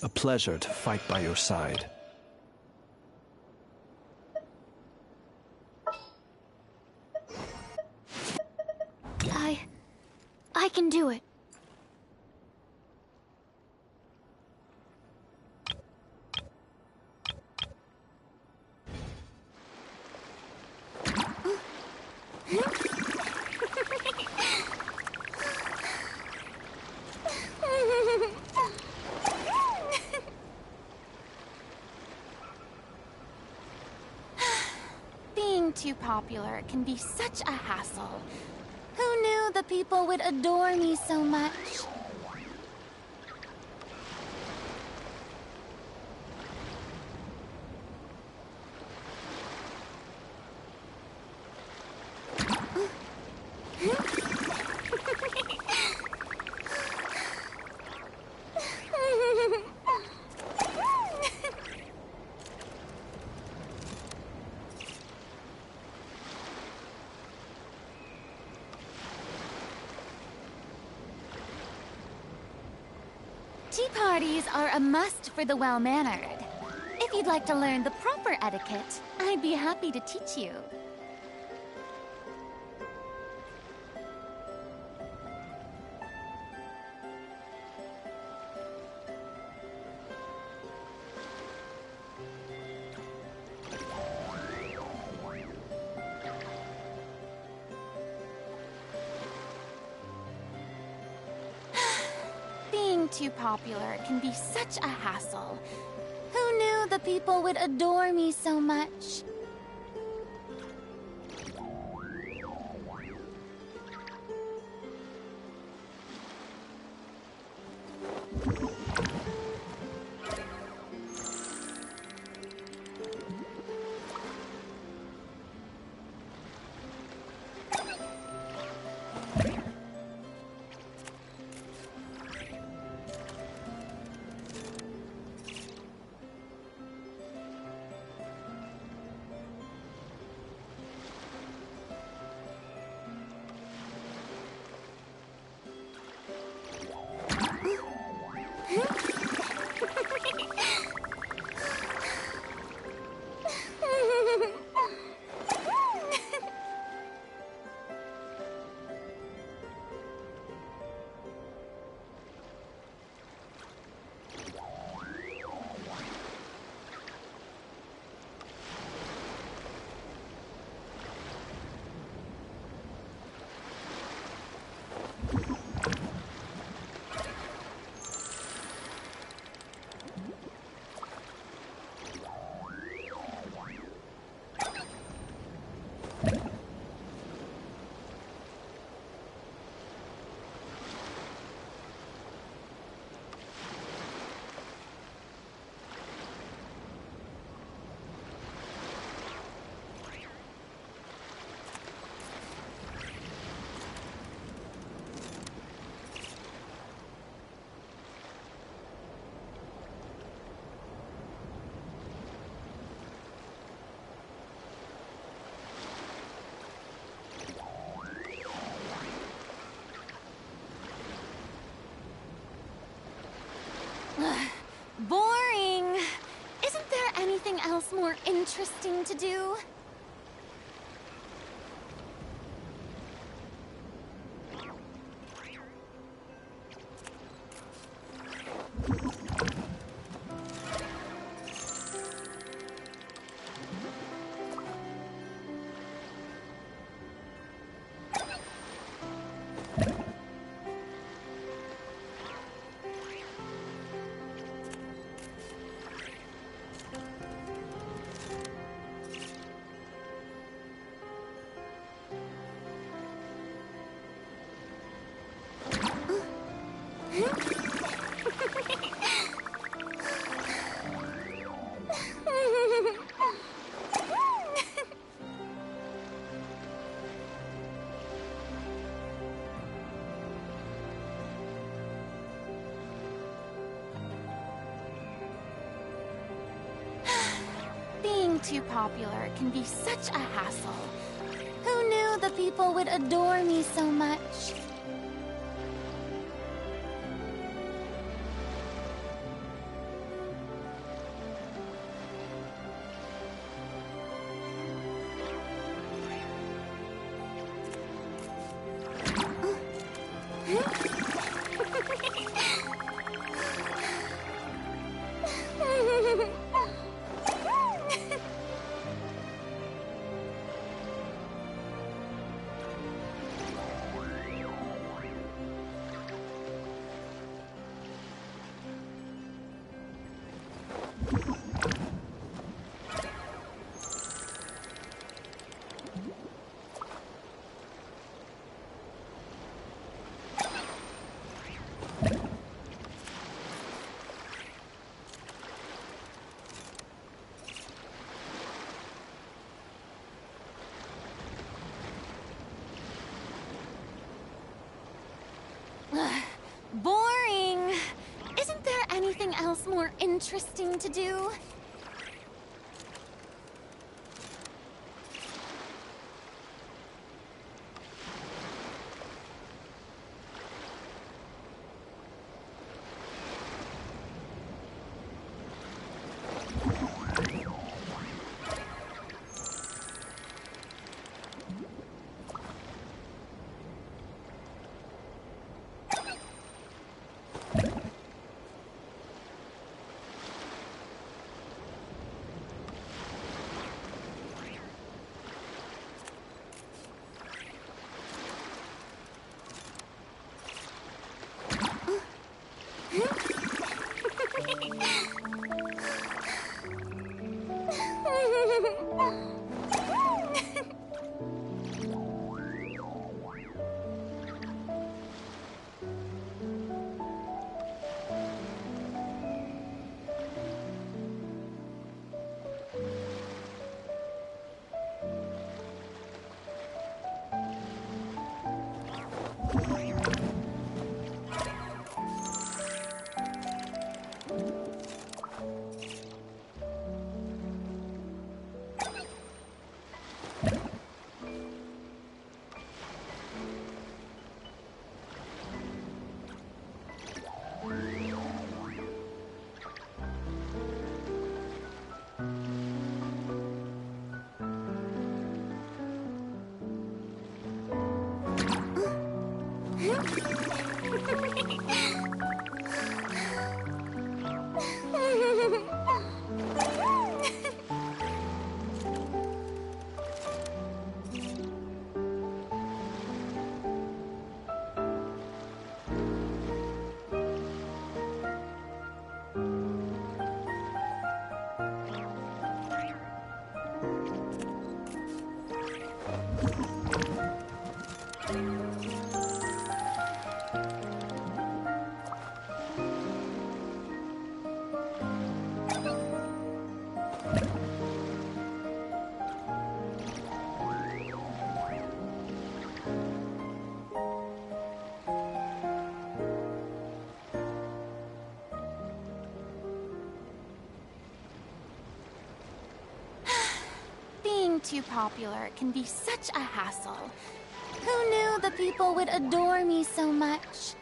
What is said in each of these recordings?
A pleasure to fight by your side. I can do it. Being too popular can be such a hassle. Who knew the people would adore me so much? Tea parties are a must for the well-mannered. If you'd like to learn the proper etiquette, I'd be happy to teach you. Being too popular can be such a hassle. Who knew the people would adore me so much? Boring! Isn't there anything else more interesting to do? Being too popular can be such a hassle. Who knew the people would adore me so much? interesting to do? Too popular can be such a hassle. Who knew the people would adore me so much?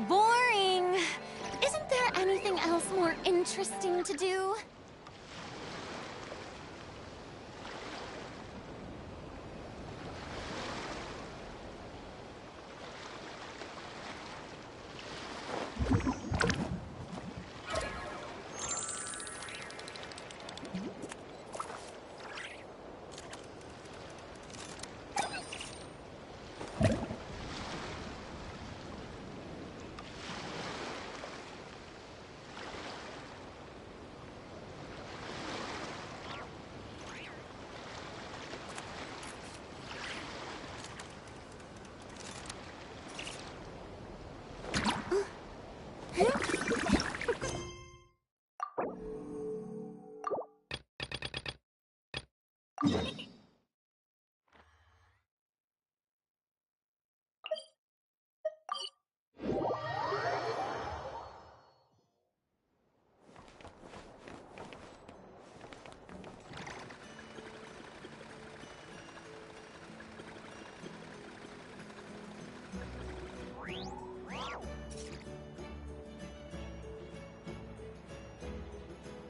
Boring. Isn't there anything else more interesting to do?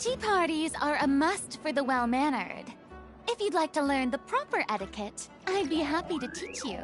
Tea parties are a must for the well-mannered. If you'd like to learn the proper etiquette, I'd be happy to teach you.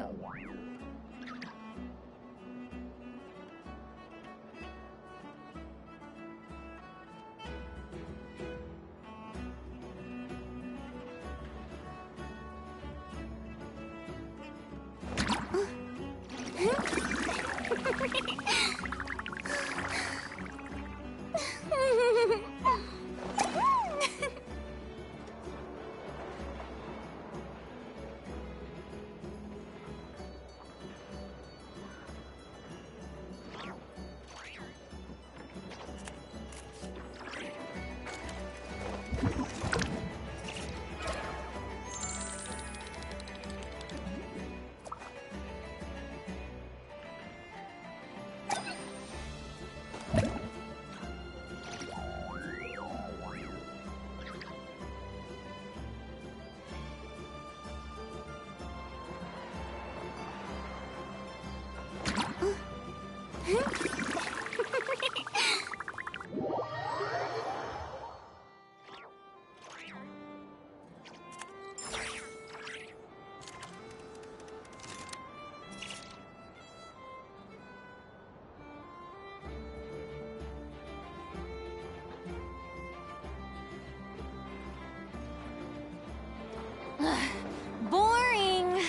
Boring!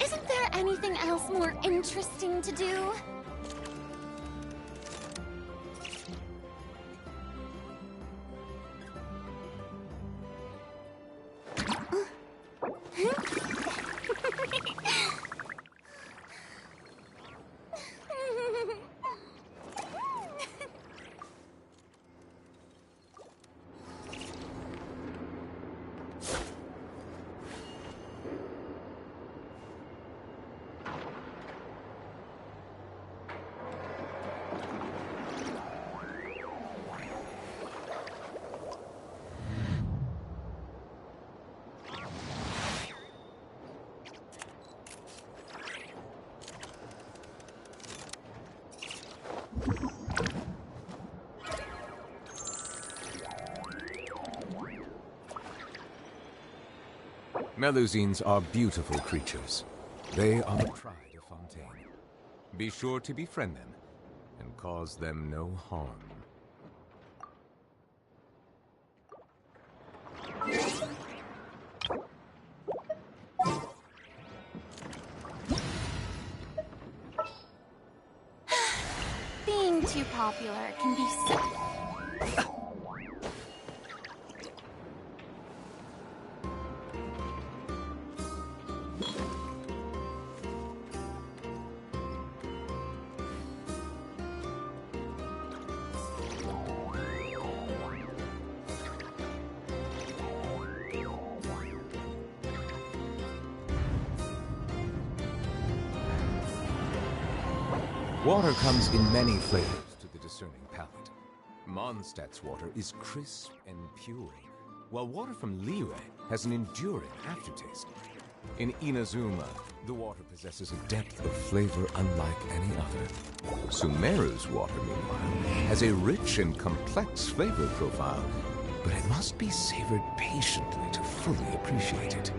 Isn't there anything else more interesting to do? Melusines are beautiful creatures. They are the pride of Fontaine. Be sure to befriend them and cause them no harm. Being too popular can be so... Water comes in many flavors to the discerning palate. Mondstadt's water is crisp and pure, while water from Liyue has an enduring aftertaste. In Inazuma, the water possesses a depth of flavor unlike any other. Sumeru's water, meanwhile, has a rich and complex flavor profile, but it must be savored patiently to fully appreciate it.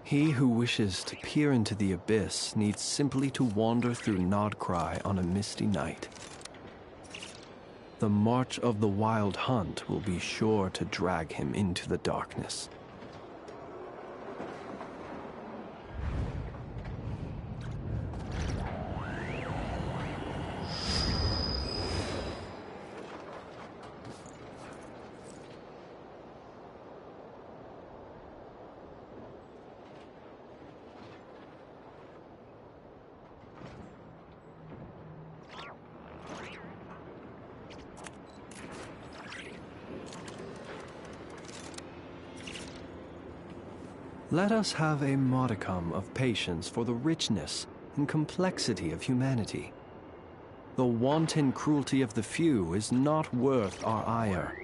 He who wishes to peer into the abyss needs simply to wander through Nodcry on a misty night. The march of the Wild Hunt will be sure to drag him into the darkness. Let us have a modicum of patience for the richness and complexity of humanity. The wanton cruelty of the few is not worth our ire.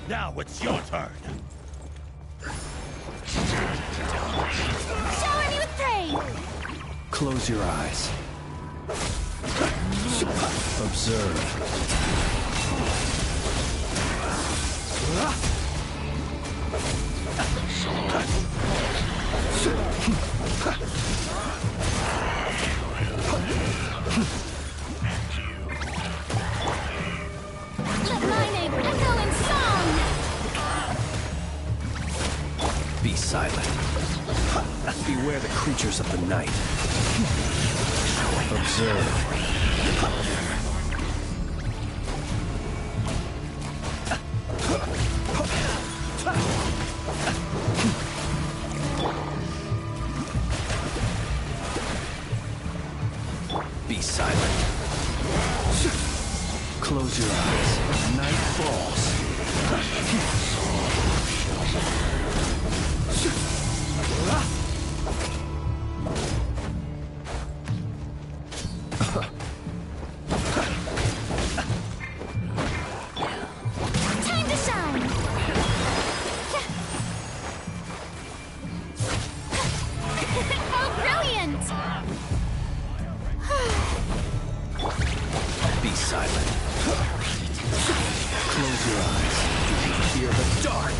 Now it's your turn. Shower me with praise! Close your eyes. Observe. Let my name echo in song! Be silent. Beware the creatures of the night. Observe. Be silent. Close your eyes. Night falls. Time to shine! silent. Close your eyes. Fear the dark.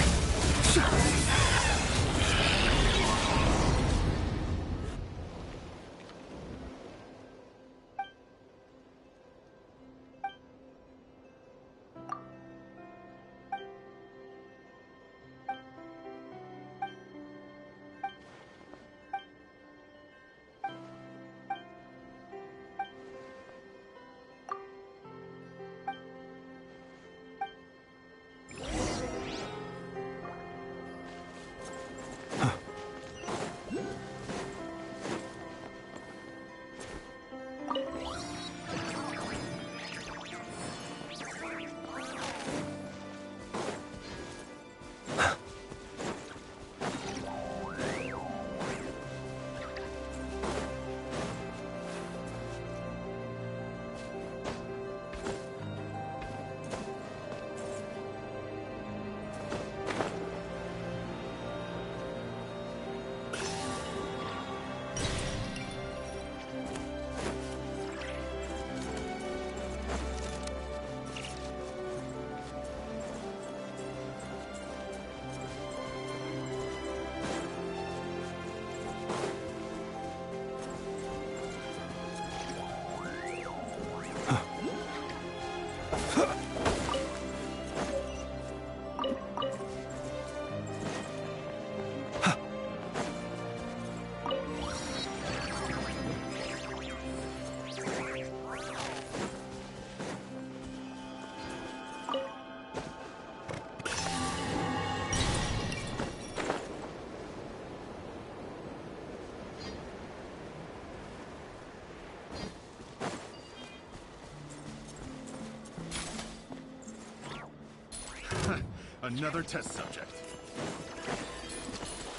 Another test subject.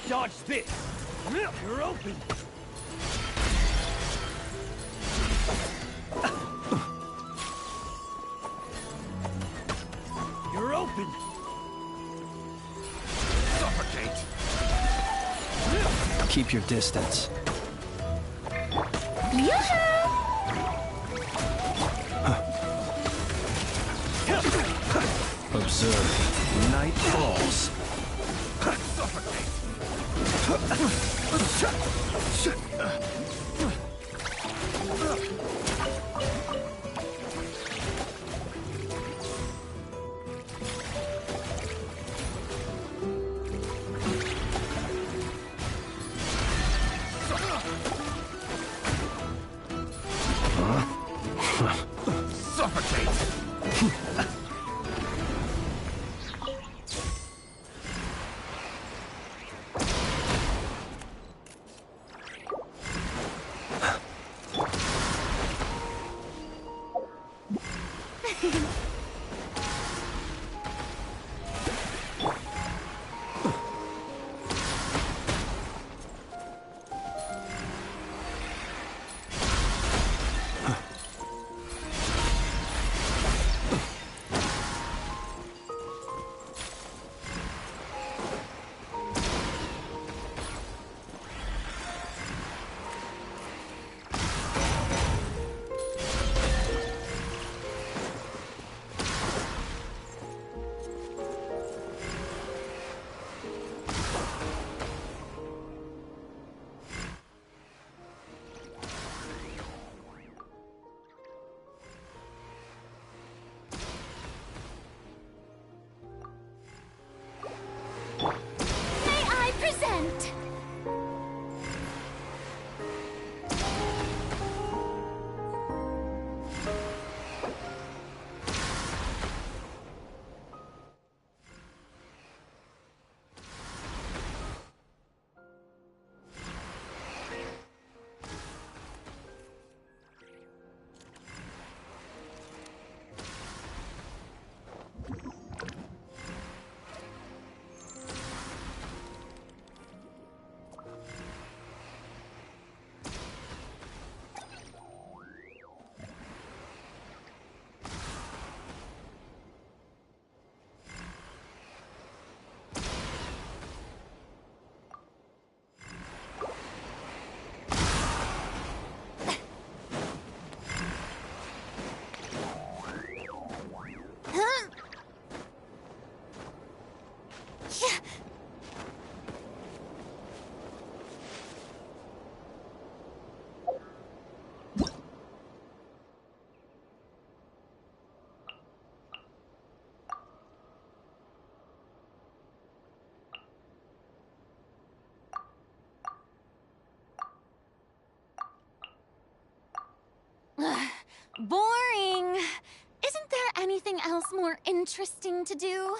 Dodge this! You're open! You're open! Suffocate! Keep your distance. Observe. Night falls. Boring. Isn't there anything else more interesting to do?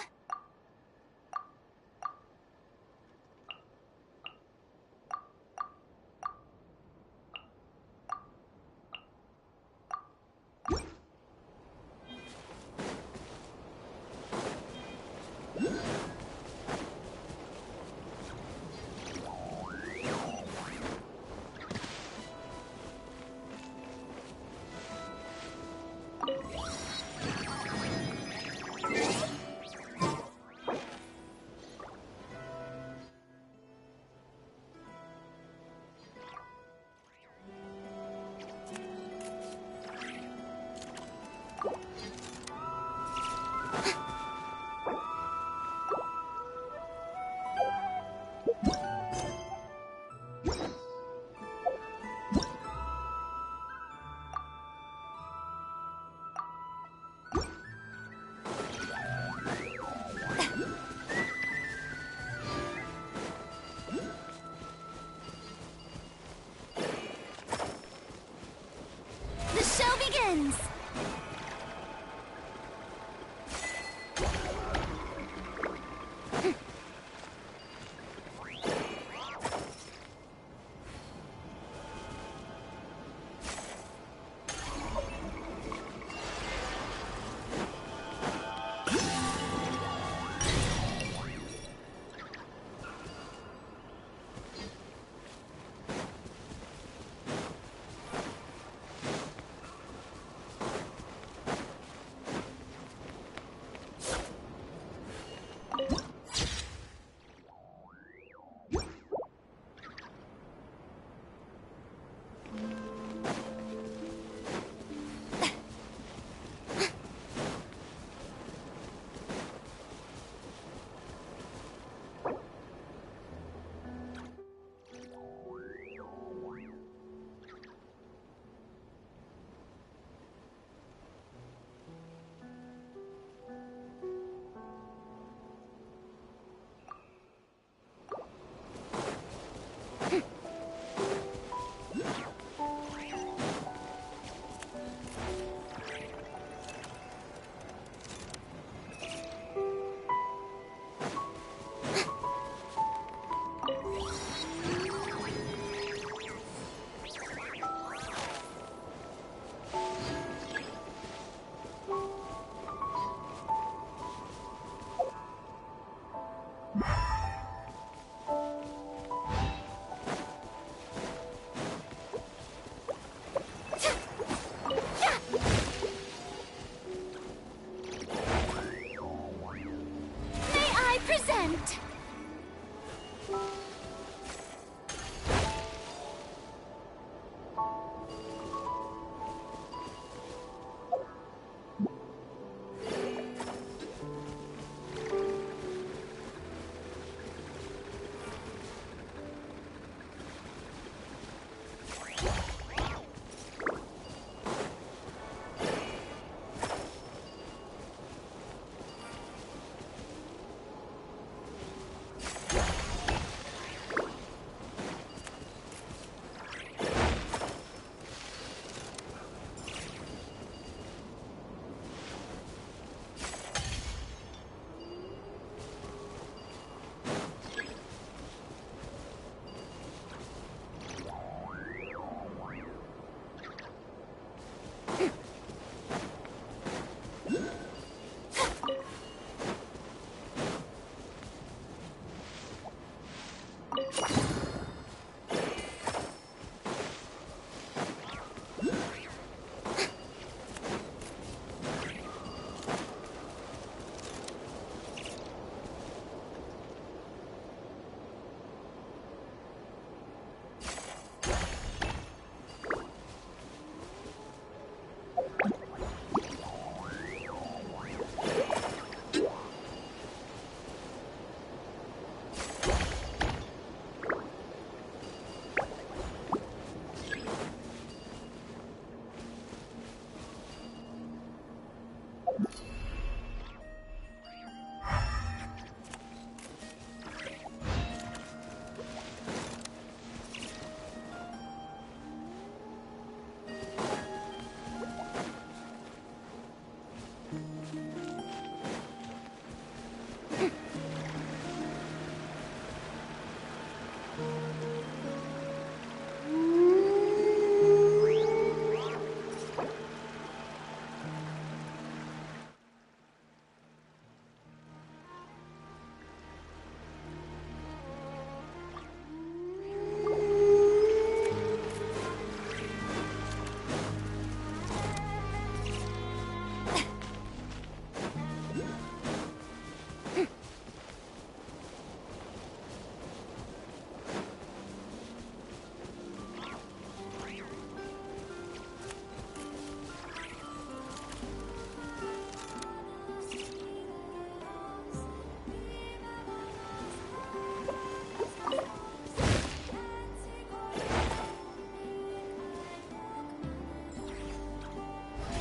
The show begins!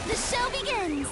The show begins!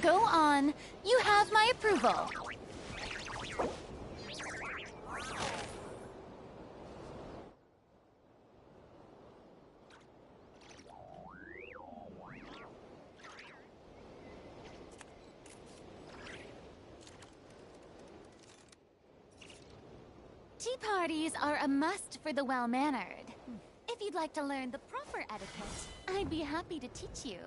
Go on. You have my approval. Tea parties are a must for the well-mannered. If you'd like to learn the proper etiquette, I'd be happy to teach you.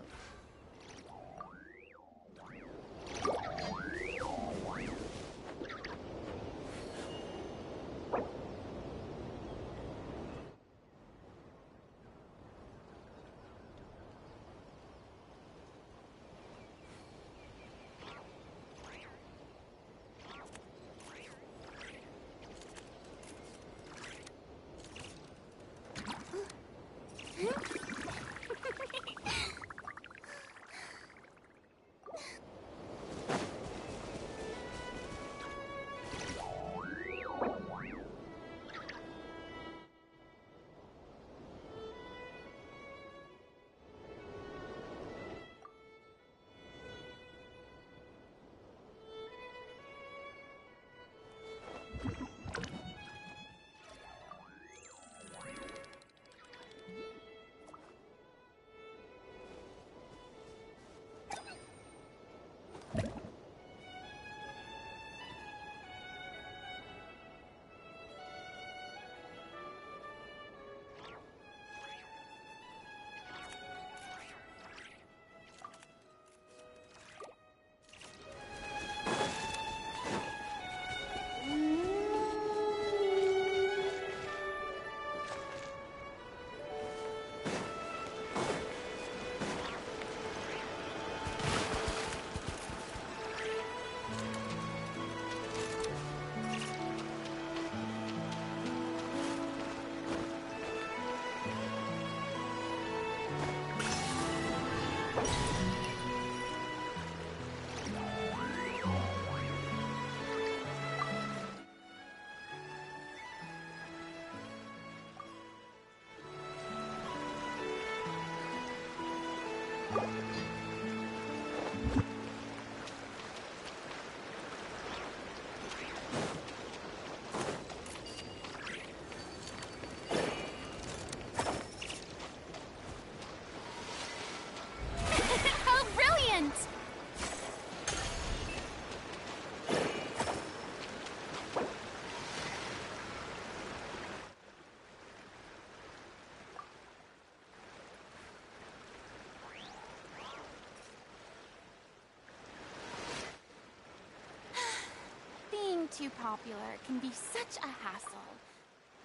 Too popular can be such a hassle.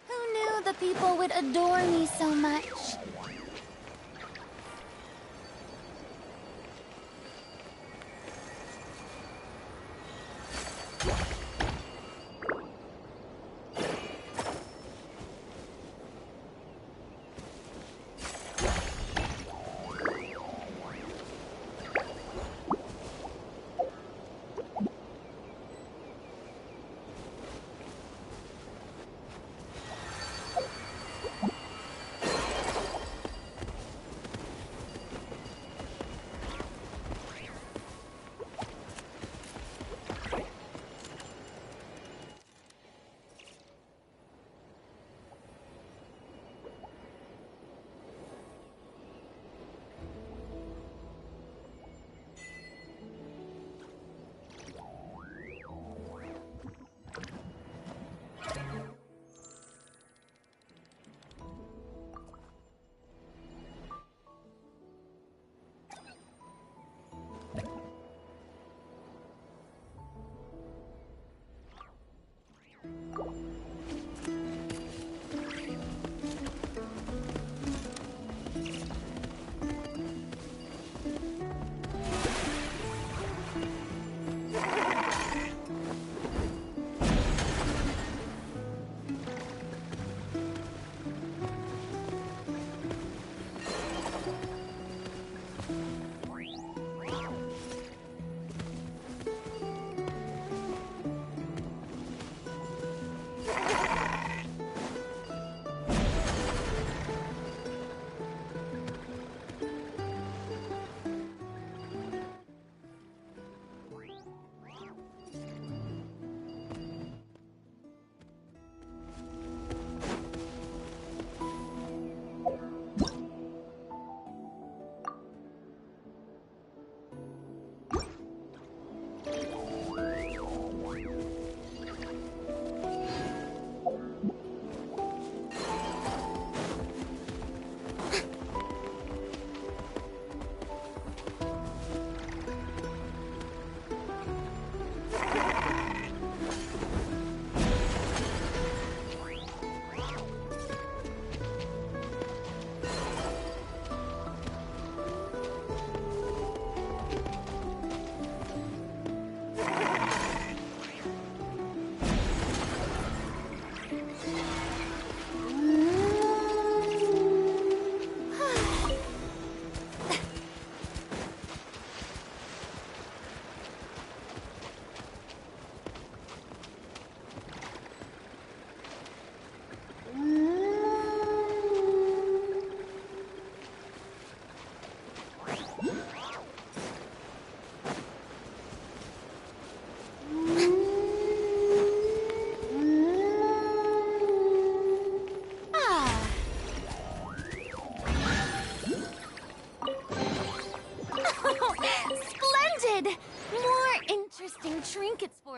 Who knew the people would adore me so much?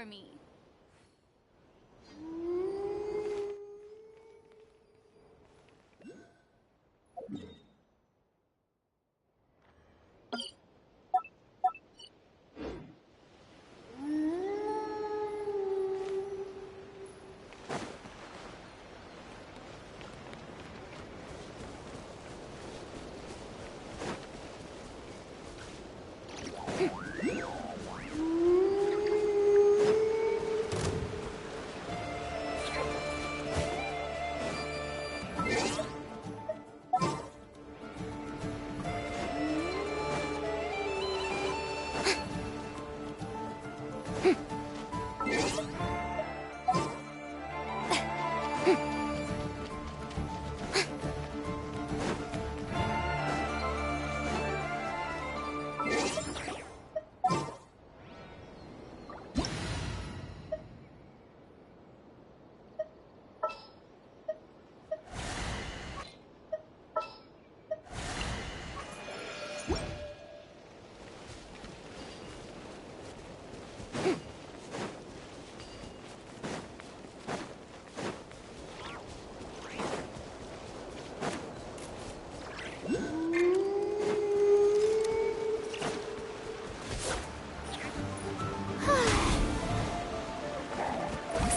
for me.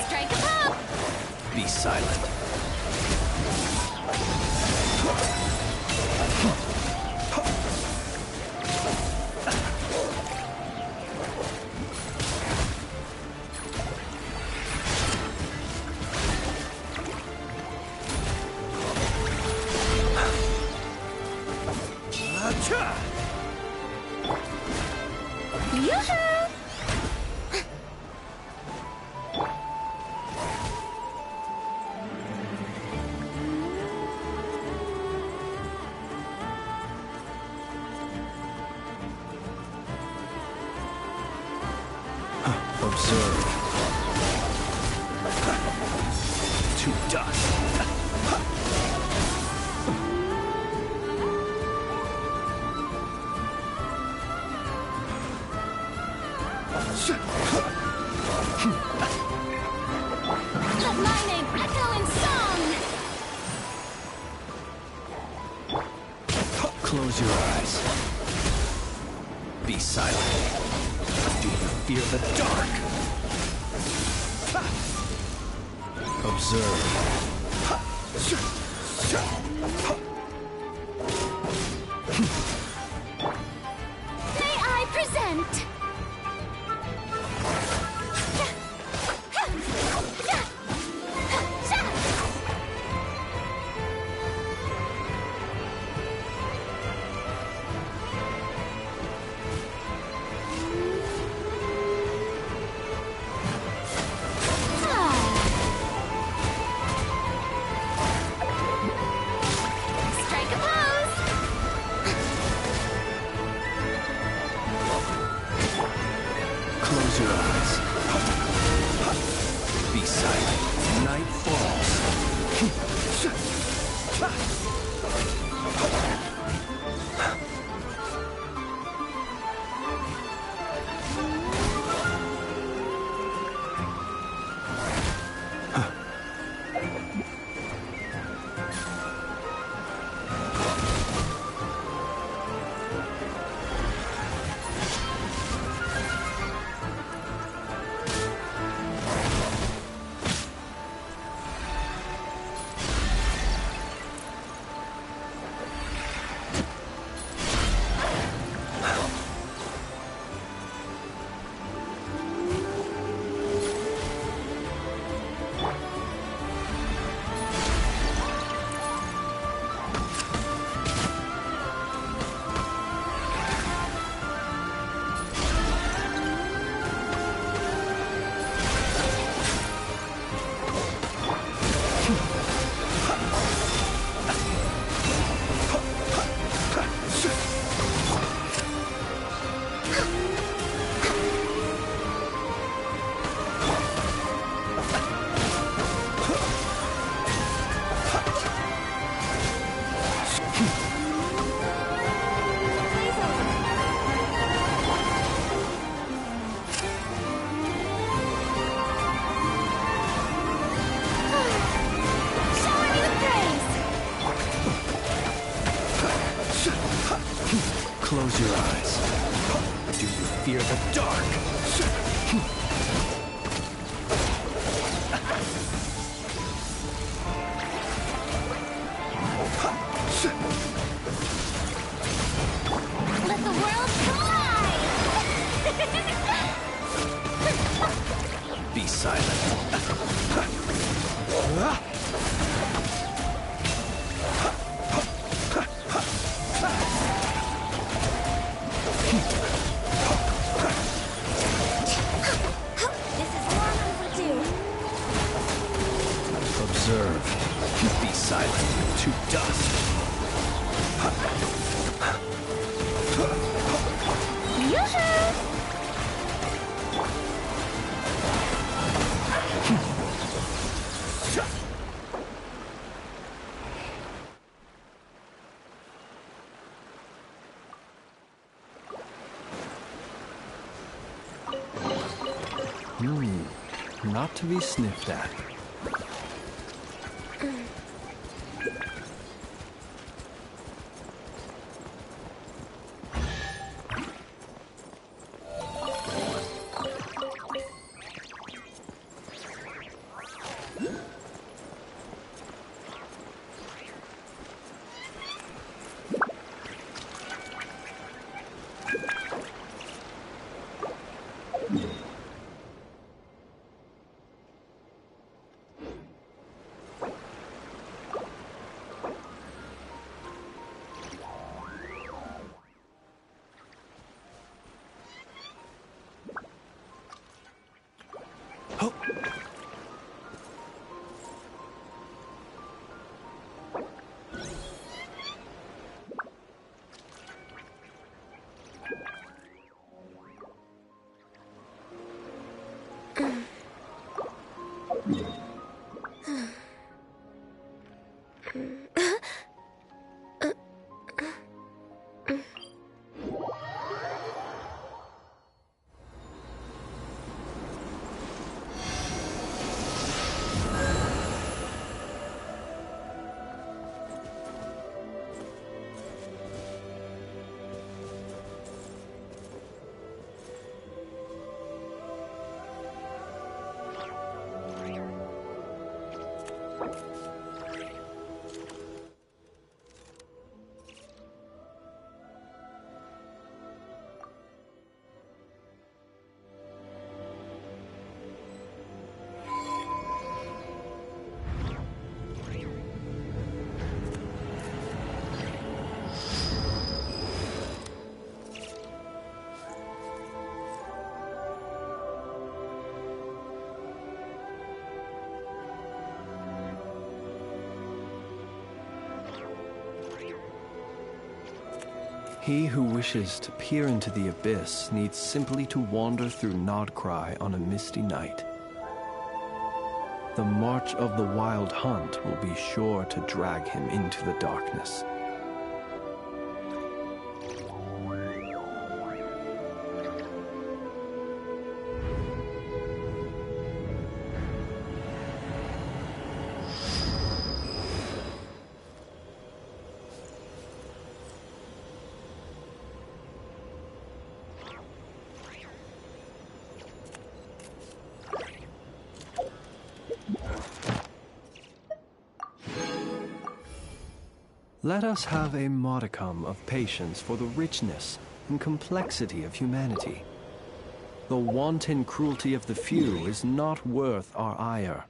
Strike a pop! Be silent. Yoo-hoo! Observe. To dust. Let my name echo in song! Close your eyes. Be silent. Do you fear the dark? Observe. May I present? Strike a pose! Close your eyes. Be silent. Night falls. Close your eyes. Do you fear the dark? Let the world fly! Be silent. This is long overdue. Observe. Be silent to dust. Yoo-hoo! Not to be sniffed at. He who wishes to peer into the abyss needs simply to wander through Nodcry on a misty night. The march of the wild hunt will be sure to drag him into the darkness. Let us have a modicum of patience for the richness and complexity of humanity. The wanton cruelty of the few is not worth our ire.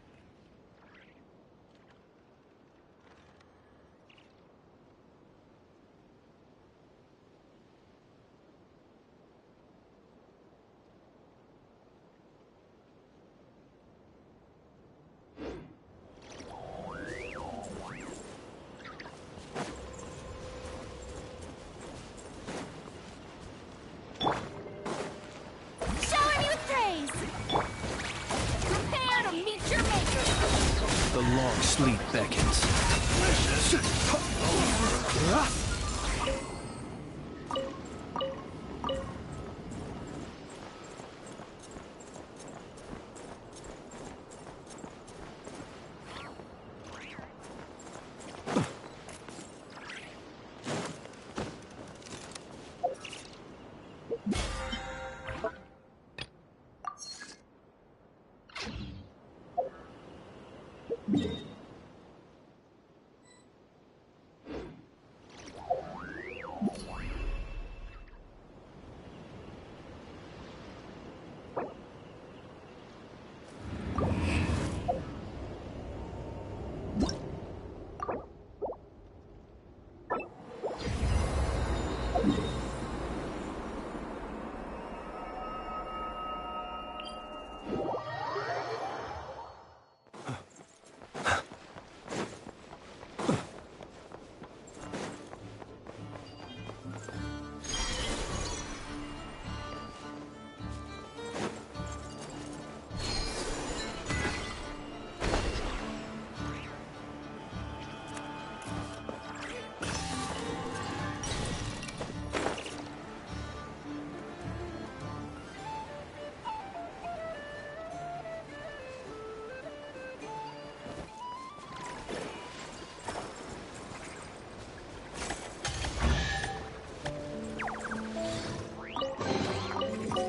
Shower me with praise! Prepare to meet your maker! The long sleep beckons.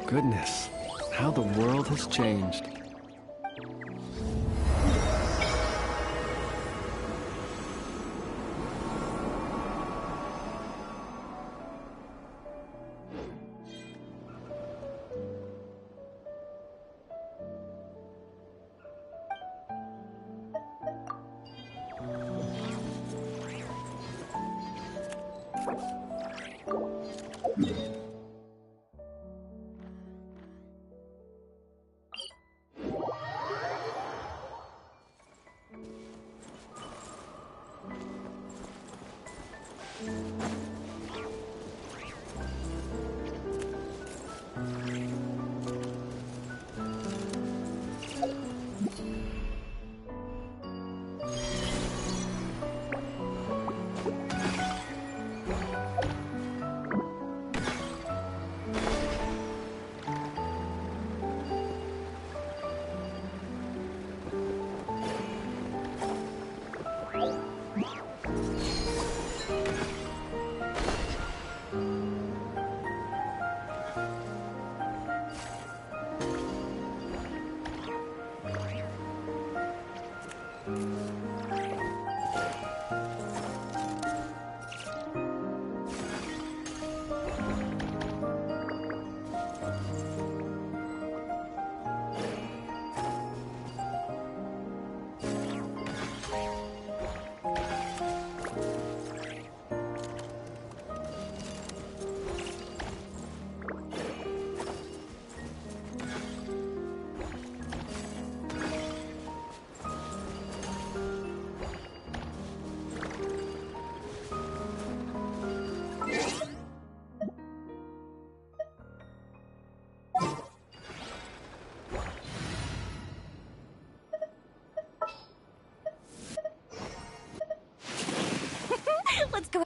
Goodness, how the world has changed. Let's go.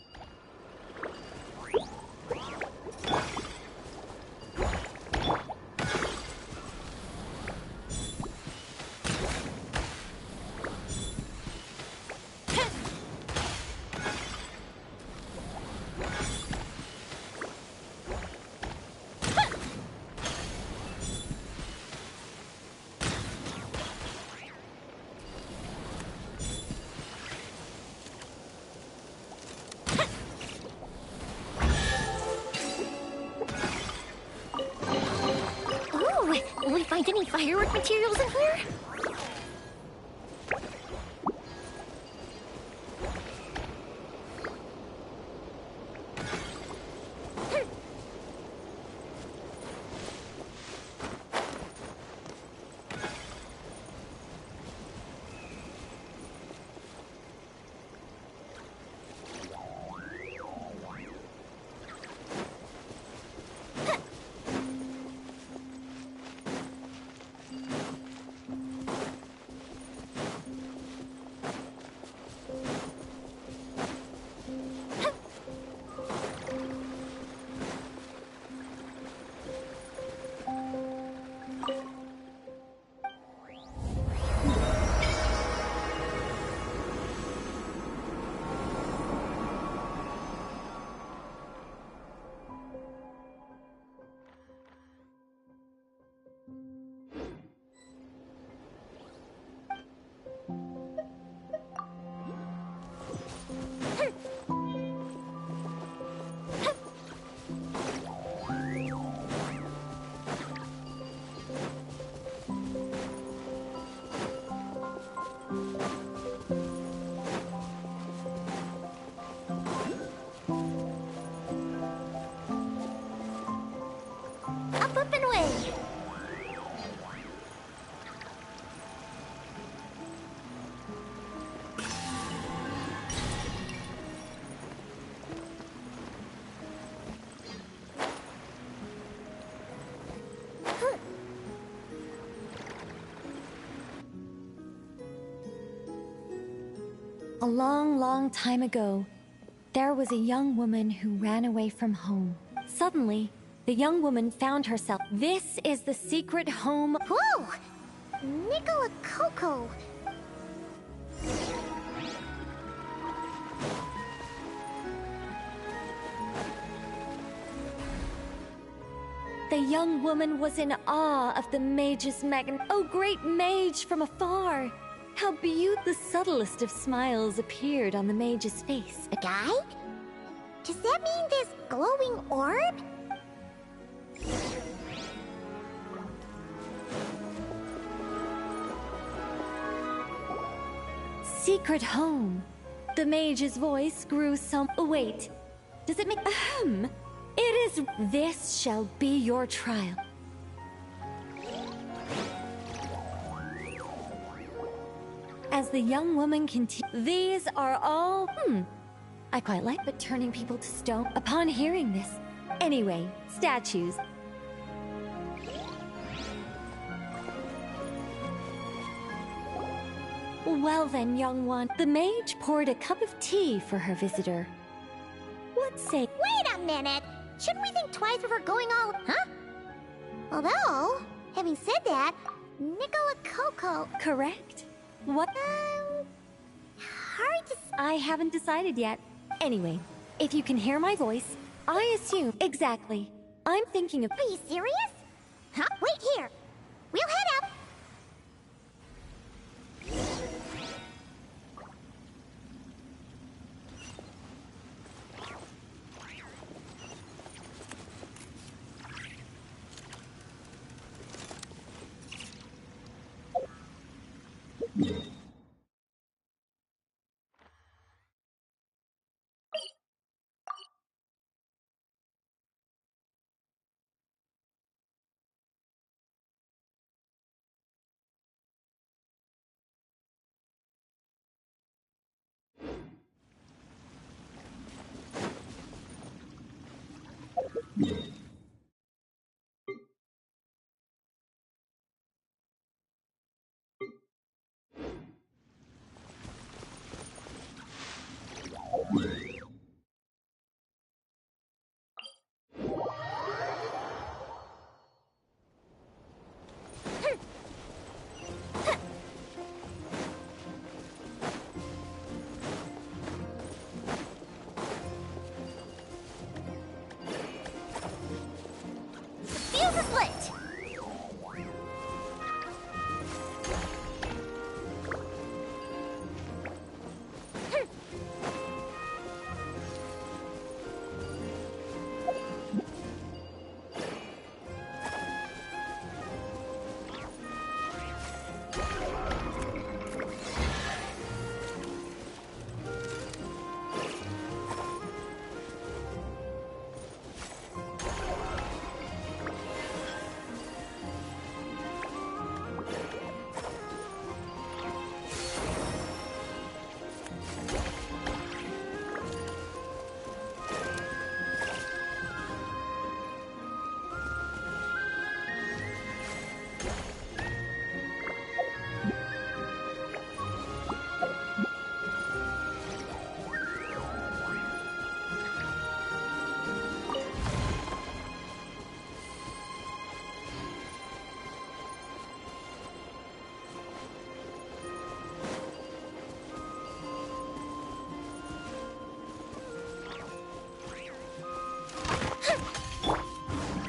Will we find any firework materials in here? A long, long time ago, there was a young woman who ran away from home. Suddenly, the young woman found herself. This is the secret home. Whoa! Nicola Coco! The young woman was in awe of the mage's Oh, great mage from afar! How beautiful! The subtlest of smiles appeared on the mage's face. A guide? Does that mean this glowing orb? Secret home. The mage's voice grew some. Oh, wait. Does it make. Ahem. It is. This shall be your trial. As the young woman continued, these are all. I quite like but turning people to stone upon hearing this. Anyway, statues. Well then, young one. The mage poured a cup of tea for her visitor. What say? Wait a minute! Shouldn't we think twice before going all... Huh? Although, having said that, Nicola Coco... Correct? What? Hard to... I haven't decided yet. Anyway, if you can hear my voice, I assume... Exactly. I'm thinking of... Are you serious? Huh? Wait here. We'll head up. Fuse is lit!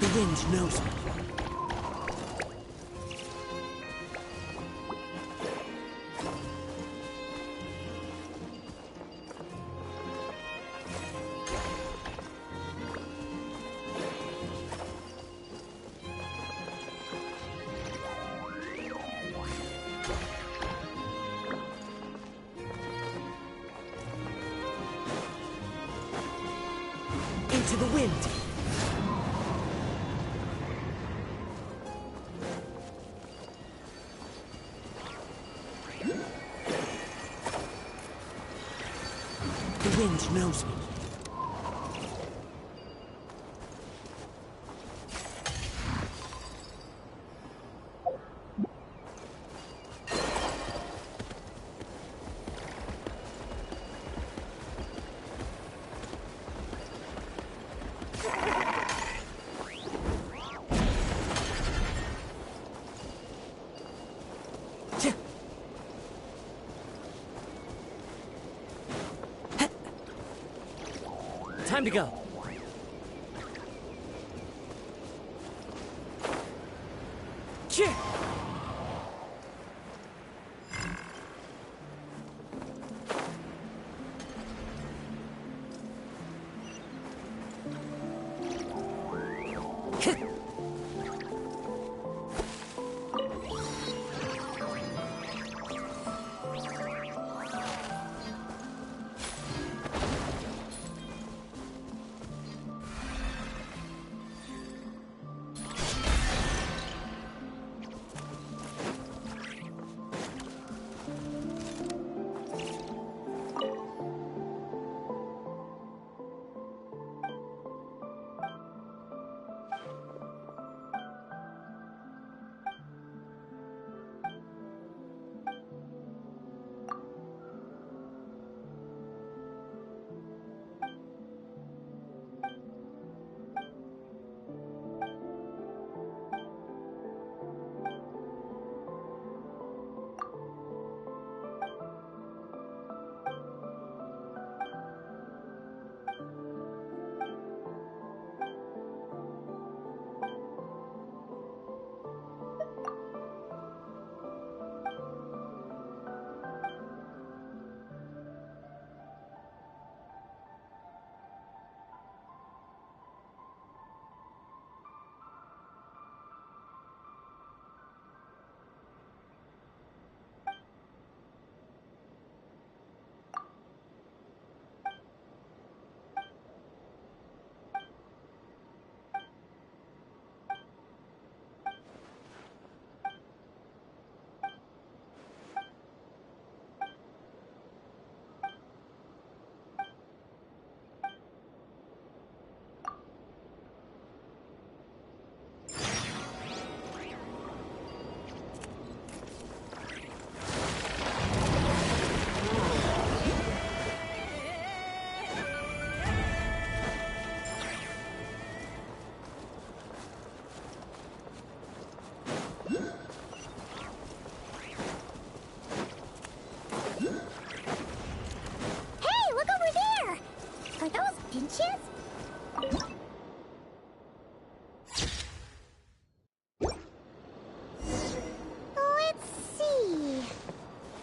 The wind knows me. Into the wind. The wind knows me. Time to go. Cheer!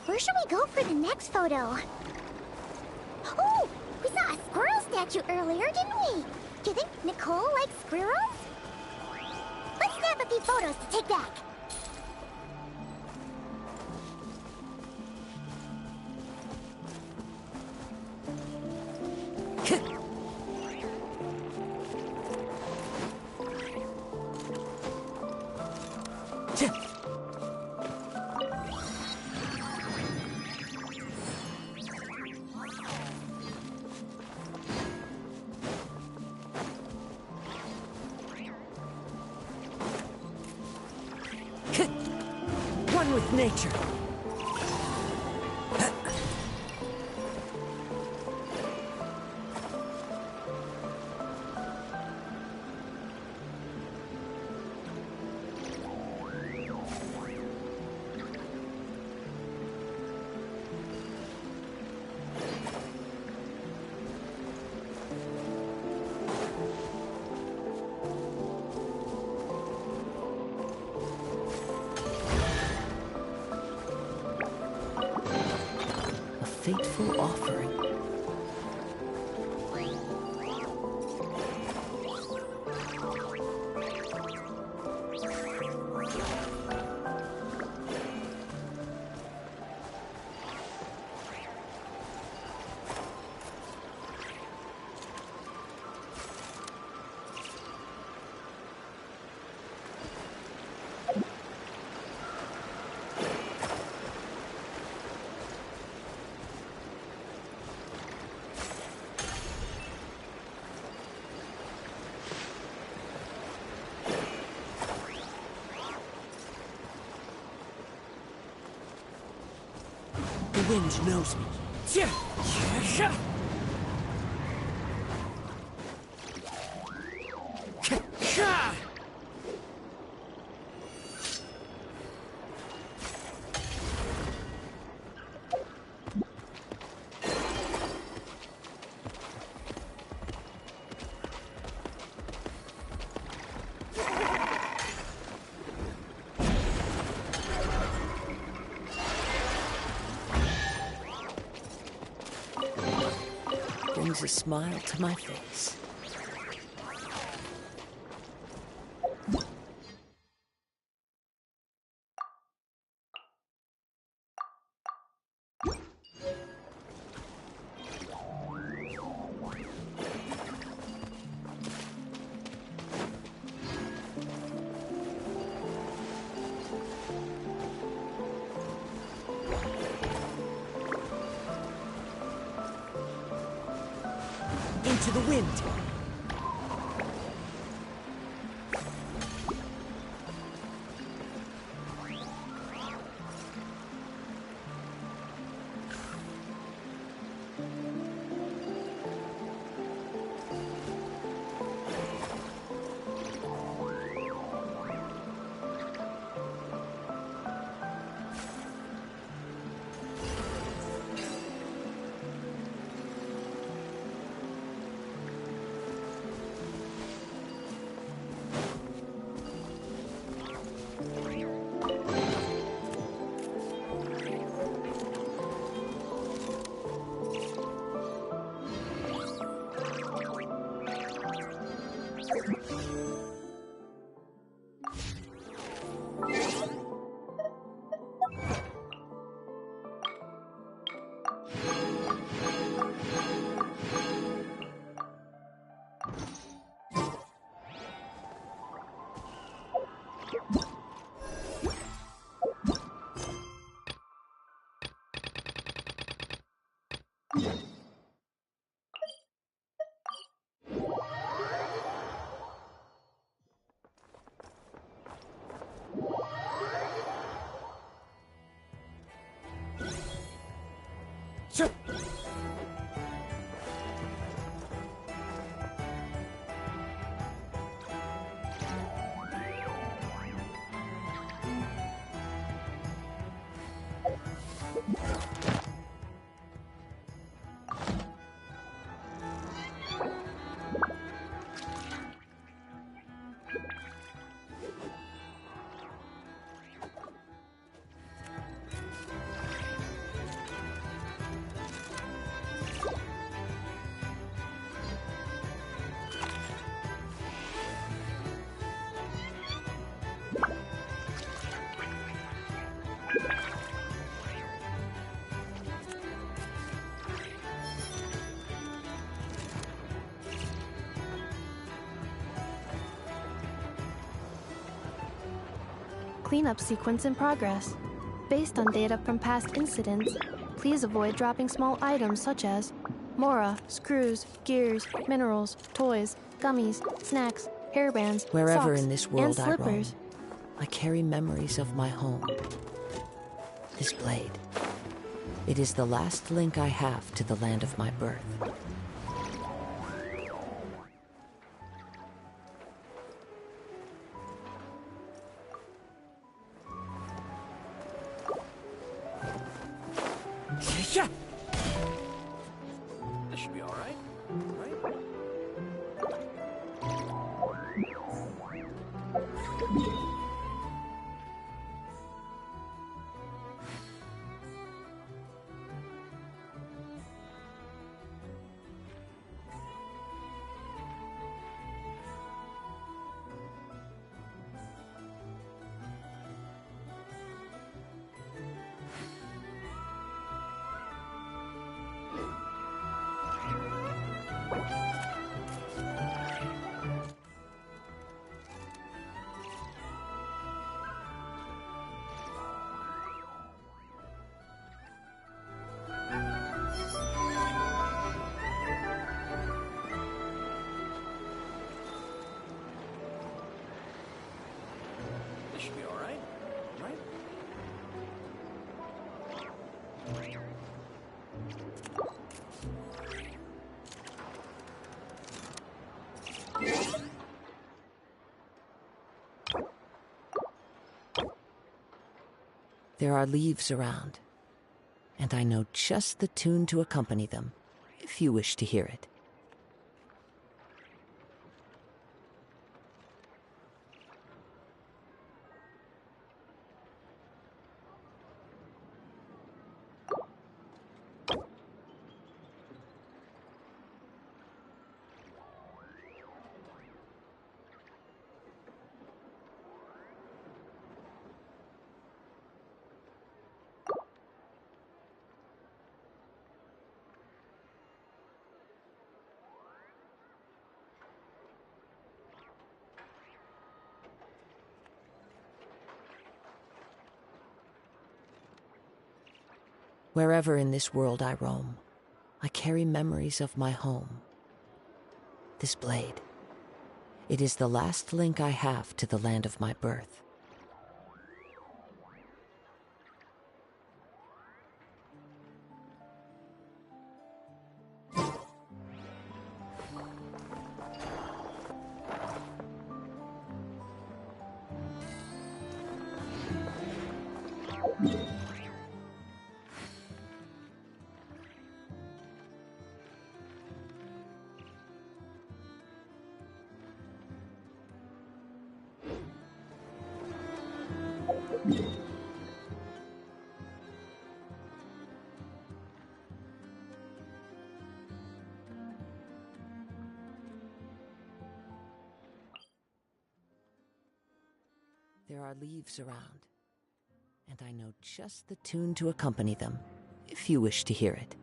Where should we go for the next photo? Oh! We saw a squirrel statue earlier, didn't we? Do you think Nicole likes squirrels? Let's snap a few photos to take back. One with nature. Fateful offering. The wind knows me. brings a smile to my face. Into the wind! Sure. Cleanup sequence in progress. Based on data from past incidents, please avoid dropping small items such as mora, screws, gears, minerals, toys, gummies, snacks, hairbands, Wherever socks, in this and world I roam, slippers. I carry memories of my home. This blade. It is the last link I have to the land of my birth. Yeah. This should be all right, right? This should be all right, right? There are leaves around, and I know just the tune to accompany them, if you wish to hear it. Wherever in this world I roam, I carry memories of my home. This blade, it is the last link I have to the land of my birth. There are leaves around, and I know just the tune to accompany them, if you wish to hear it.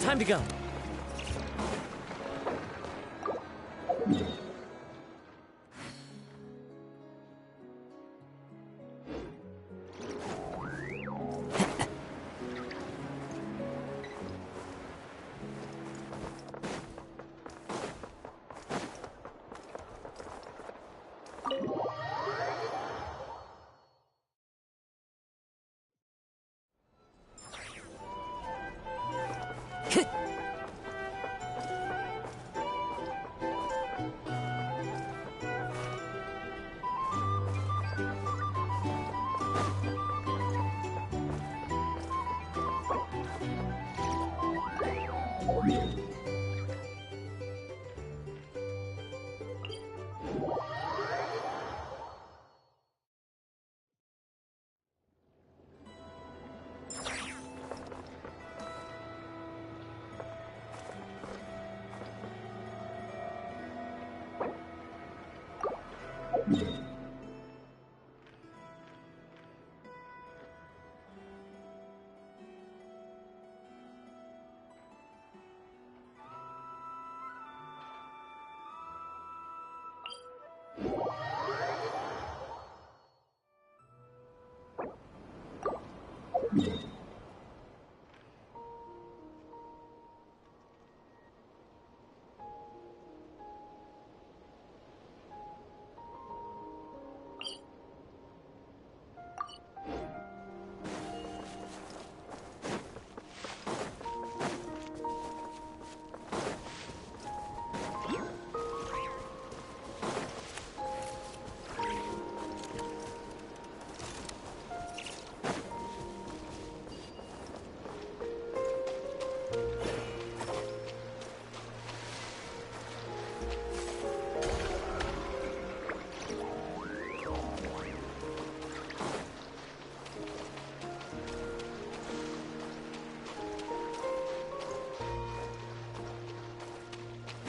Time to go.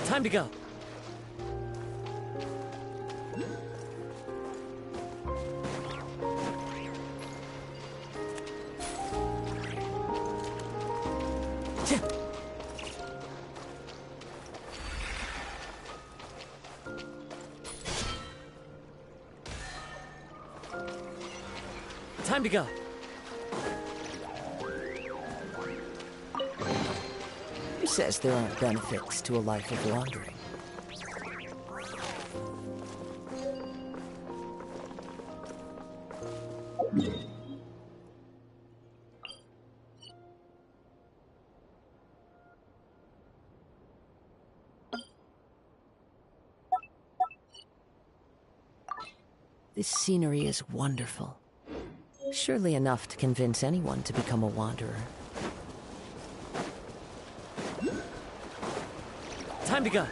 Time to go. Time to go. Who says there aren't benefits to a life of wandering? This scenery is wonderful. Surely enough to convince anyone to become a wanderer. Time to go.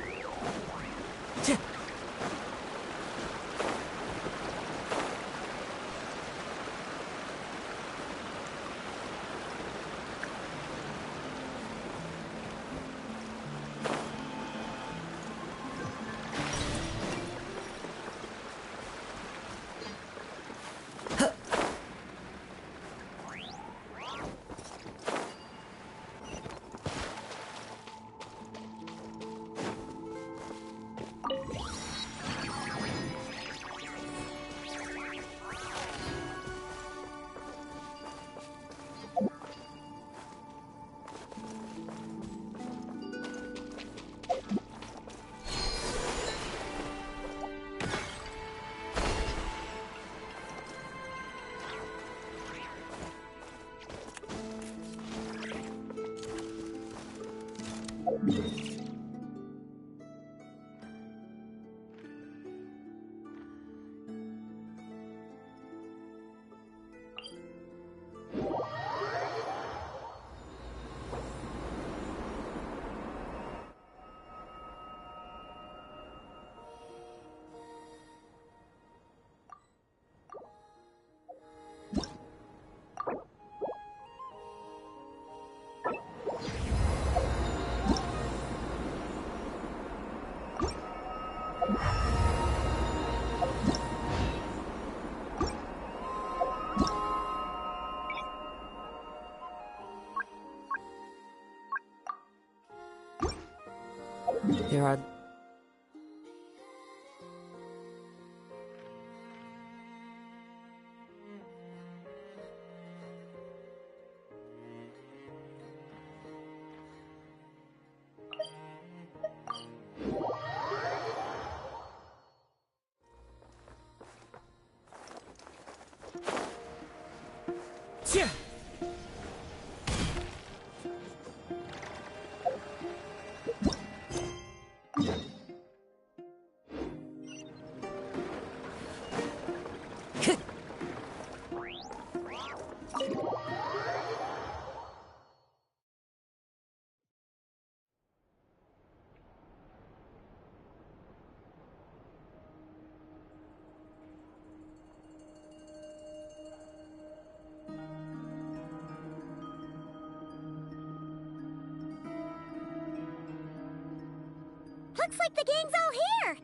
Looks like the gang's all here!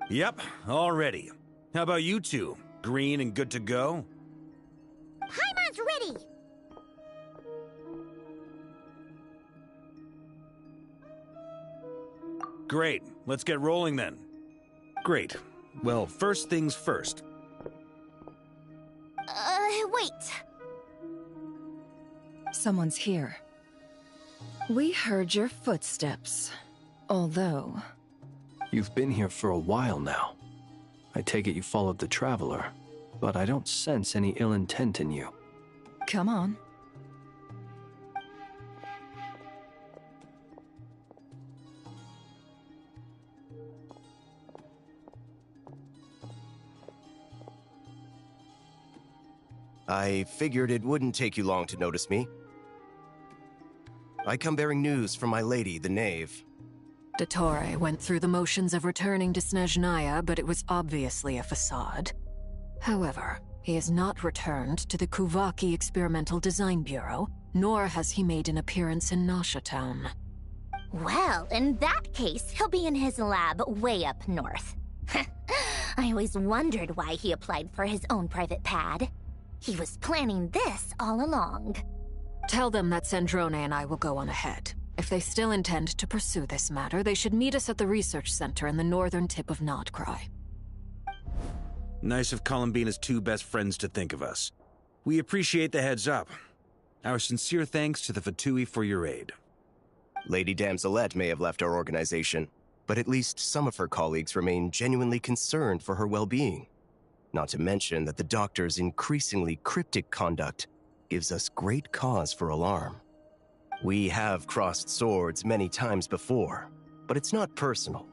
Yep, all ready. How about you two? Green and good to go? Paimon's ready! Great, let's get rolling then. Great. Well, first things first. Wait. Someone's here. We heard your footsteps. Although... You've been here for a while now. I take it you followed the Traveler, but I don't sense any ill intent in you. Come on. I figured it wouldn't take you long to notice me. I come bearing news from my lady, the Knave. Dottore went through the motions of returning to Snezhnaya, but it was obviously a facade. However, he has not returned to the Kuvaki Experimental Design Bureau, nor has he made an appearance in Nasha Town. Well, in that case, he'll be in his lab way up north. I always wondered why he applied for his own private pad. He was planning this all along. Tell them that Sandrone and I will go on ahead. If they still intend to pursue this matter, they should meet us at the research center in the northern tip of Nodcry. Nice of Columbina's two best friends to think of us. We appreciate the heads up. Our sincere thanks to the Fatui for your aid. Lady Damselette may have left our organization, but at least some of her colleagues remain genuinely concerned for her well-being. Not to mention that the Doctor's increasingly cryptic conduct gives us great cause for alarm. We have crossed swords many times before, but it's not personal.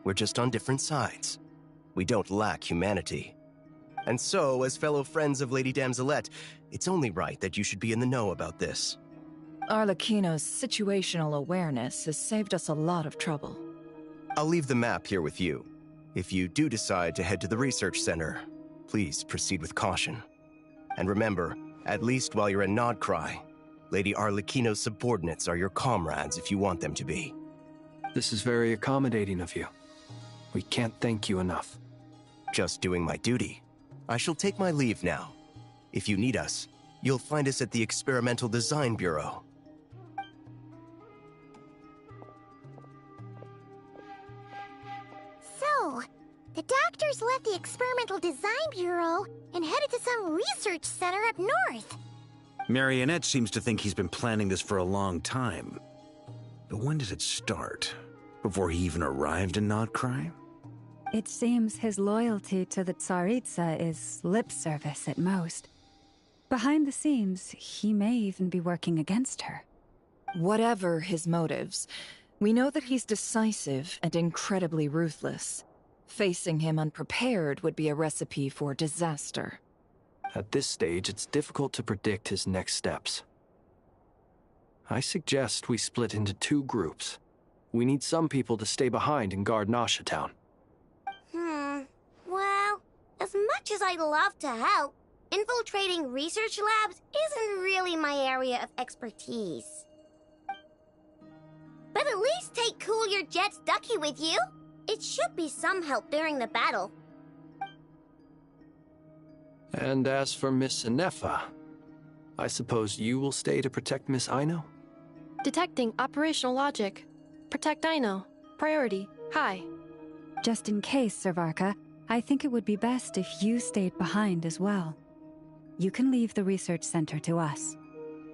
We're just on different sides. We don't lack humanity. And so, as fellow friends of Lady Damselette, it's only right that you should be in the know about this. Arlecchino's situational awareness has saved us a lot of trouble. I'll leave the map here with you. If you do decide to head to the research center, please proceed with caution. And remember, at least while you're in Nodcry, Lady Arlecchino's subordinates are your comrades if you want them to be. This is very accommodating of you. We can't thank you enough. Just doing my duty. I shall take my leave now. If you need us, you'll find us at the Experimental Design Bureau. So, the Doctors left the Experimental Design Bureau and headed to some research center up north. Marionette seems to think he's been planning this for a long time. But when did it start? Before he even arrived in Nodcry? It seems his loyalty to the Tsaritsa is lip service at most. Behind the scenes, he may even be working against her. Whatever his motives, we know that he's decisive and incredibly ruthless. Facing him unprepared would be a recipe for disaster. At this stage, it's difficult to predict his next steps. I suggest we split into two groups. We need some people to stay behind and guard Nasha Town. Well, as much as I'd love to help, infiltrating research labs isn't really my area of expertise. But at least take Cool Your Jet's Ducky with you. It should be some help during the battle. And as for Miss Inefa, I suppose you will stay to protect Miss Aino? Detecting operational logic. Protect Aino. Priority. High. Just in case, Servarka, I think it would be best if you stayed behind as well. You can leave the research center to us.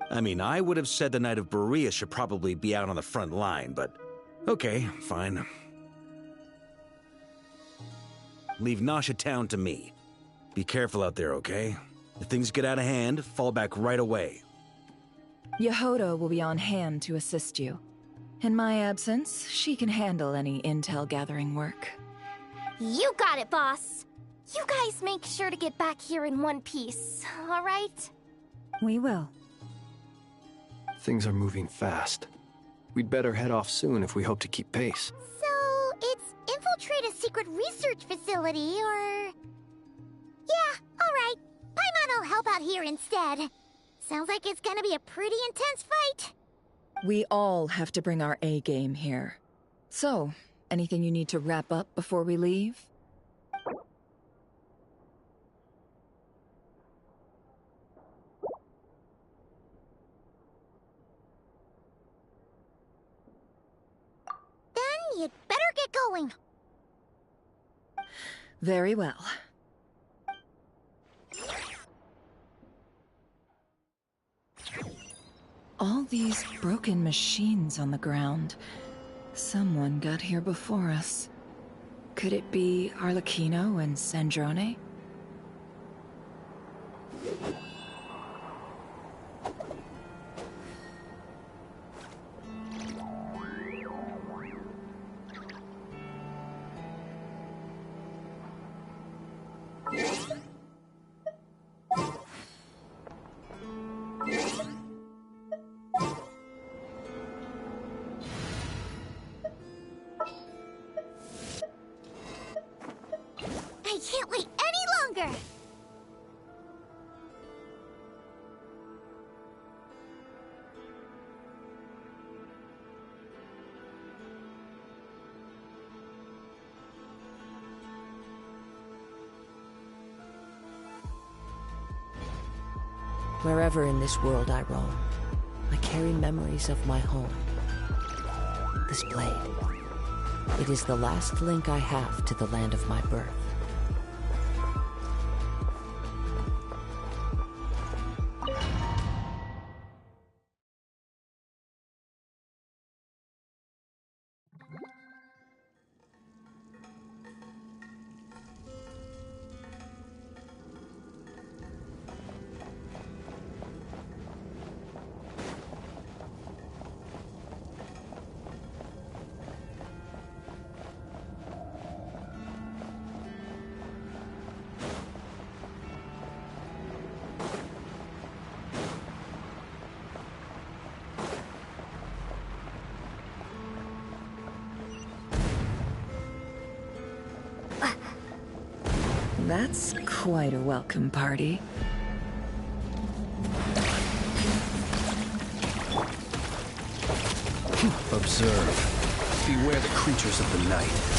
I mean, I would have said the Knight of Berea should probably be out on the front line, but okay, fine. Leave Nasha Town to me. Be careful out there, okay? If things get out of hand, fall back right away. Yehoda will be on hand to assist you. In my absence, she can handle any intel gathering work. You got it, boss. You guys make sure to get back here in one piece, all right? We will. Things are moving fast. We'd better head off soon if we hope to keep pace. So, it's infiltrate a secret research facility, or... Yeah, alright. Paimon will help out here instead. Sounds like it's gonna be a pretty intense fight. We all have to bring our A game here. So, anything you need to wrap up before we leave? Then you'd better get going. Very well. All these broken machines on the ground. Someone got here before us. Could it be Arlecchino and Sandrone? I can't wait any longer! Wherever in this world I roam, I carry memories of my home. This blade. It is the last link I have to the land of my birth. That's quite a welcome party. Observe. Beware the creatures of the night.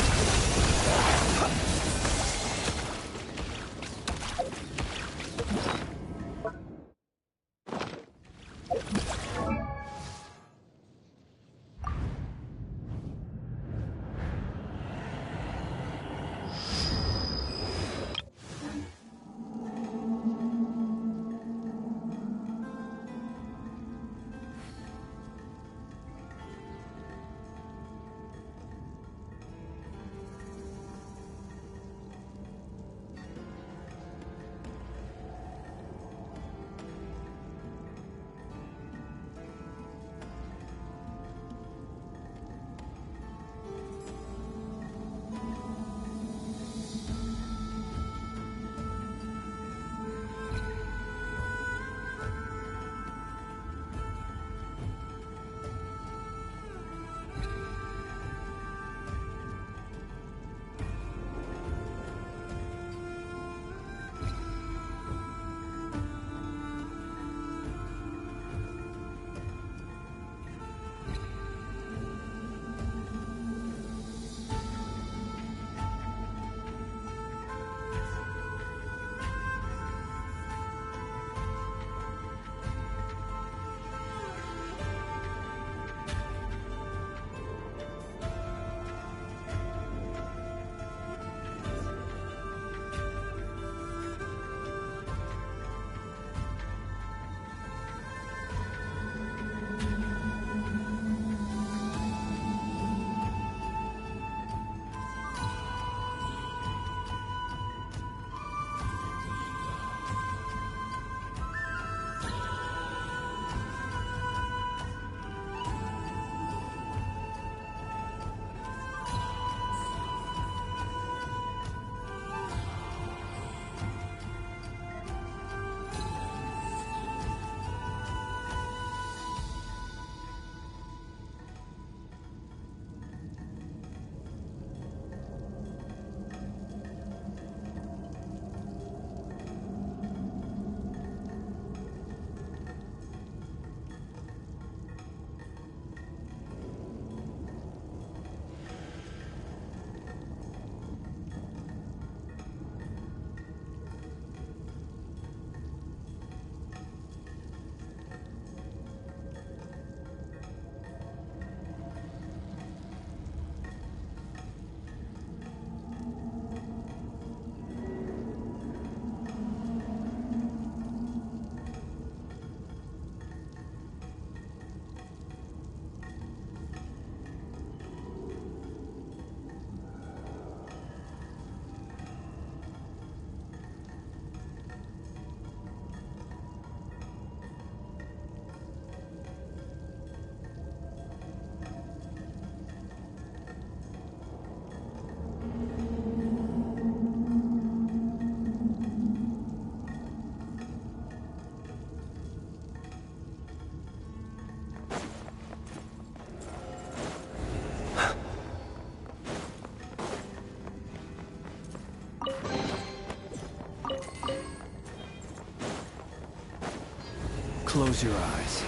Close your eyes.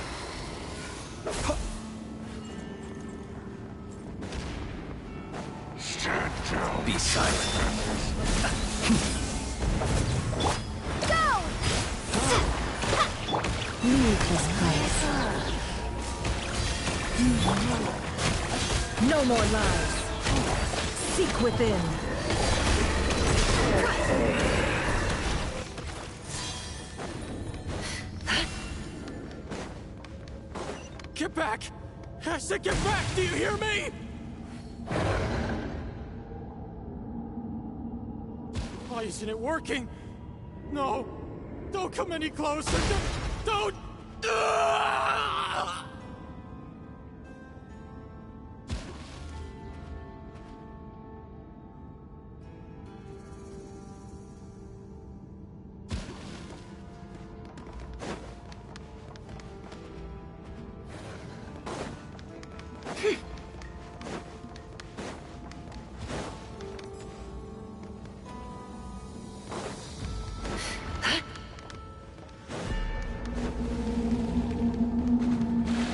Be silent. Go! Leave this place. No more lies. Seek within. Get back! I said get back! Do you hear me? Why isn't it working? No! Don't come any closer! Don't! Ah!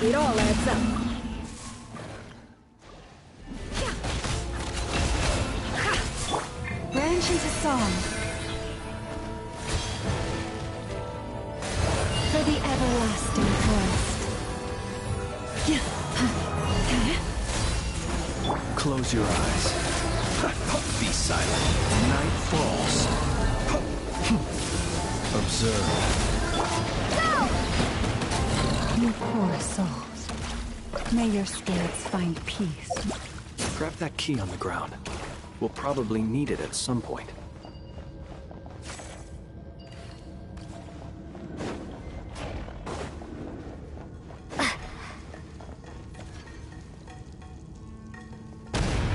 It all adds up. Branch into song. For the everlasting forest. Close your eyes. Be silent. Night falls. Observe. You poor souls. May your spirits find peace. Grab that key on the ground. We'll probably need it at some point.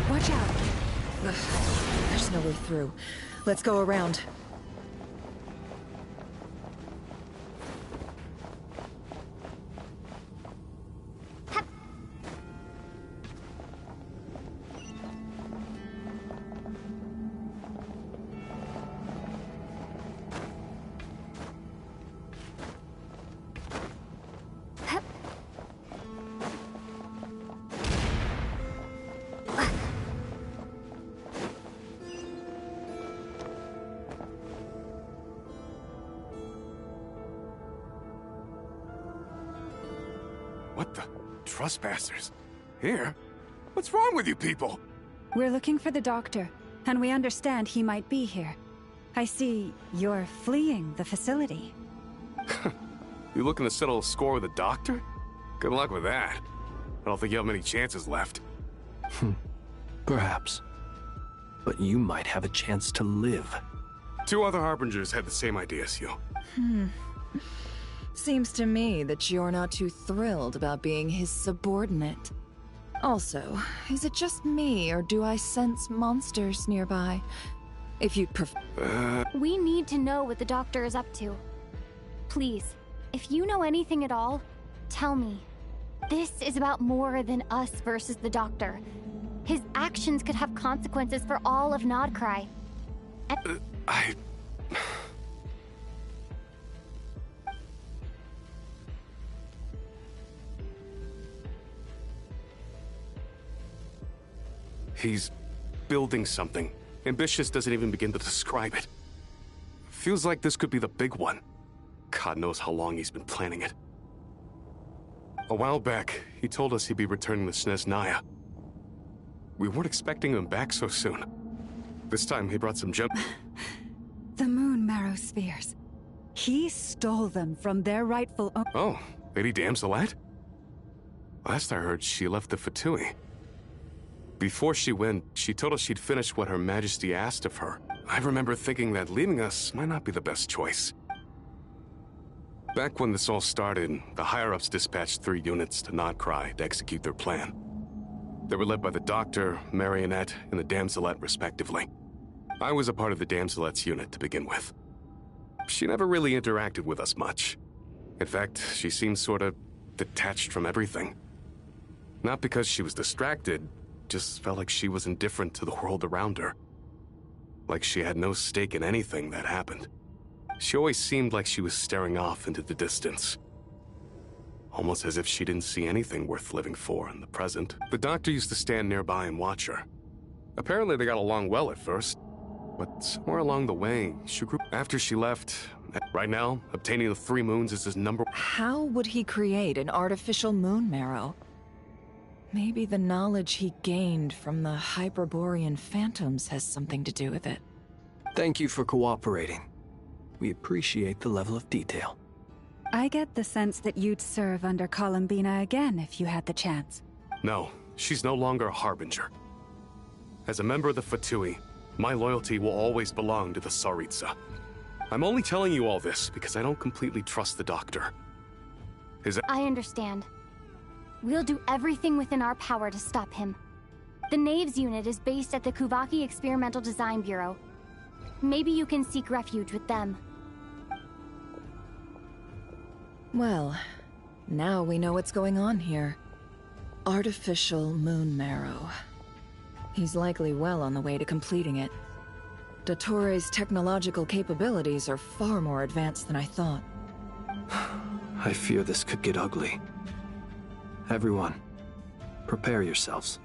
Watch out. Ugh, there's no way through. Let's go around. What the? Trespassers? Here? What's wrong with you people? We're looking for the doctor, and we understand he might be here. I see you're fleeing the facility. You looking to settle a score with a doctor? Good luck with that. I don't think you have many chances left. Perhaps. But you might have a chance to live. 2 other Harbingers had the same idea as you. Seems to me that you're not too thrilled about being his subordinate. Also, is it just me, or do I sense monsters nearby? If you'd prefer... We need to know what the doctor is up to. Please, if you know anything at all, tell me. This is about more than us versus the doctor. His actions could have consequences for all of Nodcry. He's building something. Ambitious doesn't even begin to describe it. Feels like this could be the big one. God knows how long he's been planning it. A while back, he told us he'd be returning to Snezhnaya. We weren't expecting him back so soon. This time, he brought some The moon marrow spheres. He stole them from their rightful owner. Oh, Lady Damselat? Last I heard, she left the Fatui. Before she went, she told us she'd finished what Her Majesty asked of her. I remember thinking that leaving us might not be the best choice. Back when this all started, the higher-ups dispatched 3 units to Nodcry to execute their plan. They were led by the Doctor, Marionette, and the Damselet, respectively. I was a part of the Damselet's unit to begin with. She never really interacted with us much. In fact, she seemed sort of detached from everything. Not because she was distracted, just felt like she was indifferent to the world around her. Like she had no stake in anything that happened. She always seemed like she was staring off into the distance. almost as if she didn't see anything worth living for in the present. The doctor used to stand nearby and watch her. Apparently they got along well at first, but somewhere along the way, she grew. After she left, right now, obtaining the 3 moons is his number. How would he create an artificial moon marrow? Maybe the knowledge he gained from the Hyperborean phantoms has something to do with it. Thank you for cooperating. We appreciate the level of detail. I get the sense that you'd serve under Columbina again if you had the chance. No, she's no longer a harbinger. As a member of the Fatui, my loyalty will always belong to the Tsaritsa. I'm only telling you all this because I don't completely trust the doctor. I understand. We'll do everything within our power to stop him. The Knaves unit is based at the Kuvaki Experimental Design Bureau. Maybe you can seek refuge with them. Well, now we know what's going on here. Artificial moon marrow. He's likely well on the way to completing it. Dottore's technological capabilities are far more advanced than I thought. I fear this could get ugly. Everyone, prepare yourselves.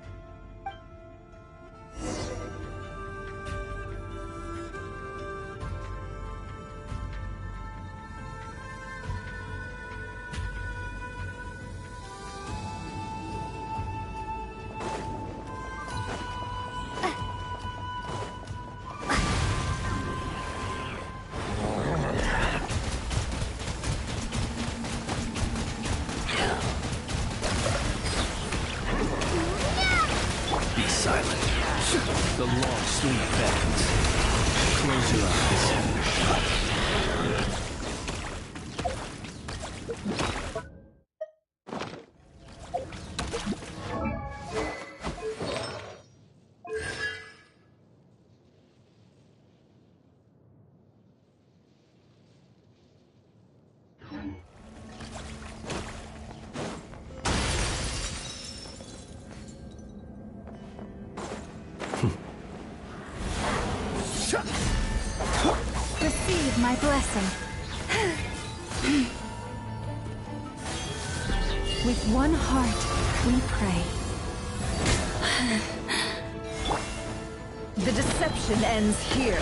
The long, sweet bends. Close your eyes. Receive my blessing. With one heart, we pray. The deception ends here.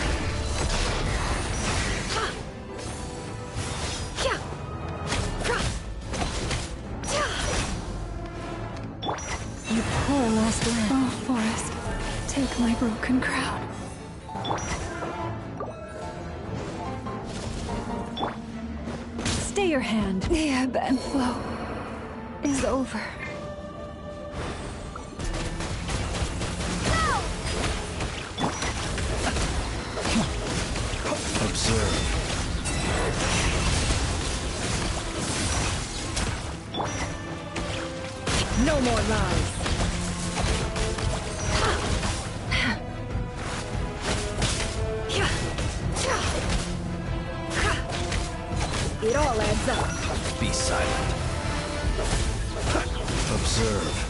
You poor lost lamb. Oh, Forest, take my broken crown. Stay your hand. The ebb and flow is over. Observe. No more lies. It all adds up. Be silent. Observe.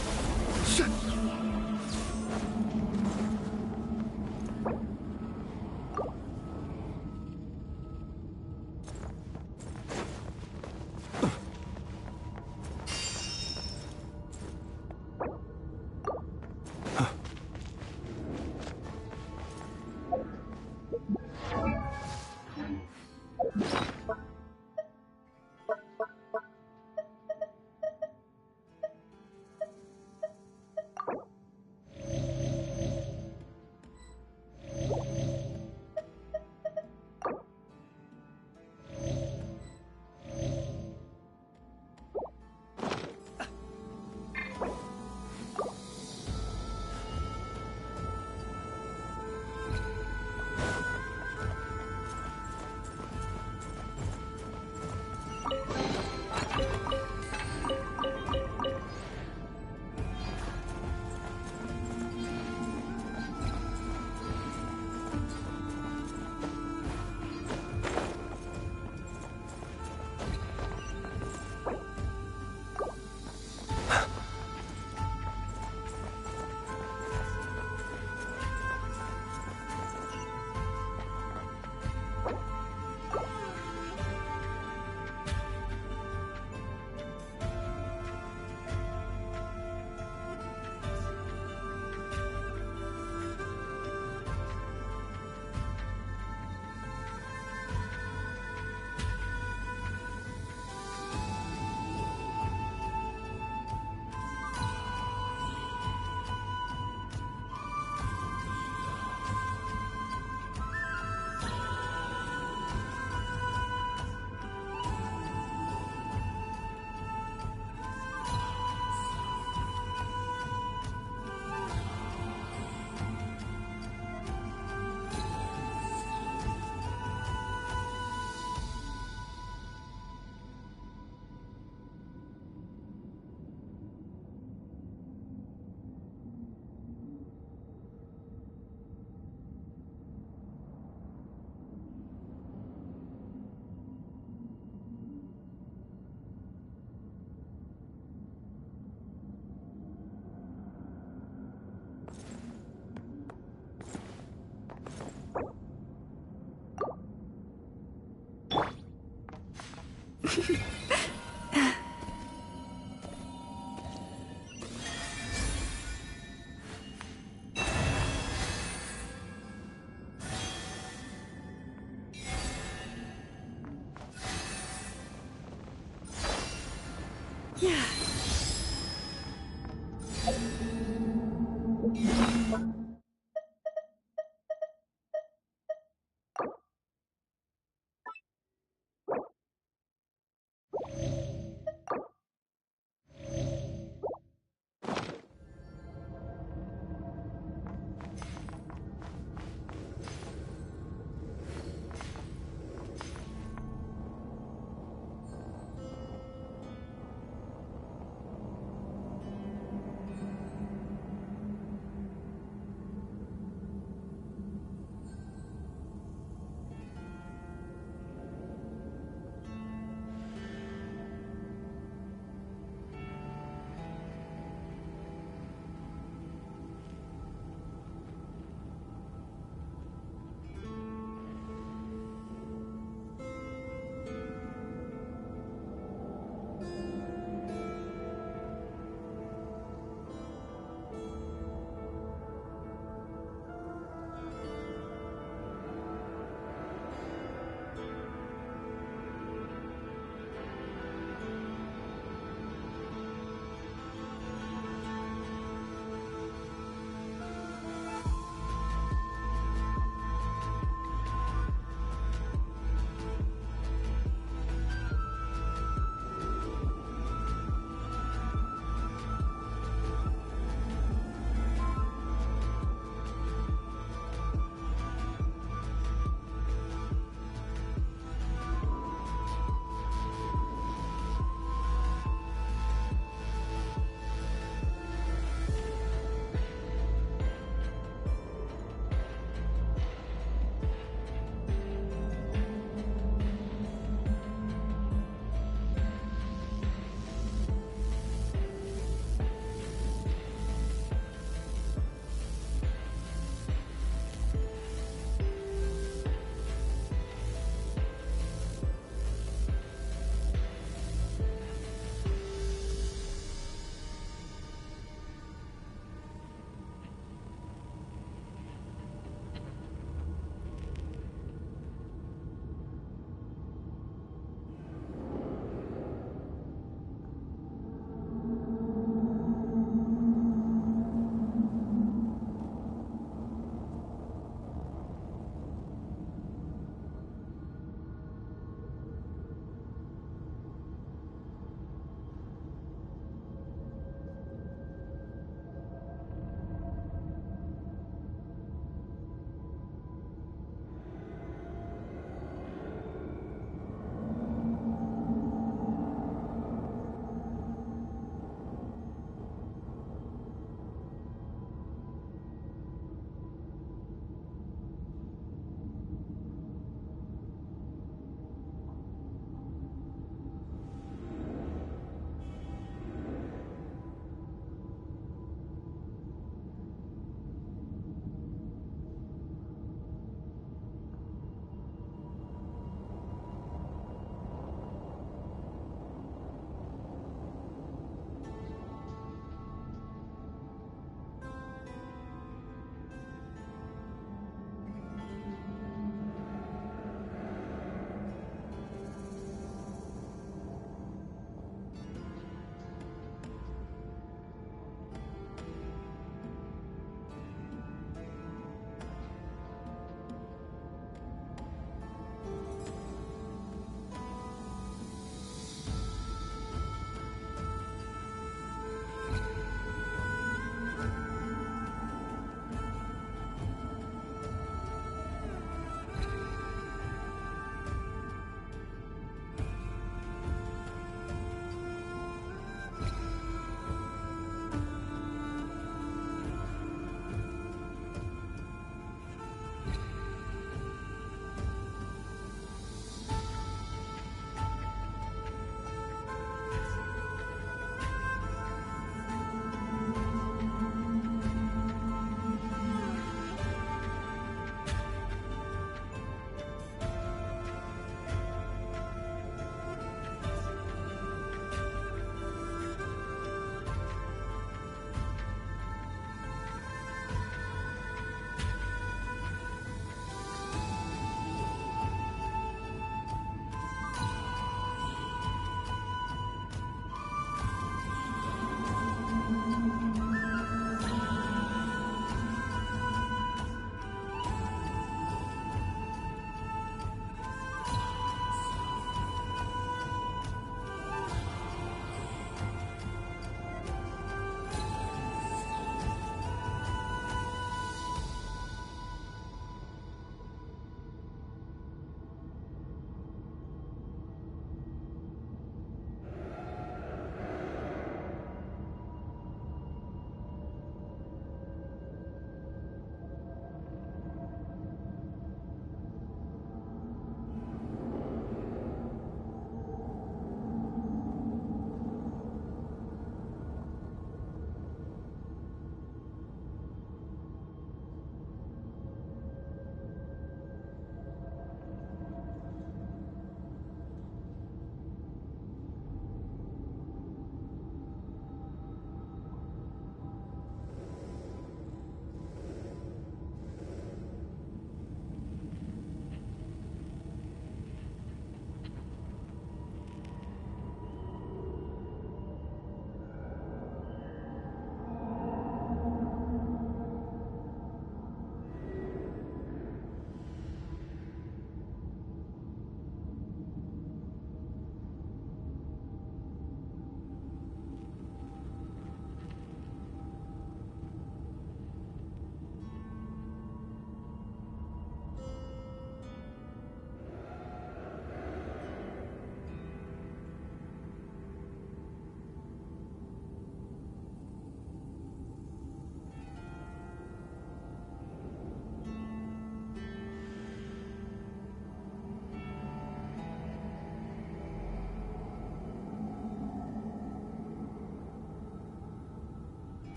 Yeah.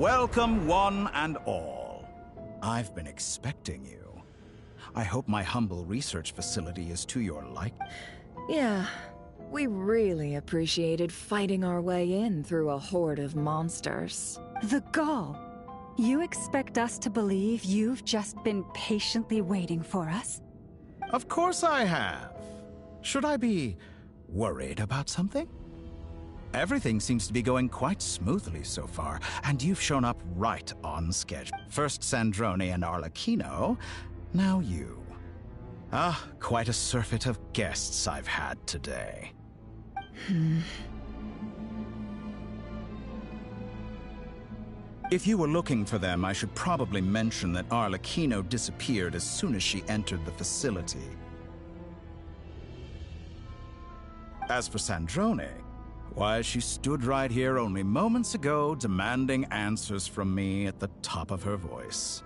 Welcome, one and all. I've been expecting you. I hope my humble research facility is to your liking. Yeah, we really appreciated fighting our way in through a horde of monsters. The gall! You expect us to believe you've just been patiently waiting for us? Of course I have. Should I be worried about something? Everything seems to be going quite smoothly so far, and you've shown up right on schedule. First Sandrone and Arlecchino, now you. Ah, quite a surfeit of guests I've had today. If you were looking for them, I should probably mention that Arlecchino disappeared as soon as she entered the facility. As for Sandrone, why, she stood right here only moments ago demanding answers from me at the top of her voice.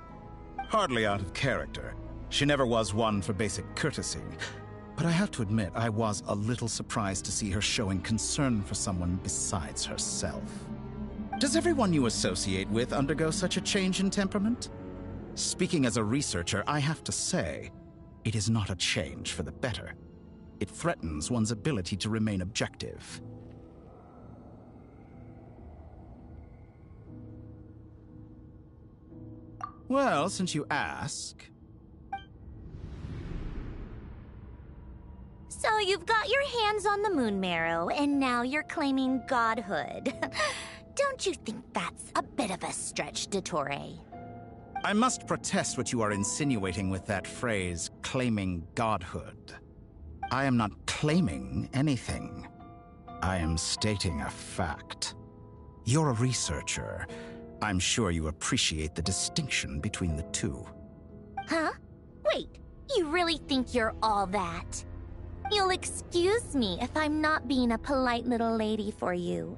Hardly out of character. She never was one for basic courtesy. But I have to admit, I was a little surprised to see her showing concern for someone besides herself. Does everyone you associate with undergo such a change in temperament? Speaking as a researcher, I have to say, it is not a change for the better. It threatens one's ability to remain objective. Well, since you ask... So you've got your hands on the moon marrow, and now you're claiming godhood. Don't you think that's a bit of a stretch, Dottore? I must protest what you are insinuating with that phrase, claiming godhood. I am not claiming anything. I am stating a fact. You're a researcher. I'm sure you appreciate the distinction between the two. Huh? Wait, you really think you're all that? You'll excuse me if I'm not being a polite little lady for you.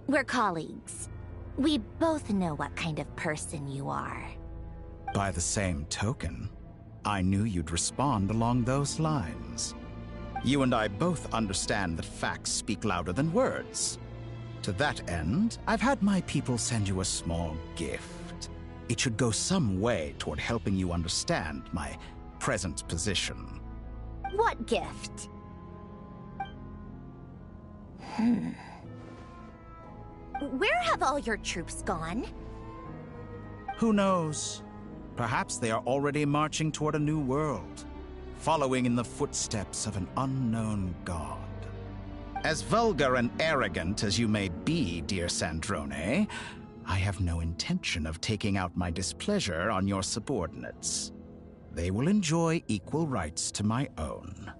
We're colleagues. We both know what kind of person you are. By the same token, I knew you'd respond along those lines. You and I both understand that facts speak louder than words. To that end, I've had my people send you a small gift. It should go some way toward helping you understand my present position. What gift? Where have all your troops gone? Who knows? Perhaps they are already marching toward a new world, following in the footsteps of an unknown god. As vulgar and arrogant as you may be, dear Sandrone, I have no intention of taking out my displeasure on your subordinates. They will enjoy equal rights to my own.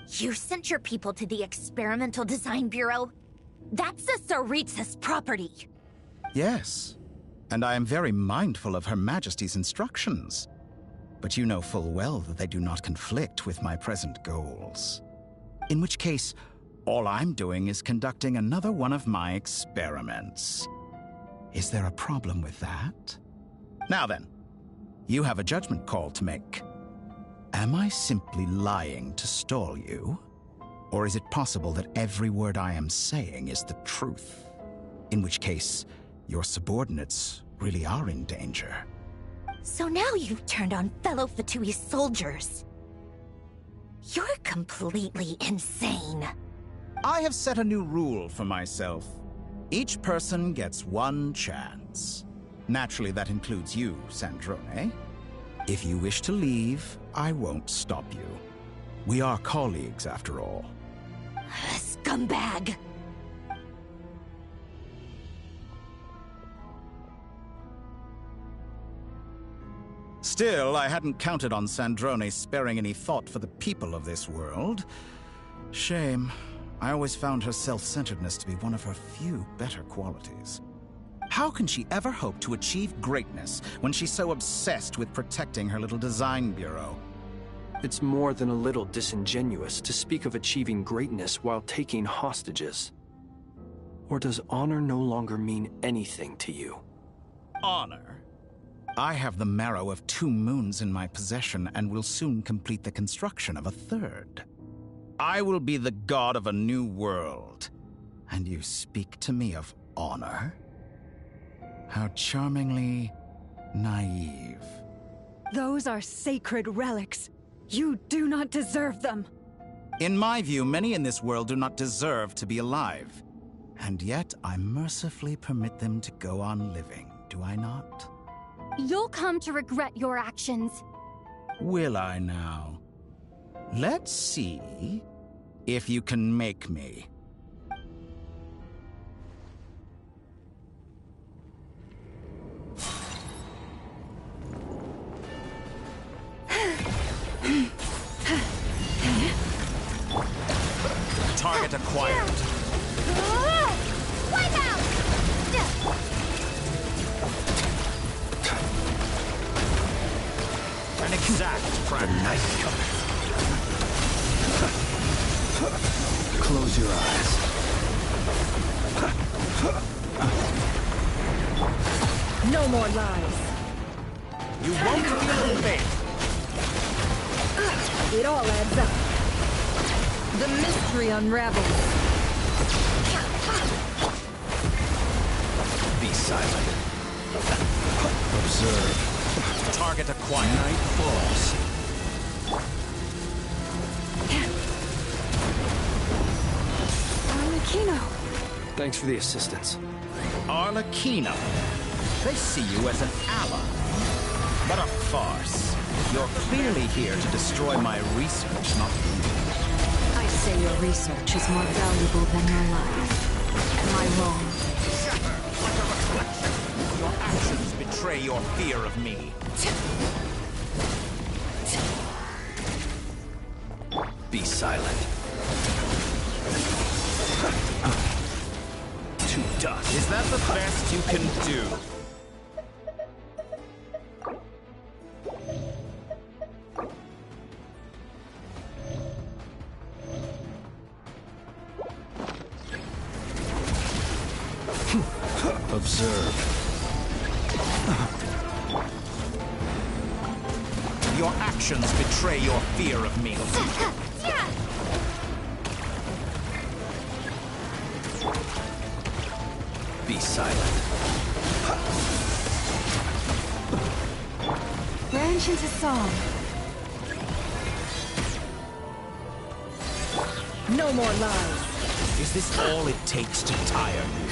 You sent your people to the Experimental Design Bureau? That's the Tsaritsa's property. Yes, and I am very mindful of Her Majesty's instructions. But you know full well that they do not conflict with my present goals. In which case, all I'm doing is conducting another one of my experiments. Is there a problem with that? Now then, you have a judgment call to make. Am I simply lying to stall you? Or is it possible that every word I am saying is the truth? In which case, your subordinates really are in danger. So now you've turned on fellow Fatui soldiers. You're completely insane. I have set a new rule for myself. Each person gets one chance. Naturally, that includes you, Sandrone. If you wish to leave, I won't stop you. We are colleagues, after all. Scumbag! Still, I hadn't counted on Sandrone sparing any thought for the people of this world. Shame. I always found her self-centeredness to be one of her few better qualities. How can she ever hope to achieve greatness when she's so obsessed with protecting her little design bureau? It's more than a little disingenuous to speak of achieving greatness while taking hostages. Or does honor no longer mean anything to you? Honor? I have the marrow of 2 moons in my possession and will soon complete the construction of a 3rd. I will be the god of a new world. And you speak to me of honor? How charmingly naive. Those are sacred relics. You do not deserve them. In my view, many in this world do not deserve to be alive. And yet, I mercifully permit them to go on living, do I not? You'll come to regret your actions. Will I now? Let's see if you can make me. Target acquired. Wipe out! An exact fragment. Nice cover. Close your eyes. No more lies. You won't feel the pain. It all adds up. The mystery unravels. Be silent. Observe. Target acquired. Night falls. Arlecchino. Thanks for the assistance. Arlecchino. They see you as an ally. But a farce. You're clearly here to destroy my research, not me. I say your research is more valuable than your life. Am I wrong? Shatter like a reflection. Your actions betray your fear of me. Be silent. To dust. Is that the best you can do? Observe. Your actions betray your fear of me. Be silent. Branch into song. No more lies. Is this all it takes to tire me?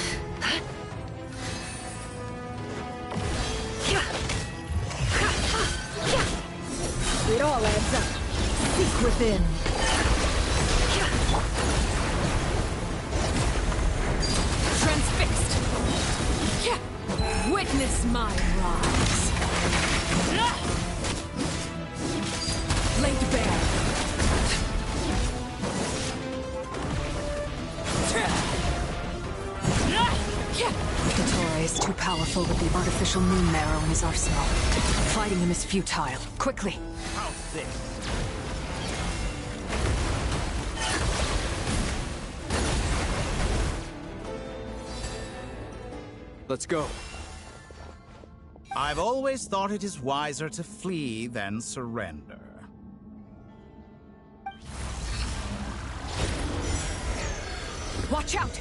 It all adds up. Seek within. Transfixed. Witness my rise. Laid bare. Katora is too powerful with the artificial moon marrow in his arsenal. Fighting him is futile. Quickly! How thick? Let's go. I've always thought it is wiser to flee than surrender. Watch out!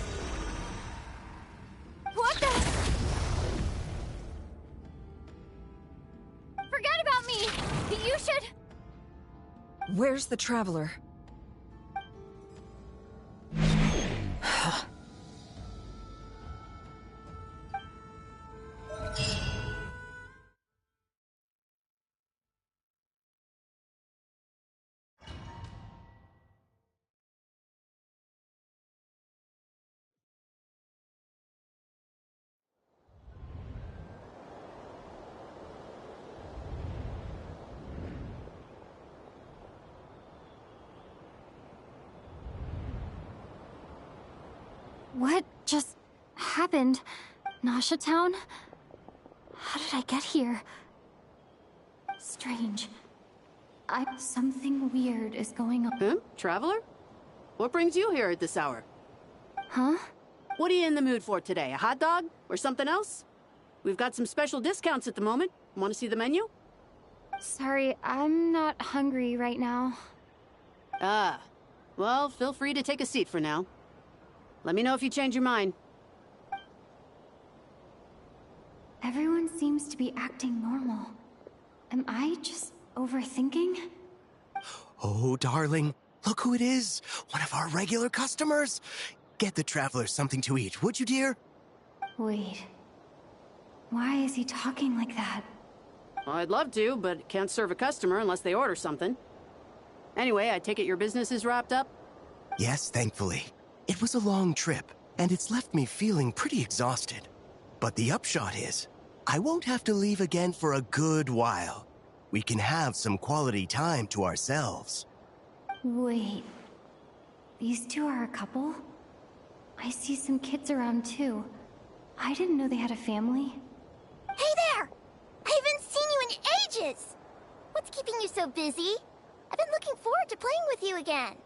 What the? Forget about me! You should... Where's the Traveler? What just happened? Nasha Town? How did I get here? Strange. Something weird is going on. Traveler? What brings you here at this hour? Huh? What are you in the mood for today? A hot dog? Or something else? We've got some special discounts at the moment. Want to see the menu? Sorry, I'm not hungry right now. Ah. Well, feel free to take a seat for now. Let me know if you change your mind. Everyone seems to be acting normal. Am I just overthinking? Oh, darling, look who it is. One of our regular customers. Get the travelers something to eat, would you, dear? Wait. Why is he talking like that? Well, I'd love to, but can't serve a customer unless they order something. Anyway, I take it your business is wrapped up? Yes, thankfully. It was a long trip, and it's left me feeling pretty exhausted. But the upshot is, I won't have to leave again for a good while. We can have some quality time to ourselves. Wait. These two are a couple? I see some kids around too. I didn't know they had a family. Hey there! I haven't seen you in ages! What's keeping you so busy? I've been looking forward to playing with you again.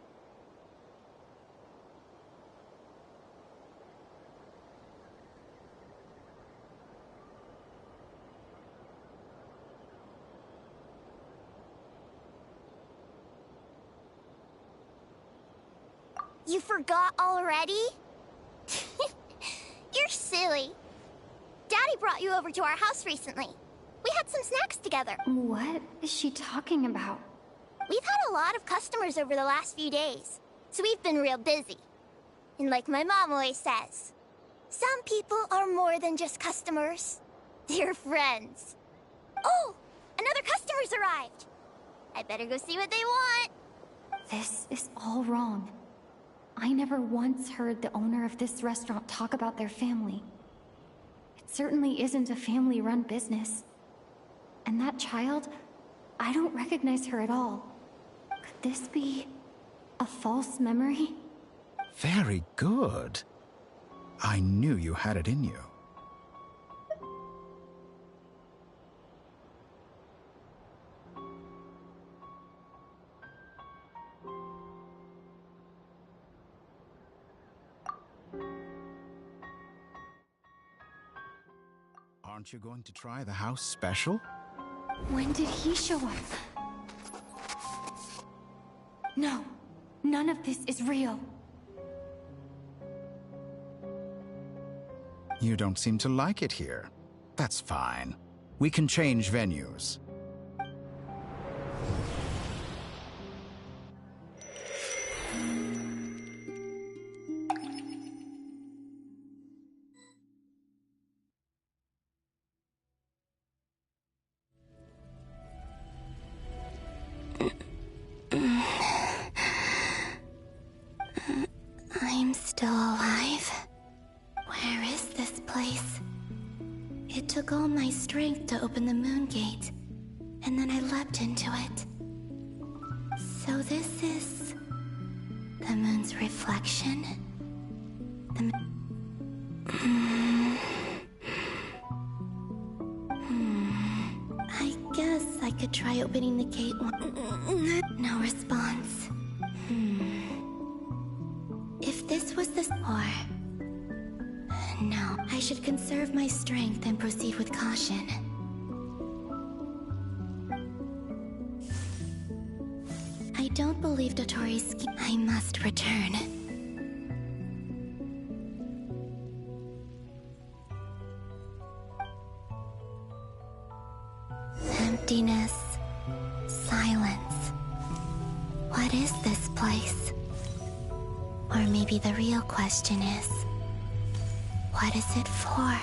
You forgot already? You're silly. Daddy brought you over to our house recently. We had some snacks together. What is she talking about? We've had a lot of customers over the last few days, so we've been real busy. And like my mom always says, some people are more than just customers. They're friends. Oh, another customer's arrived. I better go see what they want. This is all wrong. I never once heard the owner of this restaurant talk about their family. It certainly isn't a family-run business. And that child, I don't recognize her at all. Could this be a false memory? Very good. I knew you had it in you. Aren't you going to try the house special? When did he show up? No, none of this is real. You don't seem to like it here. That's fine. We can change venues. I'm still alive. Where is this place? It took all my strength to open the moon gate, and then I leapt into it. So this is the moon's reflection? I guess I could try opening the gate. No response. If this was the... No, I should conserve my strength and proceed with caution. I don't believe Dotori's scheme. I must return. Emptiness. Silence. What is this place? Or maybe the real question is, what is it for?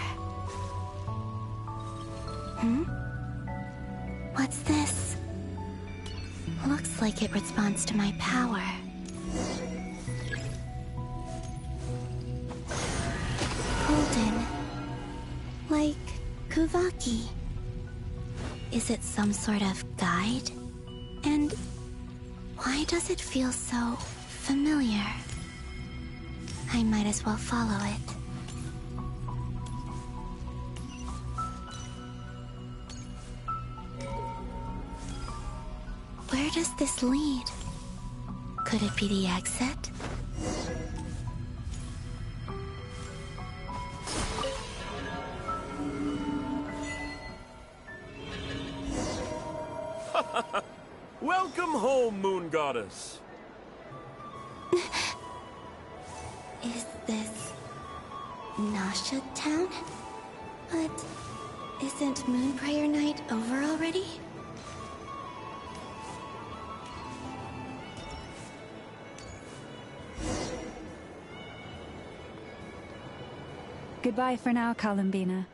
What's this? Looks like it responds to my power. Golden. Like Kuvaki. Is it some sort of guide? And why does it feel so familiar? I might as well follow it. Where does this lead? Could it be the exit? Welcome home, Moon Goddess. Is this Nasha Town? But Isn't Moon Prayer Night over already? Goodbye for now, Columbina.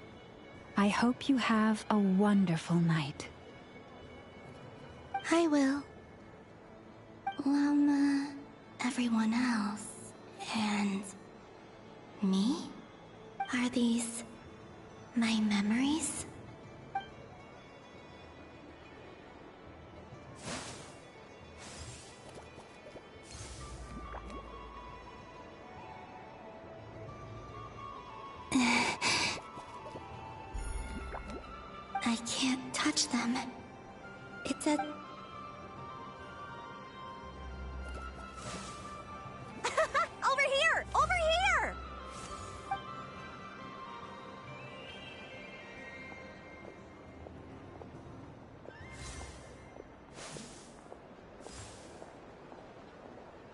I hope you have a wonderful night. I will. Everyone else. And... me? Are these... my memories? I can't touch them. It's a... Over here! Over here!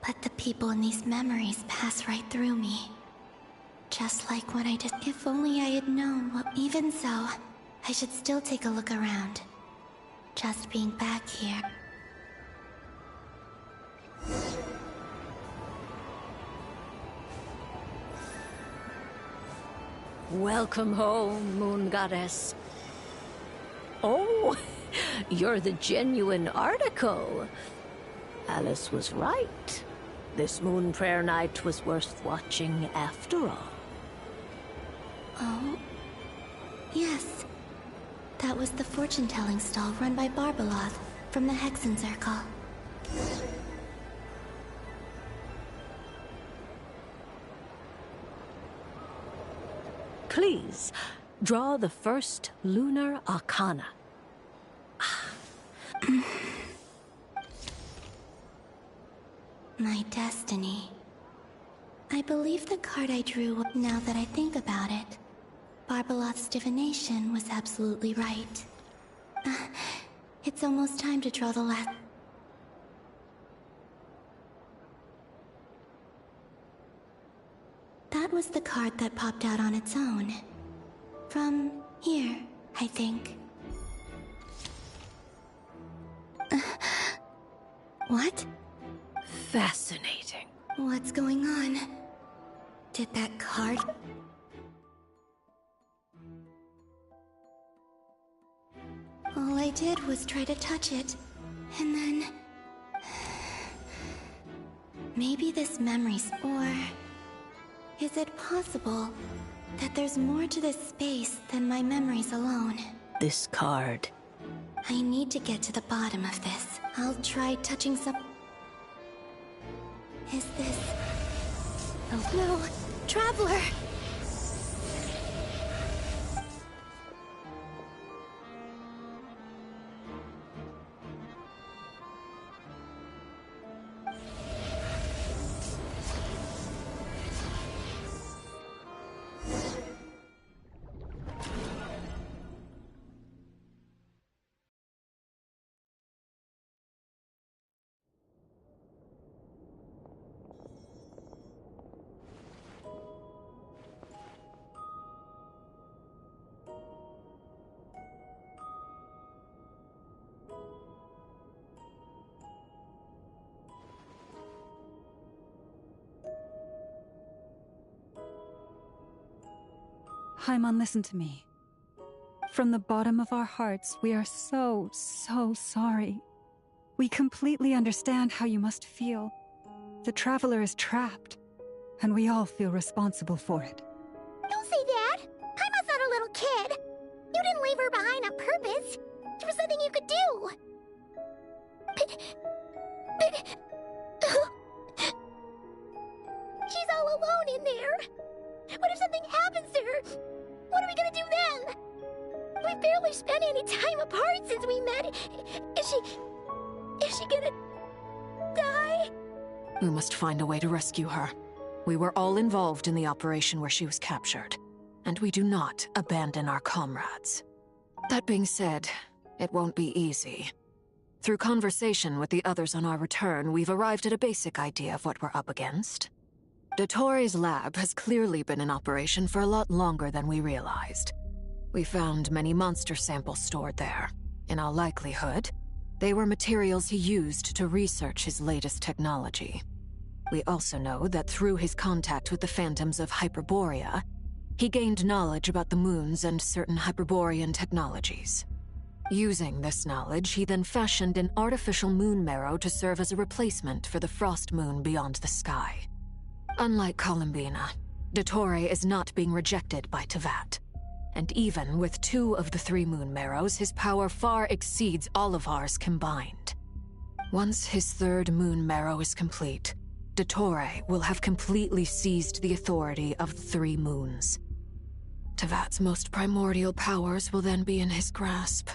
But the people in these memories pass right through me. Just like when I just... If only I had known what... Even so, I should still take a look around. Just being back here. Welcome home, Moon Goddess. Oh, you're the genuine article. Alice was right. This Moon Prayer Night was worth watching after all. Oh, yes. That was the fortune-telling stall run by Barbaloth from the Hexen Circle. Please, draw the first lunar arcana. My destiny. I believe the card I drew, now that I think about it, Barbaloth's divination was absolutely right. It's almost time to draw the last... That was the card that popped out on its own. From here, I think. What? Fascinating. What's going on? Did that card... All I did was try to touch it, and then... Maybe this memory's... Or... Is it possible that there's more to this space than my memories alone? This card. I need to get to the bottom of this. I'll try touching some... Is this... Oh no! Traveler! Paimon, listen to me. From the bottom of our hearts, we are so sorry. We completely understand how you must feel. The Traveler is trapped, and we all feel responsible for it. Don't say that! Paimon's not a little kid! You didn't leave her behind on purpose! There was nothing you could do! She's all alone in there! What if something happens to her? What are we gonna do then? We've barely spent any time apart since we met. Is she gonna... die? We must find a way to rescue her. We were all involved in the operation where she was captured, and we do not abandon our comrades. That being said, it won't be easy. Through conversation with the others on our return, we've arrived at a basic idea of what we're up against. Dottore lab has clearly been in operation for a lot longer than we realized. We found many monster samples stored there. In all likelihood, they were materials he used to research his latest technology. We also know that through his contact with the phantoms of Hyperborea, he gained knowledge about the moons and certain Hyperborean technologies. Using this knowledge, he then fashioned an artificial moon marrow to serve as a replacement for the frost moon beyond the sky. Unlike Columbina, Dottore is not being rejected by Tevat. And even with 2 of the 3 moon marrows, his power far exceeds all of ours combined. Once his 3rd moon marrow is complete, Dottore will have completely seized the authority of the 3 moons. Tevat's most primordial powers will then be in his grasp.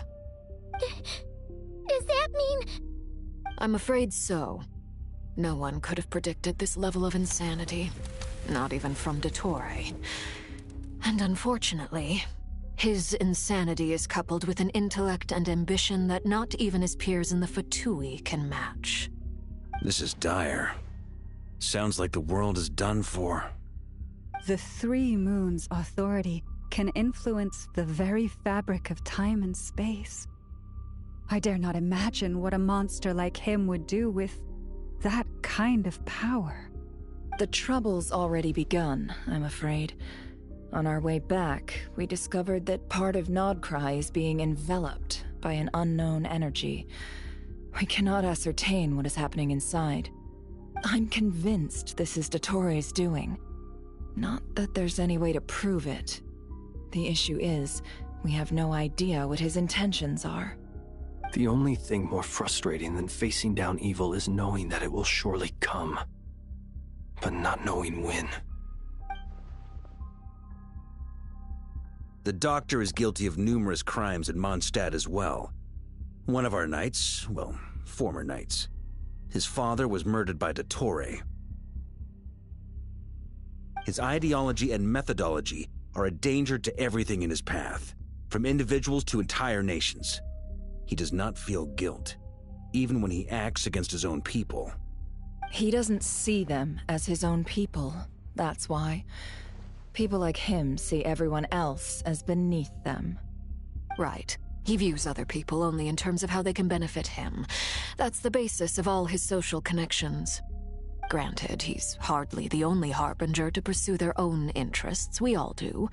Does that mean... I'm afraid so. No one could have predicted this level of insanity. Not even from Dottore. And unfortunately, his insanity is coupled with an intellect and ambition that not even his peers in the Fatui can match. This is dire. Sounds like the world is done for. The 3 moons' authority can influence the very fabric of time and space. I dare not imagine what a monster like him would do with that kind of power. The trouble's already begun, I'm afraid. On our way back, we discovered that part of Nodcry is being enveloped by an unknown energy. We cannot ascertain what is happening inside. I'm convinced this is Dottore's doing. Not that there's any way to prove it. The issue is, we have no idea what his intentions are. The only thing more frustrating than facing down evil is knowing that it will surely come, but not knowing when. The Doctor is guilty of numerous crimes in Mondstadt as well. One of our knights, well, former knights. His father was murdered by Dottore. His ideology and methodology are a danger to everything in his path, from individuals to entire nations. He does not feel guilt, even when he acts against his own people. He doesn't see them as his own people, that's why. People like him see everyone else as beneath them. Right. He views other people only in terms of how they can benefit him. That's the basis of all his social connections. Granted, he's hardly the only harbinger to pursue their own interests. We all do.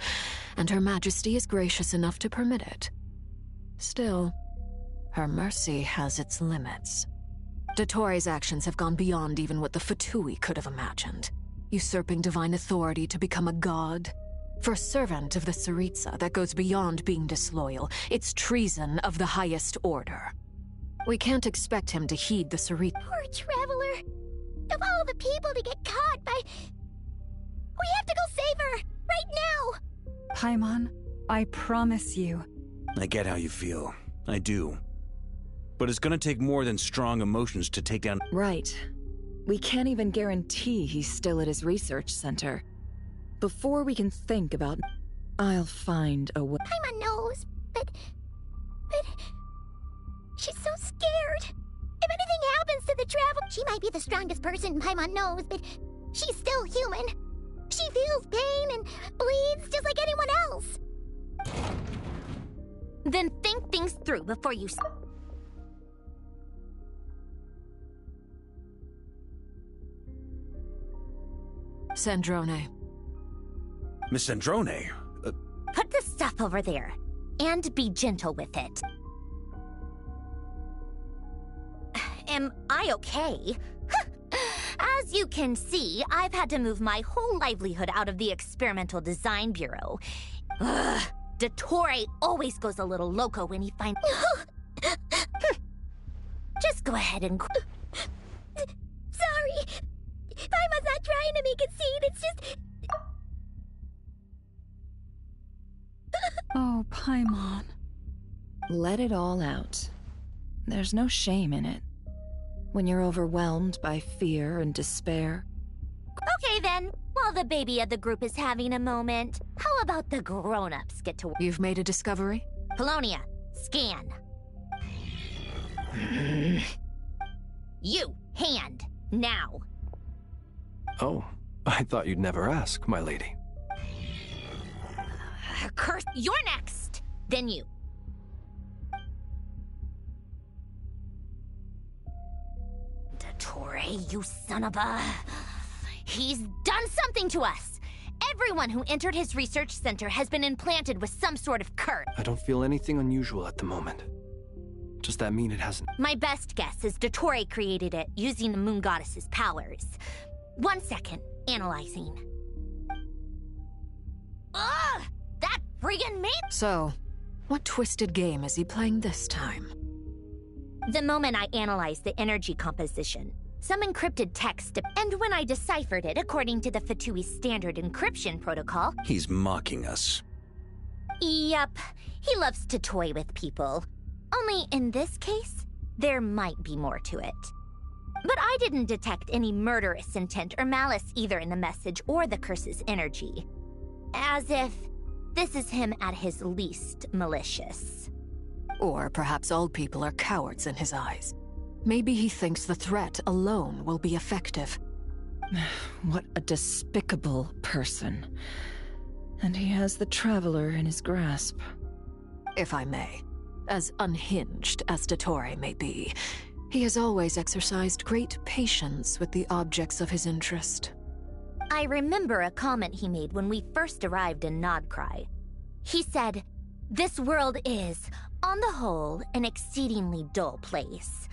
And Her Majesty is gracious enough to permit it. Still, her mercy has its limits. Dottore's actions have gone beyond even what the Fatui could have imagined. Usurping divine authority to become a god. For a servant of the Tsaritsa, that goes beyond being disloyal. It's treason of the highest order. We can't expect him to heed the Tsaritsa. Poor Traveler. Of all the people to get caught by... We have to go save her! Right now! Paimon, I promise you. I get how you feel. I do. But it's gonna take more than strong emotions to take down... Right. We can't even guarantee he's still at his research center. Before we can think about... I'll find a way... Paimon knows, but... She's so scared. If anything happens to the travel... She might be the strongest person Paimon knows, but she's still human. She feels pain and bleeds just like anyone else. Then think things through before you... Sandrone. Miss Sandrone? Put the stuff over there, and be gentle with it. Am I okay? As you can see, I've had to move my whole livelihood out of the Experimental Design Bureau. Ugh, Dottore always goes a little loco when he finds... Just go ahead and... Sorry! Paimon's not trying to make a scene, it's just... Oh, Paimon. Let it all out. There's no shame in it. When you're overwhelmed by fear and despair. Okay then, while the baby of the group is having a moment, how about the grown-ups get to work? You've made a discovery? Colonia, scan. You, hand, now. Oh, I thought you'd never ask, my lady. Curse, you're next! then you. Dottore, you son of a... He's done something to us! Everyone who entered his research center has been implanted with some sort of curse. I don't feel anything unusual at the moment. Does that mean it hasn't? My best guess is Dottore created it using the Moon Goddess's powers. 1 second, analyzing. Ugh! That friggin' me! So, what twisted game is he playing this time? The moment I analyzed the energy composition, some encrypted text, and when I deciphered it according to the Fatui standard encryption protocol... He's mocking us. Yup, he loves to toy with people. Only in this case, there might be more to it. But I didn't detect any murderous intent or malice either in the message or the curse's energy. As if this is him at his least malicious. Or perhaps all people are cowards in his eyes. Maybe he thinks the threat alone will be effective. What a despicable person. And he has the Traveler in his grasp. If I may, as unhinged as Dottore may be, he has always exercised great patience with the objects of his interest. I remember a comment he made when we first arrived in Nodcry. He said, "This world is, on the whole, an exceedingly dull place.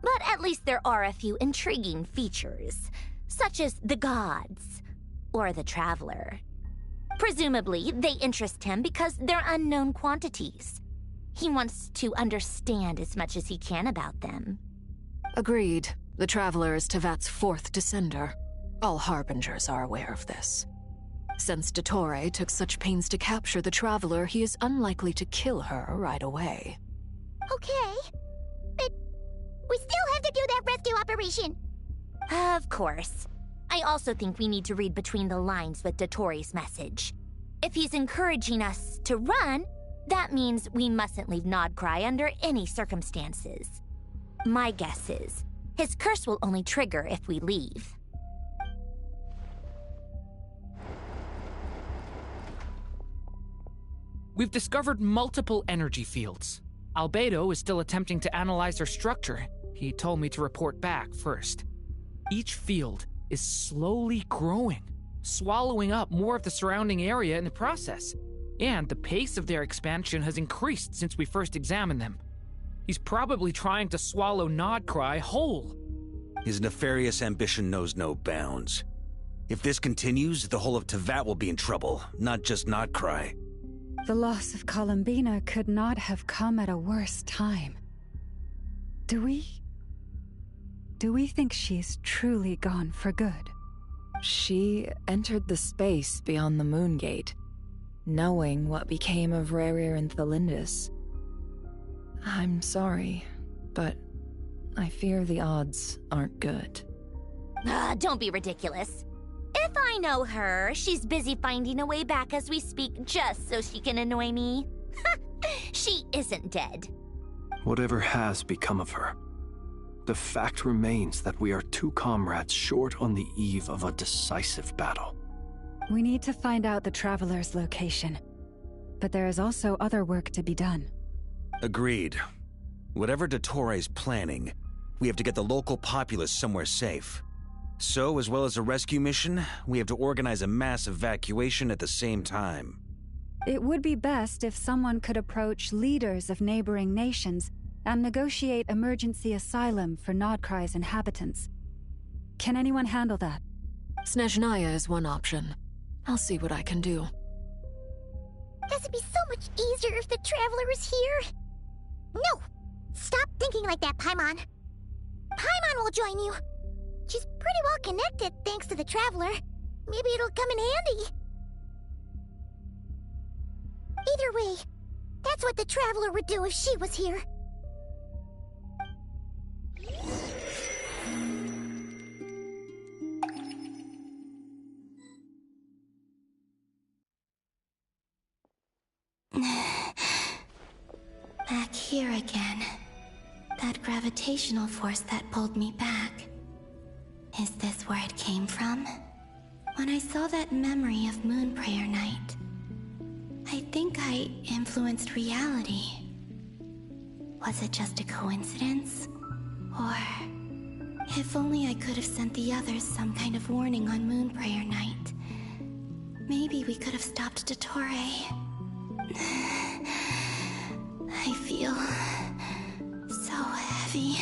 But at least there are a few intriguing features, such as the gods, or the Traveler. Presumably, they interest him because they're unknown quantities. He wants to understand as much as he can about them." Agreed. The Traveler is Tevat's 4th descender. All Harbingers are aware of this. Since Dottore took such pains to capture the Traveler, he is unlikely to kill her right away. Okay, but we still have to do that rescue operation. Of course. I also think we need to read between the lines with Dottore's message. If he's encouraging us to run, that means we mustn't leave Nodcry under any circumstances. My guess is, his curse will only trigger if we leave. We've discovered multiple energy fields. Albedo is still attempting to analyze their structure. He told me to report back first. Each field is slowly growing, swallowing up more of the surrounding area in the process. And the pace of their expansion has increased since we first examined them. He's probably trying to swallow Nodcry whole. His nefarious ambition knows no bounds. If this continues, the whole of Tevat will be in trouble, not just Nodcry. The loss of Columbina could not have come at a worse time. Do we think she's truly gone for good? She entered the space beyond the Moon Gate, knowing what became of Rerir and Thalindus. I'm sorry, but I fear the odds aren't good. Don't be ridiculous. If I know her, she's busy finding a way back as we speak just so she can annoy me. She isn't dead. Whatever has become of her, the fact remains that we are 2 comrades short on the eve of a decisive battle. We need to find out the Traveler's location. But there is also other work to be done. Agreed. Whatever Dottore's planning, we have to get the local populace somewhere safe. So, as well as a rescue mission, we have to organize a mass evacuation at the same time. It would be best if someone could approach leaders of neighboring nations and negotiate emergency asylum for Nodcry's inhabitants. Can anyone handle that? Snezhnaya is one option. I'll see what I can do. Guess it'd be so much easier if the Traveler was here. No! Stop thinking like that, Paimon. Paimon will join you. She's pretty well connected thanks to the Traveler. Maybe it'll come in handy. Either way, that's what the Traveler would do if she was here. Back here again. That gravitational force that pulled me back. Is this where it came from? When I saw that memory of Moon Prayer Night, I think I influenced reality. Was it just a coincidence? Or... if only I could have sent the others some kind of warning on Moonprayer Night. Maybe we could have stopped Dottore. I feel... so heavy.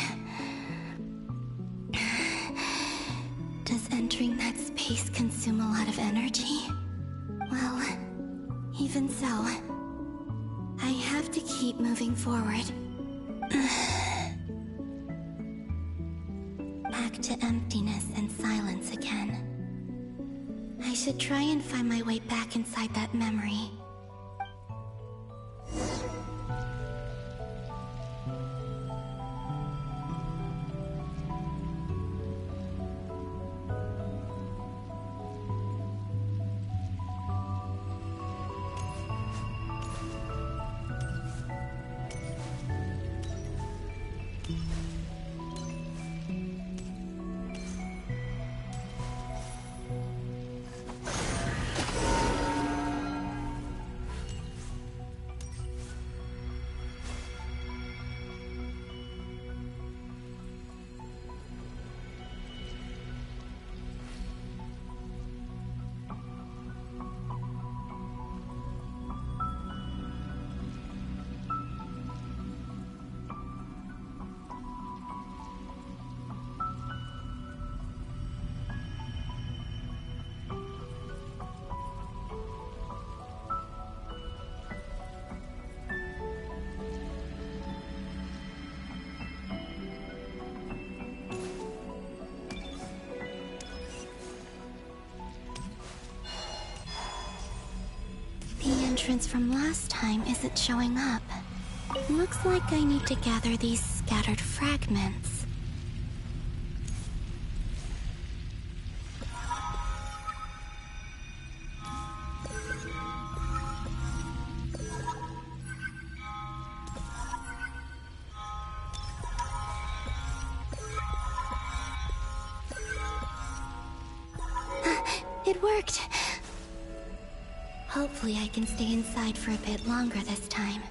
Does entering that space consume a lot of energy? Well, even so, I have to keep moving forward. Back to emptiness and silence again. I should try and find my way back inside that memory. Entrance from last time isn't showing up. Looks like I need to gather these scattered fragments. It worked! Hopefully I can stay inside for a bit longer this time.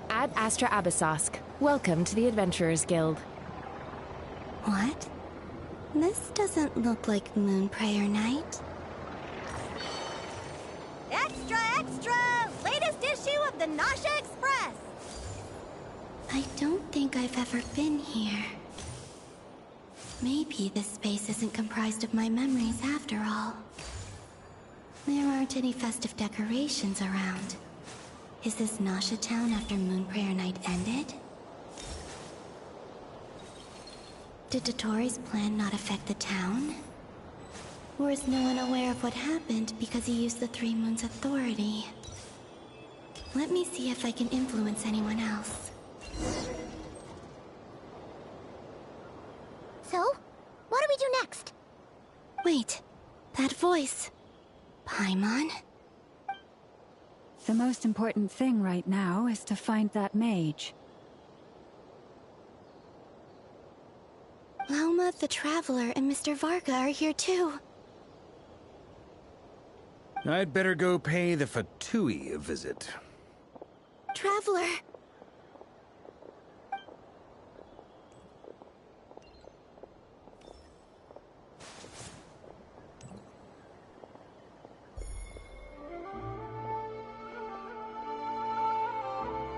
Ad Astra Abyssosque. Welcome to the Adventurers Guild. What? This doesn't look like Moonprayer Night. Extra, extra! Latest issue of the Nasha Express! I don't think I've ever been here. Maybe this space isn't comprised of my memories after all. There aren't any festive decorations around. Is this Nasha town after Moonprayer Night ended? Did Dottore's plan not affect the town? Or is no one aware of what happened because he used the Three Moons' authority? Let me see if I can influence anyone else. So, what do we do next? Wait, that voice. Paimon? The most important thing right now is to find that mage. Lauma, the Traveler, and Mr. Varga are here too. I'd better go pay the Fatui a visit. Traveler!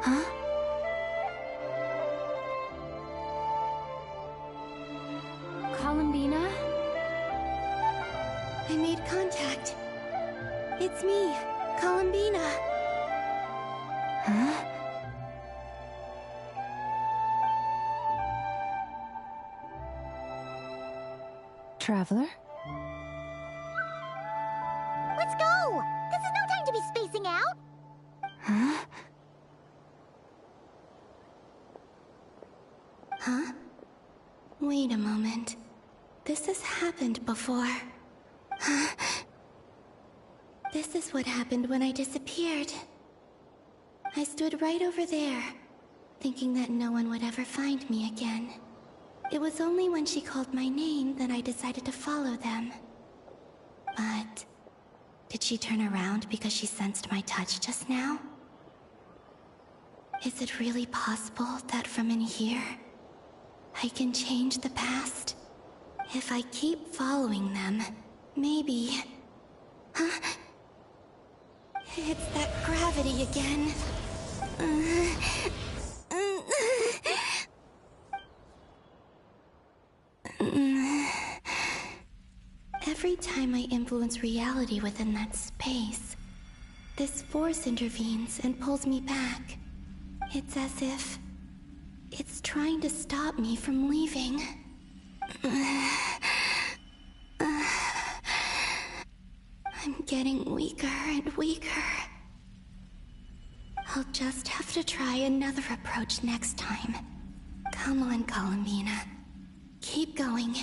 Huh? Columbina? I made contact. It's me, Columbina. Huh? Traveler? Let's go! This is no time to be spacing out! Huh? Huh? Wait a moment. This has happened before. This is what happened when I disappeared. I stood right over there, thinking that no one would ever find me again. It was only when she called my name that I decided to follow them. But did she turn around because she sensed my touch just now? Is it really possible that from in here, I can change the past? If I keep following them, maybe... Huh? It's that gravity again. Every time I influence reality within that space, this force intervenes and pulls me back. It's as if it's trying to stop me from leaving. I'm getting weaker and weaker. I'll just have to try another approach next time. Come on, Columbina. Keep going.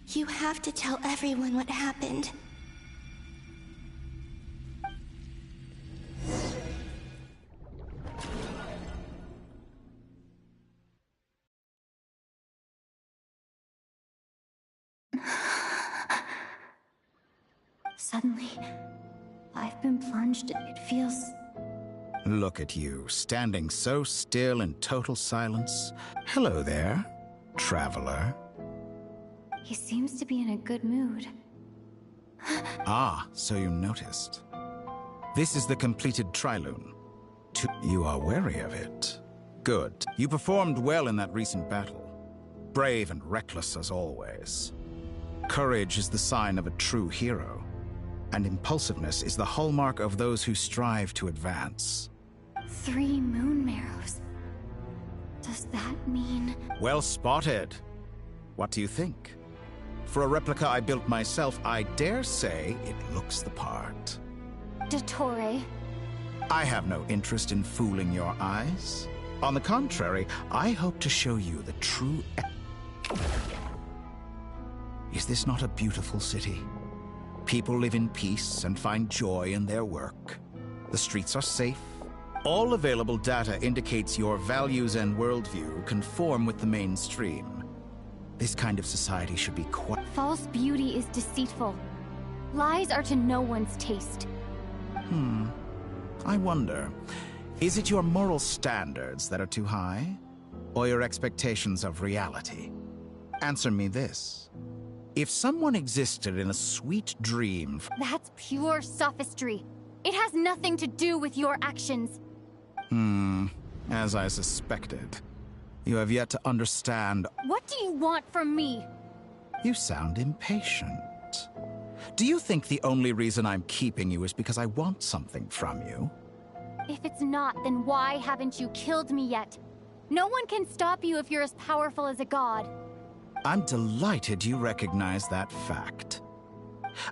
You have to tell everyone what happened. Suddenly, I've been plunged. It feels... Look at you, standing so still in total silence. Hello there, traveler. He seems to be in a good mood. Ah, so you noticed. This is the completed Trilune. You are wary of it. Good. You performed well in that recent battle. Brave and reckless as always. Courage is the sign of a true hero. And impulsiveness is the hallmark of those who strive to advance. 3 moon marrows. Does that mean... Well spotted. What do you think? For a replica I built myself, I dare say it looks the part. Dottore. I have no interest in fooling your eyes. On the contrary, I hope to show you the true... Is this not a beautiful city? People live in peace and find joy in their work. The streets are safe. All available data indicates your values and worldview conform with the mainstream. This kind of society should be quite... False beauty is deceitful. Lies are to no one's taste. I wonder, is it your moral standards that are too high? Or your expectations of reality? Answer me this. If someone existed in a sweet dream... That's pure sophistry. It has nothing to do with your actions. As I suspected. You have yet to understand... What do you want from me? You sound impatient. Do you think the only reason I'm keeping you is because I want something from you? If it's not, then why haven't you killed me yet? No one can stop you if you're as powerful as a god. I'm delighted you recognize that fact.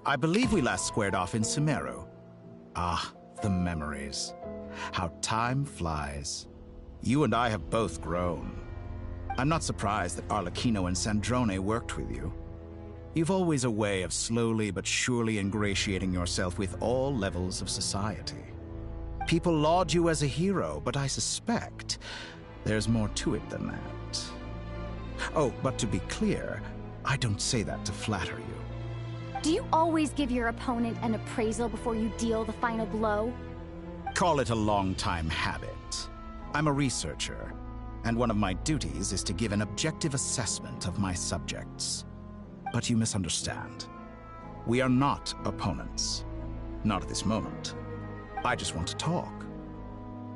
I believe we last squared off in Sumeru. Ah, the memories. How time flies. You and I have both grown. I'm not surprised that Arlecchino and Sandrone worked with you. You've always a way of slowly but surely ingratiating yourself with all levels of society. People laud you as a hero, but I suspect there's more to it than that. Oh, but to be clear, I don't say that to flatter you. Do you always give your opponent an appraisal before you deal the final blow? Call it a long-time habit. I'm a researcher, and one of my duties is to give an objective assessment of my subjects. But you misunderstand. We are not opponents. Not at this moment. I just want to talk.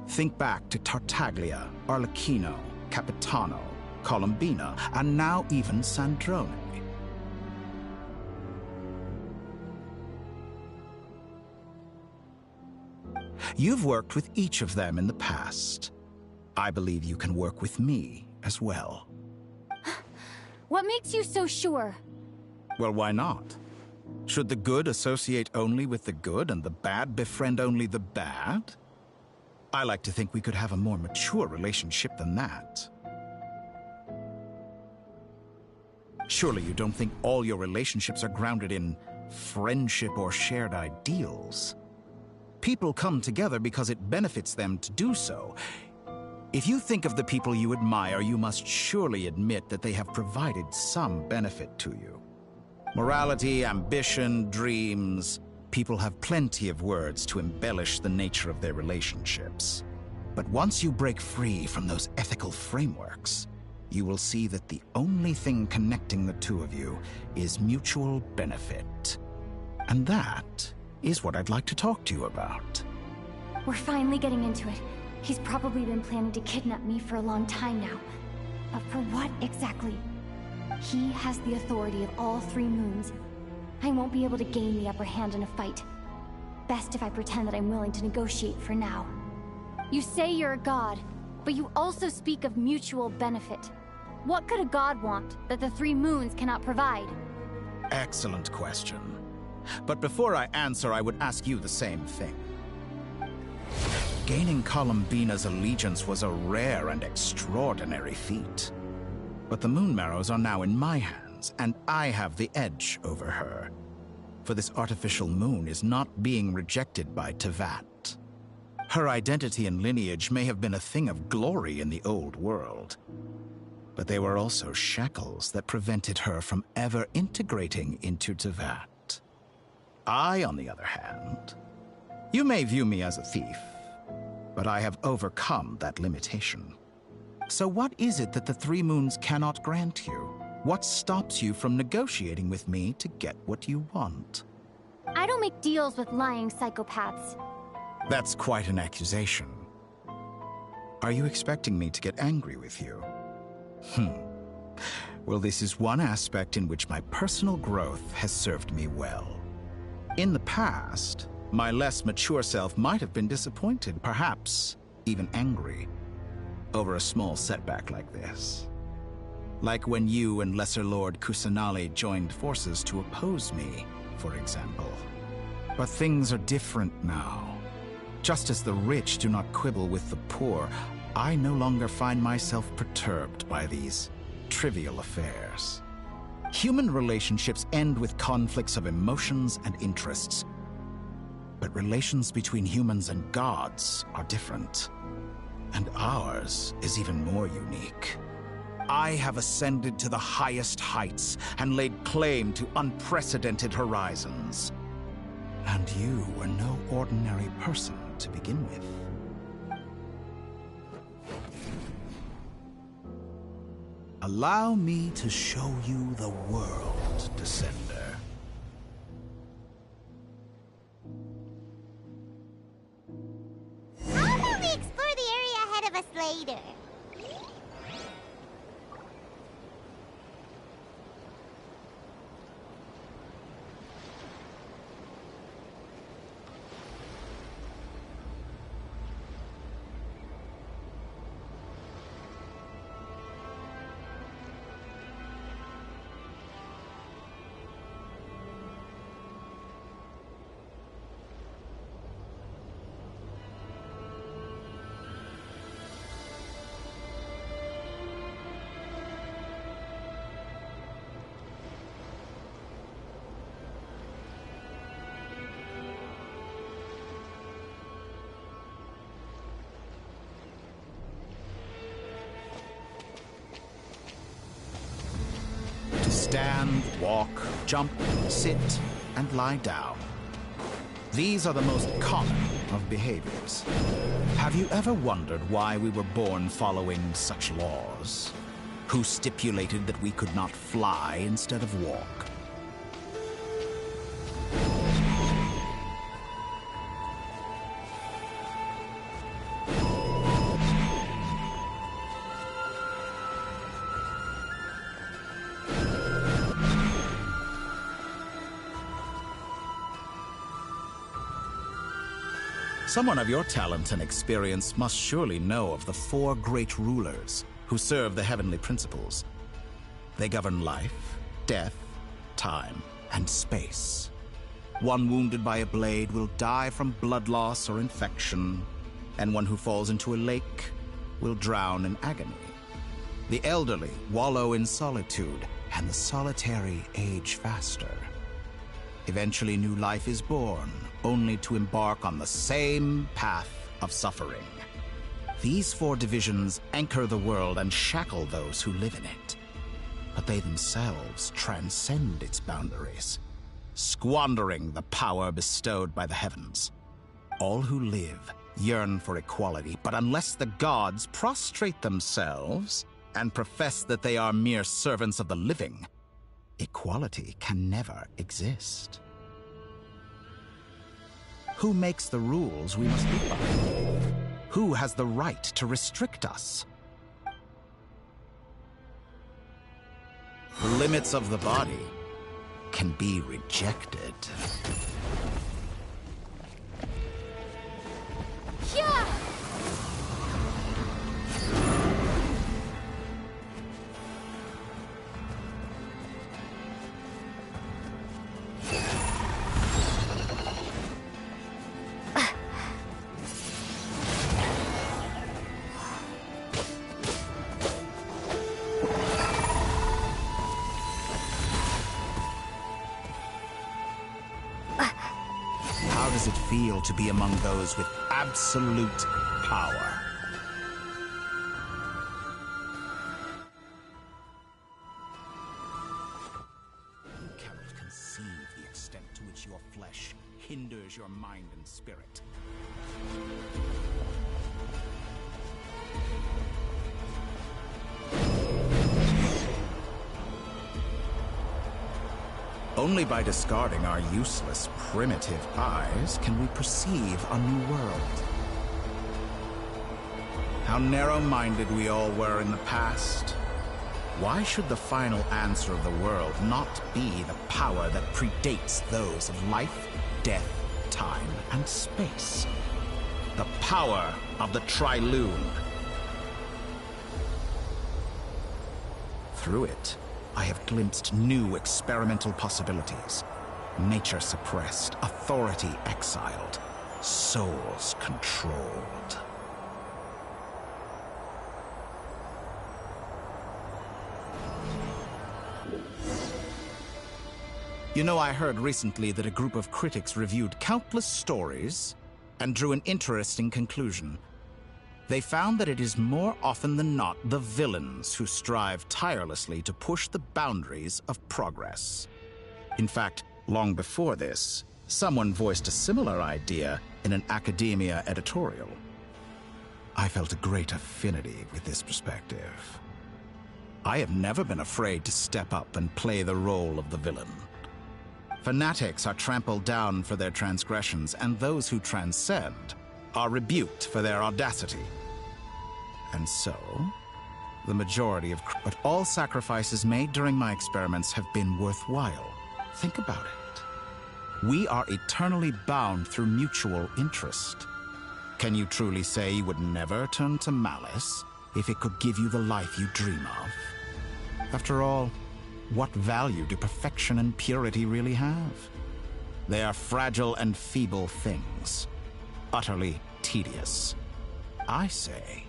Think back to Tartaglia, Arlecchino, Capitano, Columbina, and now even Sandrone. You've worked with each of them in the past. I believe you can work with me as well. What makes you so sure? Well, why not? Should the good associate only with the good and the bad befriend only the bad? I like to think we could have a more mature relationship than that. Surely you don't think all your relationships are grounded in friendship or shared ideals. People come together because it benefits them to do so. If you think of the people you admire, you must surely admit that they have provided some benefit to you. Morality, ambition, dreams. People have plenty of words to embellish the nature of their relationships. But once you break free from those ethical frameworks, you will see that the only thing connecting the two of you is mutual benefit. And that is what I'd like to talk to you about. We're finally getting into it. He's probably been planning to kidnap me for a long time now. But for what exactly? He has the authority of all 3 moons. I won't be able to gain the upper hand in a fight. Best if I pretend that I'm willing to negotiate for now. You say you're a god, but you also speak of mutual benefit. What could a god want that the 3 moons cannot provide? Excellent question. But before I answer, I would ask you the same thing. Gaining Columbina's allegiance was a rare and extraordinary feat. But the Moon Marrows are now in my hands, and I have the edge over her. For this artificial moon is not being rejected by Teyvat. Her identity and lineage may have been a thing of glory in the old world, but they were also shackles that prevented her from ever integrating into Teyvat. I, on the other hand, you may view me as a thief, but I have overcome that limitation. So what is it that the 3 moons cannot grant you? What stops you from negotiating with me to get what you want? I don't make deals with lying psychopaths. That's quite an accusation. Are you expecting me to get angry with you? Well, this is one aspect in which my personal growth has served me well. In the past, my less mature self might have been disappointed, perhaps even angry, over a small setback like this. Like when you and Lesser Lord Kusanali joined forces to oppose me, for example. But things are different now. Just as the rich do not quibble with the poor, I no longer find myself perturbed by these trivial affairs. Human relationships end with conflicts of emotions and interests. But relations between humans and gods are different. And ours is even more unique. I have ascended to the highest heights and laid claim to unprecedented horizons. And you were no ordinary person to begin with. Allow me to show you the world, Descender. How about we explore the area ahead of us later? Stand, walk, jump, sit, and lie down. These are the most common of behaviors. Have you ever wondered why we were born following such laws? Who stipulated that we could not fly instead of walk? Someone of your talent and experience must surely know of the 4 great rulers who serve the heavenly principles. They govern life, death, time, and space. One wounded by a blade will die from blood loss or infection, and one who falls into a lake will drown in agony. The elderly wallow in solitude, and the solitary age faster. Eventually, new life is born, only to embark on the same path of suffering. These 4 divisions anchor the world and shackle those who live in it. But they themselves transcend its boundaries, squandering the power bestowed by the heavens. All who live yearn for equality, but unless the gods prostrate themselves and profess that they are mere servants of the living, equality can never exist. Who makes the rules we must live by? Who has the right to restrict us? The limits of the body can be rejected. Yeah! How does it feel to be among those with absolute power? You cannot conceive the extent to which your flesh hinders your mind and spirit. Only by discarding our useless, primitive eyes can we perceive a new world. How narrow-minded we all were in the past. Why should the final answer of the world not be the power that predates those of life, death, time, and space? The power of the Trilune. Through it, I have glimpsed new experimental possibilities. Nature suppressed, authority exiled, souls controlled. You know, I heard recently that a group of critics reviewed countless stories and drew an interesting conclusion. They found that it is more often than not the villains who strive tirelessly to push the boundaries of progress. In fact, long before this, someone voiced a similar idea in an academia editorial. I felt a great affinity with this perspective. I have never been afraid to step up and play the role of the villain. Fanatics are trampled down for their transgressions, and those who transcend are rebuked for their audacity. And so, the majority of... But all sacrifices made during my experiments have been worthwhile. Think about it. We are eternally bound through mutual interest. Can you truly say you would never turn to malice if it could give you the life you dream of? After all, what value do perfection and purity really have? They are fragile and feeble things, utterly tedious. I say,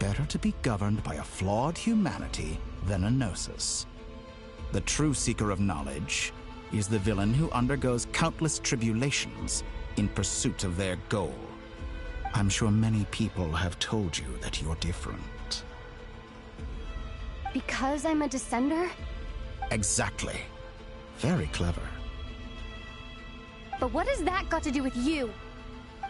better to be governed by a flawed humanity than a gnosis. The true seeker of knowledge is the villain who undergoes countless tribulations in pursuit of their goal. I'm sure many people have told you that you're different. Because I'm a descender? Exactly. Very clever. But what has that got to do with you?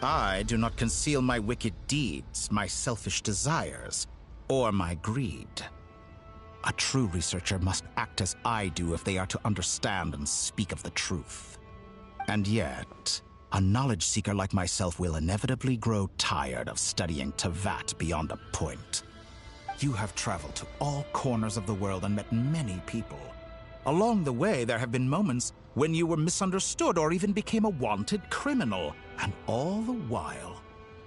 I do not conceal my wicked deeds, my selfish desires, or my greed. A true researcher must act as I do if they are to understand and speak of the truth. And yet, a knowledge seeker like myself will inevitably grow tired of studying Tevat beyond a point. You have traveled to all corners of the world and met many people. Along the way, there have been moments when you were misunderstood or even became a wanted criminal. And all the while,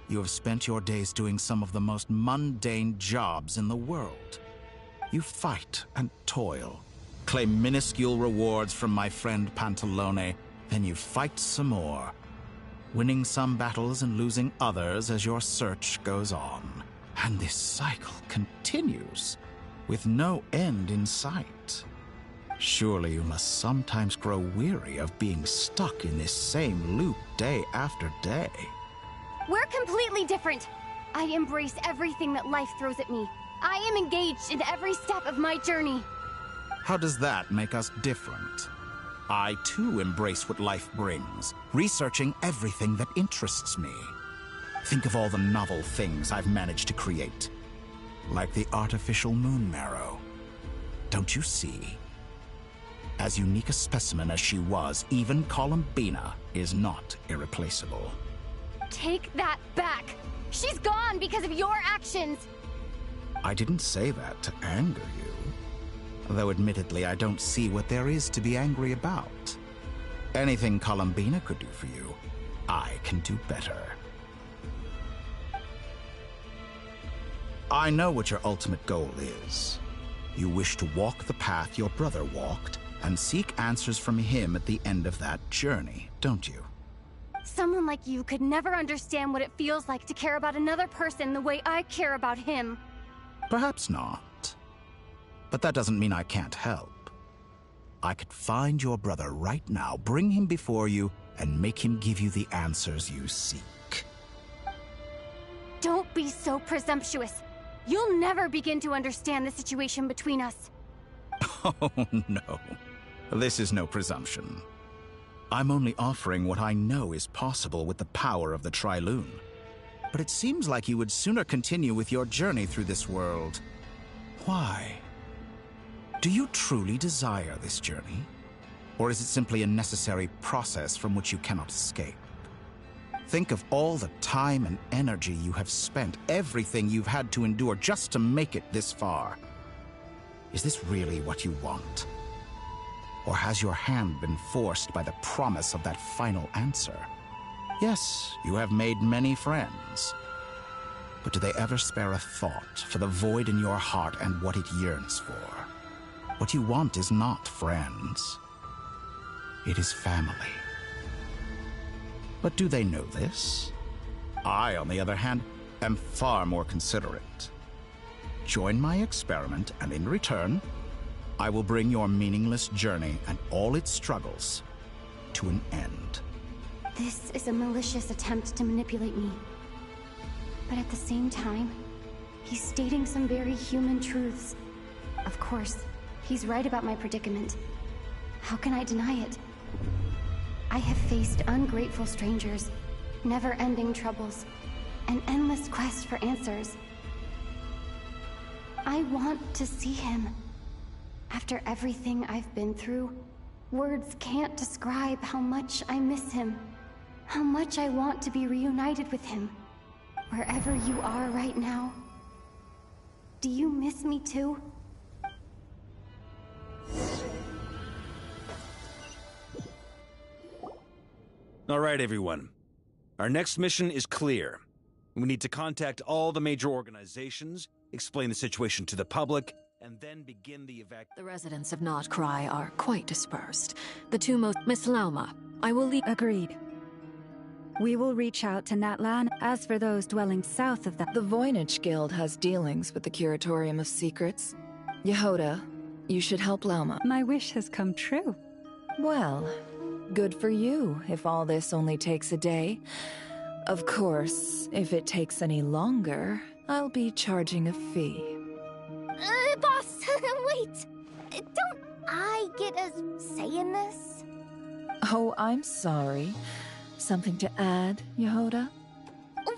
you have spent your days doing some of the most mundane jobs in the world. You fight and toil, claim minuscule rewards from my friend Pantalone, then you fight some more, winning some battles and losing others as your search goes on. And this cycle continues, with no end in sight. Surely you must sometimes grow weary of being stuck in this same loop day after day. We're completely different. I embrace everything that life throws at me. I am engaged in every step of my journey. How does that make us different? I too embrace what life brings, researching everything that interests me. Think of all the novel things I've managed to create. Like the artificial moon marrow. Don't you see? As unique a specimen as she was, even Columbina is not irreplaceable. Take that back! She's gone because of your actions! I didn't say that to anger you. Though admittedly, I don't see what there is to be angry about. Anything Columbina could do for you, I can do better. I know what your ultimate goal is. You wish to walk the path your brother walked and seek answers from him at the end of that journey, don't you? Someone like you could never understand what it feels like to care about another person the way I care about him. Perhaps not. But that doesn't mean I can't help. I could find your brother right now, bring him before you, and make him give you the answers you seek. Don't be so presumptuous. You'll never begin to understand the situation between us. Oh, no. This is no presumption. I'm only offering what I know is possible with the power of the Trilune. But it seems like you would sooner continue with your journey through this world. Why? Do you truly desire this journey? Or is it simply a necessary process from which you cannot escape? Think of all the time and energy you have spent, everything you've had to endure just to make it this far. Is this really what you want? Or has your hand been forced by the promise of that final answer? Yes, you have made many friends. But do they ever spare a thought for the void in your heart and what it yearns for? What you want is not friends. It is family. But do they know this? I, on the other hand, am far more considerate. Join my experiment, and in return, I will bring your meaningless journey and all its struggles to an end. This is a malicious attempt to manipulate me. But at the same time, he's stating some very human truths. Of course, he's right about my predicament. How can I deny it? I have faced ungrateful strangers, never-ending troubles, an endless quest for answers. I want to see him. After everything I've been through, words can't describe how much I miss him, how much I want to be reunited with him. Wherever you are right now, do you miss me too? All right, everyone. Our next mission is clear. We need to contact all the major organizations, explain the situation to the public, and then begin the evacuation. The residents of Notcry are quite dispersed. The two most... Miss Lauma, I will leave... Agreed. We will reach out to Natlan. As for those dwelling south of that... The Voynich Guild has dealings with the Curatorium of Secrets. Yehoda, you should help Lauma. My wish has come true. Well, good for you, if all this only takes a day. Of course, if it takes any longer, I'll be charging a fee. Boss, wait! Don't I get a say in this? Oh, I'm sorry. Something to add, Yehoda?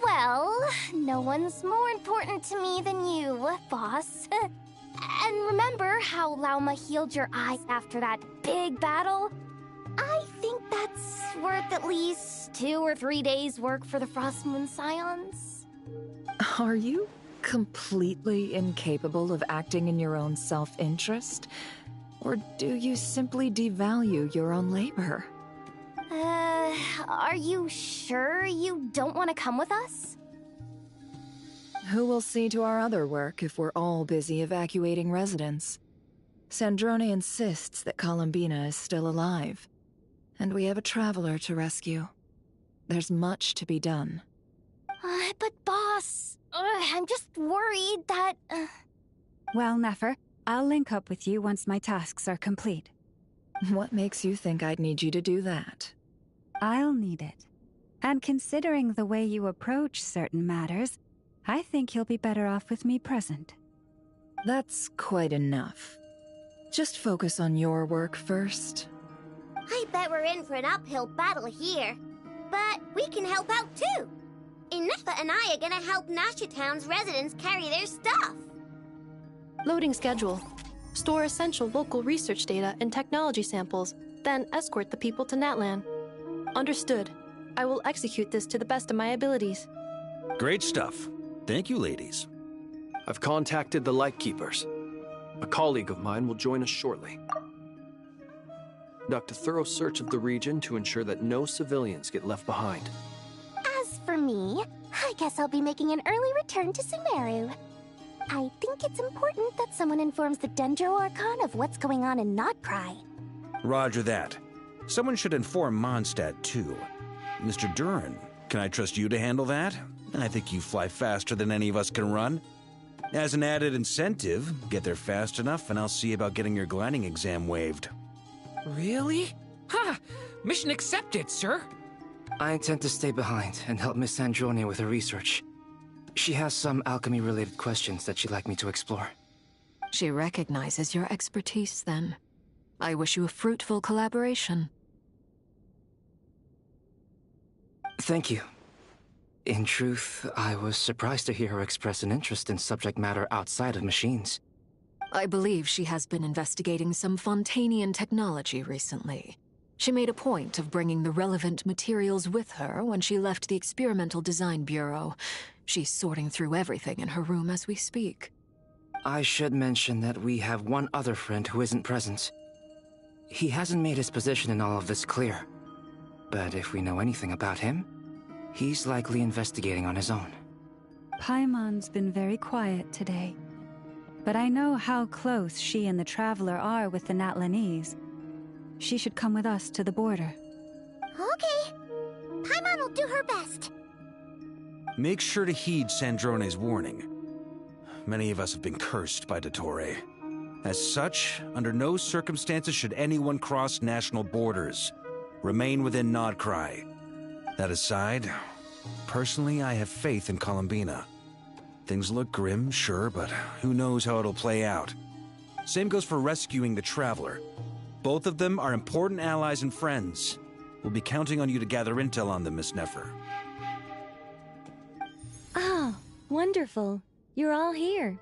Well, no one's more important to me than you, boss. And remember how Lauma healed your eyes after that big battle? I think that's worth at least 2 or 3 days' work for the Frost Moon Scions. Are you completely incapable of acting in your own self-interest? Or do you simply devalue your own labor? Are you sure you don't want to come with us? Who will see to our other work if we're all busy evacuating residents? Sandrone insists that Columbina is still alive, and we have a traveler to rescue. There's much to be done. But boss, I'm just worried that... Well, Nefer, I'll link up with you once my tasks are complete. What makes you think I'd need you to do that? I'll need it. And considering the way you approach certain matters, I think you'll be better off with me present. That's quite enough. Just focus on your work first. I bet we're in for an uphill battle here. But we can help out too. Inefa and I are gonna help Nasha Town's residents carry their stuff. Loading schedule. Store essential local research data and technology samples, then escort the people to Natlan. Understood. I will execute this to the best of my abilities. Great stuff. Thank you, ladies. I've contacted the Lightkeepers. A colleague of mine will join us shortly. Conduct a thorough search of the region to ensure that no civilians get left behind. As for me, I guess I'll be making an early return to Sumeru. I think it's important that someone informs the Dendro Archon of what's going on in Nodcry. Roger that. Someone should inform Mondstadt, too. Mr. Duran, can I trust you to handle that? I think you fly faster than any of us can run. As an added incentive, get there fast enough and I'll see about getting your gliding exam waived. Really? Ha! Mission accepted, sir. I intend to stay behind and help Miss Androni with her research. She has some alchemy-related questions that she'd like me to explore. She recognizes your expertise, then. I wish you a fruitful collaboration. Thank you. In truth, I was surprised to hear her express an interest in subject matter outside of machines. I believe she has been investigating some Fontanian technology recently. She made a point of bringing the relevant materials with her when she left the Experimental Design Bureau. She's sorting through everything in her room as we speak. I should mention that we have one other friend who isn't present. He hasn't made his position in all of this clear. But if we know anything about him, he's likely investigating on his own. Paimon's been very quiet today. But I know how close she and the Traveler are with the Natlanese. She should come with us to the border. Okay. Paimon will do her best. Make sure to heed Sandrone's warning. Many of us have been cursed by Dottore. As such, under no circumstances should anyone cross national borders. Remain within Nodcry. That aside, personally I have faith in Columbina. Things look grim, sure, but who knows how it'll play out. Same goes for rescuing the Traveler. Both of them are important allies and friends. We'll be counting on you to gather intel on them, Miss Nefer. Ah, wonderful. You're all here.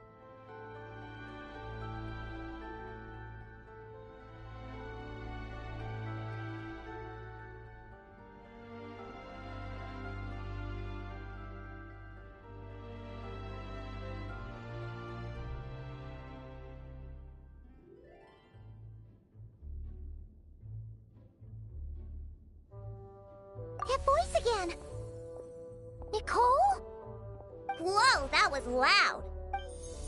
That voice again! Nicole? Whoa, that was loud!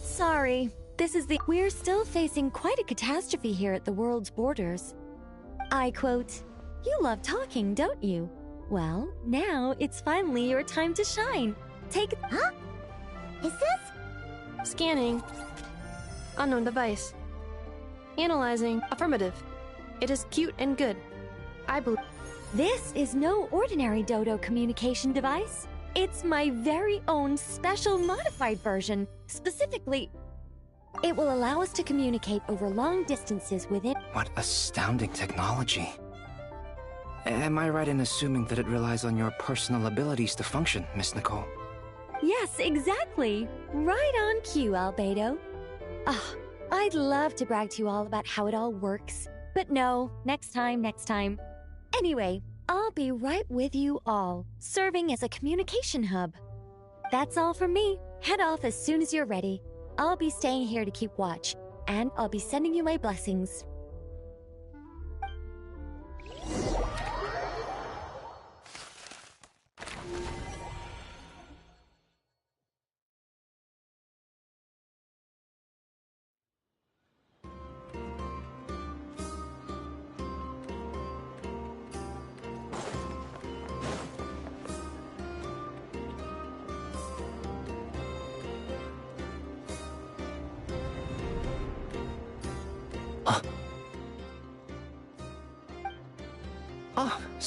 Sorry, We're still facing quite a catastrophe here at the world's borders. I quote, "You love talking, don't you? Well, now it's finally your time to shine. Take..." Huh? Is this? Scanning. Unknown device. Analyzing. Affirmative. It is cute and good. I believe... This is no ordinary Dodo communication device. It's my very own special modified version. Specifically, it will allow us to communicate over long distances within... What astounding technology. Am I right in assuming that it relies on your personal abilities to function, Miss Nicole? Yes, exactly. Right on cue, Albedo. Ah, I'd love to brag to you all about how it all works. But no, next time. Anyway, I'll be right with you all, serving as a communication hub. That's all from me. Head off as soon as you're ready. I'll be staying here to keep watch, and I'll be sending you my blessings.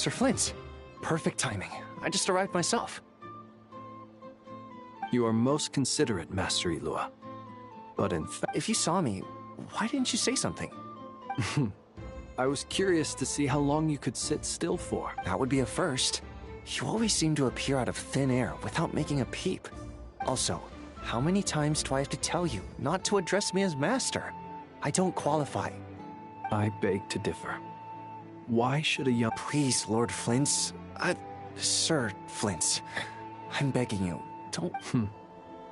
Sir Flint. Perfect timing. I just arrived myself. You are most considerate, Master Ilua. But in fact... If you saw me, why didn't you say something? I was curious to see how long you could sit still for. That would be a first. You always seem to appear out of thin air without making a peep. Also, how many times do I have to tell you not to address me as Master? I don't qualify. I beg to differ. Why should a young... Please, Lord Flint. Sir Flint. I'm begging you, don't...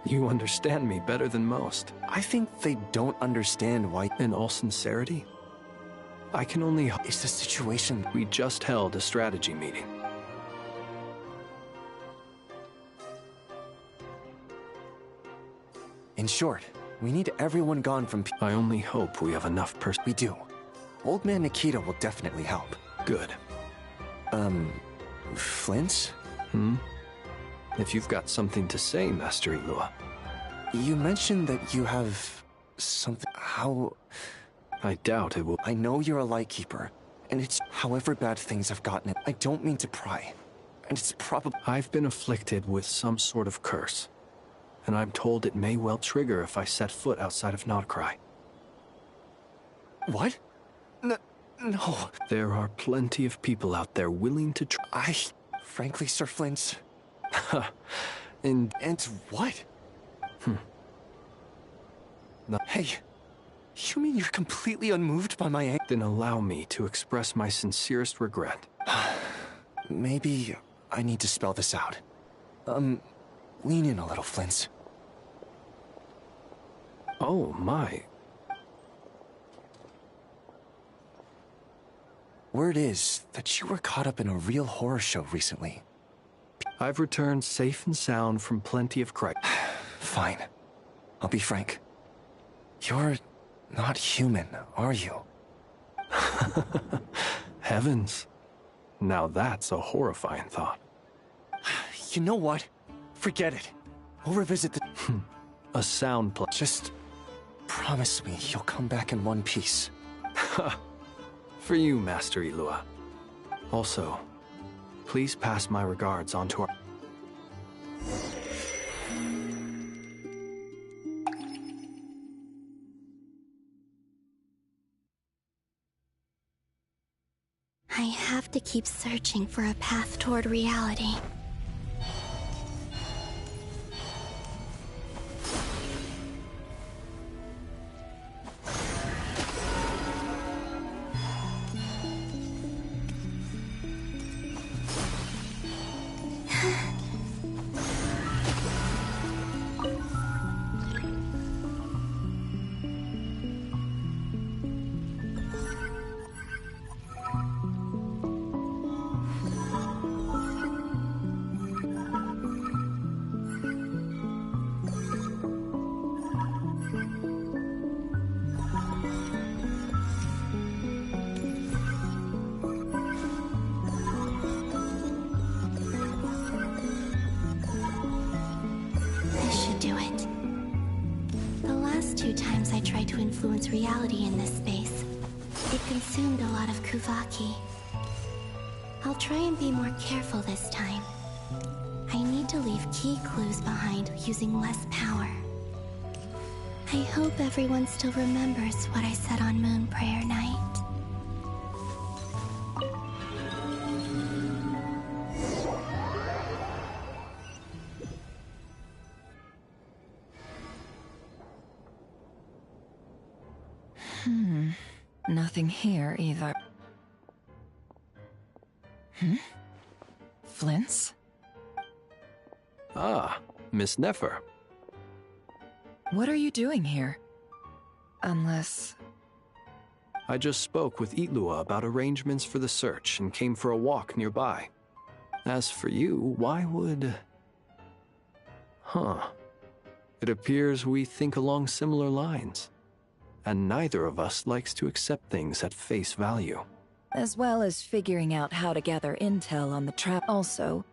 You understand me better than most. I think they don't understand why... In all sincerity, I can only... Is the situation... We just held a strategy meeting. In short, we need everyone gone from... I only hope we have enough We do. Old Man Nikita will definitely help. Good. Flint? If you've got something to say, Master Ilua. You mentioned that you have... something... How... I doubt it will... I know you're a Lightkeeper, and it's... However bad things have gotten it, I don't mean to pry. And it's probably... I've been afflicted with some sort of curse. And I'm told it may well trigger if I set foot outside of Nodcry. What? No. There are plenty of people out there willing to Frankly, Sir Flint... And what? No. Hey, you mean you're completely unmoved by my anger? Then allow me to express my sincerest regret. Maybe I need to spell this out. Lean in a little, Flint. Oh, my. Word is that you were caught up in a real horror show recently. I've returned safe and sound from plenty of Fine. I'll be frank. You're not human, are you? Heavens. Now that's a horrifying thought. You know what? Forget it. We'll revisit the... A sound play. Just promise me you'll come back in one piece. For you, Master Ilua. Also, please pass my regards on to our... I have to keep searching for a path toward reality. Reality in this space. It consumed a lot of Kuvaki. I'll try and be more careful this time. I need to leave key clues behind using less power. I hope everyone still remembers what I said on Moon Prayer Night. Nothing here either. Flint's? Ah, Miss Nefer. What are you doing here? Unless... I just spoke with Ilua about arrangements for the search and came for a walk nearby. As for you, why would... It appears we think along similar lines. And neither of us likes to accept things at face value. As well as figuring out how to gather intel on the trap. Also,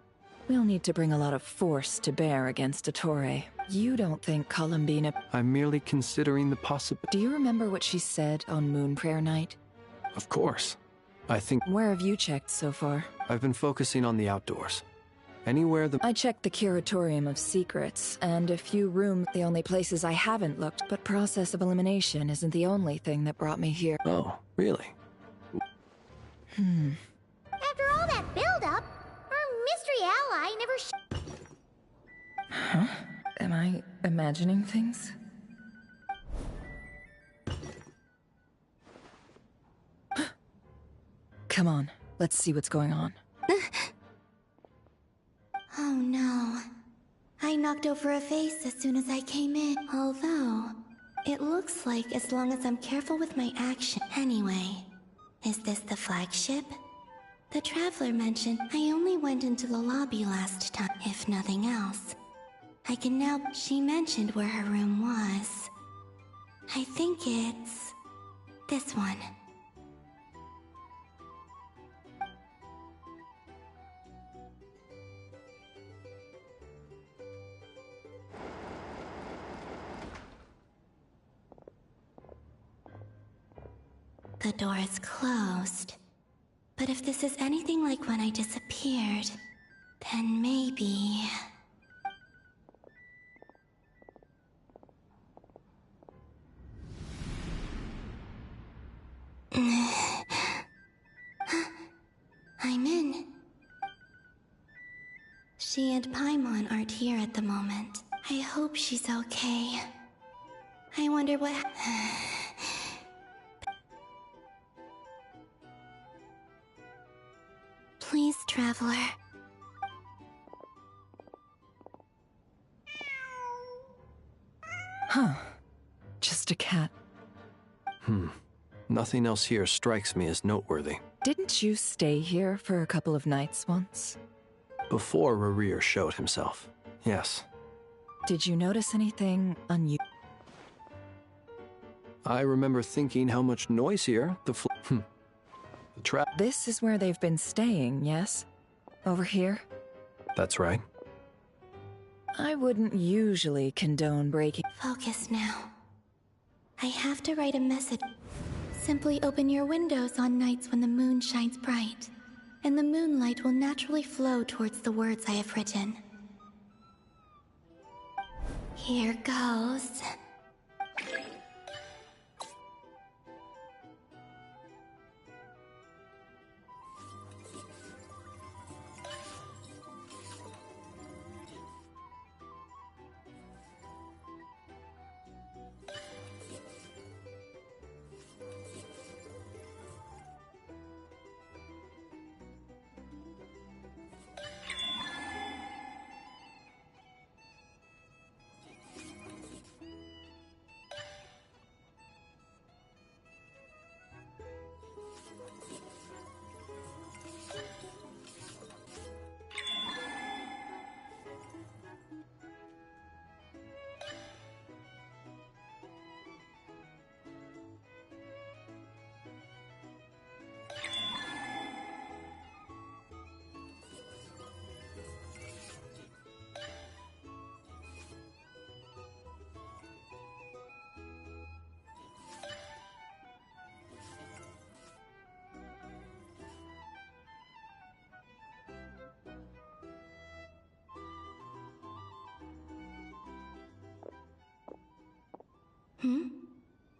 we'll need to bring a lot of force to bear against Ettore. You don't think Columbina... I'm merely considering the possibility. Do you remember what she said on Moon Prayer Night? Of course. I think... Where have you checked so far? I've been focusing on the outdoors. Anywhere the... I checked the Curatorium of Secrets, and a few rooms, the only places I haven't looked, but process of elimination isn't the only thing that brought me here. Oh, really? After all that build-up, our mystery ally never Huh? Am I imagining things? Come on, let's see what's going on. Oh no. I knocked over a vase as soon as I came in, although it looks like as long as I'm careful with my action. Anyway, is this the flagship? The Traveler mentioned I only went into the lobby last time, if nothing else. I can now... She mentioned where her room was. I think it's... this one. The door is closed. But if this is anything like when I disappeared, then maybe... I'm in. She and Paimon aren't here at the moment. I hope she's okay. I wonder what... Please, Traveler. Huh. Just a cat. Nothing else here strikes me as noteworthy. Didn't you stay here for a couple of nights once? Before Rerir showed himself, yes. Did you notice anything unusual? I remember thinking how much noisier the trap. This is where they've been staying, yes? Over here? That's right. I wouldn't usually condone breaking... Focus now. I have to write a message. Simply open your windows on nights when the moon shines bright, and the moonlight will naturally flow towards the words I have written. Here goes.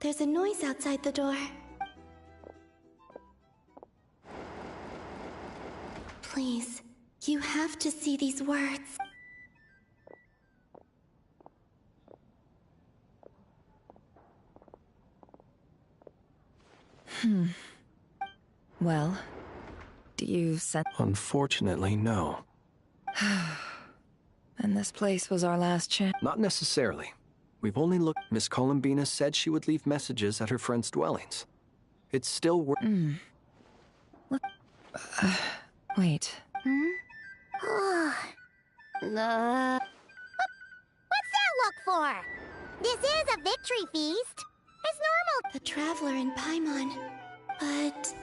There's a noise outside the door. Please, you have to see these words. Well, do you sense... Unfortunately, no. And this place was our last chance? Not necessarily. We've only looked... Miss Columbina said she would leave messages at her friends' dwellings. It's still work... Wait. What's that look for? This is a victory feast. It's normal. The Traveler and Paimon. But...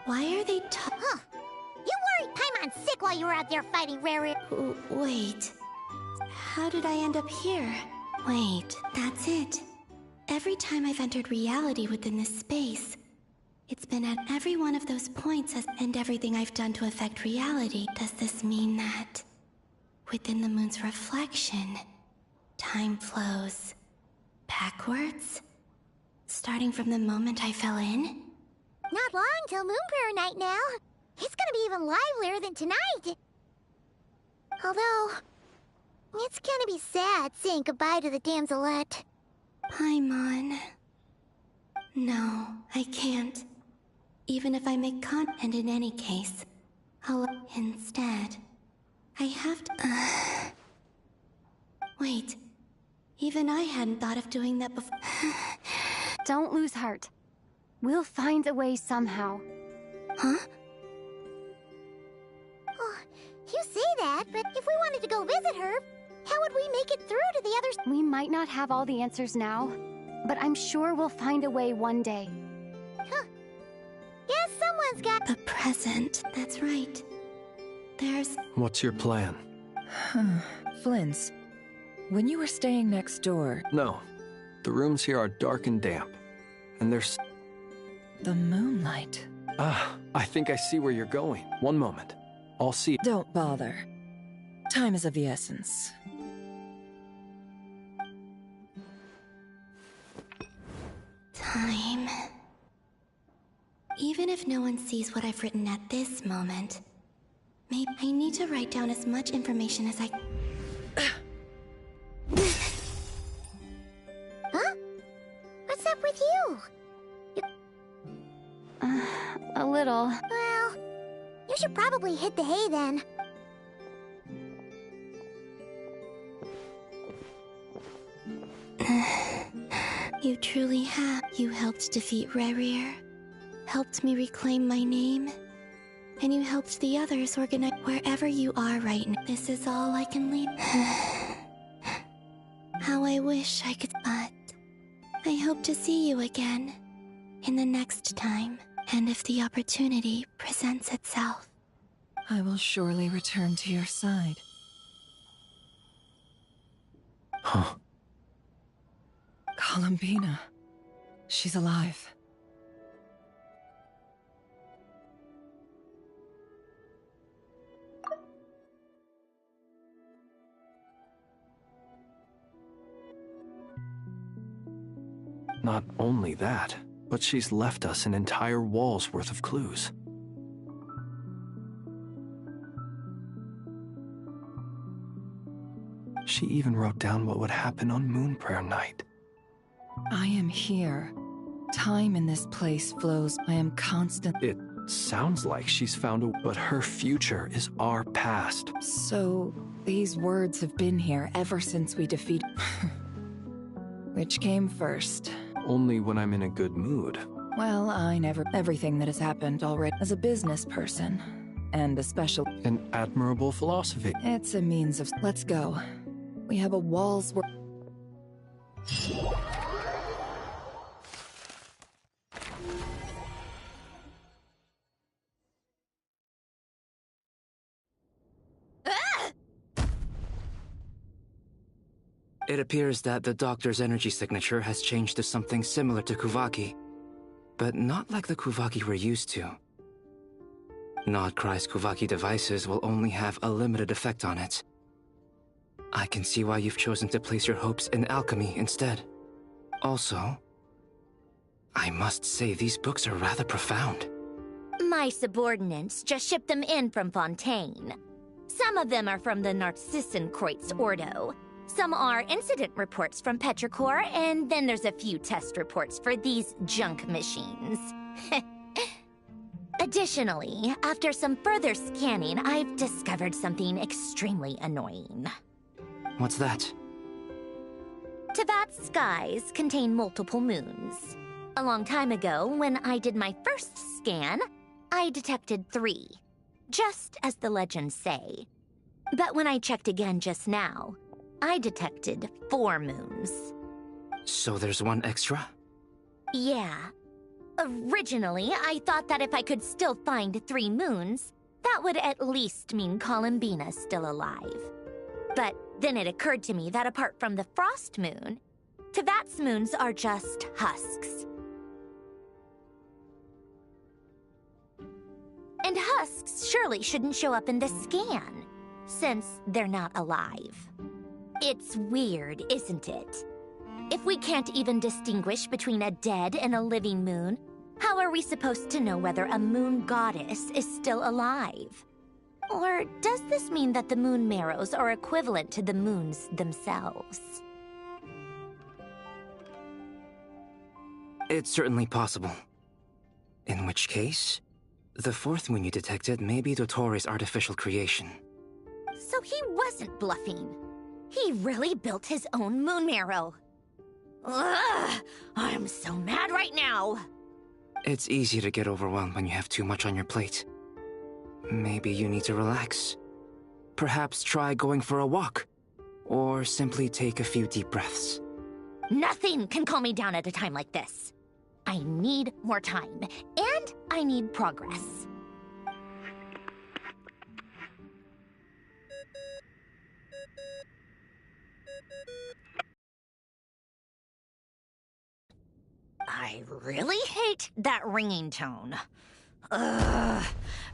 why are they Huh. You worried Paimon's sick while you were out there fighting Rerir. Wait. How did I end up here? Wait, that's it. Every time I've entered reality within this space, It's been at every one of those points and everything I've done to affect reality. Does this mean that within the moon's reflection, time flows backwards? Starting from the moment I fell in? Not long till Moon Prayer Night now. It's gonna be even livelier than tonight. Although, it's gonna be sad saying goodbye to the damselette. Paimon. No, I can't. Even if I make and in any case, I'll... Instead, I have to... Wait. Even I hadn't thought of doing that before. Don't lose heart. We'll find a way somehow. Huh? Oh, you say that, but if we wanted to go visit her, how would we make it through to the others? We might not have all the answers now, but I'm sure we'll find a way one day. Huh. Guess someone's got... The present. That's right. There's... What's your plan? Flynn's. When you were staying next door... No. The rooms here are dark and damp. And there's... The moonlight. Ah, I think I see where you're going. One moment. I'll see... Don't bother. Time is of the essence. Time. Even if no one sees what I've written at this moment, maybe I need to write down as much information as I... Huh? What's up with you? A little. Well, you should probably hit the hay then. You truly have. You helped defeat Rerir, helped me reclaim my name, and you helped the others organize wherever you are right now. This is all I can leave. How I wish I could, but I hope to see you again in the next time, and if the opportunity presents itself. I will surely return to your side. Huh. Columbina. She's alive. Not only that, but she's left us an entire wall's worth of clues. She even wrote down what would happen on Moon Prayer Night. I am here. Time in this place flows. I am constant. It sounds like she's found a... But her future is our past. So, these words have been here ever since we defeated... Which came first? Only when I'm in a good mood. Well, I never... Everything that has happened already. As a business person, and a special... An admirable philosophy. It's a means of... Let's go. We have a wall's worth... It appears that the doctor's energy signature has changed to something similar to Kuvaki, but not like the Kuvaki we're used to. Nodcry's Kuvaki devices will only have a limited effect on it. I can see why you've chosen to place your hopes in alchemy instead. Also, I must say these books are rather profound. My subordinates just shipped them in from Fontaine. Some of them are from the Narcissenkreuz Ordo. Some are incident reports from Petrichor, and then there's a few test reports for these junk machines. Additionally, after some further scanning, I've discovered something extremely annoying. What's that? Teyvat's skies contain multiple moons. A long time ago, when I did my first scan, I detected 3, just as the legends say. But when I checked again just now, I detected 4 moons. So there's one extra? Yeah. Originally, I thought that if I could still find 3 moons, that would at least mean Columbina's still alive. But then it occurred to me that apart from the frost moon, Teyvat's moons are just husks. And husks surely shouldn't show up in the scan, since they're not alive. It's weird, isn't it? If we can't even distinguish between a dead and a living moon, how are we supposed to know whether a moon goddess is still alive? Or does this mean that the moon marrows are equivalent to the moons themselves? It's certainly possible. In which case, the fourth moon you detected may be Dotori's artificial creation. So he wasn't bluffing. He really built his own moon marrow. Ugh! I'm so mad right now! It's easy to get overwhelmed when you have too much on your plate. Maybe you need to relax. Perhaps try going for a walk. Or simply take a few deep breaths. Nothing can calm me down at a time like this. I need more time, and I need progress. I really hate that ringing tone. Ugh.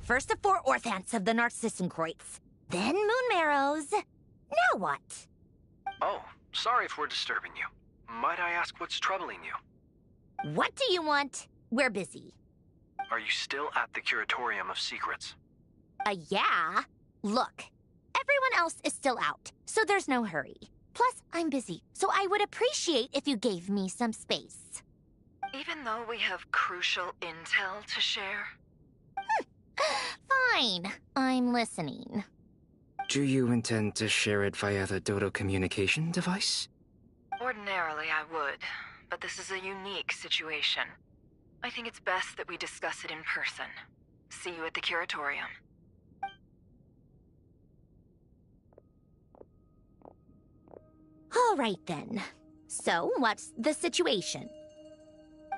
First the 4 orthants of the Narcissenkreuz, then moon marrows. Now what? Oh, sorry if we're disturbing you. Might I ask what's troubling you? What do you want? We're busy. Are you still at the Curatorium of Secrets? Yeah. Look, everyone else is still out, so there's no hurry. Plus, I'm busy, so I would appreciate if you gave me some space. Even though we have crucial intel to share? Fine. I'm listening. Do you intend to share it via the Dodo communication device? Ordinarily, I would, but this is a unique situation. I think it's best that we discuss it in person. See you at the Curatorium. All right, then. So, what's the situation?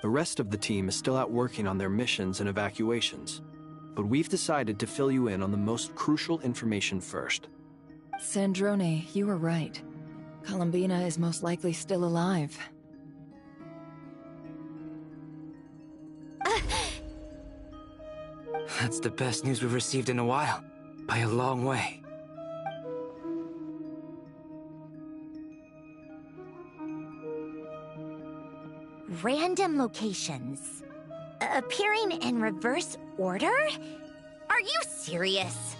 The rest of the team is still out working on their missions and evacuations, but we've decided to fill you in on the most crucial information first. Sandrone, you were right. Columbina is most likely still alive. That's the best news we've received in a while, by a long way. Random locations. Appearing in reverse order? Are you serious?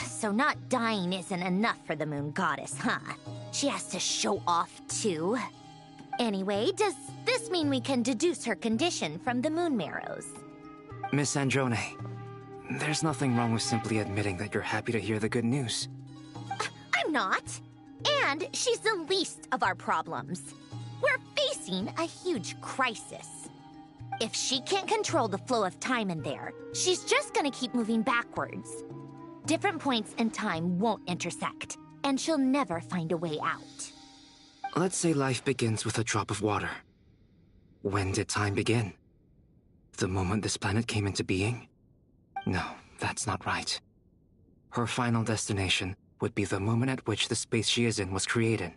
So not dying isn't enough for the moon goddess, huh? She has to show off too. Anyway, does this mean we can deduce her condition from the moon marrows? Miss Sandrone, there's nothing wrong with simply admitting that you're happy to hear the good news. I'm not. And she's the least of our problems. We're facing a huge crisis. If she can't control the flow of time in there, she's just gonna keep moving backwards. Different points in time won't intersect, and she'll never find a way out. Let's say life begins with a drop of water. When did time begin? The moment this planet came into being? No, that's not right. Her final destination would be the moment at which the space she is in was created.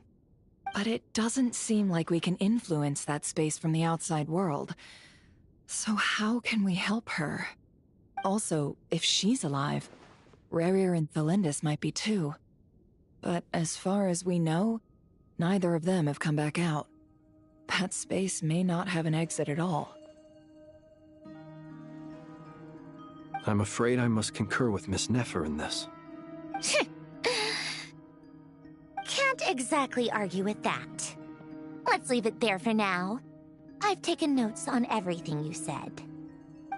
But it doesn't seem like we can influence that space from the outside world. So how can we help her? Also, if she's alive, Rerir and Thalindus might be too. But as far as we know, neither of them have come back out. That space may not have an exit at all. I'm afraid I must concur with Miss Nefer in this. Can't exactly argue with that. Let's leave it there for now. I've taken notes on everything you said.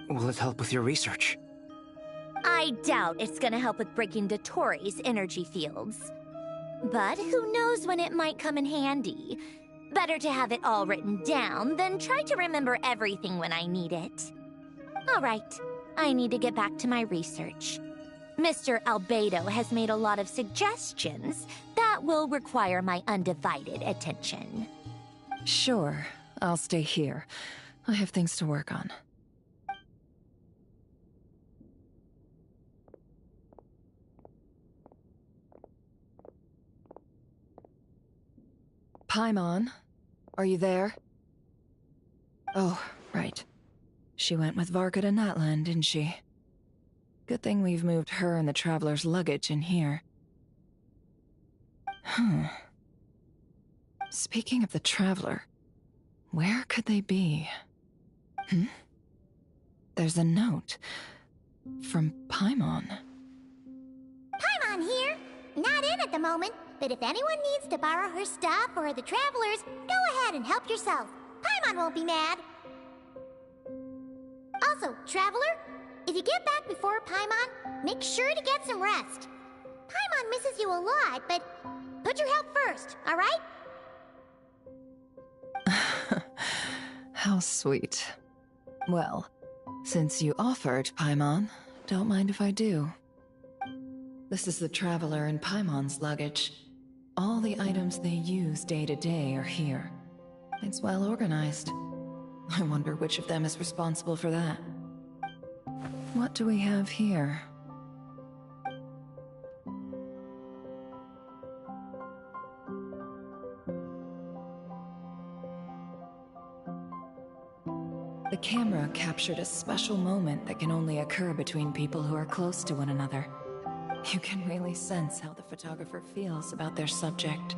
Will it help with your research? I doubt it's gonna help with breaking Dotori's energy fields. But who knows when it might come in handy. Better to have it all written down than try to remember everything when I need it. All right, I need to get back to my research. Mr. Albedo has made a lot of suggestions that will require my undivided attention. Sure, I'll stay here. I have things to work on. Paimon, are you there? Oh, right. She went with Varka to Natlan, didn't she? Good thing we've moved her and the Traveler's luggage in here. Speaking of the Traveler, where could they be? There's a note from Paimon. Paimon here. Not in at the moment, but if anyone needs to borrow her stuff or the Travelers, go ahead and help yourself. Paimon won't be mad. Also, Traveler, if you get back before Paimon, make sure to get some rest. Paimon misses you a lot, but put your health first, all right? How sweet. Well, since you offered, Paimon, don't mind if I do. This is the Traveler and Paimon's luggage. All the items they use day to day are here. It's well organized. I wonder which of them is responsible for that. What do we have here? The camera captured a special moment that can only occur between people who are close to one another. You can really sense how the photographer feels about their subject.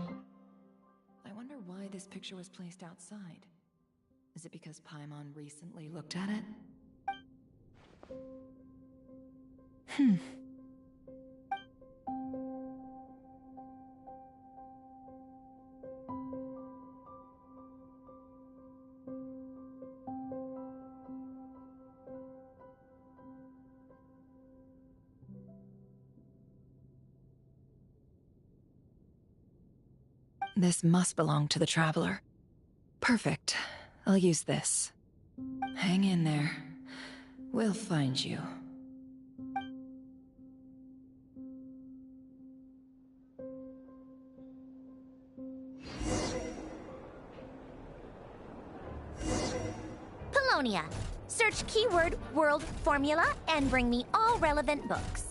I wonder why this picture was placed outside. Is it because Paimon recently looked at it? This must belong to the Traveler. Perfect. I'll use this. Hang in there. We'll find you. Paulownia. Search keyword world formula and bring me all relevant books.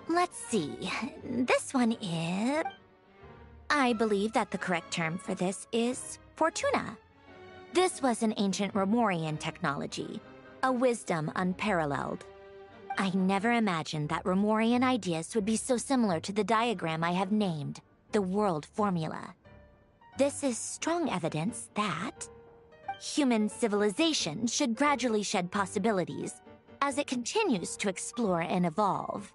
Let's see. This one is... I believe that the correct term for this is Fortuna. This was an ancient Remorian technology, a wisdom unparalleled. I never imagined that Remorian ideas would be so similar to the diagram I have named, the World Formula. This is strong evidence that human civilization should gradually shed possibilities as it continues to explore and evolve.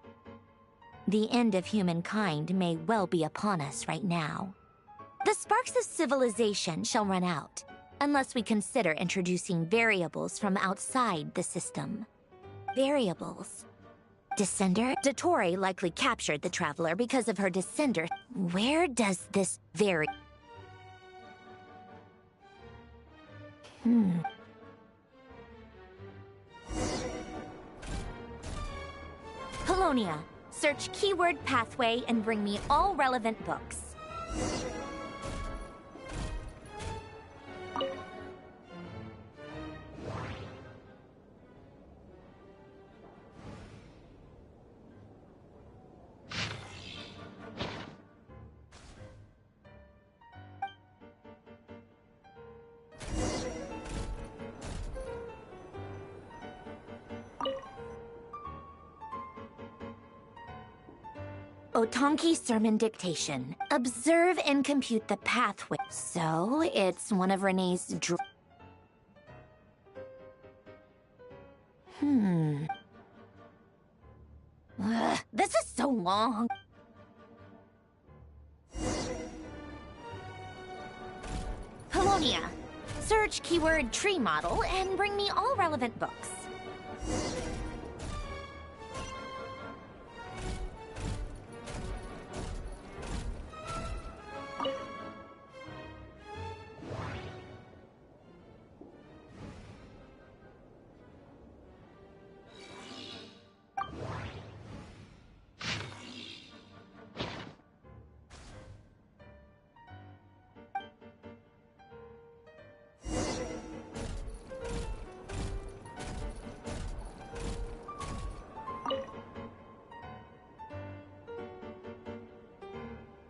The end of humankind may well be upon us right now. The sparks of civilization shall run out, unless we consider introducing variables from outside the system. Variables. Descender? Dottore likely captured the Traveler because of her Descender. Where does this vary? Paulownia. Search keyword pathway and bring me all relevant books. Otonki sermon dictation. Observe and compute the pathway. So, it's one of Renee's this is so long. Polonia. Search keyword tree model and bring me all relevant books.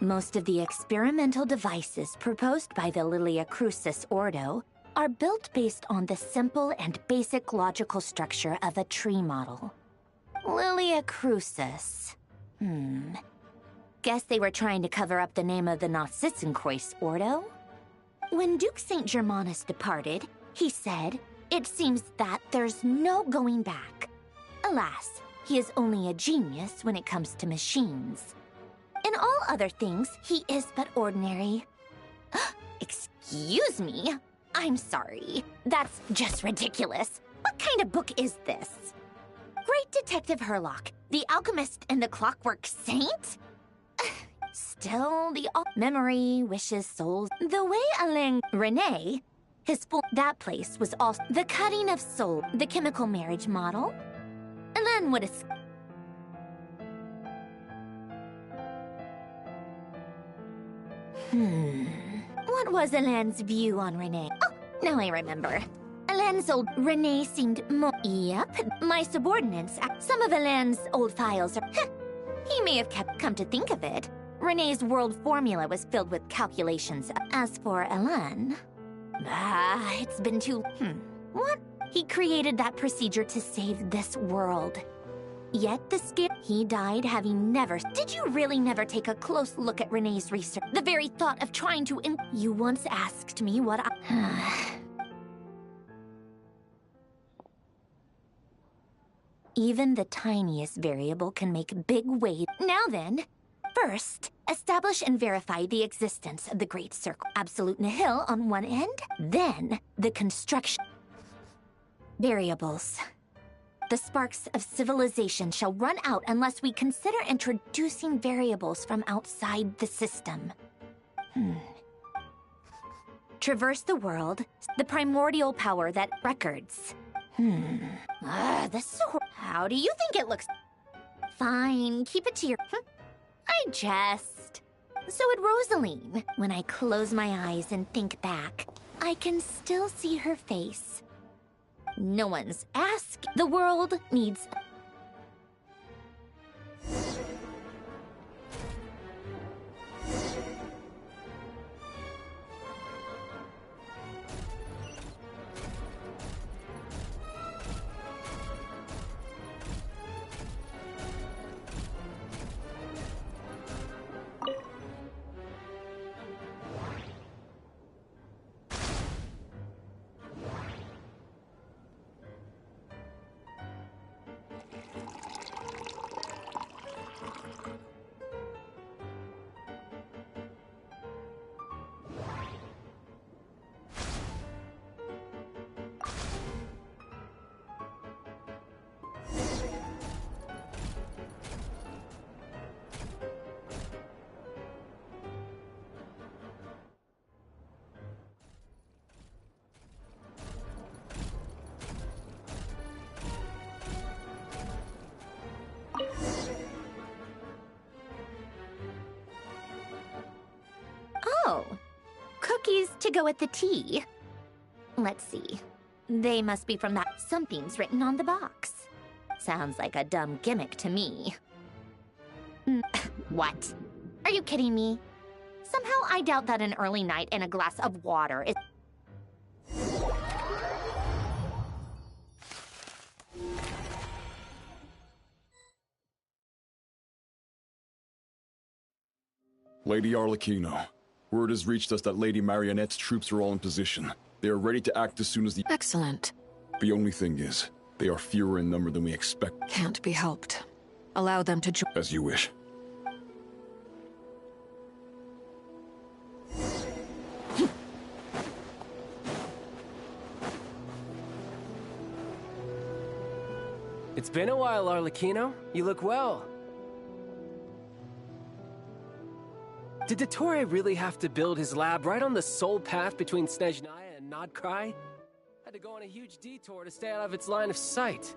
Most of the experimental devices proposed by the Lilia Crucis Ordo are built based on the simple and basic logical structure of a tree model. Lilia Crucis. Guess they were trying to cover up the name of the Narzissenkreuz Ordo? When Duke St. Germanus departed, he said, "It seems that there's no going back." Alas, he is only a genius when it comes to machines. In all other things, he is but ordinary. Excuse me? I'm sorry. That's just ridiculous. What kind of book is this? Great Detective Herlock, the Alchemist and the Clockwork Saint? Still, the memory, wishes, souls. The way Alain Renee, that place was also the cutting of soul, the chemical marriage model. Alain would have... What was Alain's view on Renee? Oh, now I remember. Alain's old Renee seemed more... Yep, my subordinates. Some of Alain's old files are... He may have come to think of it. Renee's world formula was filled with calculations. As for Alain... it's been too... What? He created that procedure to save this world. Yet the he died having never... Did you really never take a close look at Renee's research? The very thought of trying to... You once asked me what I... Even the tiniest variable can make big waves. Now then, first, establish and verify the existence of the Great Circle. Absolute nihil on one end, then the construction. Variables. The sparks of civilization shall run out unless we consider introducing variables from outside the system. Traverse the world, the primordial power that records. This is so... How do you think it looks? Fine, keep it to your... I jest. So at Rosaline, when I close my eyes and think back, I can still see her face. No one's asked. The world needs... Oh, cookies to go with the tea. Let's see. They must be from that. Something's written on the box. Sounds like a dumb gimmick to me. What? Are you kidding me? Somehow I doubt that an early night and a glass of water is... Lady Arlecchino, word has reached us that Lady Marionette's troops are all in position. They are ready to act as soon as the— Excellent. The only thing is, they are fewer in number than we expect. Can't be helped. Allow them to join. As you wish. It's been a while, Arlecchino. You look well. Did Dottore really have to build his lab right on the sole path between Snezhnaya and Nodcry? Had to go on a huge detour to stay out of its line of sight.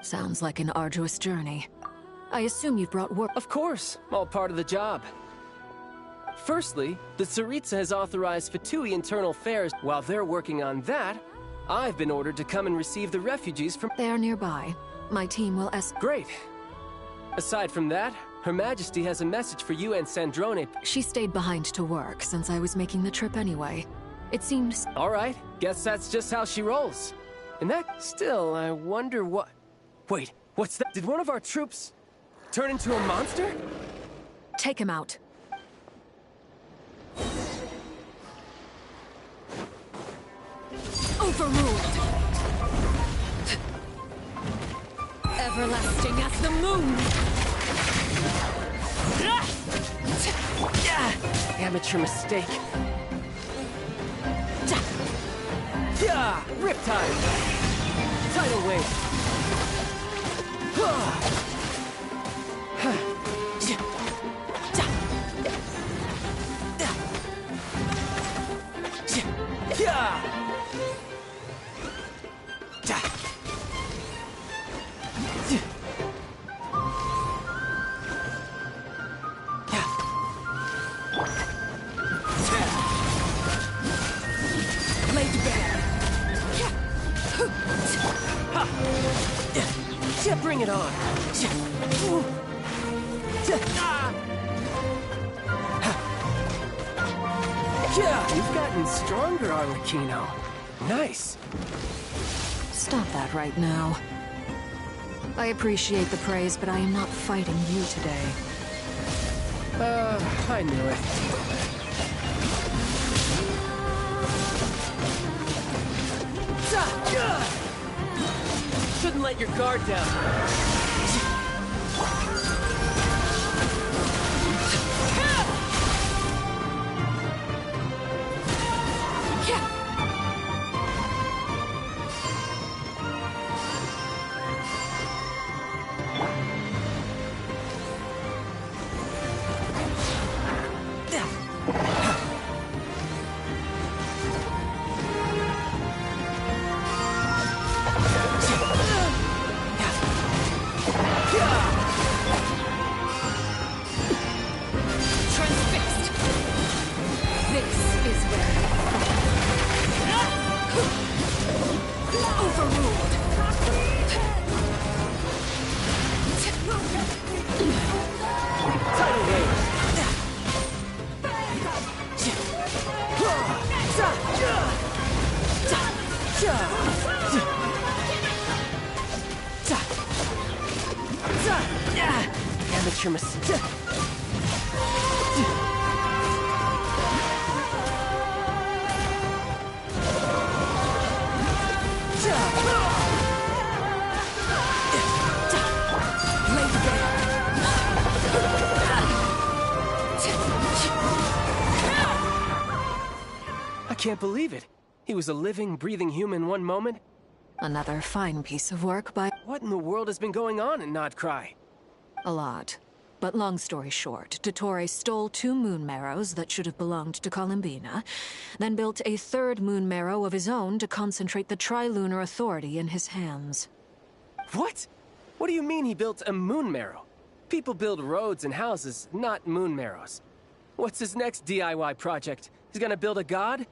Sounds like an arduous journey. I assume you've brought work. Of course, all part of the job. Firstly, the Tsaritsa has authorized Fatui internal affairs. While they're working on that, I've been ordered to come and receive the refugees from— They are nearby. My team will Great. Aside from that, Her Majesty has a message for you and Sandrone. She stayed behind to work since I was making the trip anyway. It seems— All right, guess that's just how she rolls. And that— Still, I wonder what— Wait, what's that? Did one of our troops turn into a monster? Take him out. Overruled. Everlasting as the moon. Amateur mistake. Riptide. Tidal wave. Bring it on. You've gotten stronger, Arlecchino. Nice. Stop that right now. I appreciate the praise, but I am not fighting you today. I knew it. Shouldn't let your guard down. Amateur mistake. I can't believe it. He was a living, breathing human one moment. Another fine piece of work by— What in the world has been going on in Nodcry? A lot. But long story short, Dottore stole 2 moon marrows that should have belonged to Columbina, then built a 3rd moon marrow of his own to concentrate the Trilunar Authority in his hands. What? What do you mean he built a moon marrow? People build roads and houses, not moon marrows. What's his next DIY project? He's gonna build a god?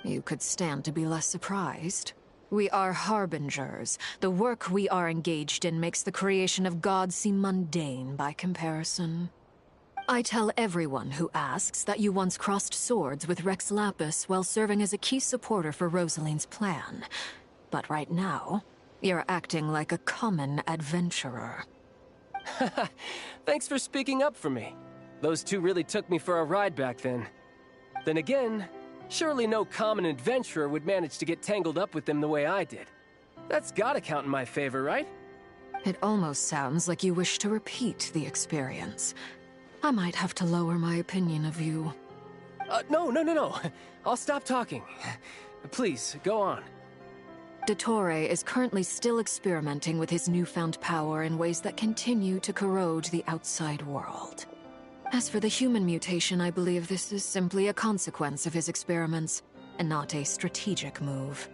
You could stand to be less surprised. We are harbingers. The work we are engaged in makes the creation of gods seem mundane by comparison. I tell everyone who asks that you once crossed swords with Rex Lapis while serving as a key supporter for Rosaline's plan. But right now, you're acting like a common adventurer. Thanks for speaking up for me. Those two really took me for a ride back then. Then again, surely no common adventurer would manage to get tangled up with them the way I did. That's gotta count in my favor, right? It almost sounds like you wish to repeat the experience. I might have to lower my opinion of you. No. I'll stop talking. Please, go on. Dottore is currently still experimenting with his newfound power in ways that continue to corrode the outside world. As for the human mutation, I believe this is simply a consequence of his experiments, and not a strategic move.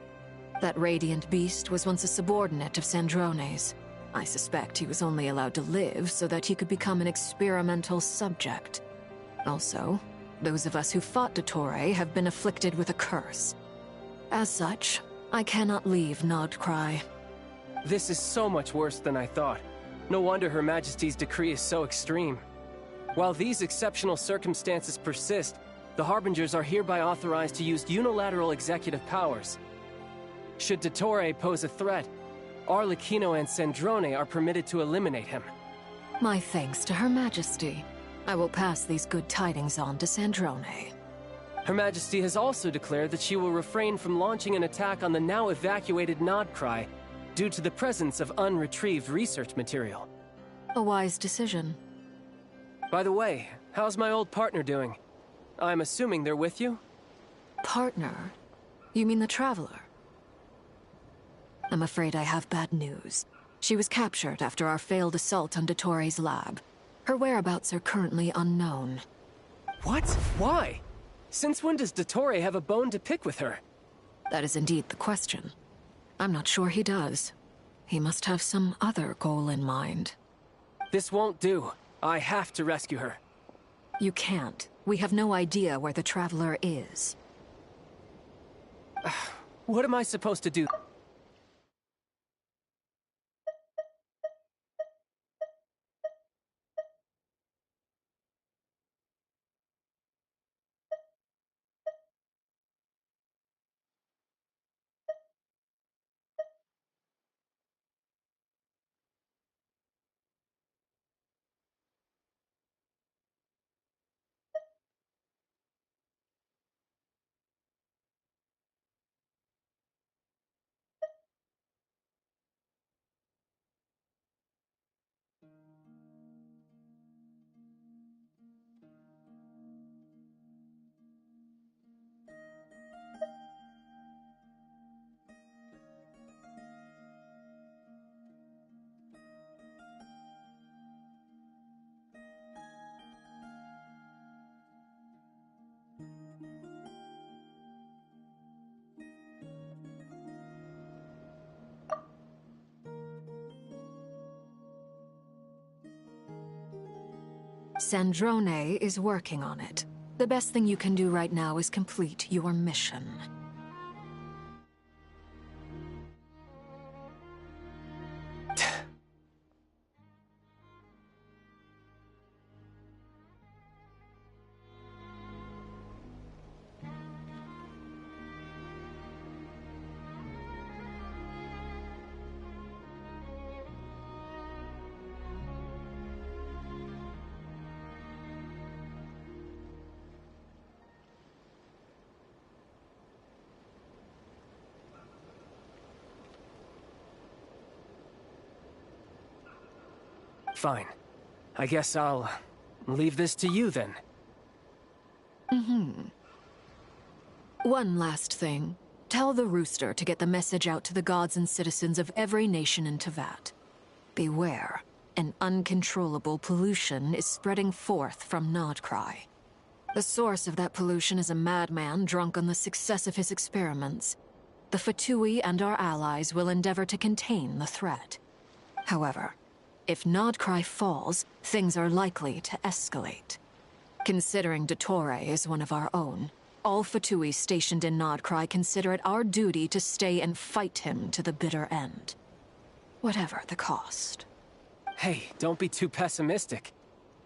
That radiant beast was once a subordinate of Sandrone's. I suspect he was only allowed to live so that he could become an experimental subject. Also, those of us who fought Dottore have been afflicted with a curse. As such, I cannot leave Nodcry. This is so much worse than I thought. No wonder Her Majesty's decree is so extreme. While these exceptional circumstances persist, the Harbingers are hereby authorized to use unilateral executive powers. Should Dottore pose a threat, Arlecchino and Sandrone are permitted to eliminate him. My thanks to Her Majesty. I will pass these good tidings on to Sandrone. Her Majesty has also declared that she will refrain from launching an attack on the now evacuated Nodcry due to the presence of unretrieved research material. A wise decision. By the way, how's my old partner doing? I'm assuming they're with you? Partner? You mean the Traveler? I'm afraid I have bad news. She was captured after our failed assault on Dottore's lab. Her whereabouts are currently unknown. What? Why? Since when does Dottore have a bone to pick with her? That is indeed the question. I'm not sure he does. He must have some other goal in mind. This won't do. I have to rescue her. You can't. We have no idea where the Traveler is. What am I supposed to do? Sandrone is working on it. The best thing you can do right now is complete your mission. Fine. I guess I'll leave this to you then. One last thing. Tell the Rooster to get the message out to the gods and citizens of every nation in Teyvat. Beware. An uncontrollable pollution is spreading forth from Nodcry. The source of that pollution is a madman drunk on the success of his experiments. The Fatui and our allies will endeavor to contain the threat. However, if Nodcry falls, things are likely to escalate. Considering Dottore is one of our own, all Fatui stationed in Nodcry consider it our duty to stay and fight him to the bitter end. Whatever the cost. Hey, don't be too pessimistic.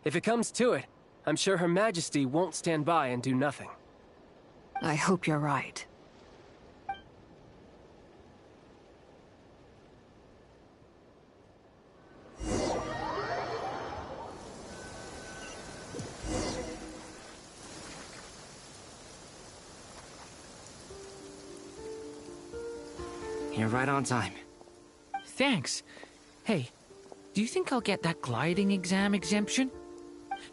If it comes to it, I'm sure Her Majesty won't stand by and do nothing. I hope you're right. You're right on time. Thanks. Hey, do you think I'll get that gliding exam exemption?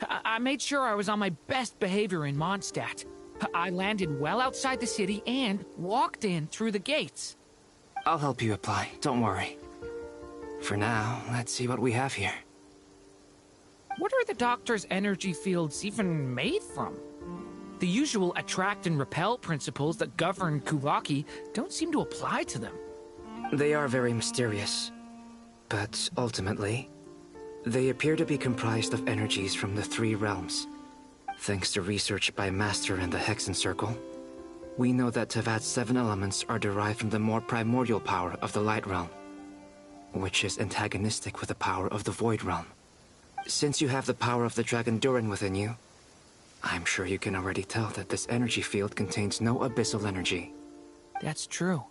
I made sure I was on my best behavior in Mondstadt. I landed well outside the city and walked in through the gates. I'll help you apply, don't worry. For now, let's see what we have here. What are the Doctor's energy fields even made from? The usual attract and repel principles that govern Kuvaki don't seem to apply to them. They are very mysterious, but ultimately, they appear to be comprised of energies from the three realms. Thanks to research by Master and the Hexen Circle, we know that Tevat's 7 elements are derived from the more primordial power of the Light Realm, which is antagonistic with the power of the Void Realm. Since you have the power of the Dragon Durin within you, I'm sure you can already tell that this energy field contains no abyssal energy. That's true.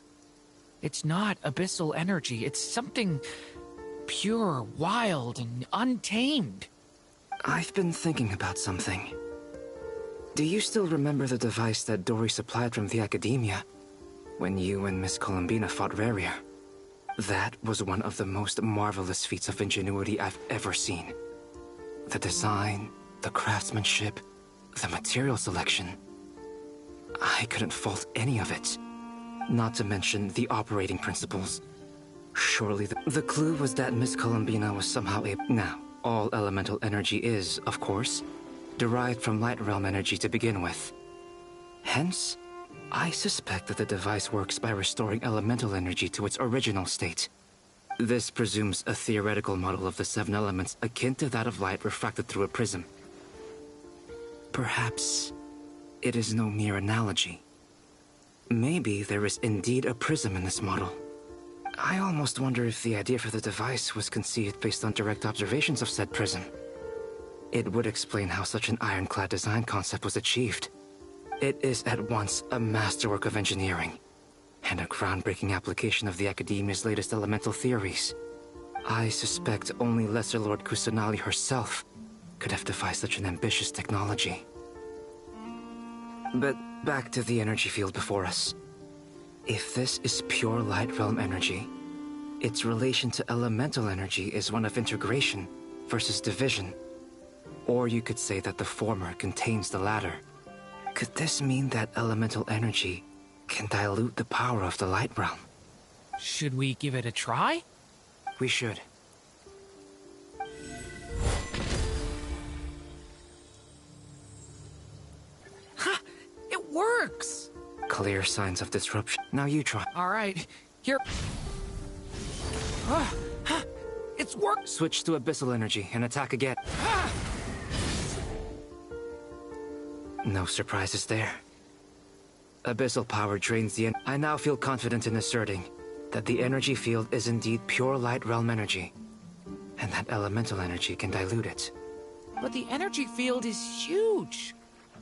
It's not abyssal energy. It's something pure, wild, and untamed. I've been thinking about something. Do you still remember the device that Dory supplied from the Academia when you and Miss Columbina fought Raria? That was one of the most marvelous feats of ingenuity I've ever seen. The design, the craftsmanship, the material selection. I couldn't fault any of it. Not to mention the operating principles. Surely the clue was that Miss Columbina was somehow able... Now, all elemental energy is, of course, derived from Light Realm energy to begin with. Hence, I suspect that the device works by restoring elemental energy to its original state. This presumes a theoretical model of the 7 elements akin to that of light refracted through a prism. Perhaps it is no mere analogy. Maybe there is indeed a prism in this model. I almost wonder if the idea for the device was conceived based on direct observations of said prism. It would explain how such an ironclad design concept was achieved. It is at once a masterwork of engineering and a groundbreaking application of the Academia's latest elemental theories. I suspect only Lesser Lord Kusanali herself could have devised such an ambitious technology. But back to the energy field before us. If this is pure Light Realm energy, its relation to elemental energy is one of integration versus division. Or you could say that the former contains the latter. Could this mean that elemental energy can dilute the power of the Light Realm? Should we give it a try? We should. Ha! It works! Clear signs of disruption. Now you try. All right, here. It's worked! Switch to abyssal energy and attack again. No surprises there. Abyssal power drains the I now feel confident in asserting that the energy field is indeed pure Light Realm energy, and that elemental energy can dilute it. But the energy field is huge.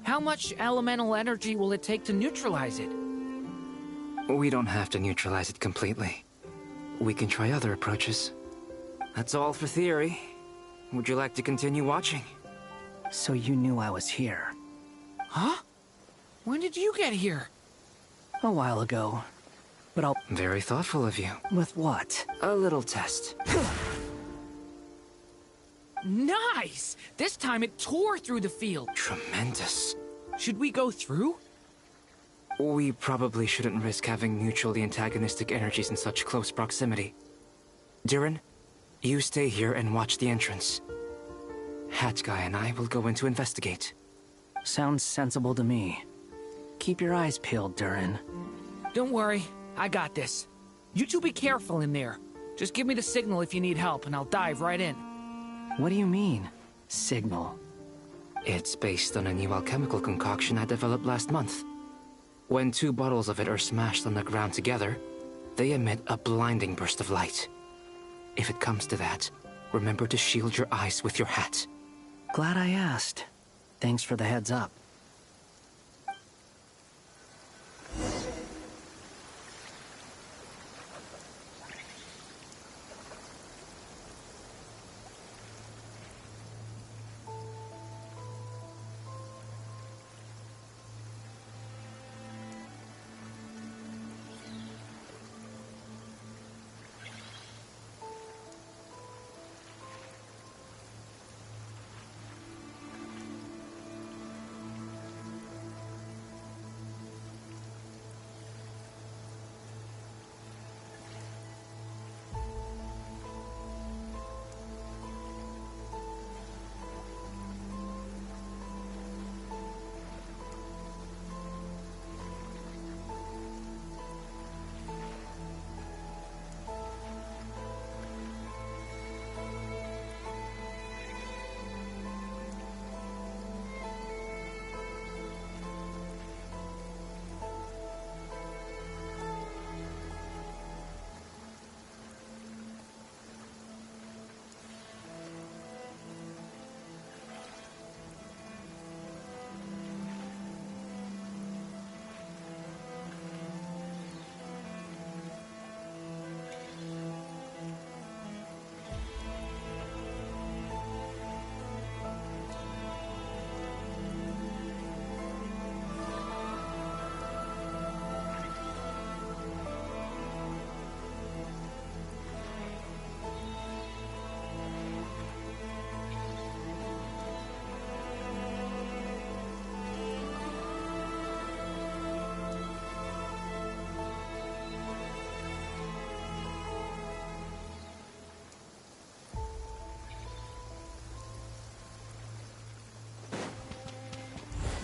How much elemental energy will it take to neutralize it? We don't have to neutralize it completely. We can try other approaches. That's all for theory. Would you like to continue watching? So you knew I was here. Huh? When did you get here? A while ago. But I'll... Very thoughtful of you. With what? A little test. Nice! This time it tore through the field. Tremendous. Should we go through? We probably shouldn't risk having mutually antagonistic energies in such close proximity. Durin, you stay here and watch the entrance. Hat Guy and I will go in to investigate. Sounds sensible to me. Keep your eyes peeled, Durin. Don't worry, I got this. You two be careful in there. Just give me the signal if you need help and I'll dive right in. What do you mean, signal? It's based on a new alchemical concoction I developed last month. When 2 bottles of it are smashed on the ground together, they emit a blinding burst of light. If it comes to that, remember to shield your eyes with your hat. Glad I asked. Thanks for the heads up.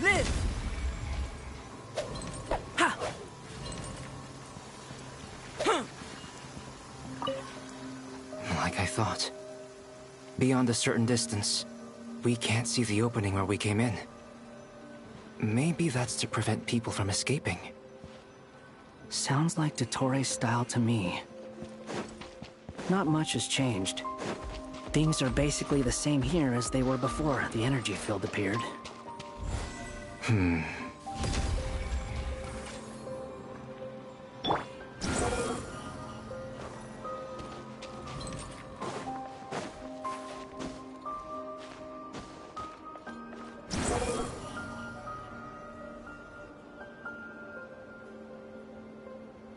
Live! Ha! Like I thought. Beyond a certain distance, we can't see the opening where we came in. Maybe that's to prevent people from escaping. Sounds like Dottore style to me. Not much has changed. Things are basically the same here as they were before the energy field appeared.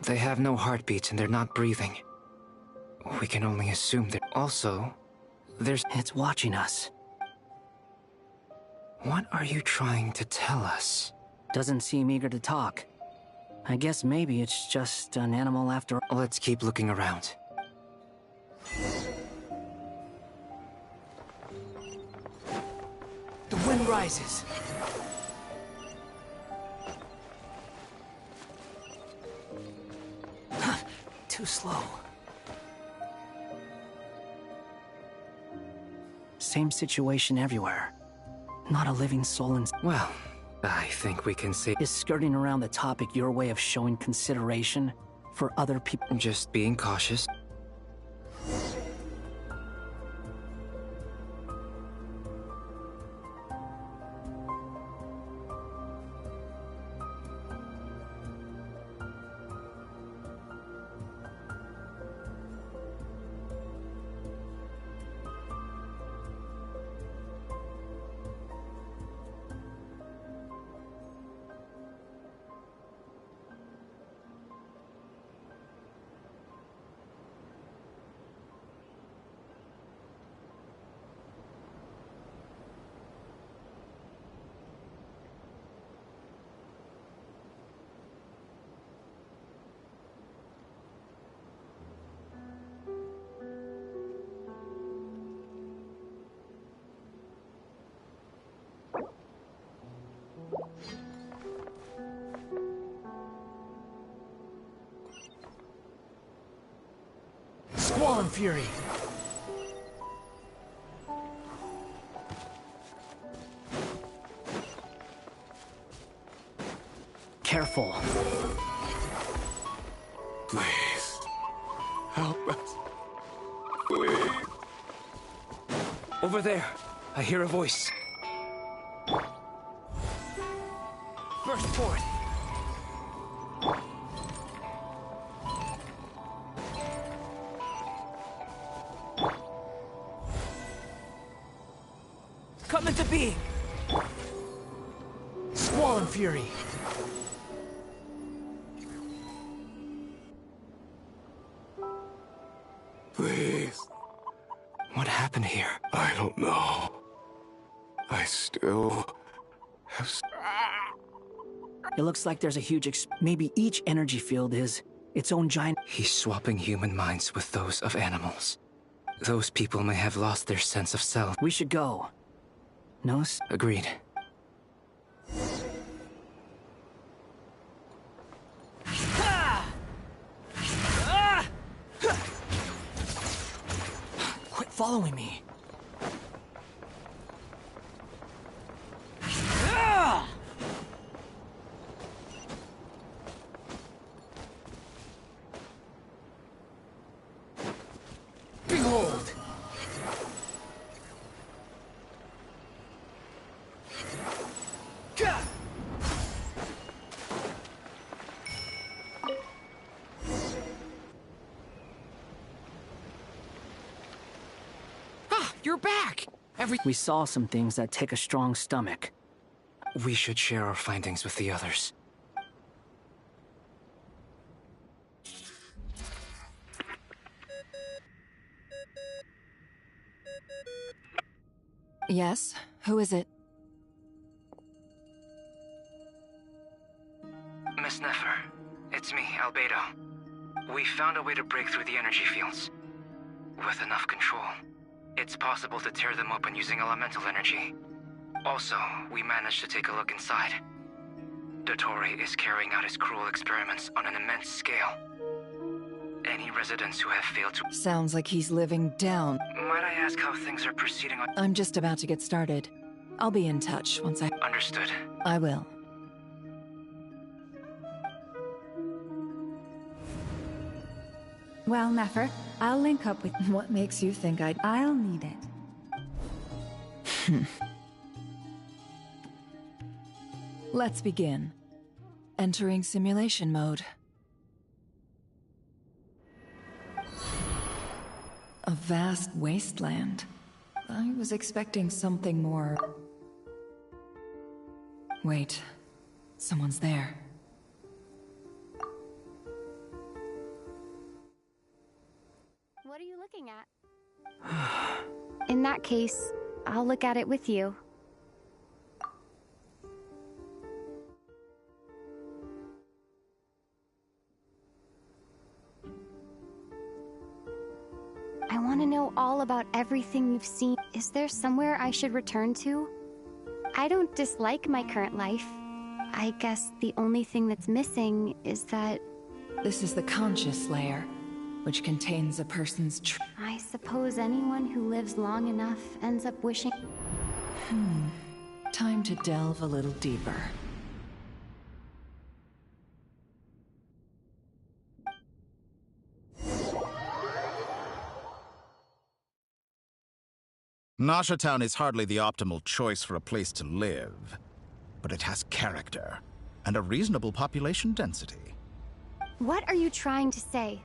They have no heartbeats and they're not breathing. We can only assume that. Also, It's watching us. What are you trying to tell us? Doesn't seem eager to talk. I guess maybe it's just an animal after all. Let's keep looking around. The wind rises. Too slow. Same situation everywhere. Not a living soul in... Well, I think we can say... Is skirting around the topic your way of showing consideration for other people? Just being cautious. Squall Fury! Careful. Please. Help us. Please. Over there, I hear a voice. burst forth. Come into being! Squall and fury! Please. What happened here? I don't know. I still have... It looks like there's a huge maybe each energy field is its own giant... He's swapping human minds with those of animals. Those people may have lost their sense of self. We should go. No? Agreed. Quit following me. Behold! You're back! We saw some things that take a strong stomach. We should share our findings with the others. Yes? Who is it? Miss Nefer, it's me, Albedo. We found a way to break through the energy fields. With enough control, it's possible to tear them open using elemental energy. Also, we managed to take a look inside. Dottore is carrying out his cruel experiments on an immense scale. Any residents who have failed to... Sounds like he's living down. Might I ask how things are proceeding on... I'm just about to get started. I'll be in touch once I... Understood. I will. Well, Nefer, I'll link up with... What makes you think I'll need it. Let's begin. Entering simulation mode. A vast wasteland. I was expecting something more... Wait. Someone's there. What are you looking at? In that case, I'll look at it with you. I want to know all about everything you've seen. Is there somewhere I should return to? I don't dislike my current life. I guess the only thing that's missing is that... This is the conscious layer, which contains a person's I suppose anyone who lives long enough ends up wishing... Time to delve a little deeper. Nasha Town is hardly the optimal choice for a place to live, but it has character and a reasonable population density. What are you trying to say?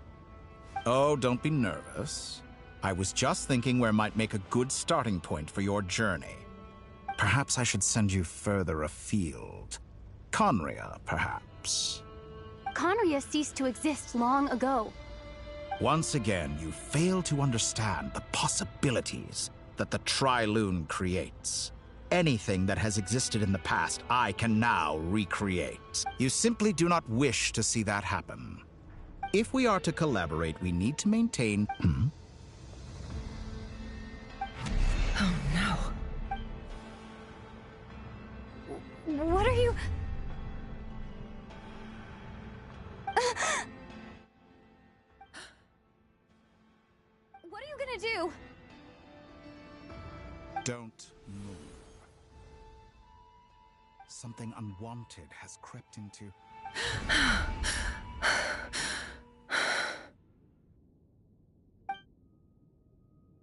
Oh, don't be nervous. I was just thinking where might make a good starting point for your journey. Perhaps I should send you further afield. Conria, perhaps. Conria ceased to exist long ago. Once again, you fail to understand the possibilities that the Tri-Lune creates. Anything that has existed in the past, I can now recreate. You simply do not wish to see that happen. If we are to collaborate, we need to maintain... Oh no. What are you... What are you gonna do? Don't move. Something unwanted has crept into...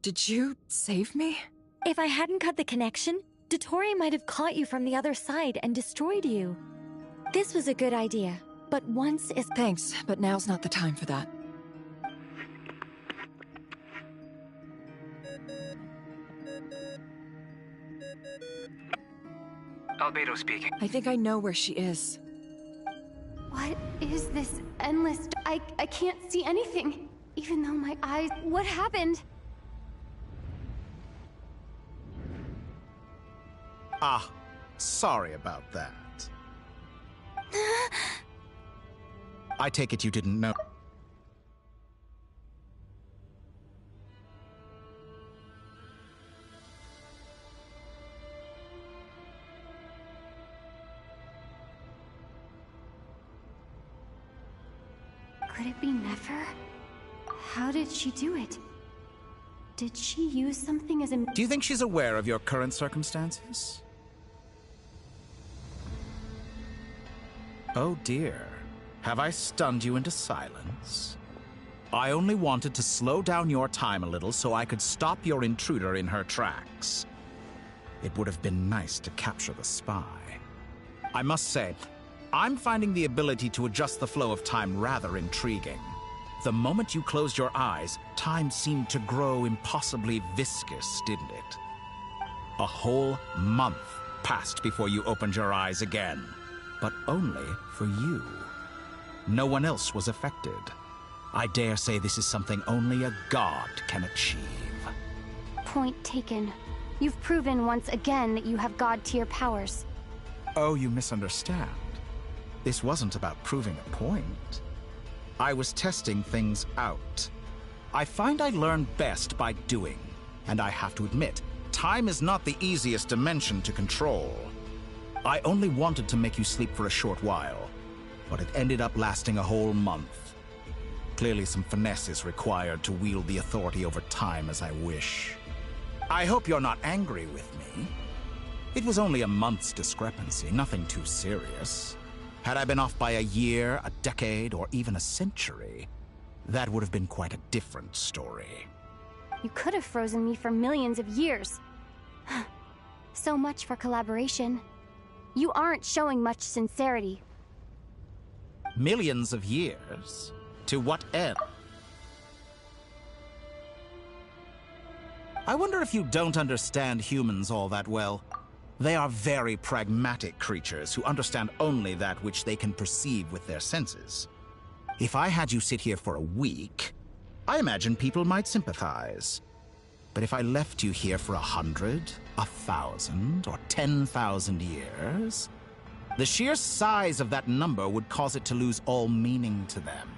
Did you save me? If I hadn't cut the connection, Dottore might have caught you from the other side and destroyed you. This was a good idea, but once is— Thanks, but now's not the time for that. Albedo speaking. I think I know where she is. What is this endless... I can't see anything, even though my eyes... What happened? Ah, sorry about that. I take it you didn't know. Could it be Nefer? How did she do it? Did she use something as a... Do you think she's aware of your current circumstances? Oh dear. Have I stunned you into silence? I only wanted to slow down your time a little so I could stop your intruder in her tracks. It would have been nice to capture the spy. I must say, I'm finding the ability to adjust the flow of time rather intriguing. The moment you closed your eyes, time seemed to grow impossibly viscous, didn't it? A whole month passed before you opened your eyes again, but only for you. No one else was affected. I dare say this is something only a god can achieve. Point taken. You've proven once again that you have god-tier powers. Oh, you misunderstand. This wasn't about proving a point. I was testing things out. I find I learn best by doing, and I have to admit, time is not the easiest dimension to control. I only wanted to make you sleep for a short while, but it ended up lasting a whole month. Clearly some finesse is required to wield the authority over time as I wish. I hope you're not angry with me. It was only a month's discrepancy, nothing too serious. Had I been off by a year, a decade, or even a century, that would have been quite a different story. You could have frozen me for millions of years. So much for collaboration. You aren't showing much sincerity. Millions of years? To what end? I wonder if you don't understand humans all that well. They are very pragmatic creatures who understand only that which they can perceive with their senses. If I had you sit here for a week, I imagine people might sympathize. But if I left you here for 100, 1,000, or 10,000 years, the sheer size of that number would cause it to lose all meaning to them.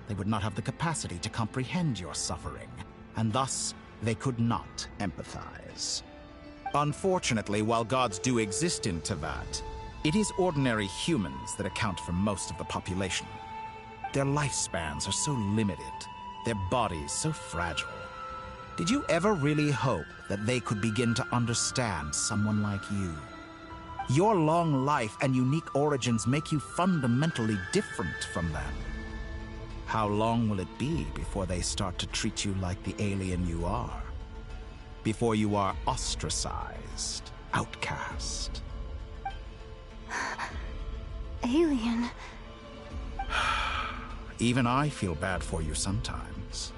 They would not have the capacity to comprehend your suffering, and thus they could not empathize. Unfortunately, while gods do exist in Teyvat, it is ordinary humans that account for most of the population. Their lifespans are so limited, their bodies so fragile. Did you ever really hope that they could begin to understand someone like you? Your long life and unique origins make you fundamentally different from them. How long will it be before they start to treat you like the alien you are? Before you are ostracized, outcast? Alien. Even I feel bad for you sometimes.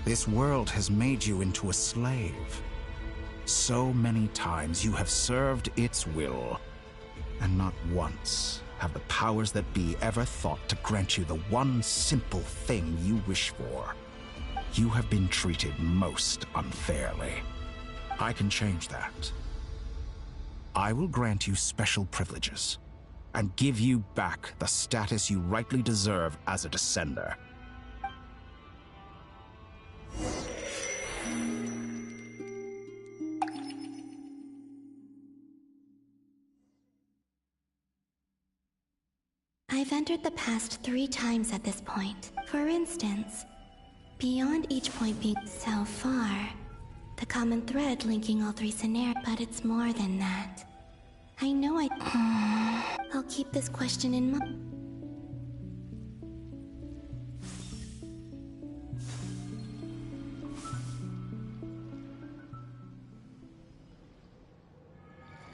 This world has made you into a slave. So many times you have served its will, and not once have the powers that be ever thought to grant you the one simple thing you wish for. You have been treated most unfairly. I can change that. I will grant you special privileges, and give you back the status you rightly deserve as a descender. I've entered the past 3 times at this point. For instance, beyond each point being so far, the common thread linking all 3 scenarios, but it's more than that. I know I'll keep this question in mind.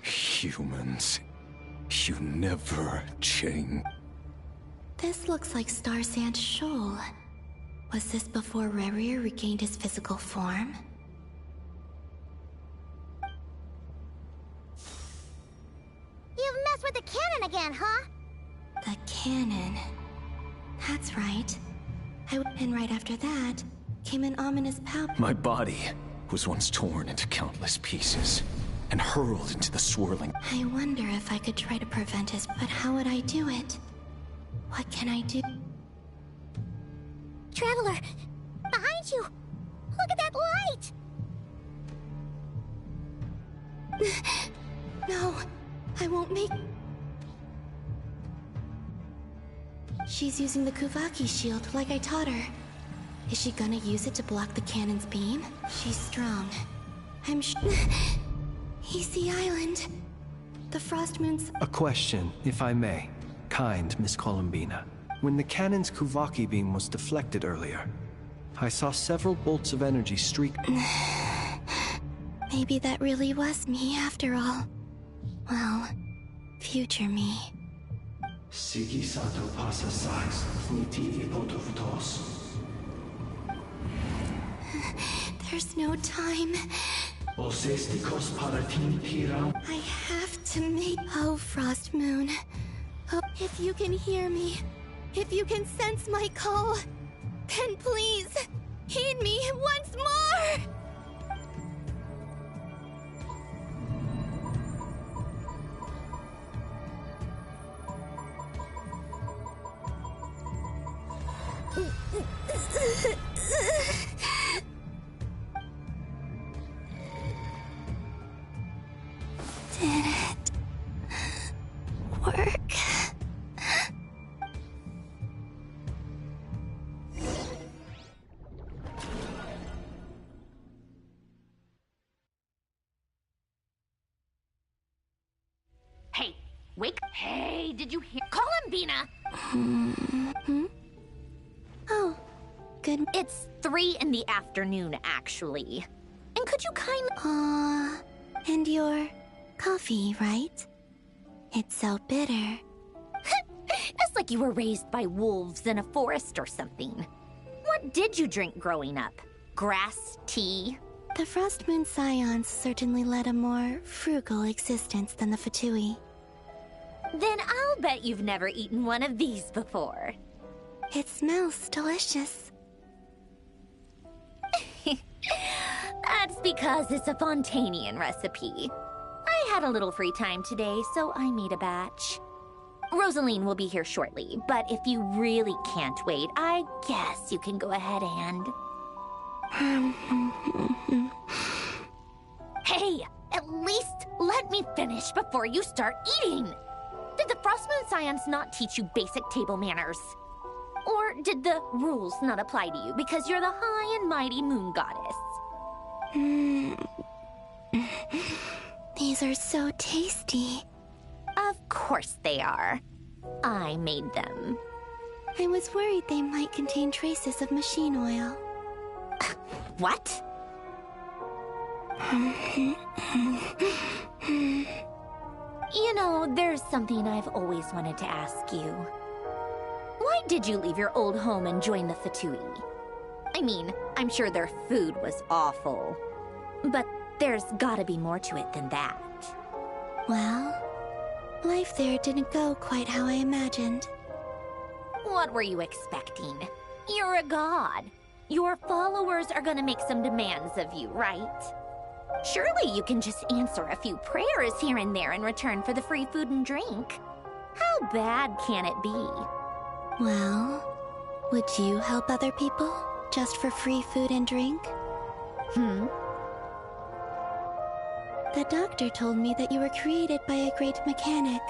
Humans. You never change. This looks like Star Sand Shoal. Was this before Rerir regained his physical form? You've messed with the cannon again, huh? The cannon. That's right. And right after that, came an ominous power. My body was once torn into countless pieces and hurled into the swirling. I wonder if I could try to prevent his, but how would I do it? What can I do? Traveler! Behind you! Look at that light! No, I won't make... She's using the Kuvaki shield like I taught her. Is she gonna use it to block the cannon's beam? She's strong. I'm He's the island. The Frost Moon's... A question, if I may. Kind Miss Columbina. When the cannon's Kuvaki beam was deflected earlier, I saw several bolts of energy streak... Maybe that really was me after all. Well, future me. Sigi Santo pasa sais, niti ipotofutos. There's no time. I have to make... Oh, Frost Moon. Oh, if you can hear me, if you can sense my call, then please, heed me once more! Did it work? Hey, wake. Hey, did you hear? Columbina! Oh, good. It's 3 in the afternoon, actually. And could you and your coffee, right? It's so bitter. That's like you were raised by wolves in a forest or something. What did you drink growing up? Grass tea? The Frost Moon Scions certainly led a more frugal existence than the Fatui. Then I'll bet you've never eaten one of these before. It smells delicious. That's because it's a Fontanian recipe. I had a little free time today, so I made a batch. Rosaline will be here shortly, but if you really can't wait, I guess you can go ahead and... Hey, at least let me finish before you start eating! Did the Frost Moon Scions not teach you basic table manners? Or did the rules not apply to you because you're the high and mighty moon goddess? These are so tasty. Of course they are. I made them. I was worried they might contain traces of machine oil. What? You know, there's something I've always wanted to ask you. Why did you leave your old home and join the Fatui? I mean, I'm sure their food was awful. But there's gotta be more to it than that. Well, life there didn't go quite how I imagined. What were you expecting? You're a god. Your followers are gonna make some demands of you, right? Surely you can just answer a few prayers here and there in return for the free food and drink. How bad can it be? Well, would you help other people just for free food and drink? The doctor told me that you were created by a great mechanic,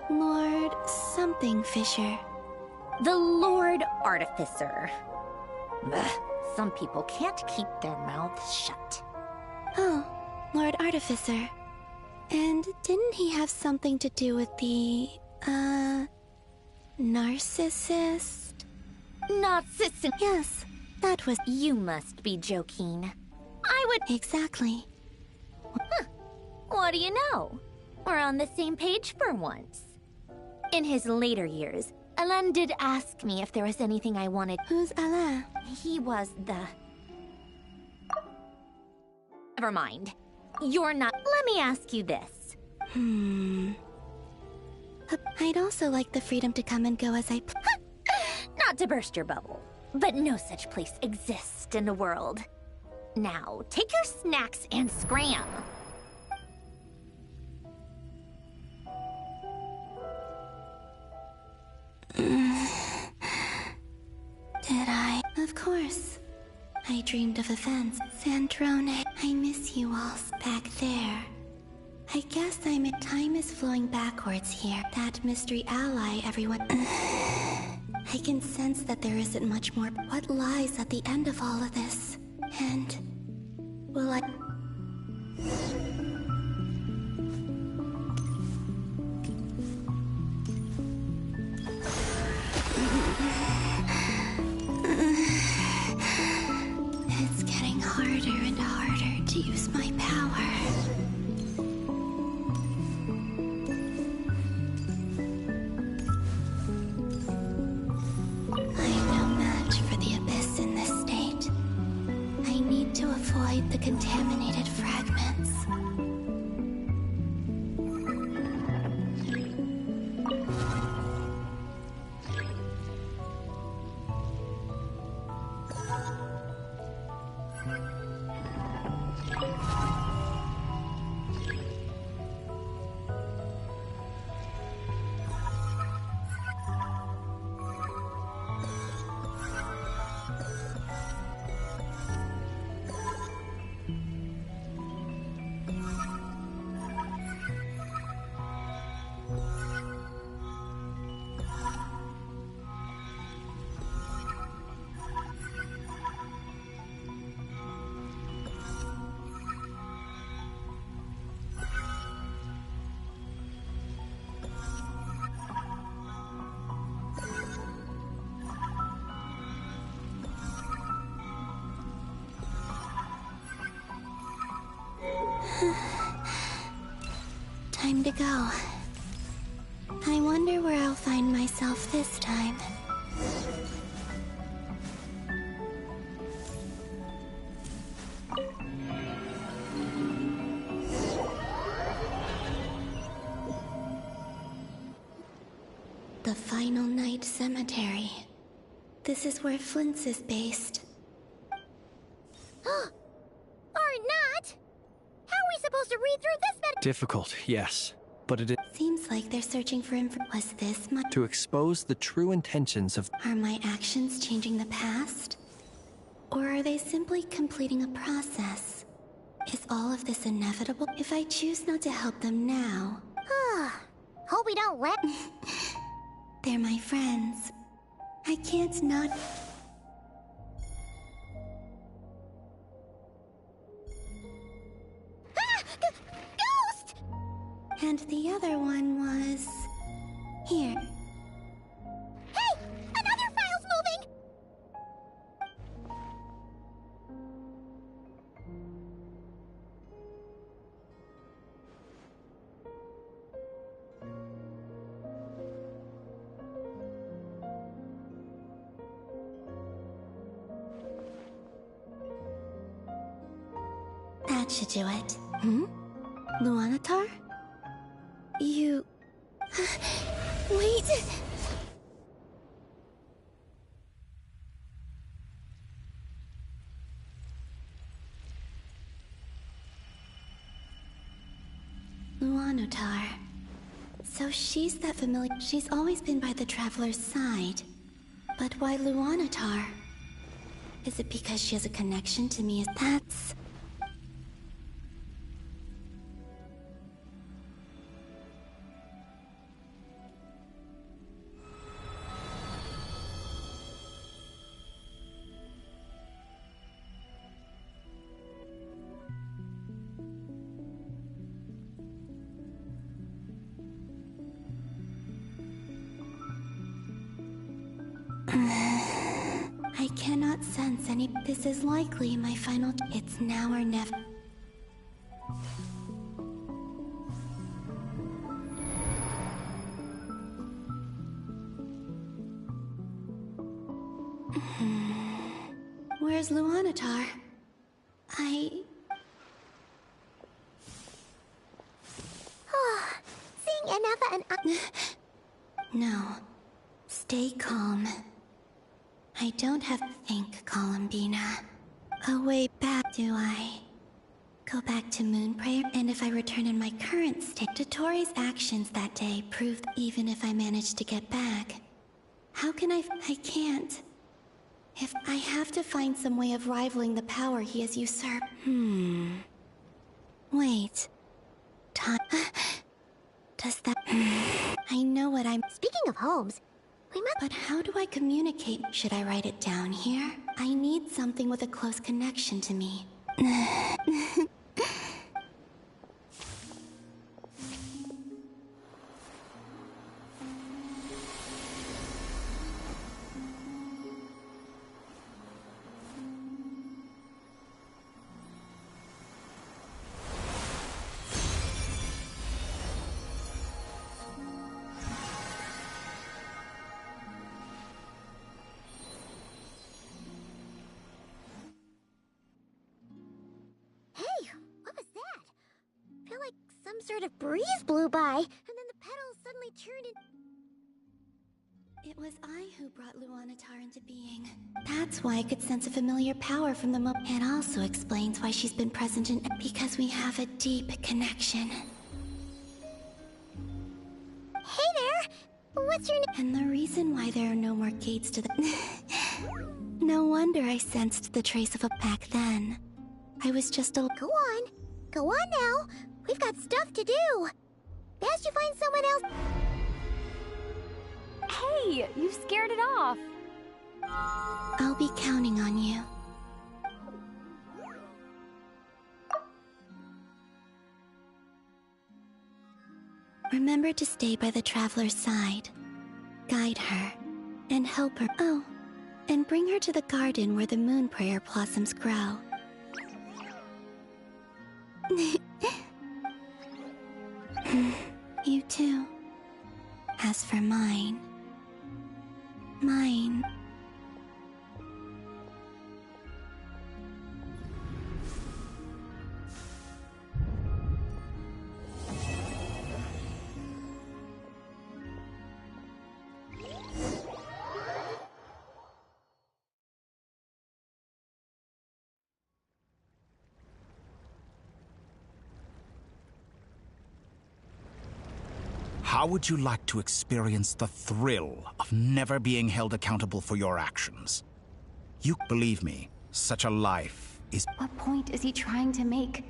Lord something Fisher. The Lord Artificer. Ugh, some people can't keep their mouths shut. Oh, Lord Artificer. And didn't he have something to do with the, narcissist? Narcissist? Yes, that was... You must be joking. I would... Exactly. Huh. What do you know? We're on the same page for once. In his later years, Alain did ask me if there was anything I wanted. Who's Alain? He was the... Never mind. You're not... Let me ask you this. I'd also like the freedom to come and go as I... Not to burst your bubble, but no such place exists in the world. Now, take your snacks and scram. Did I? Of course. I dreamed of events. Sandrone, I miss you all back there. I guess time is flowing backwards here. That mystery ally everyone... I can sense that there isn't much more. What lies at the end of all of this? And... will I... It's getting harder and harder to use my power. I'm no match for the Abyss in this state. I need to avoid the contaminated fragments. Time to go. I wonder where I'll find myself this time. The Final Night Cemetery. This is where Flint's is based. Or not! How are we supposed to read through this meta- Difficult, yes, but it is Seems like they're searching for info. Was this my... to expose the true intentions of... Are my actions changing the past? Or are they simply completing a process? Is all of this inevitable? If I choose not to help them now... Hope we don't let... They're my friends. I can't not... Ghost! And the other one was... here. Hey! Another file's moving! That should do it. Luanatar? You... Wait! Luanatar. So she's that familiar... She's always been by the Traveler's side. But why Luanatar? Is it because she has a connection to me? That's... I cannot sense any... This is likely my final... It's now or never. as Luanatar. Seeing Enefa and No. Stay calm. I don't have to think, Columbina. A way back, do I? Go back to Moonprayer, and if I return in my current state, Dotori's actions that day proved even if I manage to get back. How can I can't. If I have to find some way of rivaling the power he has usurped. Wait. Time. Does that... I know what I'm... Speaking of homes, we must... But how do I communicate? Should I write it down here? I need something with a close connection to me. Some sort of breeze blew by, and then the petals suddenly turned in... It was I who brought Luanatar into being. That's why I could sense a familiar power from the moment. It also explains why she's been present in... Because we have a deep connection. Hey there! What's your name? And the reason why there are no more gates to the... No wonder I sensed the trace of a back then. I was just a... Go on. Go on now. We've got stuff to do. Best you find someone else. Hey, you scared it off. I'll be counting on you. Remember to stay by the traveler's side. Guide her and help her. Oh, and bring her to the garden where the Moonprayer blossoms grow. You too. As for mine... How would you like to experience the thrill of never being held accountable for your actions? You believe me, such a life is... What point is he trying to make?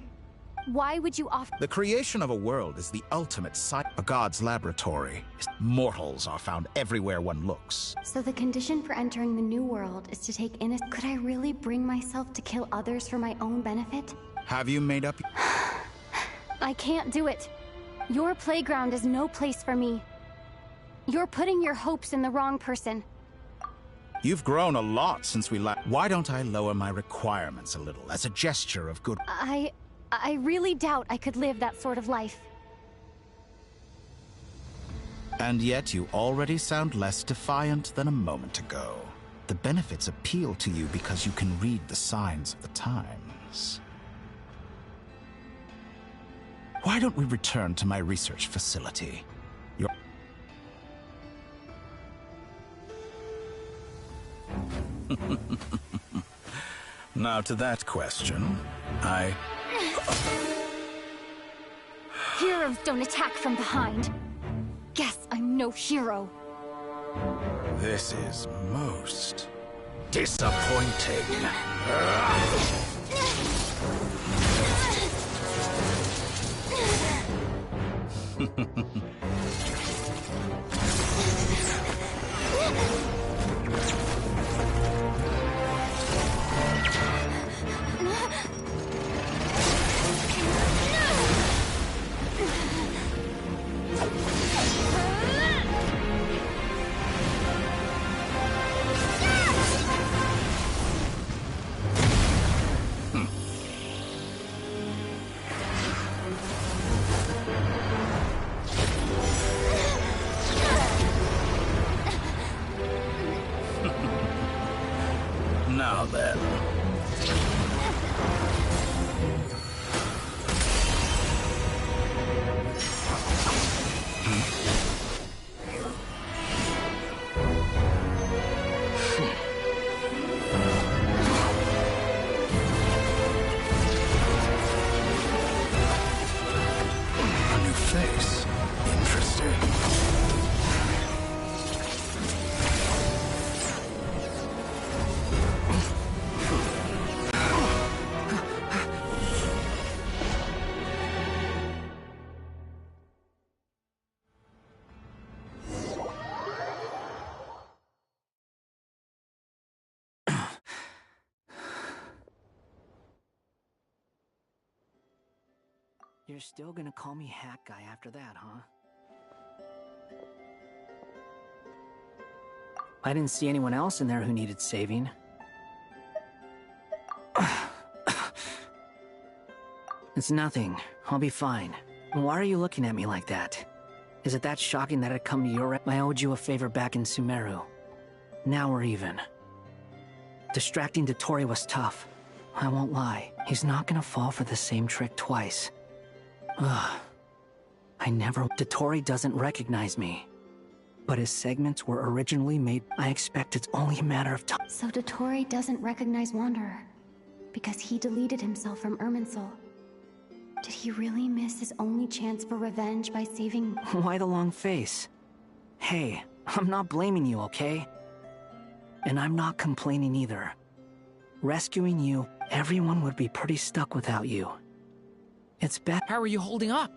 Why would you offer... The creation of a world is the ultimate sight. A god's laboratory. Mortals are found everywhere one looks. So the condition for entering the new world is to take innocent... Could I really bring myself to kill others for my own benefit? Have you made up... I can't do it. Your playground is no place for me. You're putting your hopes in the wrong person. You've grown a lot since we last... Why don't I lower my requirements a little, as a gesture of good... I really doubt I could live that sort of life. And yet you already sound less defiant than a moment ago. The benefits appeal to you because you can read the signs of the times. Why don't we return to my research facility? Now to that question, Heroes don't attack from behind. Guess I'm no hero. This is most disappointing. Now then, You're still gonna call me Hat Guy after that, huh? I didn't see anyone else in there who needed saving. It's nothing. I'll be fine. Why are you looking at me like that? Is it that shocking that I'd come to your... I owed you a favor back in Sumeru. Now we're even. Distracting Dotori was tough. I won't lie. He's not gonna fall for the same trick twice. Ugh. I never... Dotori doesn't recognize me. But his segments were originally made... I expect it's only a matter of time. So Dotori doesn't recognize Wanderer, because he deleted himself from Irminsul. Did he really miss his only chance for revenge by saving... Why the long face? Hey, I'm not blaming you, okay? And I'm not complaining either. Rescuing you, everyone would be pretty stuck without you. It's better. How are you holding up?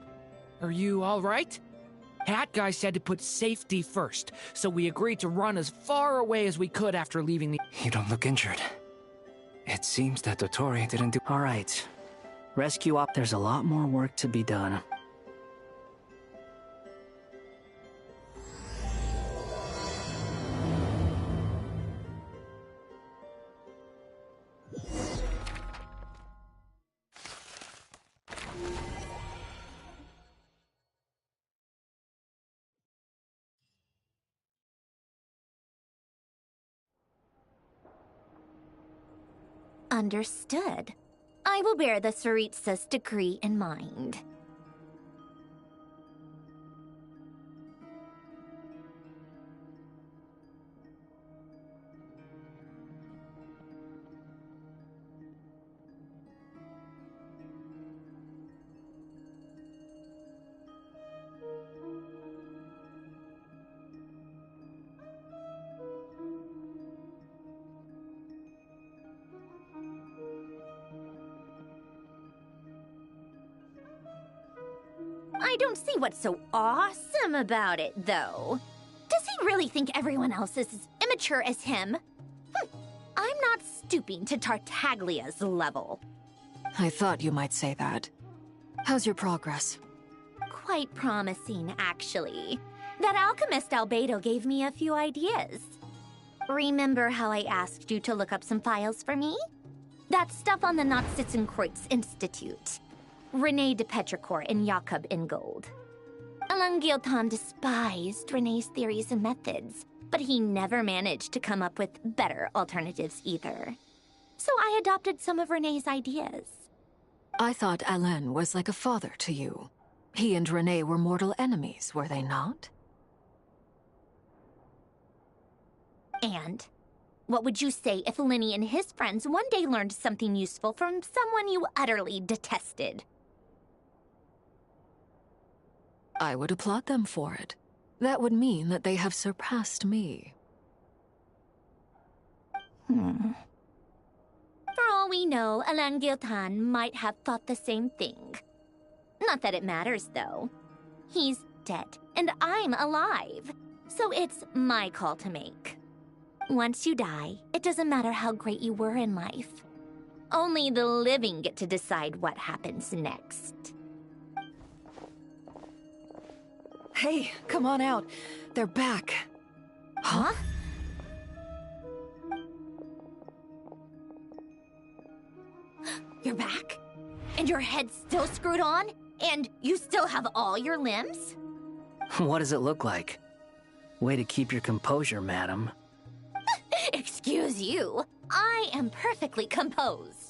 Are you alright? Hat Guy said to put safety first, so we agreed to run as far away as we could after leaving the... You don't look injured. It seems that Dotori didn't do... Alright. Rescue up. There's a lot more work to be done. Understood. I will bear the Tsaritsa's decree in mind. I don't see what's so awesome about it, though. Does he really think everyone else is as immature as him? I'm not stooping to Tartaglia's level. I thought you might say that. How's your progress? Quite promising, actually. That alchemist Albedo gave me a few ideas. Remember how I asked you to look up some files for me? That stuff on the Nachtschitzenkreuz Institute. René de Petrichor and Jakob Ingold. Alain Guillotin despised René's theories and methods, but he never managed to come up with better alternatives either. So I adopted some of René's ideas. I thought Alain was like a father to you. He and René were mortal enemies, were they not? And what would you say if Linny and his friends one day learned something useful from someone you utterly detested? I would applaud them for it. That would mean that they have surpassed me. For all we know, Alain Guillotin might have thought the same thing. Not that it matters, though. He's dead, and I'm alive. So it's my call to make. Once you die, it doesn't matter how great you were in life. Only the living get to decide what happens next. Hey, come on out. They're back. Huh? You're back? And your head's still screwed on? And you still have all your limbs? What does it look like? Way to keep your composure, madam. Excuse you. I am perfectly composed.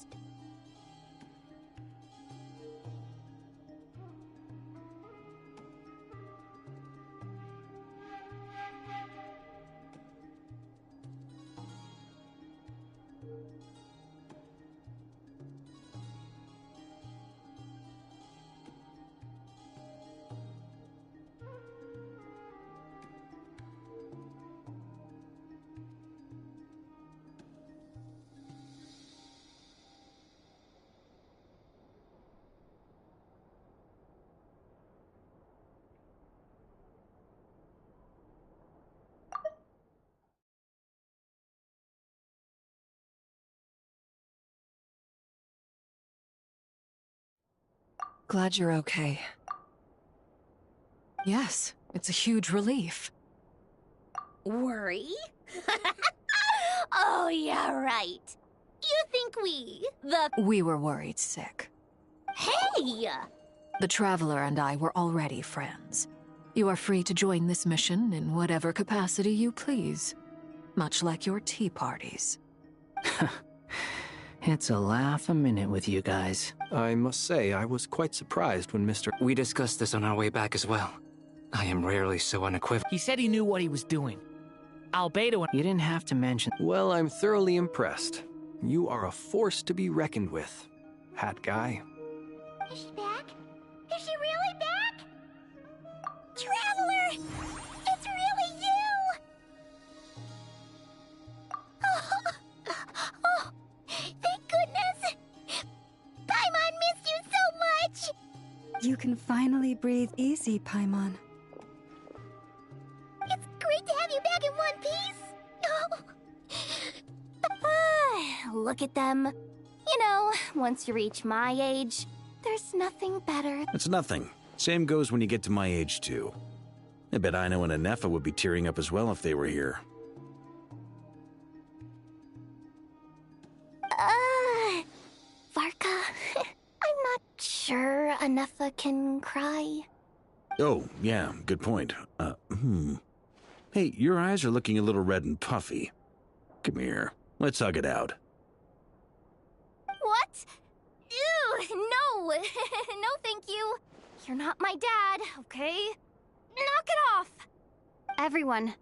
Glad you're okay. Yes, it's a huge relief. Worry? Oh, yeah, right. You think We were worried sick. Hey! The Traveler and I were already friends. You are free to join this mission in whatever capacity you please. Much like your tea parties. It's a laugh a minute with you guys. I must say, I was quite surprised when Mr. We discussed this on our way back as well. I am rarely so unequivocal. He said he knew what he was doing. Albedo and... You didn't have to mention... Well, I'm thoroughly impressed. You are a force to be reckoned with, Hat Guy. Is she back? Is she really back? Traveler! It's really you! Oh, thank goodness! Paimon missed you so much! You can finally breathe easy, Paimon. It's great to have you back in one piece! Look at them. You know, once you reach my age, there's nothing better. It's nothing. Same goes when you get to my age, too. I bet Ino and Anefa would be tearing up as well if they were here. Varka, I'm not sure Anefa can cry. Oh, yeah, good point. Hey, your eyes are looking a little red and puffy. Come here, let's hug it out. What? Ew, no! No, thank you. You're not my dad, okay? Knock it off! Everyone,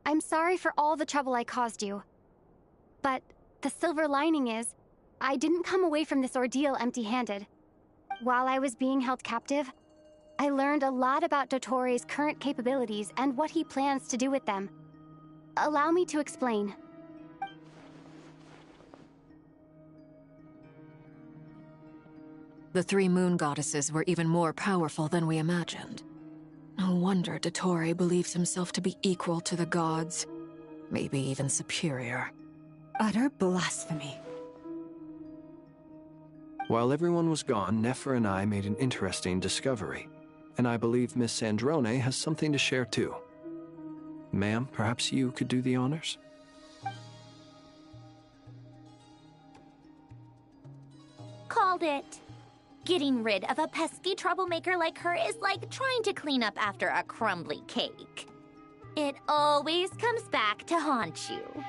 I'm sorry for all the trouble I caused you. But the silver lining is, I didn't come away from this ordeal empty-handed. While I was being held captive, I learned a lot about Dottoro's current capabilities and what he plans to do with them. Allow me to explain. The three moon goddesses were even more powerful than we imagined. No wonder Dottore believes himself to be equal to the gods. Maybe even superior. Utter blasphemy. While everyone was gone, Nefer and I made an interesting discovery. And I believe Miss Sandrone has something to share too. Ma'am, perhaps you could do the honors? Called it. Getting rid of a pesky troublemaker like her is like trying to clean up after a crumbly cake. It always comes back to haunt you.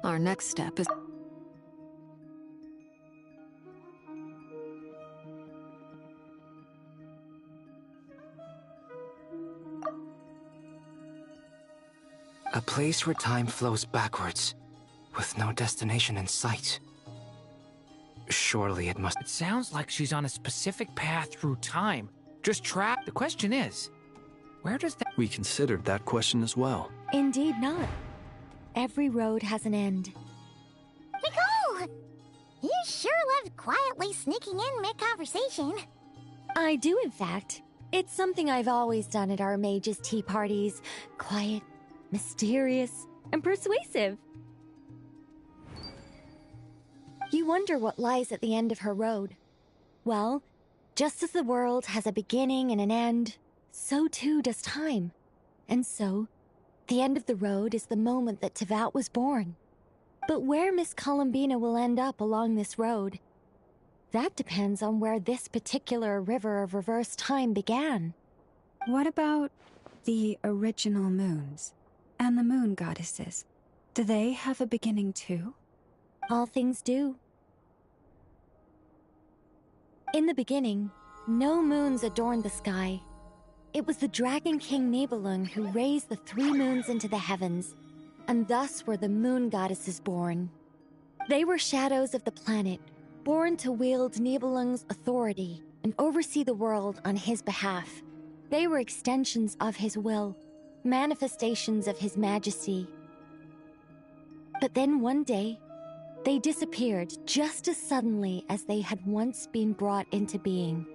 Our next step is... A place where time flows backwards, with no destination in sight. Surely it must... It sounds like she's on a specific path through time. Just trapped. The question is, where does that... We considered that question as well. Indeed not. Every road has an end. Nicole! You sure loved quietly sneaking in mid-conversation. I do, in fact. It's something I've always done at our mages' tea parties. Quiet, mysterious, and persuasive. You wonder what lies at the end of her road. Well, just as the world has a beginning and an end, so too does time. And so, the end of the road is the moment that Tevat was born. But where Miss Columbina will end up along this road, that depends on where this particular river of reverse time began. What about the original moons and the moon goddesses? Do they have a beginning too? All things do. In the beginning, no moons adorned the sky. It was the Dragon King Nibelung who raised the 3 moons into the heavens, and thus were the moon goddesses born. They were shadows of the planet, born to wield Nibelung's authority and oversee the world on his behalf. They were extensions of his will, manifestations of his majesty. But then one day, they disappeared just as suddenly as they had once been brought into being.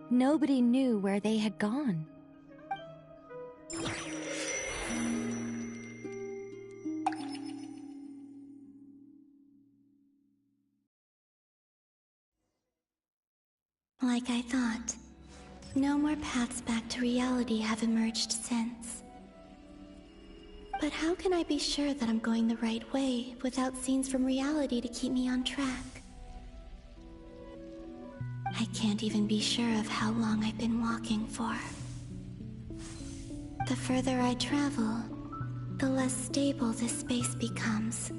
Nobody knew where they had gone. Like I thought, no more paths back to reality have emerged since. But how can I be sure that I'm going the right way without scenes from reality to keep me on track? I can't even be sure of how long I've been walking for. The further I travel, the less stable this space becomes.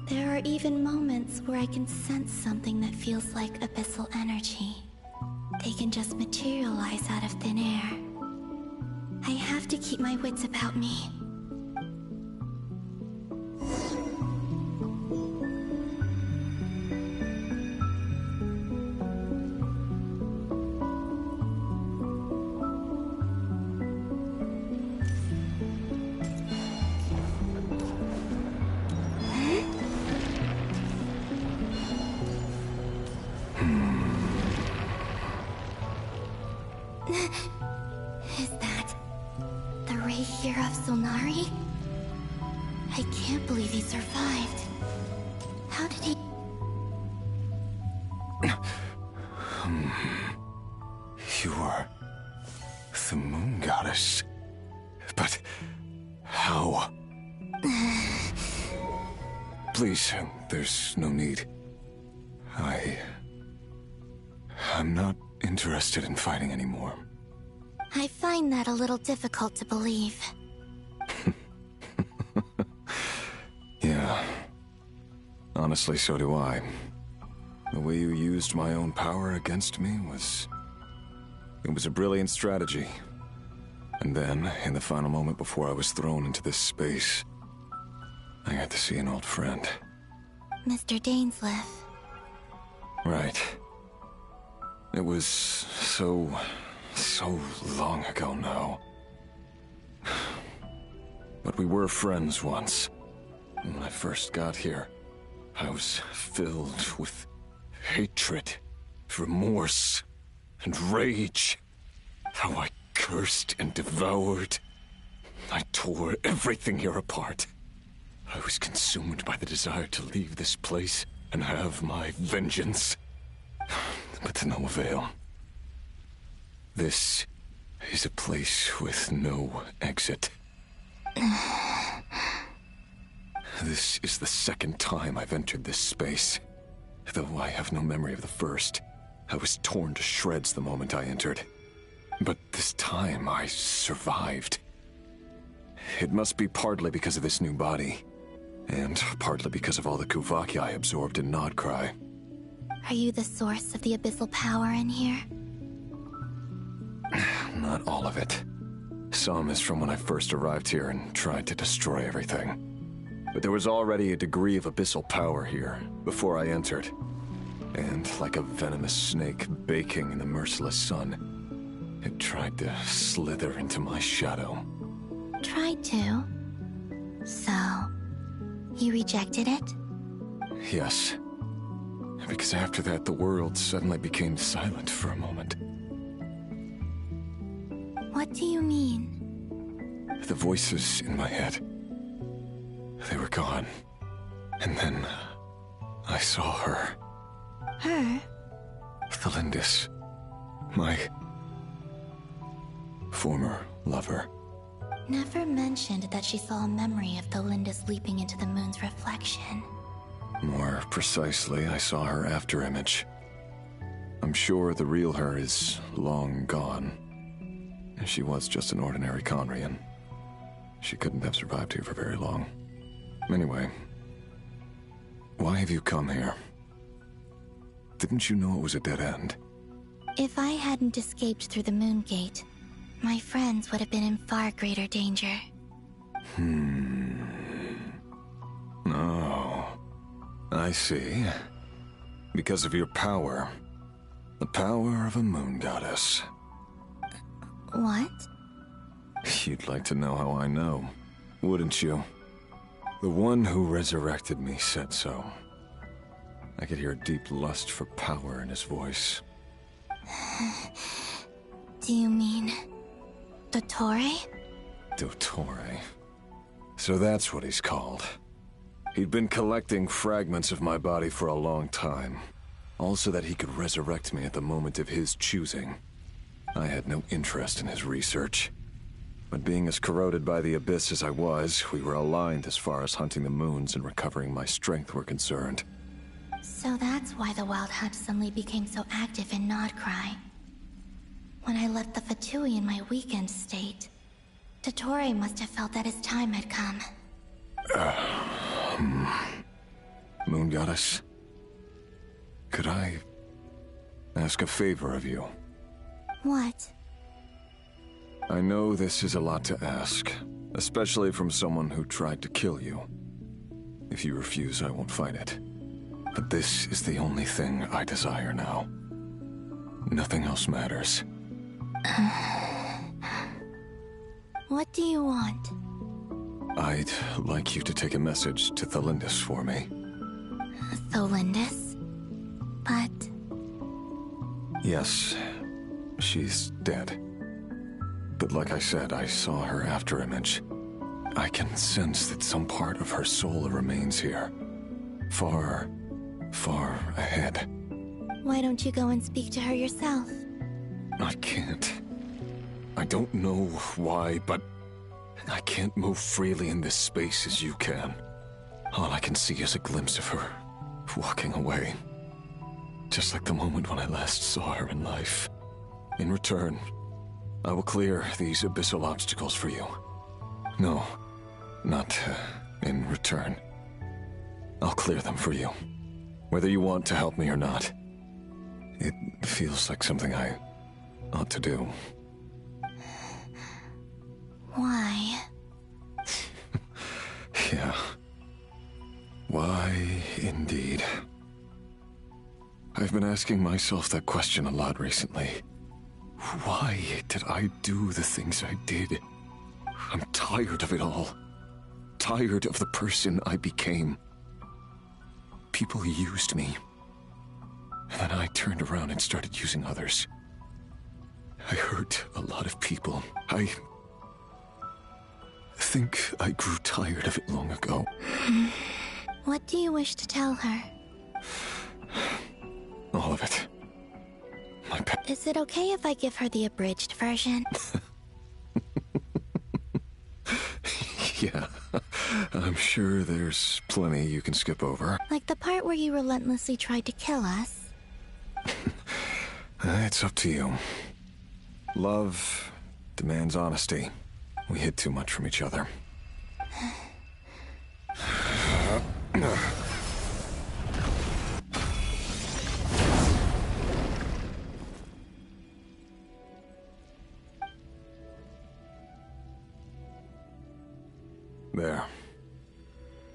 There are even moments where I can sense something that feels like abyssal energy. They can just materialize out of thin air. I have to keep my wits about me. Is that the Ray here of Solnari? I can't believe he survived. How did he... You're the moon goddess. But how? Please, there's no need. I'm not interested in fighting anymore. I find that a little difficult to believe. Yeah. Honestly, so do I. The way you used my own power against me was... It was a brilliant strategy. And then, in the final moment before I was thrown into this space, I got to see an old friend. Mr. Dainsleif. Right. It was so long ago now. But we were friends once. When I first got here, I was filled with hatred, remorse, and rage. How I cursed and devoured. I tore everything here apart. I was consumed by the desire to leave this place and have my vengeance. But to no avail. This is a place with no exit. This is the second time I've entered this space. Though I have no memory of the first. I was torn to shreds the moment I entered. But this time I survived. It must be partly because of this new body. And partly because of all the Kuvaki I absorbed in Nodcry. Are you the source of the abyssal power in here? Not all of it. Some is from when I first arrived here and tried to destroy everything. But there was already a degree of abyssal power here before I entered. And like a venomous snake baking in the merciless sun, it tried to slither into my shadow. Tried to? So, you rejected it? Yes. Because after that, the world suddenly became silent for a moment. What do you mean? The voices in my head, they were gone. And then I saw her. Her? Thalindis. My former lover. Never mentioned that she saw a memory of Thalindis leaping into the moon's reflection. More precisely, I saw her afterimage. I'm sure the real her is long gone. She was just an ordinary Conrian. She couldn't have survived here for very long. Anyway, why have you come here? Didn't you know it was a dead end? If I hadn't escaped through the moon gate, my friends would have been in far greater danger. Oh, I see. Because of your power. The power of a moon goddess. What? You'd like to know how I know, wouldn't you? The one who resurrected me said so. I could hear a deep lust for power in his voice. Do you mean... Dottore? Dottore. So that's what he's called. He'd been collecting fragments of my body for a long time. All so that he could resurrect me at the moment of his choosing. I had no interest in his research. But being as corroded by the Abyss as I was, we were aligned as far as hunting the moons and recovering my strength were concerned. So that's why the Wild Hunt suddenly became so active in Nodcry. When I left the Fatui in my weakened state, Dottore must have felt that his time had come. Moon Goddess, could I ask a favor of you? What? I know this is a lot to ask, especially from someone who tried to kill you. If you refuse, I won't fight it. But this is the only thing I desire now. Nothing else matters. What do you want? I'd like you to take a message to Thalindis for me. Thalindis? But... Yes, she's dead. But like I said, I saw her afterimage. I can sense that some part of her soul remains here. Far, far ahead. Why don't you go and speak to her yourself? I can't. I don't know why, but I can't move freely in this space as you can. All I can see is a glimpse of her, walking away. Just like the moment when I last saw her in life. In return, I will clear these abyssal obstacles for you. No, not in return. I'll clear them for you. Whether you want to help me or not. It feels like something I ought to do. Why? Yeah. Why, indeed. I've been asking myself that question a lot recently. Why did I do the things I did? I'm tired of it all. Tired of the person I became. People used me. And then I turned around and started using others. I hurt a lot of people. I think I grew tired of it long ago. What do you wish to tell her? All of it. Is it okay if I give her the abridged version? Yeah, I'm sure there's plenty you can skip over. Like the part where you relentlessly tried to kill us? It's up to you. Love demands honesty. We hid too much from each other. There.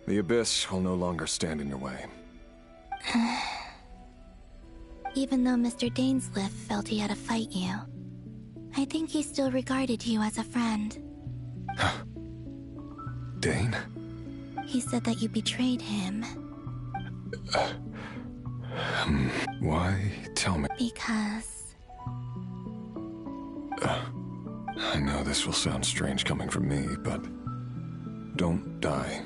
The Abyss will no longer stand in your way. Even though Mr. Dainsliff felt he had to fight you, I think he still regarded you as a friend. Dane? He said that you betrayed him. Why? Tell me. Because... I know this will sound strange coming from me, but... Don't die.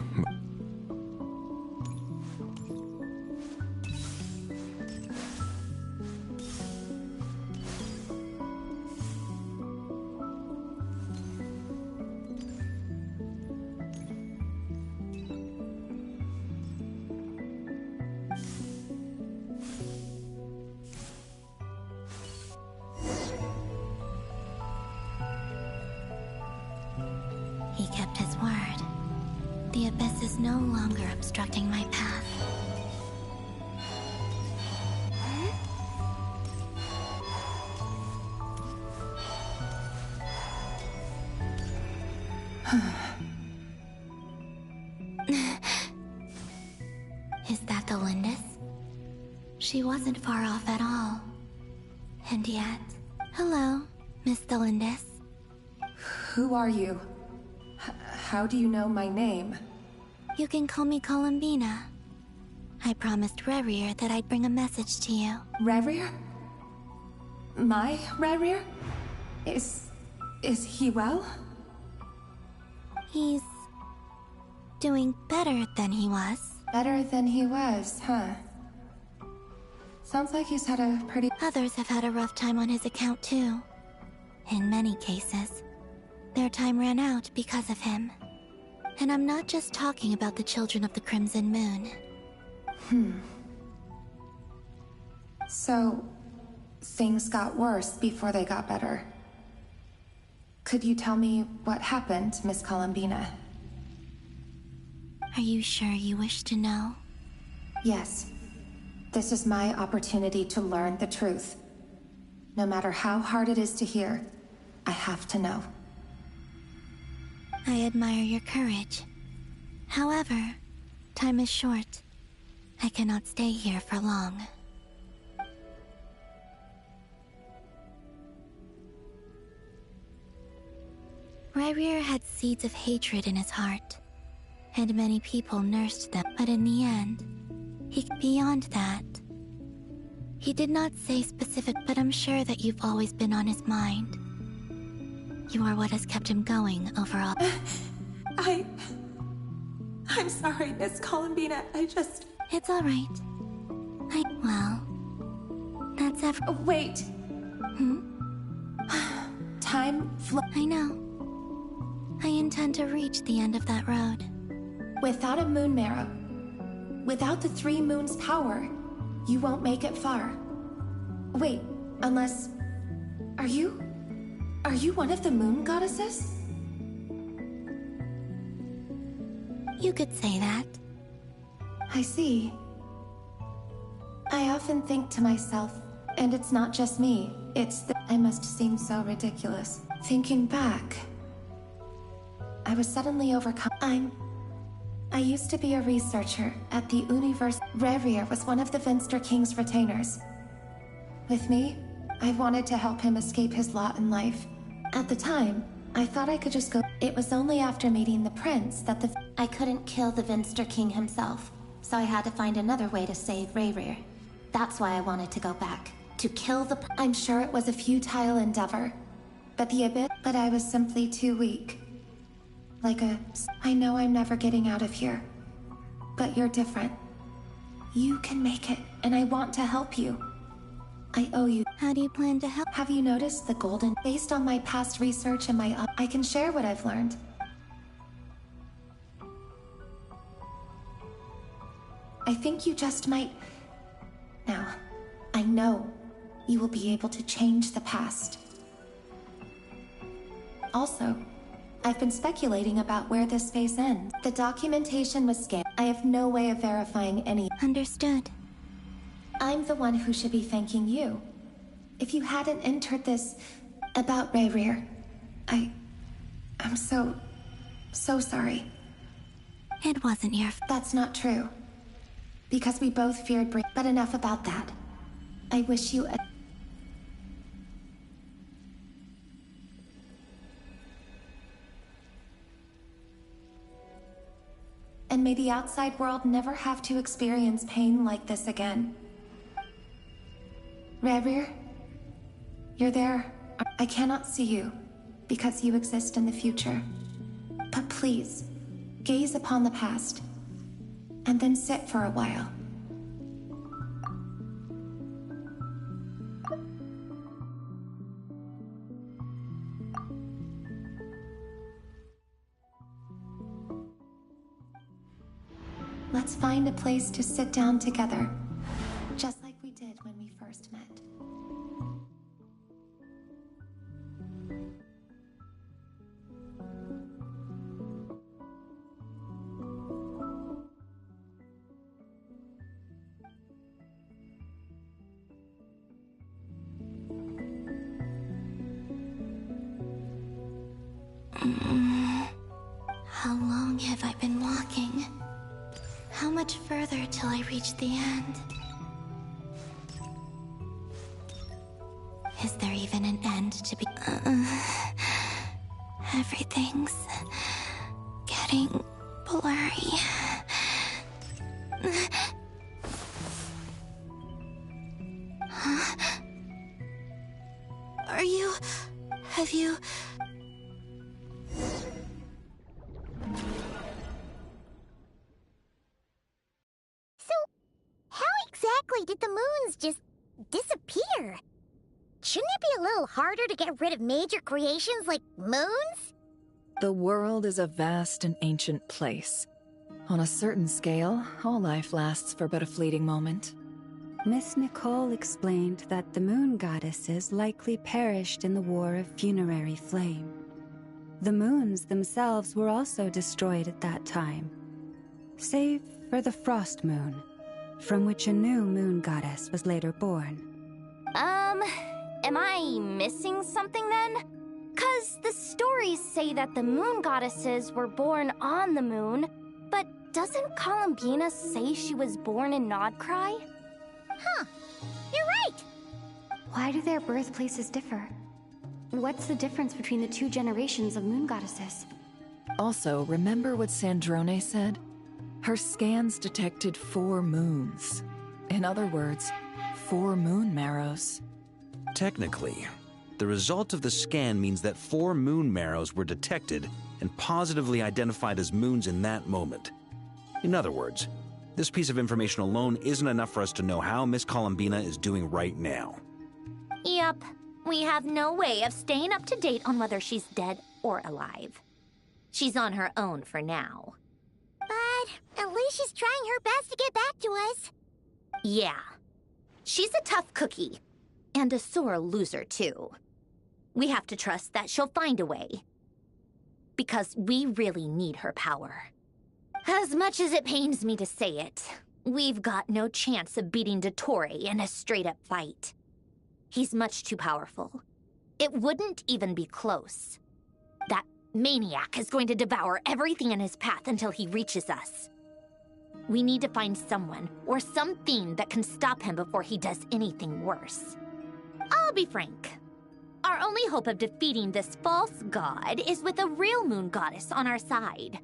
He kept his word. The Abyss is no longer obstructing my path. Is that the Lindis? She wasn't far off at all. And yet... Hello, Miss Lindis. Who are you? How do you know my name? You can call me Columbina. I promised Rerir that I'd bring a message to you. Rerir? My Rerir? Is he well? He's... doing better than he was. Better than he was, huh? Sounds like he's had a pretty... Others have had a rough time on his account too. In many cases, their time ran out because of him. And I'm not just talking about the children of the Crimson Moon. So, things got worse before they got better. Could you tell me what happened, Miss Columbina? Are you sure you wish to know? Yes. This is my opportunity to learn the truth. No matter how hard it is to hear, I have to know. I admire your courage. However, time is short. I cannot stay here for long. Rerir had seeds of hatred in his heart, and many people nursed them, but in the end, beyond that. He did not say specific, but I'm sure that you've always been on his mind. You are what has kept him going overall. I'm sorry, Miss Columbina. It's all right. Well, that's Wait. Time I know. I intend to reach the end of that road. Without a moon marrow, without the 3 moons' power, you won't make it far. Wait, unless... Are you one of the moon goddesses? You could say that. I see. I often think to myself, and it's not just me, it's that I must seem so ridiculous. Thinking back, I was suddenly overcome. I used to be a researcher at the Universe. Rerir was one of the Venster King's retainers. With me, I wanted to help him escape his lot in life. At the time, I thought I could just go. It was only after meeting the prince that I couldn't kill the Venster King himself, so I had to find another way to save Rerir. That's why I wanted to go back. To kill the I'm sure it was a futile endeavor, but I was simply too weak. I know I'm never getting out of here, but you're different. You can make it, and I want to help you. I owe you. How do you plan to help? Have you noticed the golden? Based on my past research and I can share what I've learned. I think you just might... Now, I know you will be able to change the past. Also, I've been speculating about where this phase ends. The documentation was scanned. I have no way of verifying any. Understood. I'm the one who should be thanking you. If you hadn't entered this about Rayrir, I'm so sorry. It wasn't your That's not true. Because we both feared but enough about that. I wish you a... And may the outside world never have to experience pain like this again. Rayrir, you're there. I cannot see you, because you exist in the future. But please, gaze upon the past, and then sit for a while. Let's find a place to sit down together, just like we did when we first met. How long have I been walking? How much further till I reach the end? Is there even an end to be... Everything's getting blurry. Huh? Have you... Did the moons just disappear? Shouldn't it be a little harder to get rid of major creations like moons? The world is a vast and ancient place. On a certain scale, all life lasts for but a fleeting moment. Miss Nicole explained that the moon goddesses likely perished in the War of Funerary Flame. The moons themselves were also destroyed at that time, save for the Frost Moon, from which a new moon goddess was later born. Am I missing something then? 'Cause the stories say that the moon goddesses were born on the moon, but doesn't Columbina say she was born in Nodcry? Huh, you're right! Why do their birthplaces differ? What's the difference between the two generations of moon goddesses? Also, remember what Sandrone said? Her scans detected 4 moons. In other words, 4 moon marrows. Technically, the result of the scan means that 4 moon marrows were detected and positively identified as moons in that moment. In other words, this piece of information alone isn't enough for us to know how Miss Columbina is doing right now. Yep, we have no way of staying up to date on whether she's dead or alive. She's on her own for now. But at least she's trying her best to get back to us. Yeah. She's a tough cookie. And a sore loser, too. We have to trust that she'll find a way. Because we really need her power. As much as it pains me to say it, we've got no chance of beating Dottore in a straight-up fight. He's much too powerful. It wouldn't even be close. That maniac is going to devour everything in his path until he reaches us. We need to find someone or something that can stop him before he does anything worse. I'll be frank. Our only hope of defeating this false god is with a real moon goddess on our side.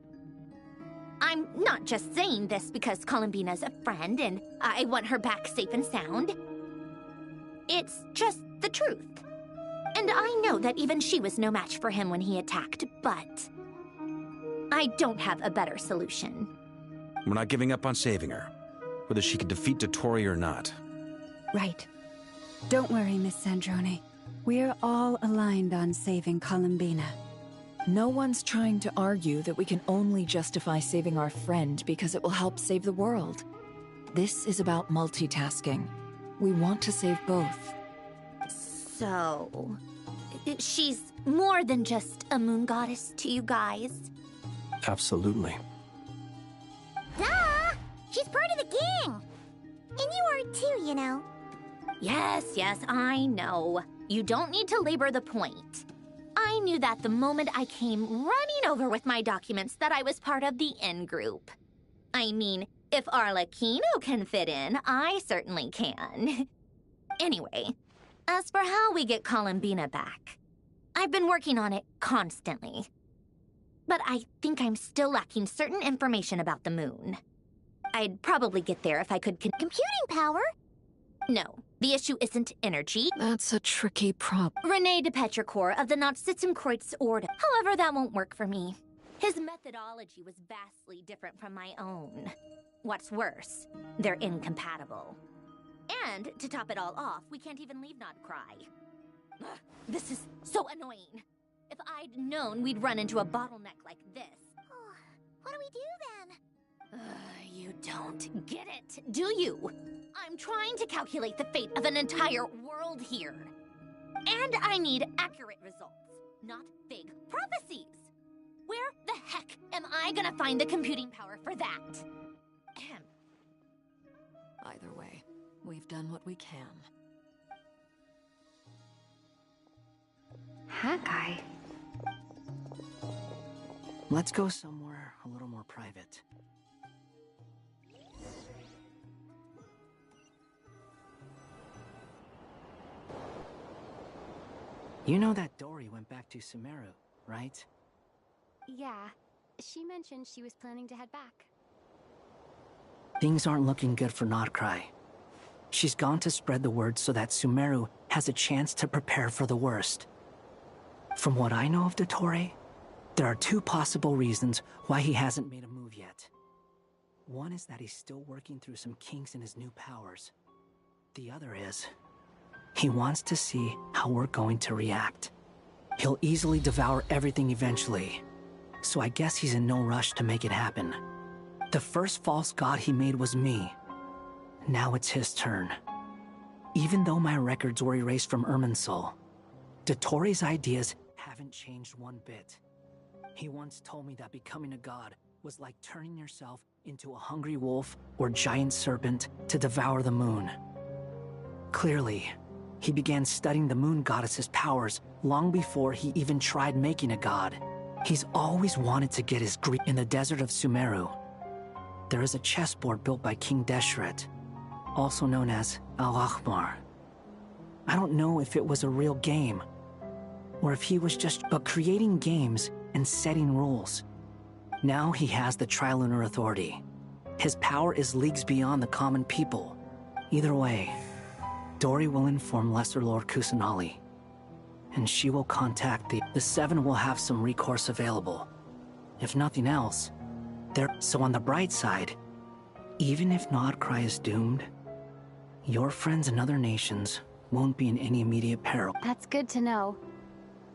I'm not just saying this because Columbina's a friend and I want her back safe and sound. It's just the truth. And I know that even she was no match for him when he attacked, but I don't have a better solution. We're not giving up on saving her, whether she can defeat Dottore or not. Right. Don't worry, Miss Sandrone. We're all aligned on saving Columbina. No one's trying to argue that we can only justify saving our friend because it will help save the world. This is about multitasking. We want to save both. So, she's more than just a moon goddess to you guys. Absolutely. Duh! She's part of the gang! And you are too, you know. Yes, I know. You don't need to labor the point. I knew that the moment I came running over with my documents that I was part of the in-group. I mean, if Arlecchino can fit in, I certainly can. Anyway, as for how we get Columbina back, I've been working on it constantly. But I think I'm still lacking certain information about the moon. I'd probably get there if I could computing power? No, the issue isn't energy. That's a tricky problem. René de Petrichor of the Nazissenkreuz Order. However, that won't work for me. His methodology was vastly different from my own. What's worse, they're incompatible. And, to top it all off, we can't even leave Nodcry. Ugh, this is so annoying. If I'd known we'd run into a bottleneck like this. Oh, what do we do then? You don't get it, do you? I'm trying to calculate the fate of an entire world here. And I need accurate results, not vague prophecies. Where the heck am I gonna find the computing power for that? Ahem. Either way, we've done what we can. Hawkeye. Let's go somewhere a little more private. You know that Dory went back to Sumeru, right? Yeah. She mentioned she was planning to head back. Things aren't looking good for Nodcry. She's gone to spread the word so that Sumeru has a chance to prepare for the worst. From what I know of Dottore, there are two possible reasons why he hasn't made a move yet. One is that he's still working through some kinks in his new powers. The other is, he wants to see how we're going to react. He'll easily devour everything eventually, so I guess he's in no rush to make it happen. The first false god he made was me. Now it's his turn. Even though my records were erased from Irminsul, Dottore's ideas haven't changed one bit. He once told me that becoming a god was like turning yourself into a hungry wolf or giant serpent to devour the moon. Clearly, he began studying the moon goddess's powers long before he even tried making a god. He's always wanted to get his grip in the desert of Sumeru. There is a chessboard built by King Deshret, also known as Al-Ahmar. I don't know if it was a real game, or if he was just creating games and setting rules. Now he has the Trilunar Authority. His power is leagues beyond the common people. Either way, Dory will inform Lesser Lord Kusanali, and she will contact the Seven will have some recourse available. If nothing else, so on the bright side, even if Nodcry is doomed, your friends in other nations won't be in any immediate peril. That's good to know.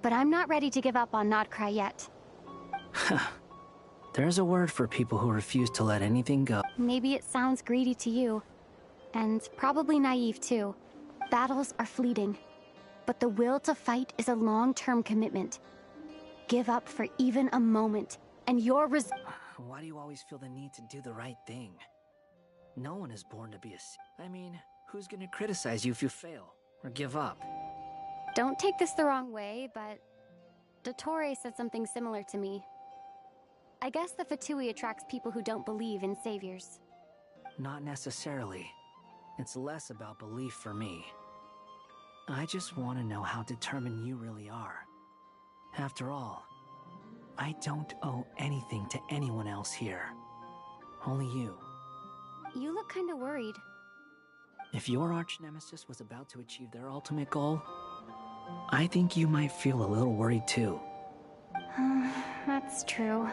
But I'm not ready to give up on Nodcry yet. There's a word for people who refuse to let anything go. Maybe it sounds greedy to you. And probably naive too. Battles are fleeting. But the will to fight is a long-term commitment. Give up for even a moment, and your Why do you always feel the need to do the right thing? No one is born to be I mean, who's gonna criticize you if you fail, or give up? Don't take this the wrong way, but Dottore said something similar to me. I guess the Fatui attracts people who don't believe in saviors. Not necessarily. It's less about belief for me. I just want to know how determined you really are. After all, I don't owe anything to anyone else here. Only you. You look kinda worried. If your arch-nemesis was about to achieve their ultimate goal, I think you might feel a little worried too. That's true.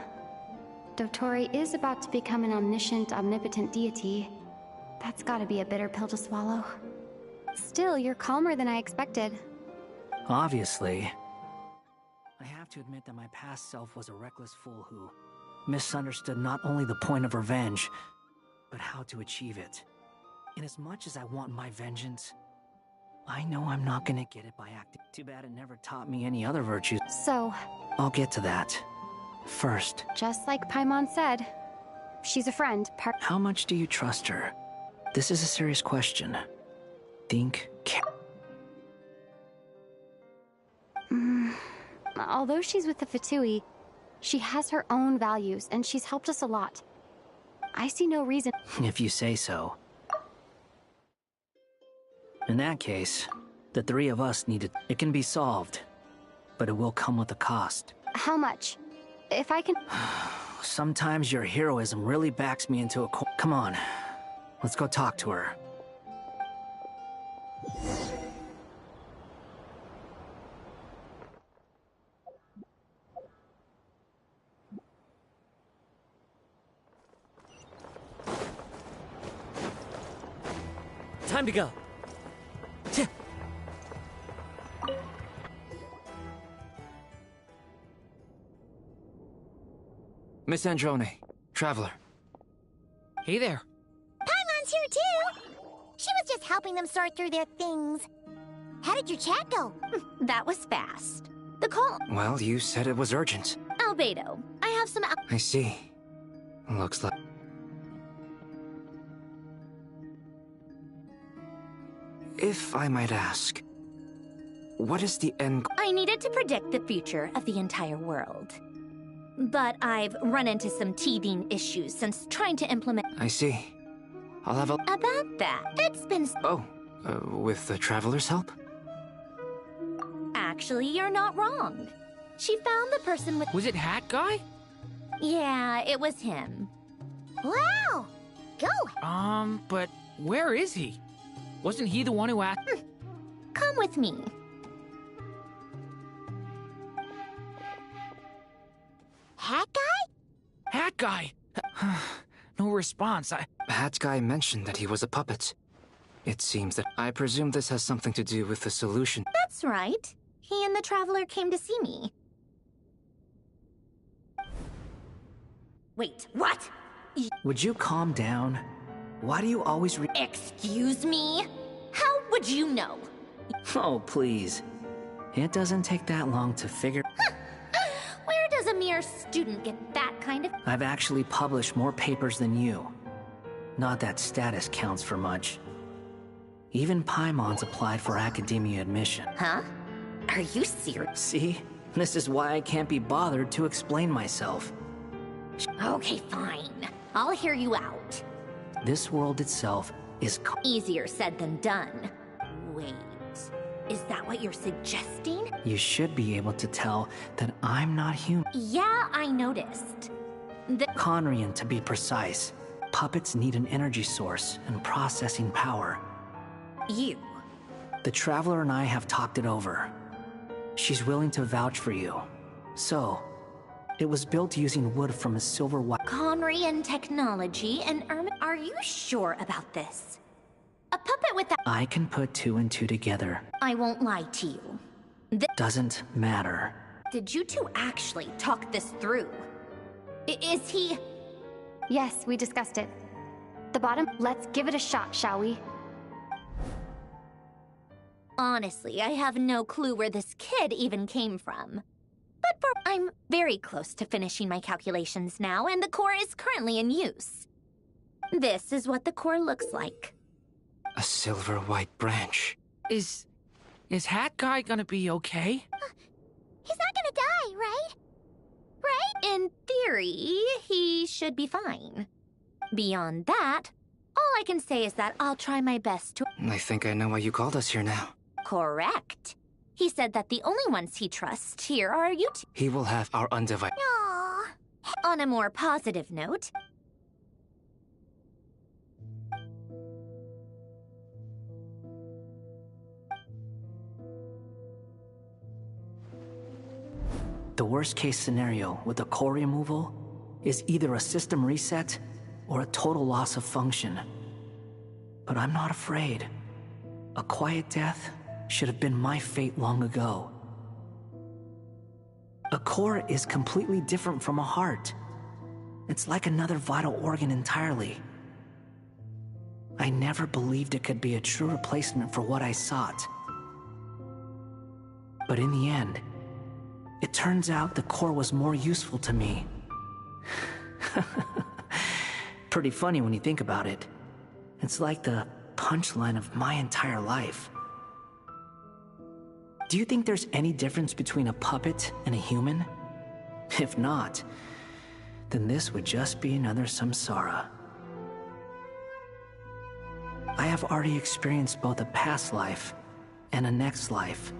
Dottore is about to become an omniscient, omnipotent deity. That's gotta be a bitter pill to swallow. Still, you're calmer than I expected. Obviously. I have to admit that my past self was a reckless fool who misunderstood not only the point of revenge, but how to achieve it. Inasmuch as I want my vengeance, I know I'm not gonna get it by acting. Too bad it never taught me any other virtues. So, I'll get to that. First, just like Paimon said, she's a friend. How much do you trust her? This is a serious question. Think, Although she's with the Fatui, she has her own values, and she's helped us a lot. I see no reason. If you say so. In that case, the three of us need it. It can be solved, but it will come with a cost. How much? If I can... Sometimes your heroism really backs me into a Come on, let's go talk to her. Time to go. Miss Androne, Traveler. Hey there. Paimon's here too! She was just helping them sort through their things. How did your chat go? That was fast. The call... Well, you said it was urgent. Albedo, I have some... I see. Looks like... If I might ask, what is the end... I needed to predict the future of the entire world. But I've run into some teething issues since trying to implement... I see. I'll have a... About that, it's been... Oh, with the Traveler's help? Actually, you're not wrong. She found the person with... Was it Hat Guy? Yeah, it was him. Wow! Go! But where is he? Wasn't he the one who asked... Come with me. Hat Guy? Hat Guy! No response. Hat Guy mentioned that he was a puppet. It seems that... I presume this has something to do with the solution. That's right. He and the Traveler came to see me. Wait, what? Would you calm down? Why do you always Excuse me? How would you know? Oh, please. It doesn't take that long to figure... Where does a mere student get that kind of... I've actually published more papers than you. Not that status counts for much. Even Paimon's applied for academia admission. Huh? Are you serious? See? This is why I can't be bothered to explain myself. Okay, fine. I'll hear you out. This world itself is... Easier said than done. Wait, is that what you're suggesting? You should be able to tell that I'm not human. Yeah, I noticed. Conrian, to be precise. Puppets need an energy source and processing power. You? The Traveler and I have talked it over. She's willing to vouch for you. So, it was built using wood from a silver white... Conrian technology and Are you sure about this? A puppet with that... I can put two and two together. I won't lie to you. Doesn't matter. Did you two actually talk this through? Is he... Yes, we discussed it. The bottom, let's give it a shot, shall we? Honestly, I have no clue where this kid even came from. But I'm very close to finishing my calculations now, and the core is currently in use. This is what the core looks like. A silver white branch. Is Hat Guy gonna be okay? He's not gonna die, right? Right? In theory, he should be fine. Beyond that, all I can say is that I'll try my best to... I think I know why you called us here now. Correct. He said that the only ones he trusts here are you two. He will have our undivided... Aww. On a more positive note... The worst-case scenario with the core removal is either a system reset or a total loss of function. But I'm not afraid. A quiet death should have been my fate long ago. A core is completely different from a heart. It's like another vital organ entirely. I never believed it could be a true replacement for what I sought. But in the end, it turns out the core was more useful to me. Pretty funny when you think about it. It's like the punchline of my entire life. Do you think there's any difference between a puppet and a human? If not, then this would just be another samsara. I have already experienced both a past life and a next life.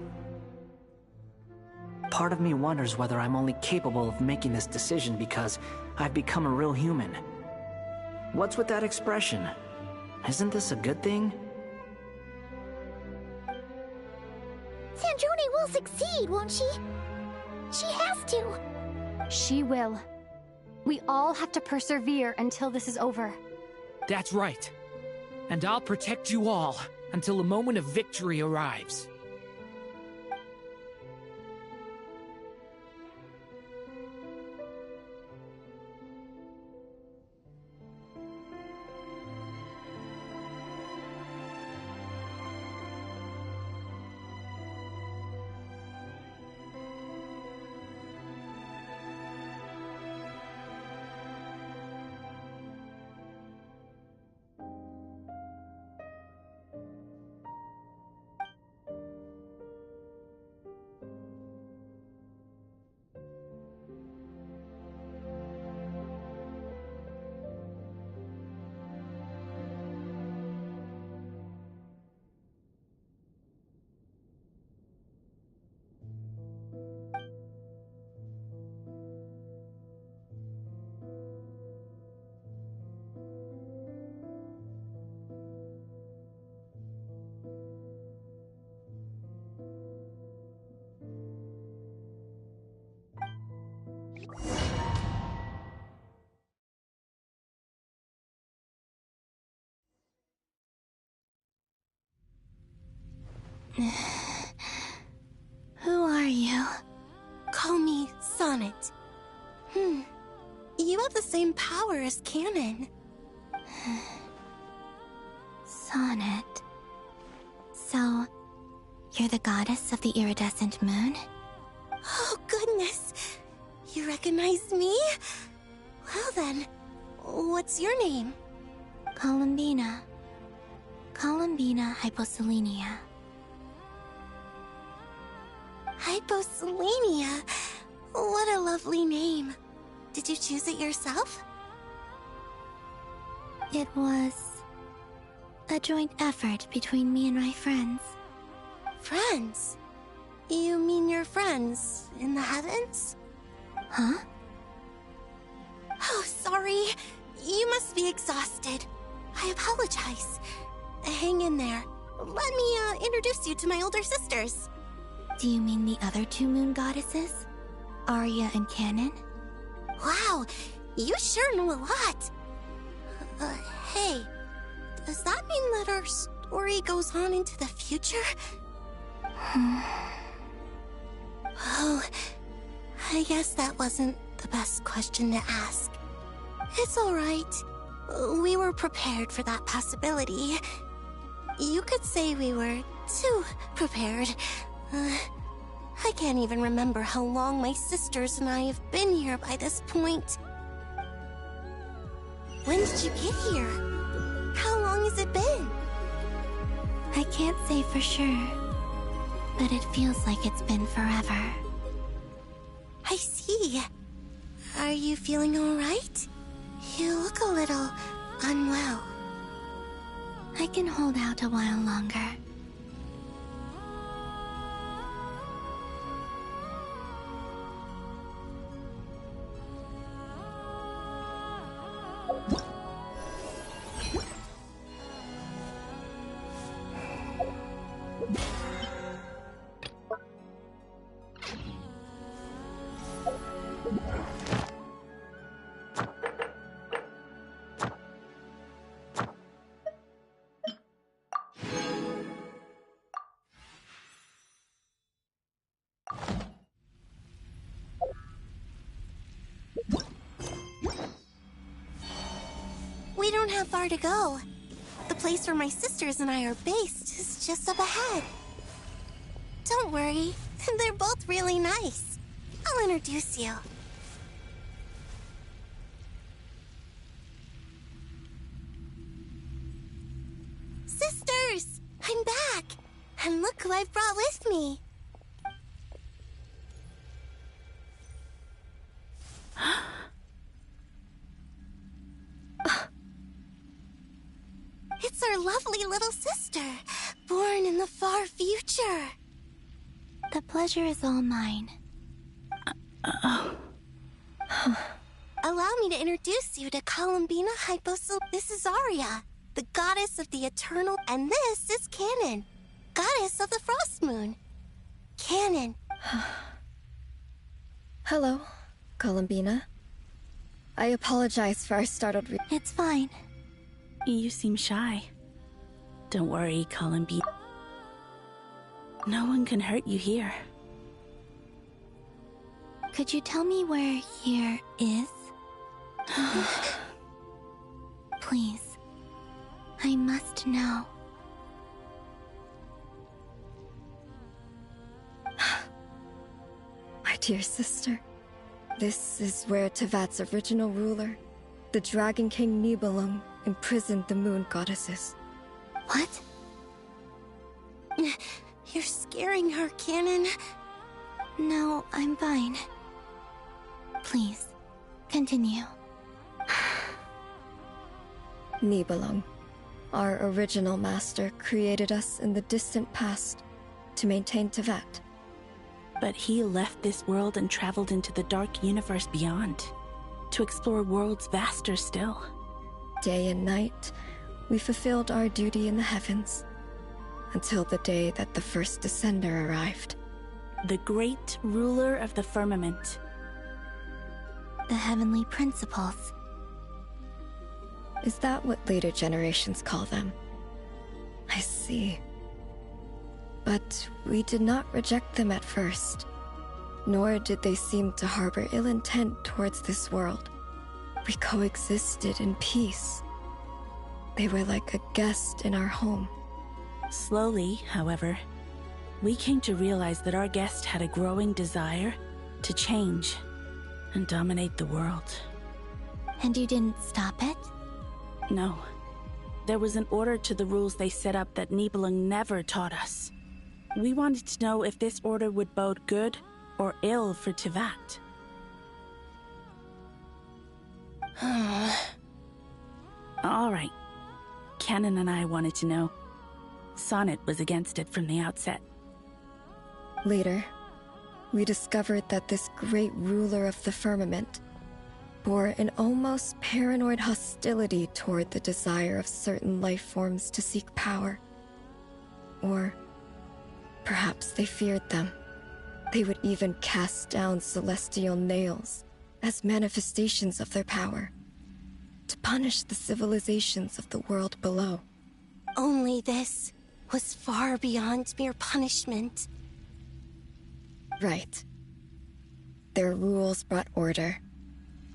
Part of me wonders whether I'm only capable of making this decision because I've become a real human. What's with that expression? Isn't this a good thing? Sandrone will succeed, won't she? She has to. She will. We all have to persevere until this is over. That's right. And I'll protect you all until a moment of victory arrives. Who are you? Call me Sonnet. You have the same power as Canon. Sonnet. So, you're the goddess of the iridescent moon? Oh, goodness. You recognize me? Well then, what's your name? Columbina. Columbina Hyposelenia. Hyposelenia? What a lovely name. Did you choose it yourself? It was a joint effort between me and my friends. Friends? You mean your friends in the heavens? Huh? Oh, sorry. You must be exhausted. I apologize. Hang in there. Let me introduce you to my older sisters. Do you mean the other two moon goddesses? Arya and Canon? Wow, you sure know a lot. Hey, does that mean that our story goes on into the future? Oh, I guess that wasn't the best question to ask. It's alright. We were prepared for that possibility. You could say we were too prepared. I can't even remember how long my sisters and I have been here by this point. When did you get here? How long has it been? I can't say for sure, but it feels like it's been forever. I see. Are you feeling alright? You look a little unwell. I can hold out a while longer. We don't have far to go. The place where my sisters and I are based is just up ahead. Don't worry. They're both really nice. I'll introduce you. Sisters! I'm back! And look who I've brought with me. It's our lovely little sister, born in the far future. The pleasure is all mine. Allow me to introduce you to Columbina Hyposol. This is Arya, the goddess of the eternal, and this is Canon, goddess of the Frost Moon. Canon. Hello, Columbina. I apologize for our startled It's fine. You seem shy. Don't worry, Columbina. No one can hurt you here. Could you tell me where here is? Please. I must know. My dear sister, this is where Tevat's original ruler, the Dragon King Nibelung, imprisoned the moon goddesses. What? You're scaring her, Canon. No, I'm fine. Please, continue. Nibelung, our original master, created us in the distant past to maintain Tevat. But he left this world and traveled into the dark universe beyond, to explore worlds vaster still. Day and night, we fulfilled our duty in the heavens, until the day that the first Descender arrived. The great ruler of the firmament. The heavenly principles. Is that what later generations call them? I see. But we did not reject them at first, nor did they seem to harbor ill intent towards this world. We coexisted in peace. They were like a guest in our home. Slowly, however, we came to realize that our guest had a growing desire to change and dominate the world. And you didn't stop it? No. There was an order to the rules they set up that Nibelung never taught us. We wanted to know if this order would bode good or ill for Tevat. All right. Canon and I wanted to know. Sonnet was against it from the outset. Later, we discovered that this great ruler of the firmament bore an almost paranoid hostility toward the desire of certain life forms to seek power. Or perhaps they feared them. They would even cast down celestial nails as manifestations of their power, to punish the civilizations of the world below. Only this was far beyond mere punishment. Right. Their rules brought order,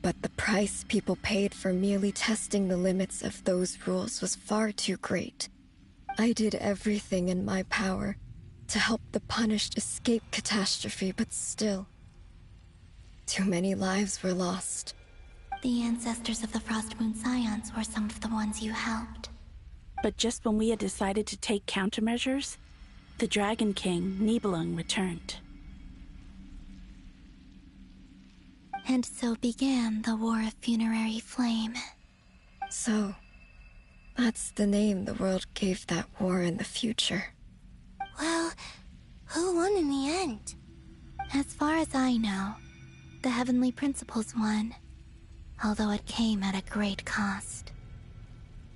but the price people paid for merely testing the limits of those rules was far too great. I did everything in my power to help the punished escape catastrophe, but still, too many lives were lost. The ancestors of the Frost Moon Scions were some of the ones you helped. But just when we had decided to take countermeasures, the Dragon King, Nibelung, returned. And so began the War of Funerary Flame. So, that's the name the world gave that war in the future. Well, who won in the end? As far as I know, the Heavenly Principles won, although it came at a great cost.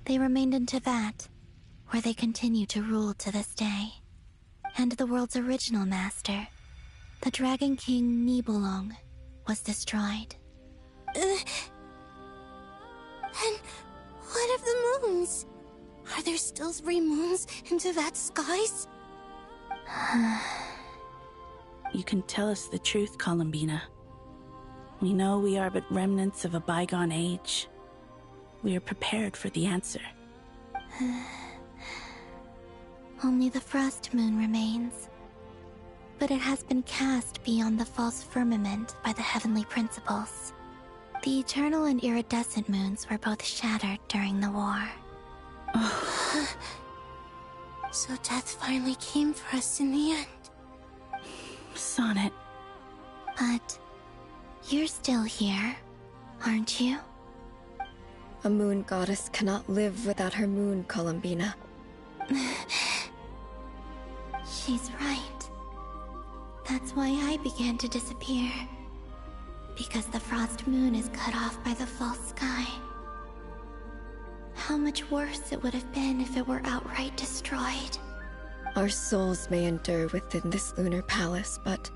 They remained in Tevat, where they continue to rule to this day. And the world's original master, the Dragon King Nibelung, was destroyed. And what of the moons? Are there still 3 moons in Tevat's skies? You can tell us the truth, Columbina. We know we are but remnants of a bygone age. We are prepared for the answer. Only the Frost Moon remains. but it has been cast beyond the false firmament by the heavenly principles. The eternal and iridescent moons were both shattered during the war. So death finally came for us in the end. Sonnet. But you're still here, aren't you? A moon goddess cannot live without her moon, Columbina. She's right. That's why I began to disappear. Because the frost moon is cut off by the false sky. How much worse it would have been if it were outright destroyed. Our souls may endure within this lunar palace, but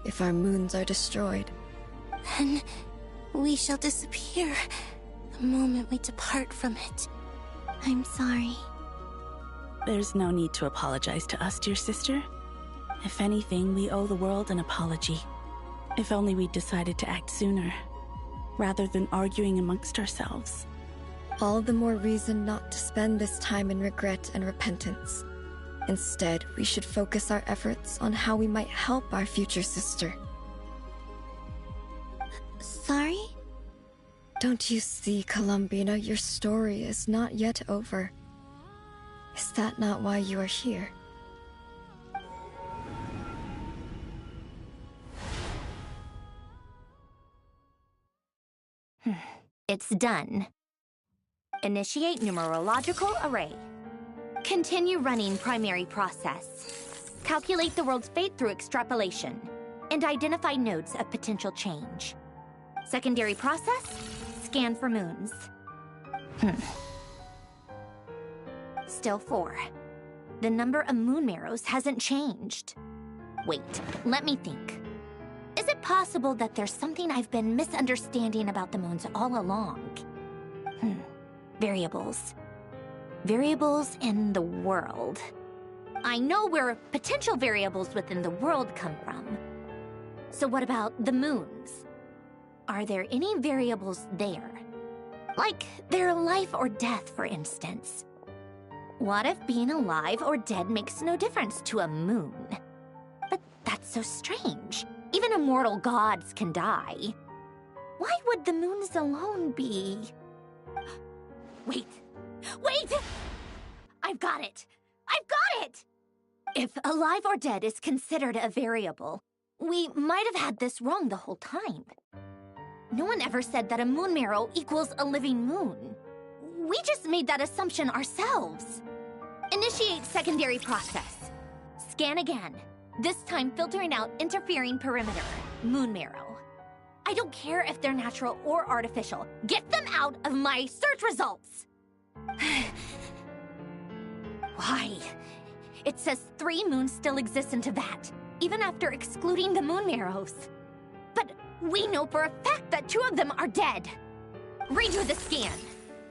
if our moons are destroyed, then we shall disappear the moment we depart from it. I'm sorry. There's no need to apologize to us, dear sister. If anything, we owe the world an apology. If only we'd decided to act sooner, rather than arguing amongst ourselves. all the more reason not to spend this time in regret and repentance. Instead, we should focus our efforts on how we might help our future sister. Sorry? Don't you see, Columbina, your story is not yet over. Is that not why you are here? It's done. Initiate numerological array. Continue running primary process. Calculate the world's fate through extrapolation. And identify nodes of potential change. Secondary process, scan for moons. Still 4. The number of moon marrows hasn't changed. Wait, let me think. Is it possible that there's something I've been misunderstanding about the moons all along? Variables. Variables in the world. I know where potential variables within the world come from. So what about the moons? Are there any variables there? Like their life or death, for instance. What if being alive or dead makes no difference to a moon? But that's so strange. Even immortal gods can die. Why would the moons alone be? Wait! Wait! I've got it! I've got it! If alive or dead is considered a variable, we might have had this wrong the whole time. No one ever said that a moon marrow equals a living moon. We just made that assumption ourselves. Initiate secondary process. Scan again. This time filtering out interfering perimeter, moon marrow. I don't care if they're natural or artificial. Get them out of my search results! Why? It says 3 moons still exist in Teyvat, even after excluding the moon marrows. But we know for a fact that 2 of them are dead. Redo the scan.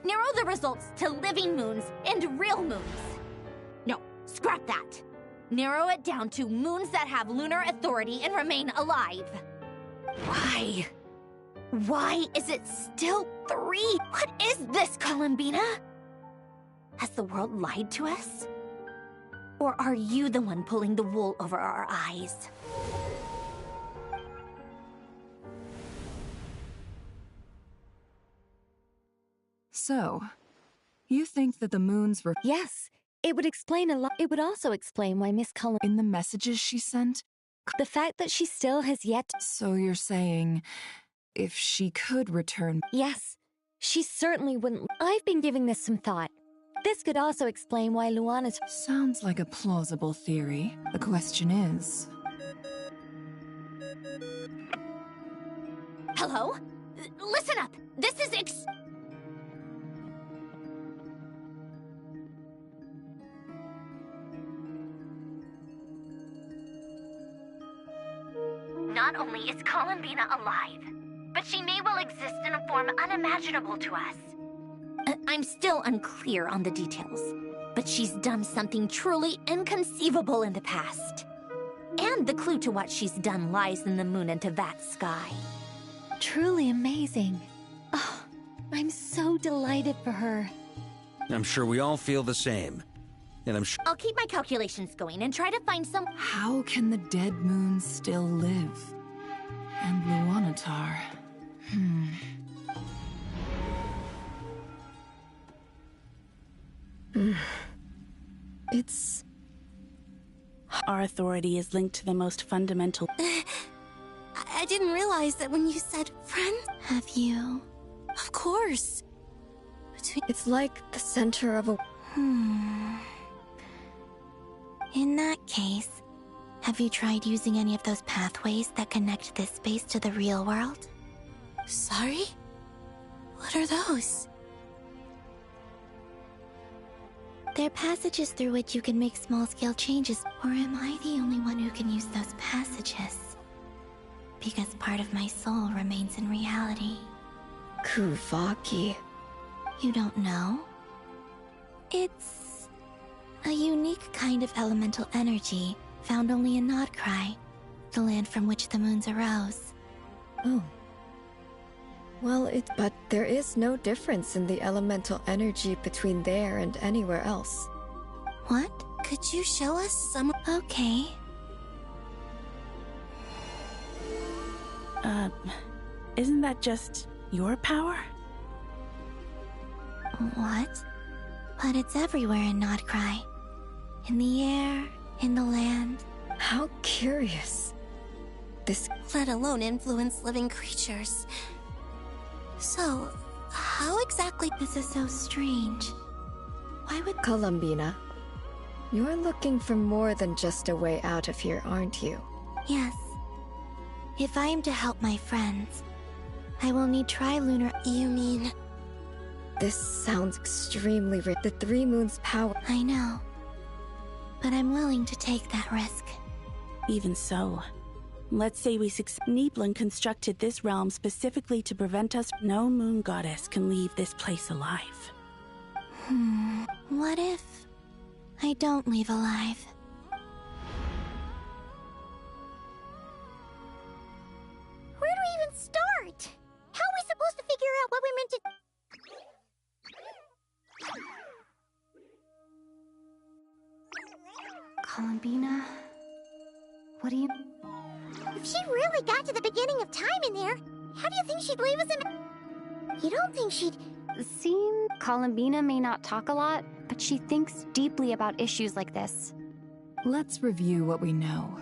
Narrow the results to living moons and real moons. No, scrap that. Narrow it down to moons that have lunar authority and remain alive. Why? Why is it still 3? What is this, Columbina? Has the world lied to us? Or are you the one pulling the wool over our eyes? So, you think that the moons were— Yes, it would explain a lot. It would also explain why Miss Cullen— in the messages she sent? The fact that she still has yet— So you're saying, if she could return— Yes, she certainly wouldn't— I've been giving this some thought. This could also explain why Luana's— Sounds like a plausible theory. The question is— Hello? Listen up! This is Not only is Columbina alive, but she may well exist in a form unimaginable to us. I'm still unclear on the details, but she's done something truly inconceivable in the past. And the clue to what she's done lies in the moon and Teyvat sky. Truly amazing. Oh, I'm so delighted for her. I'm sure we all feel the same. and I'm sure. I'll keep my calculations going and try to find some. How can the dead moon still live? And Luanatar. It's... Our authority is linked to the most fundamental... I didn't realize that when you said friends... Have you? Of course. It's like the center of a... In that case, have you tried using any of those pathways that connect this space to the real world? Sorry? What are those? They're passages through which you can make small-scale changes, or am I the only one who can use those passages? Because part of my soul remains in reality. Kuvaki. You don't know? It's a unique kind of elemental energy found only in Nodcry, the land from which the moons arose. Oh. Well, but there is no difference in the elemental energy between there and anywhere else. What? Could you show us some? Okay. Isn't that just your power? What? But it's everywhere in Nodcry. In the air, in the land. How curious. This... Let alone influence living creatures. So, how exactly... This is so strange. Why would... Columbina, you're looking for more than just a way out of here, aren't you? Yes. If I am to help my friends, I will need trilunar... You mean... This sounds extremely rich. The Three Moons' power... I know. But I'm willing to take that risk. Even so, let's say we Niblin constructed this realm specifically to prevent us. No moon goddess can leave this place alive. What if I don't leave alive? Where do we even start? How are we supposed to figure out what we're meant to... Columbina? What do you... If she really got to the beginning of time in there, how do you think she'd leave us in... You don't think she'd... Columbina may not talk a lot, but she thinks deeply about issues like this. Let's review what we know.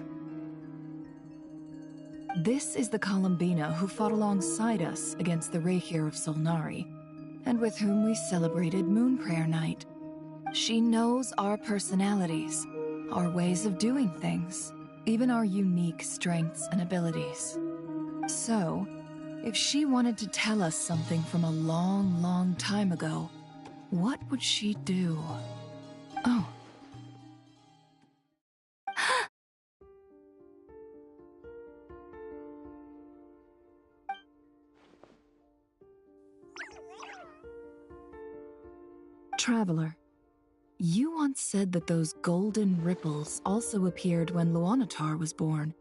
This is the Columbina who fought alongside us against the Reikir of Solnari, and with whom we celebrated Moon Prayer Night. She knows our personalities, our ways of doing things, even our unique strengths and abilities. So, if she wanted to tell us something from a long, long time ago, what would she do? Oh. Traveler, you once said that those golden ripples also appeared when Luanatar was born.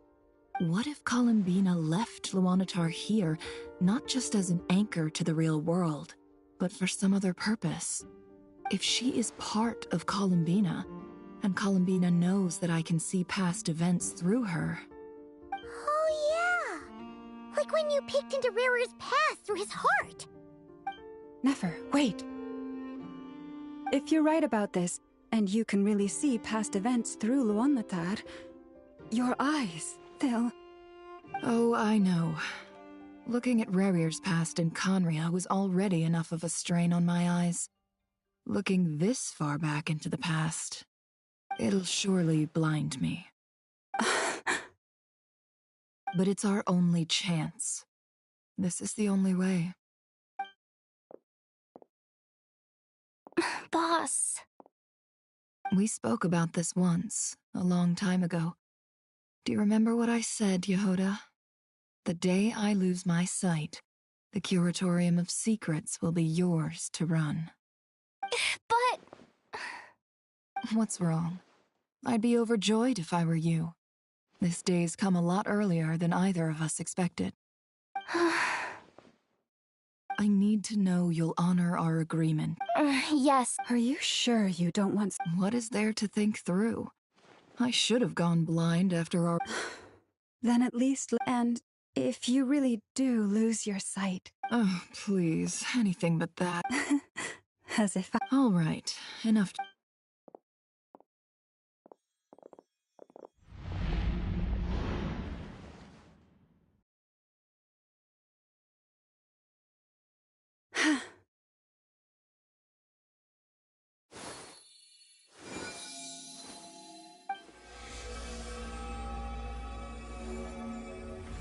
What if Columbina left Luanatar here, not just as an anchor to the real world, but for some other purpose? If she is part of Columbina, and Columbina knows that I can see past events through her... Oh yeah! Like when you peeked into Rarer's past through his heart! Nefer, wait! If you're right about this, and you can really see past events through Luanatar, your eyes, they'll... Oh, I know. Looking at Rerir's past in Conria was already enough of a strain on my eyes. Looking this far back into the past, it'll surely blind me. But it's our only chance. This is the only way. Boss. We spoke about this once, a long time ago. Do you remember what I said, Yehoda? The day I lose my sight, the Curatorium of Secrets will be yours to run. But... What's wrong? I'd be overjoyed if I were you. This day's come a lot earlier than either of us expected. I need to know you'll honor our agreement. Yes. Are you sure you don't want... What is there to think through? I should have gone blind after our... Then at least... And if you really do lose your sight... Oh, please. Anything but that. As if I... All right. Enough.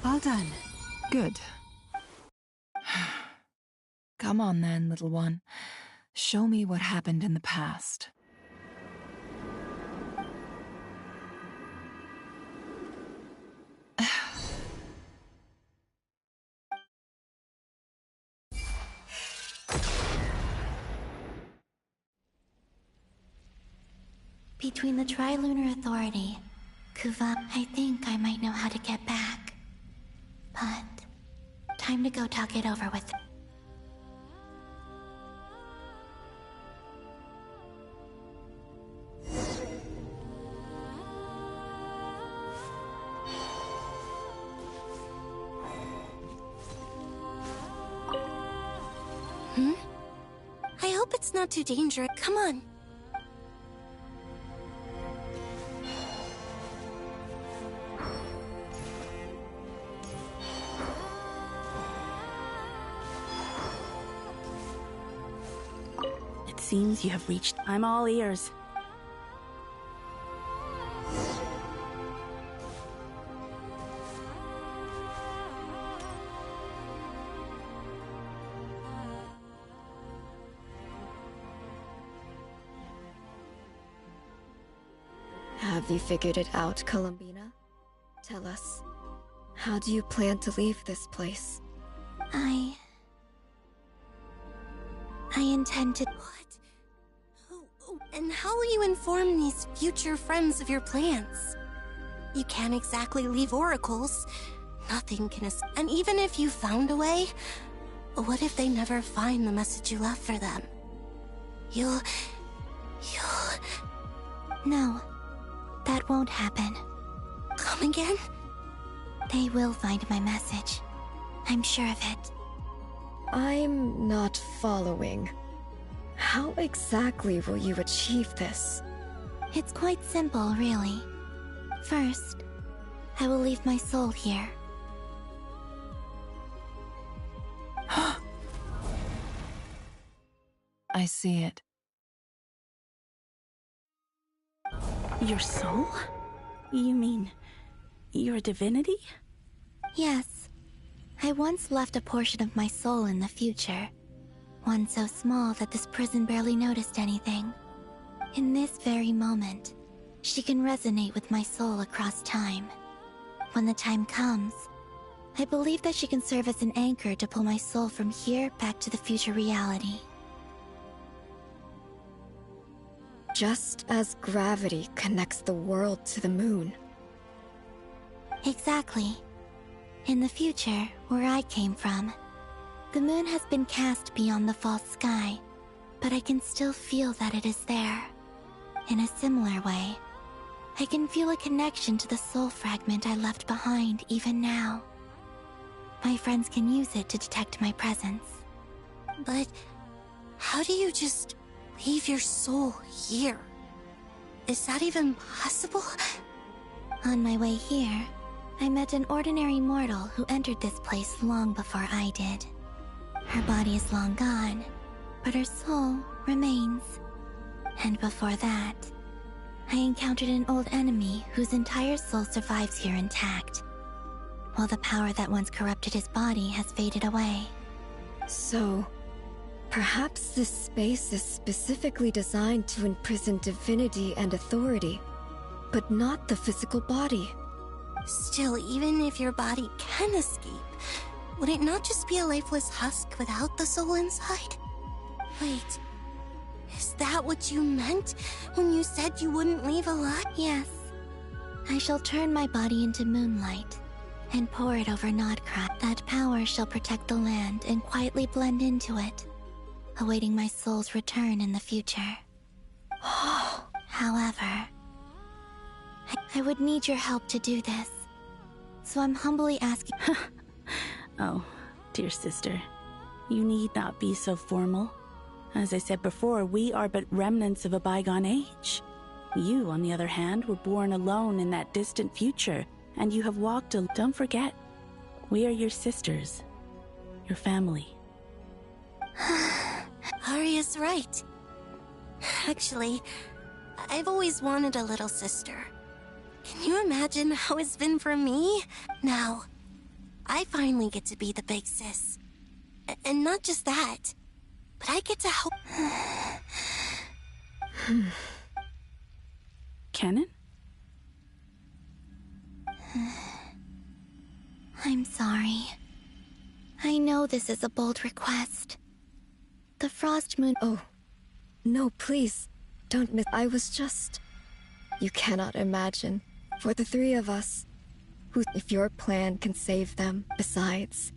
All done. Good. Come on then, little one. Show me what happened in the past. Between the Trilunar Authority, Kuva, I think I might know how to get back. But time to go talk it over with. I hope it's not too dangerous. Come on. It seems you have reached... I'm all ears. Have you figured it out, Columbina? Tell us. How do you plan to leave this place? I intend to... And how will you inform these future friends of your plans? You can't exactly leave oracles. Nothing can And even if you found a way, what if they never find the message you left for them? You'll... No, that won't happen. Come again? They will find my message. I'm sure of it. I'm not following. How exactly will you achieve this? It's quite simple, really. First, I will leave my soul here. I see it. Your soul? You mean... you're a divinity? Yes. I once left a portion of my soul in the future. One so small that this prison barely noticed anything. In this very moment, she can resonate with my soul across time. When the time comes, I believe that she can serve as an anchor to pull my soul from here back to the future reality. Just as gravity connects the world to the moon. Exactly. In the future, where I came from, the moon has been cast beyond the false sky, but I can still feel that it is there. In a similar way, I can feel a connection to the soul fragment I left behind even now. My friends can use it to detect my presence. But how do you just leave your soul here? Is that even possible? On my way here, I met an ordinary mortal who entered this place long before I did. Her body is long gone, but her soul remains. And before that, I encountered an old enemy whose entire soul survives here intact, while the power that once corrupted his body has faded away. So, perhaps this space is specifically designed to imprison divinity and authority, but not the physical body. Still, even if your body can escape, would it not just be a lifeless husk without the soul inside? Wait, is that what you meant when you said you wouldn't leave alive? Yes. I shall turn my body into moonlight, and pour it over Nodcry. That power shall protect the land and quietly blend into it, awaiting my soul's return in the future. However, I would need your help to do this, so I'm humbly asking. Oh, dear sister, you need not be so formal. As I said before, we are but remnants of a bygone age. You, on the other hand, were born alone in that distant future, and you have walked alone. Don't forget, we are your sisters, your family. Arya's right. Actually, I've always wanted a little sister. Can you imagine how it's been for me? Now, I finally get to be the big sis. And not just that, but I get to help. Canon? I'm sorry. I know this is a bold request. The Frost Moon. Oh, no, please. Don't miss. I was just. You cannot imagine. For the three of us, if your plan can save them. Besides,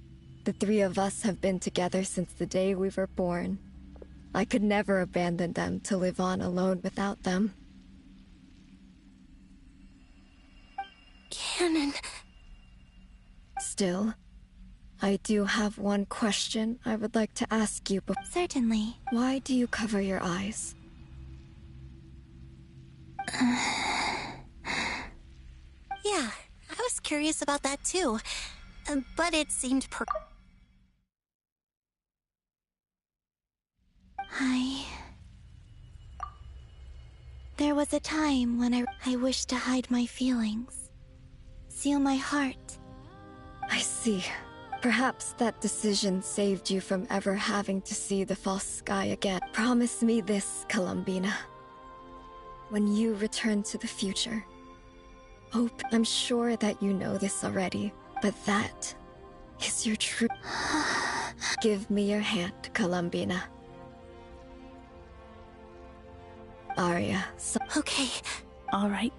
the three of us have been together since the day we were born. I could never abandon them to live on alone without them. Canon. Still, I do have one question I would like to ask you. Certainly. Why do you cover your eyes? Yeah, I was curious about that too. But it seemed There was a time when I wished to hide my feelings. Seal my heart. I see. Perhaps that decision saved you from ever having to see the false sky again. Promise me this, Columbina. When you return to the future, I'm sure that you know this already, but that is your true. Give me your hand, Columbina. Arya, Okay. All right.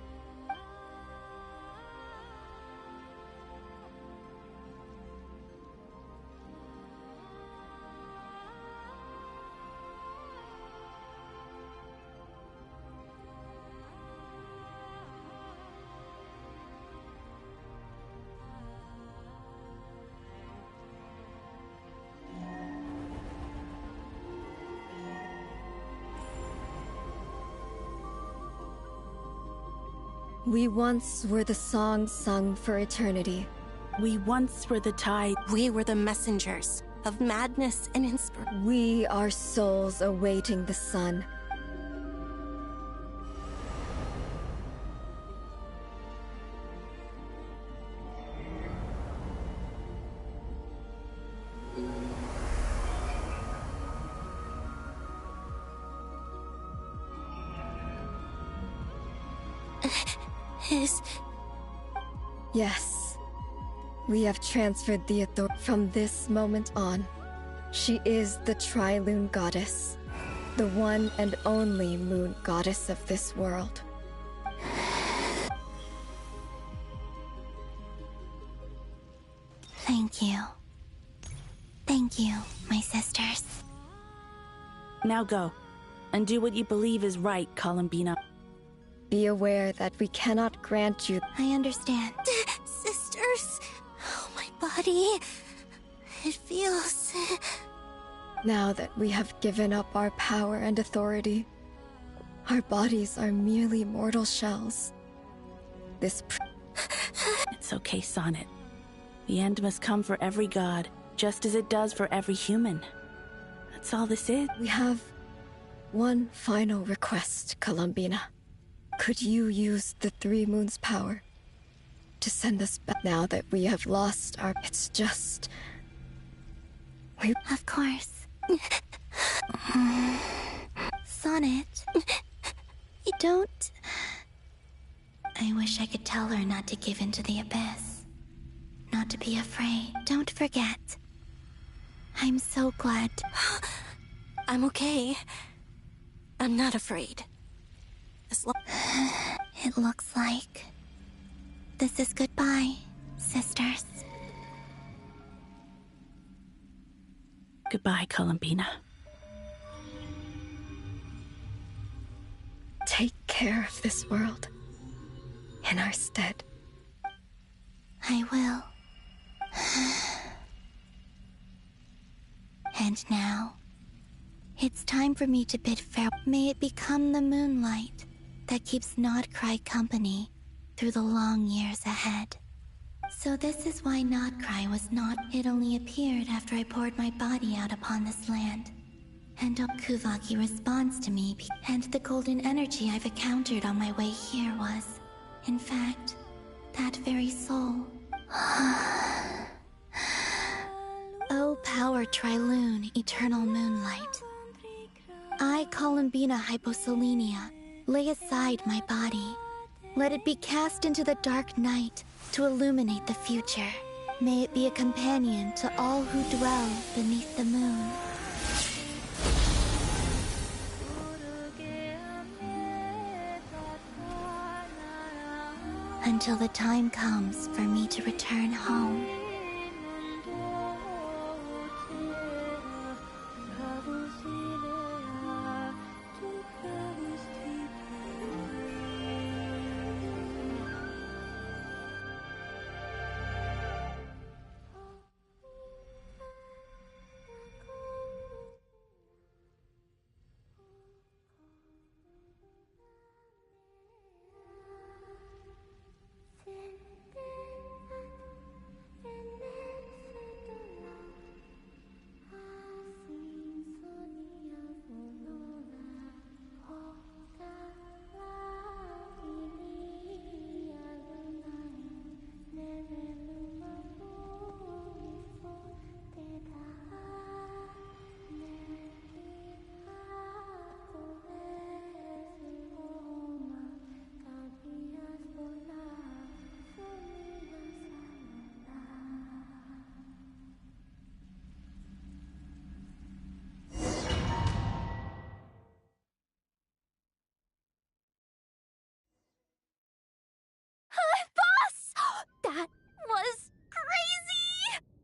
We once were the song sung for eternity. We once were the tide. We were the messengers of madness and inspiration. We are souls awaiting the sun. Yes. We have transferred the authority. From this moment on, she is the Tri-Lune Goddess. The one and only moon goddess of this world. Thank you. Thank you, my sisters. Now go, and do what you believe is right, Columbina. Be aware that we cannot grant you. I understand. Sisters, oh, my body. It feels. Now that we have given up our power and authority, our bodies are merely mortal shells. It's okay, Sonnet. The end must come for every god, just as it does for every human. That's all this is. We have one final request, Columbina. Could you use the Three Moons' power to send us back now that we have lost our... It's just... Of course. Sonnet. You don't... I wish I could tell her not to give in to the abyss. Not to be afraid. Don't forget. I'm so glad. I'm okay. I'm not afraid. It looks like this is goodbye, sis. sisters. Goodbye, Columbina. Take care of this world in our stead. I will. And now, it's time for me to bid farewell. May it become the moonlight that keeps Nodcry company through the long years ahead. So this is why Nodcry was not. It only appeared after I poured my body out upon this land. And Kuvaki responds to me, and the golden energy I've encountered on my way here was, in fact, that very soul. O power Triloon, eternal moonlight. I, Columbina Hyposelenia, lay aside my body. Let it be cast into the dark night to illuminate the future. May it be a companion to all who dwell beneath the moon. Until the time comes for me to return home.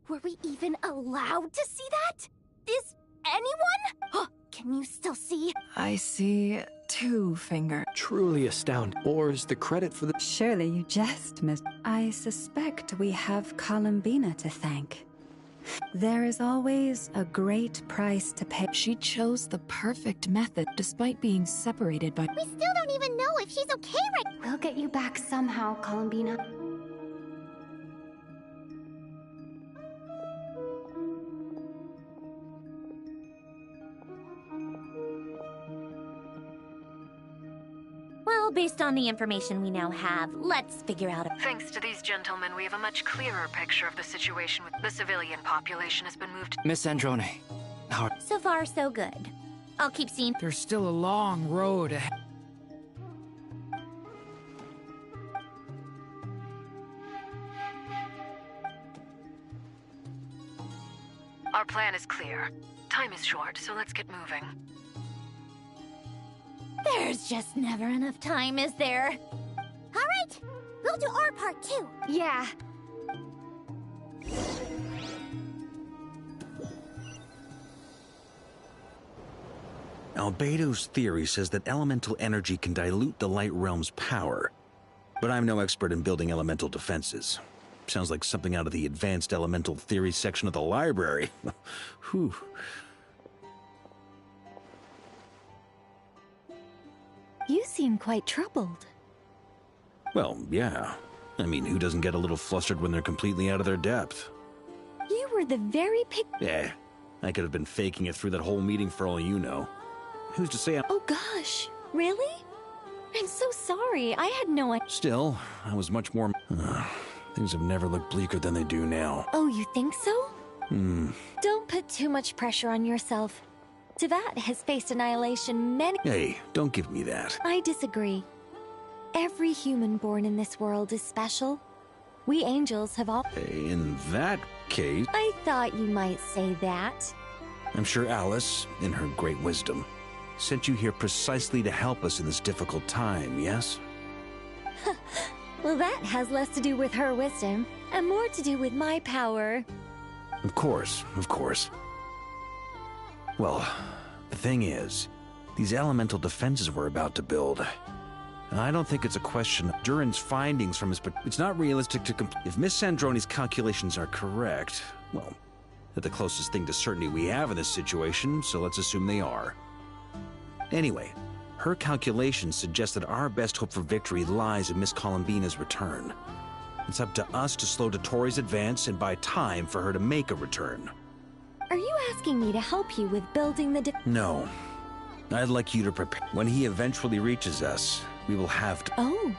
Were we even allowed to see that? Is anyone? Can you still see? I see 2 fingers. Truly astounding. Or is the credit for the... Surely you jest, Miss. I suspect we have Columbina to thank. There is always a great price to pay. She chose the perfect method despite being separated by... We still don't even know if she's okay right. We'll get you back somehow, Columbina. Well, based on the information we now have, let's figure out a... Thanks to these gentlemen, we have a much clearer picture of the situation with the civilian population has been moved... Miss Androne, how... So far, so good. I'll keep seeing... There's still a long road ahead. Our plan is clear. Time is short, so let's get moving. There's just never enough time, is there? All right, we'll do our part too. Yeah. Albedo's theory says that elemental energy can dilute the light realm's power. But I'm no expert in building elemental defenses. Sounds like something out of the advanced elemental theory section of the library. Whew. You seem quite troubled. Well, yeah. I mean, who doesn't get a little flustered when they're completely out of their depth? You were the very I could have been faking it through that whole meeting for all you know. Who's to say I'm... Oh gosh, really? I'm so sorry, I had no idea. Still, I was much more... things have never looked bleaker than they do now. Oh, you think so? Don't put too much pressure on yourself. Tevat has faced annihilation many... Hey, don't give me that. I disagree. Every human born in this world is special. We angels have all... In that case... I thought you might say that. I'm sure Alice, in her great wisdom, sent you here precisely to help us in this difficult time, yes? Well, that has less to do with her wisdom and more to do with my power. Of course, of course. Well, the thing is, these elemental defenses we're about to build, I don't think it's a question of Durin's findings from his... But it's not realistic to... If Miss Sandroni's calculations are correct, well, they're the closest thing to certainty we have in this situation, so let's assume they are. Anyway, her calculations suggest that our best hope for victory lies in Miss Columbina's return. It's up to us to slow Dottoro's advance and buy time for her to make a return. Are you asking me to help you with building the No. I'd like you to prepare. When he eventually reaches us, we will have to... Oh.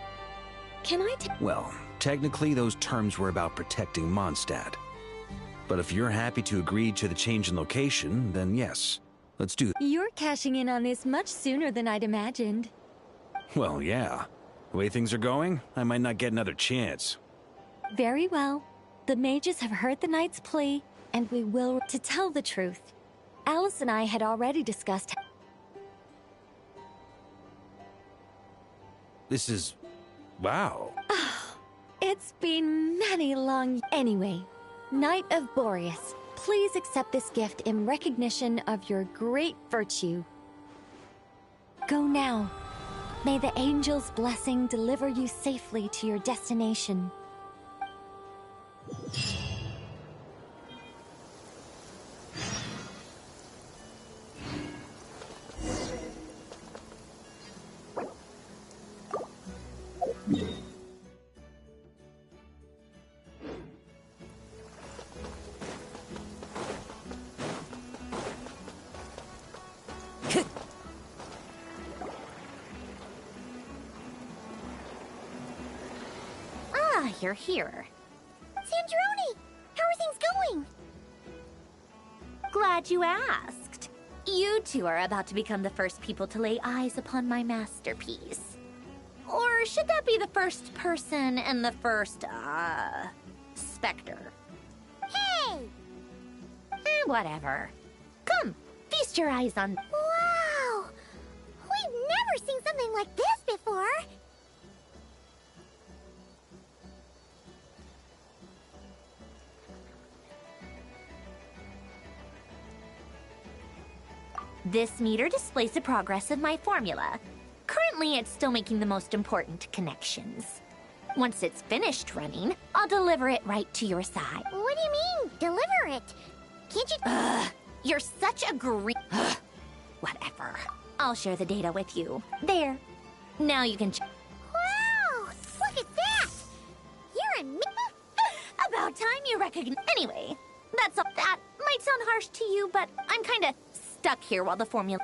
Can I Well, technically those terms were about protecting Mondstadt. But if you're happy to agree to the change in location, then yes. Let's do... You're cashing in on this much sooner than I'd imagined. Well, yeah. The way things are going, I might not get another chance. Very well. The mages have heard the knight's plea, and we will... To tell the truth, Alice and I had already discussed... This is... wow. It's been many long... Anyway, Knight of Boreas, please accept this gift in recognition of your great virtue. Go now. May the angel's blessing deliver you safely to your destination. You're here. Sandroni! How are things going? Glad you asked. You two are about to become the first people to lay eyes upon my masterpiece. Or should that be the first person and the first, specter? Hey! Whatever. Come, feast your eyes on... Wow! We've never seen something like this before! This meter displays the progress of my formula. Currently, it's still making the most important connections. Once it's finished running, I'll deliver it right to your side. What do you mean, deliver it? Can't you... You're such a Whatever. I'll share the data with you. There. Now you can... Wow! Look at that! You're in... About time you recognize... Anyway, that's all. That might sound harsh to you, but I'm kinda stuck here while the formula...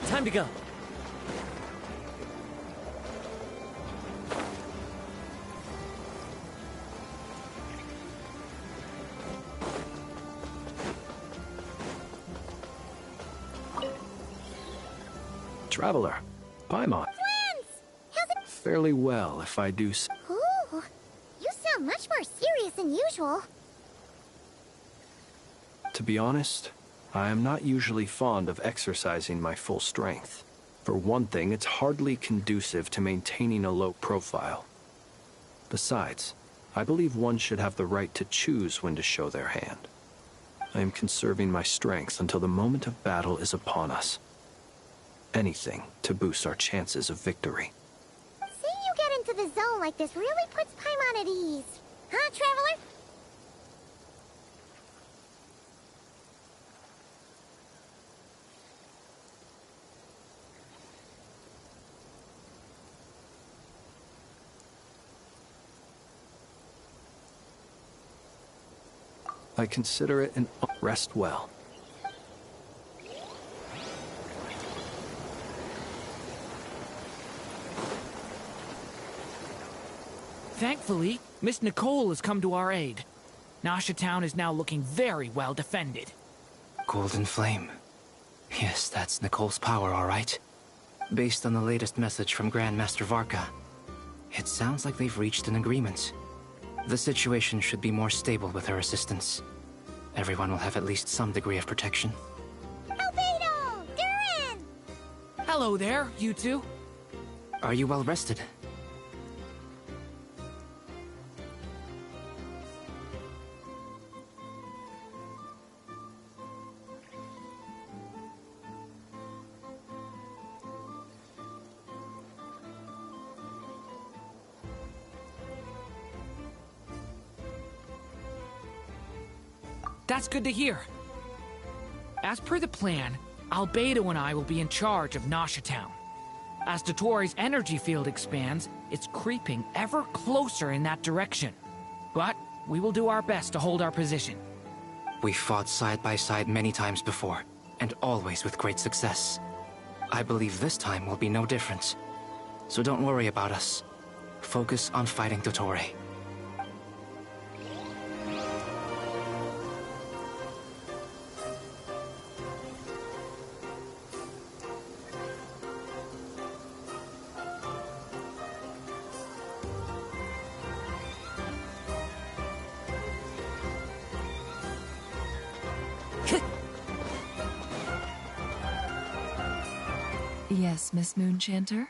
Time to go. Traveler, Paimon. Friends! How's it... Fairly well, if I do say. Ooh, you sound much more serious than usual. To be honest, I am not usually fond of exercising my full strength. For one thing, it's hardly conducive to maintaining a low profile. Besides, I believe one should have the right to choose when to show their hand. I am conserving my strength until the moment of battle is upon us. Anything to boost our chances of victory. Seeing you get into the zone like this really puts Paimon at ease. Huh, Traveler? I consider it an rest well. Thankfully, Miss Nicole has come to our aid. Nasha Town is now looking very well defended. Golden Flame. Yes, that's Nicole's power, all right. Based on the latest message from Grandmaster Varka, it sounds like they've reached an agreement. The situation should be more stable with her assistance. Everyone will have at least some degree of protection. Albedo! Durin! Hello there, you two. Are you well rested? That's good to hear. As per the plan, Albedo and I will be in charge of Nasha Town. As Dottoro's energy field expands, it's creeping ever closer in that direction. But we will do our best to hold our position. We fought side by side many times before, and always with great success. I believe this time will be no different. So don't worry about us. Focus on fighting Dottore. Yes, Miss Moonchanter?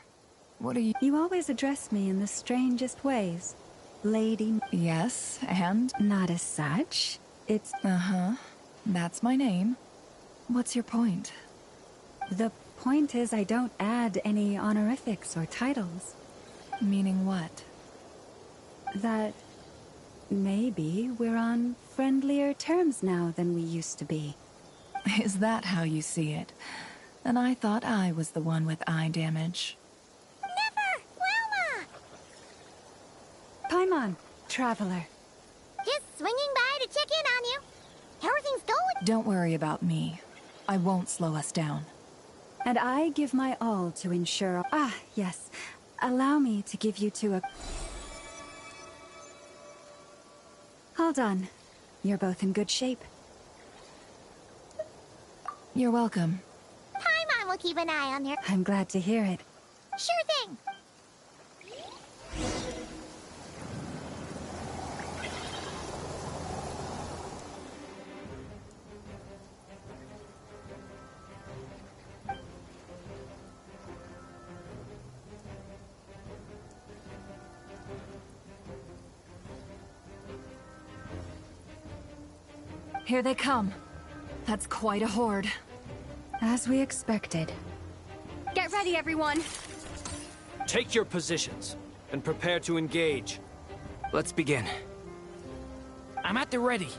What are you— You always address me in the strangest ways. Lady— Yes, and— Not as such. It's— Uh-huh. That's my name. What's your point? The point is I don't add any honorifics or titles. Meaning what? That maybe we're on friendlier terms now than we used to be. Is that how you see it? And I thought I was the one with eye damage. Never! Wilma! Paimon, traveler. Just swinging by to check in on you. Everything's going— Don't worry about me. I won't slow us down. And I give my all to ensure— Ah, yes. Allow me to give you to a— Hold on. You're both in good shape. You're welcome. Paimon will keep an eye on her. I'm glad to hear it. Sure thing. Here they come. That's quite a horde. As we expected. Get ready, everyone. Take your positions and prepare to engage. Let's begin. I'm at the ready.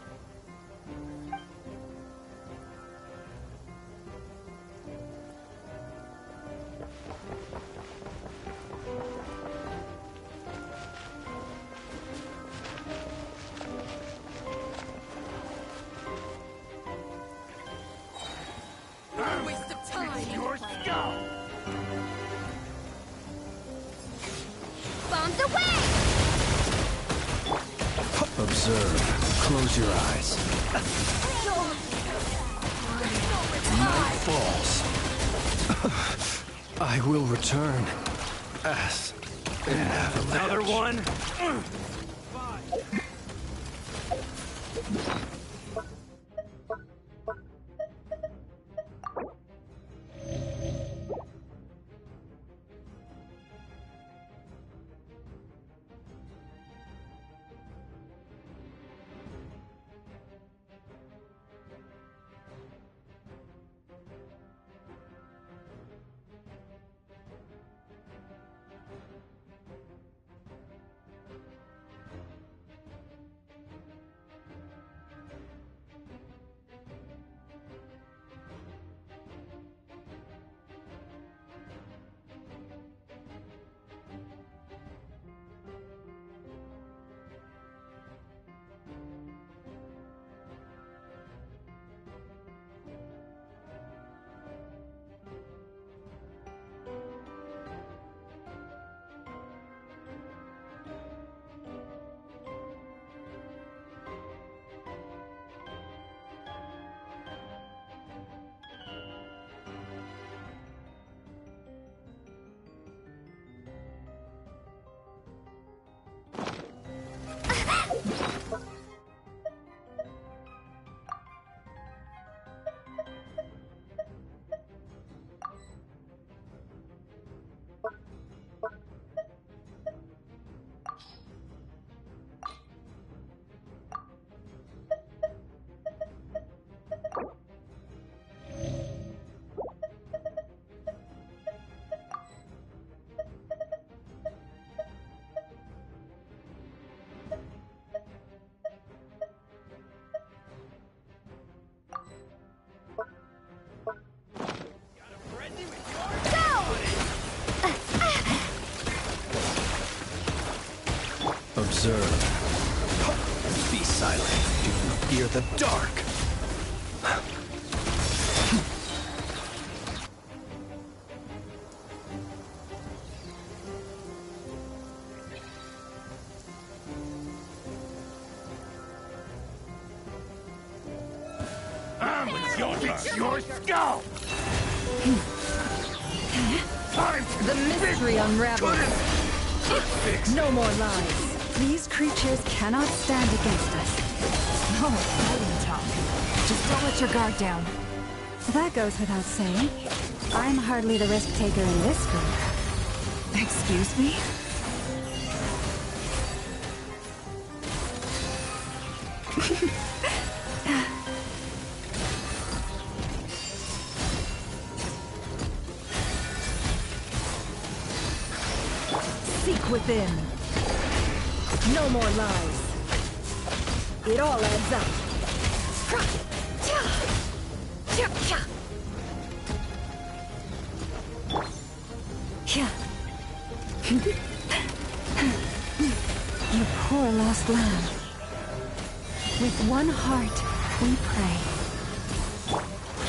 Waste of time. Your skull. Bombs away! Observe. Close your eyes. Night falls. I will return. As an avalanche. Another one? Observe. Be silent. Do you fear the dark? Your skull! The mystery unravels. No more lies. These creatures cannot stand against us. Oh, fighting talk. Just don't let your guard down. That goes without saying. I'm hardly the risk taker in this group. Excuse me? Seek within. No more lies. It all adds up. You poor lost lamb. With one heart, we pray.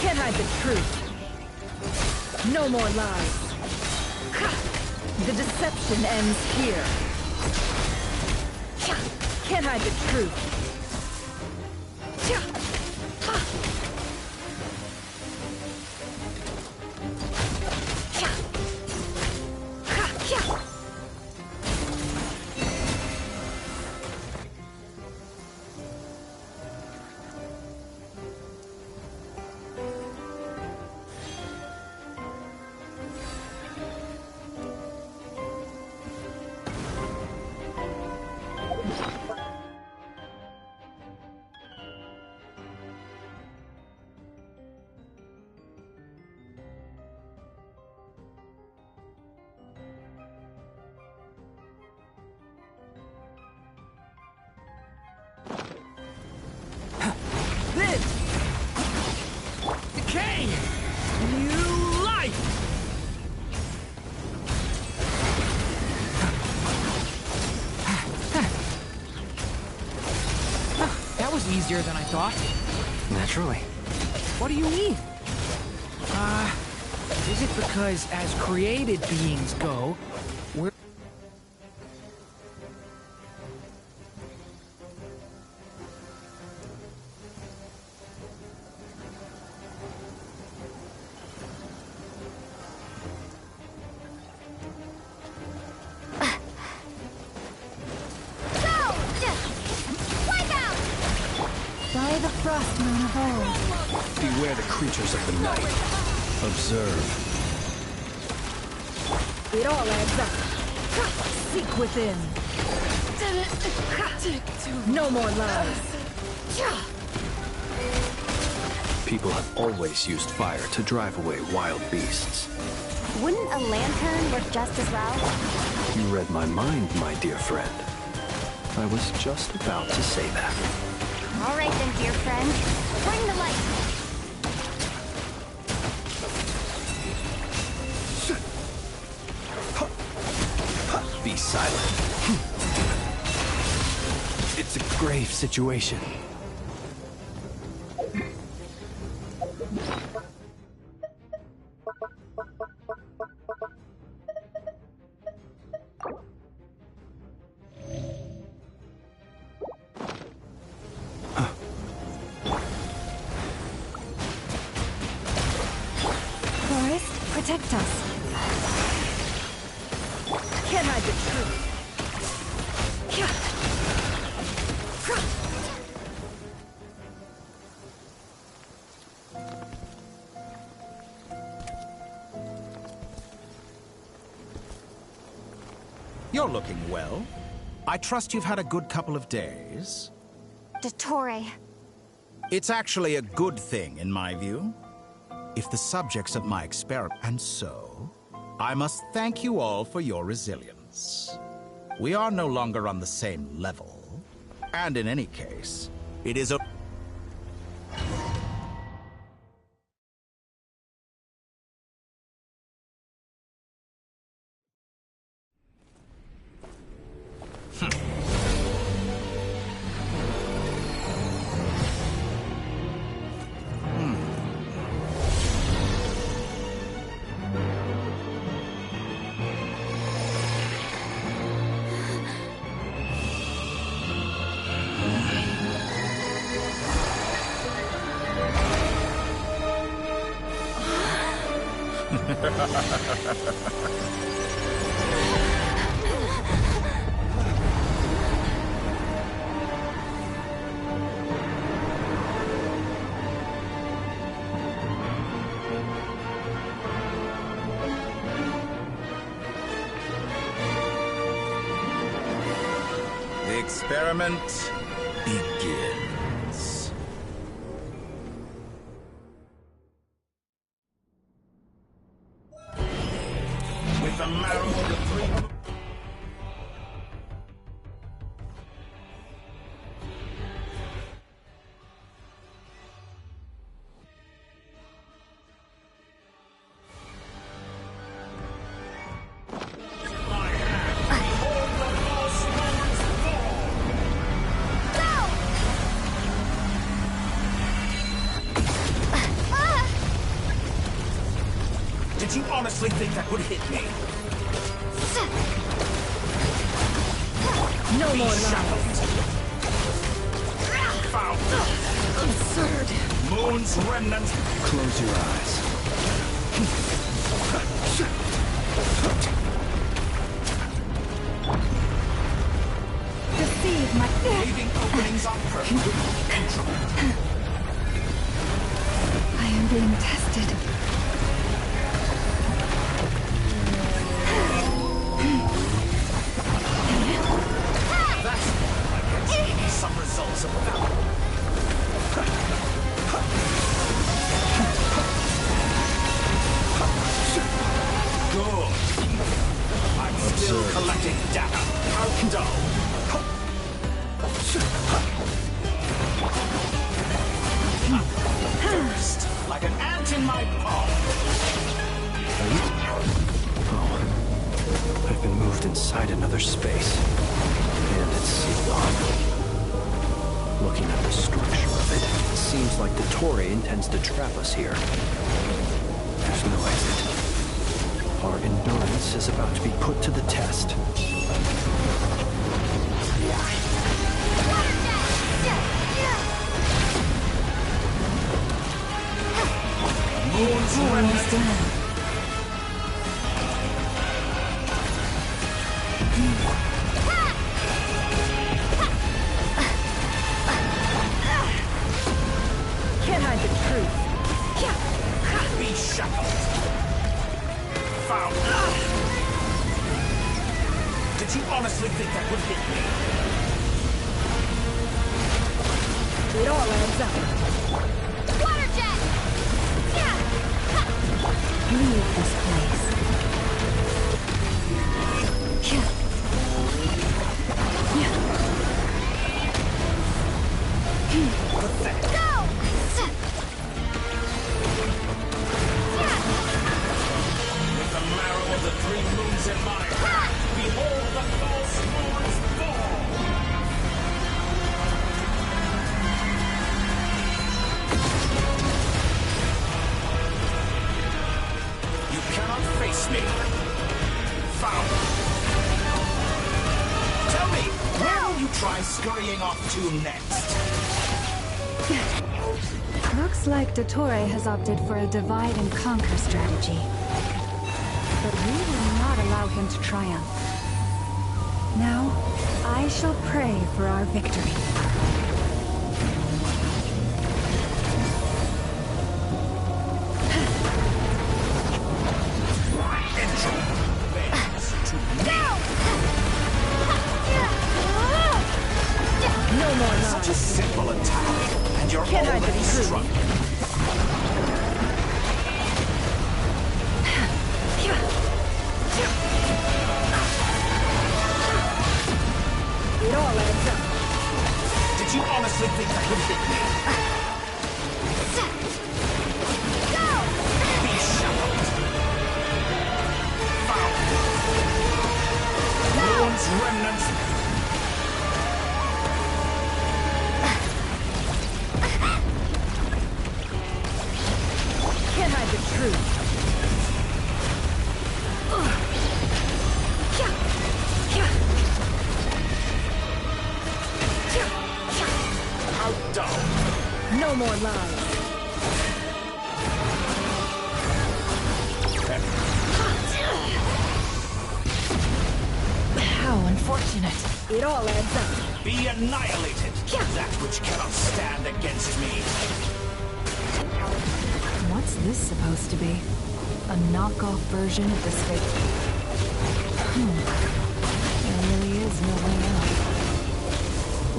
Can't hide the truth. No more lies. The deception ends here. Can't hide the truth. Decay! New life! That was easier than I thought. Naturally. What do you mean? Is it because as created beings go, we're... By the frost moon of old. Beware the creatures of the night. Observe. It all adds up. Seek within. No more lies. People have always used fire to drive away wild beasts. Wouldn't a lantern work just as well? You read my mind, my dear friend. I was just about to say that. All right then, dear friend. Bring the light. Be silent. It's a grave situation. Forest, protect us. Can't hide the truth. You're looking well. I trust you've had a good couple of days. Dottore. It's actually a good thing, in my view. If the subjects of my experiment... And so, I must thank you all for your resilience. We are no longer on the same level. And in any case, it is a... The experiment begins. With the marrow of the three... Did you honestly think that would hit me? No more lies. Found. Absurd. Moon's remnant. Close your eyes. Deceive my... Leaving openings on purpose. I am being tested. Some results of valor. Good. I'm still collecting data. How dull. First, like an ant in my palm. Oh, I've been moved inside another space, and it's sealed off. Looking at the structure of it, it seems like the Torii intends to trap us here. There's no exit. Our endurance is about to be put to the test. Moon's remnant. Can't hide the truth. Be shackled. Found. Did you honestly think that would hit me? It all adds up. Water jet! Leave this place. Go! With the marrow of the three moons in my hand, behold the false moon's fall! You cannot face me. Found. Tell me, where will you try scurrying off to next? Looks like Dottore has opted for a divide and conquer strategy. But we will not allow him to triumph. Now, I shall pray for our victory. No more lies. Such a simple attack, and you're Can't hide the already truth. struck. It all adds up. Did you honestly think that would hit me? Go! Be shackled. Found. Moon's remnants. Can't hide the truth. How dull. No more lies. unfortunate. It all adds up. Be annihilated! That which cannot stand against me! What's this supposed to be? A knockoff version of this fake... There really is no way out.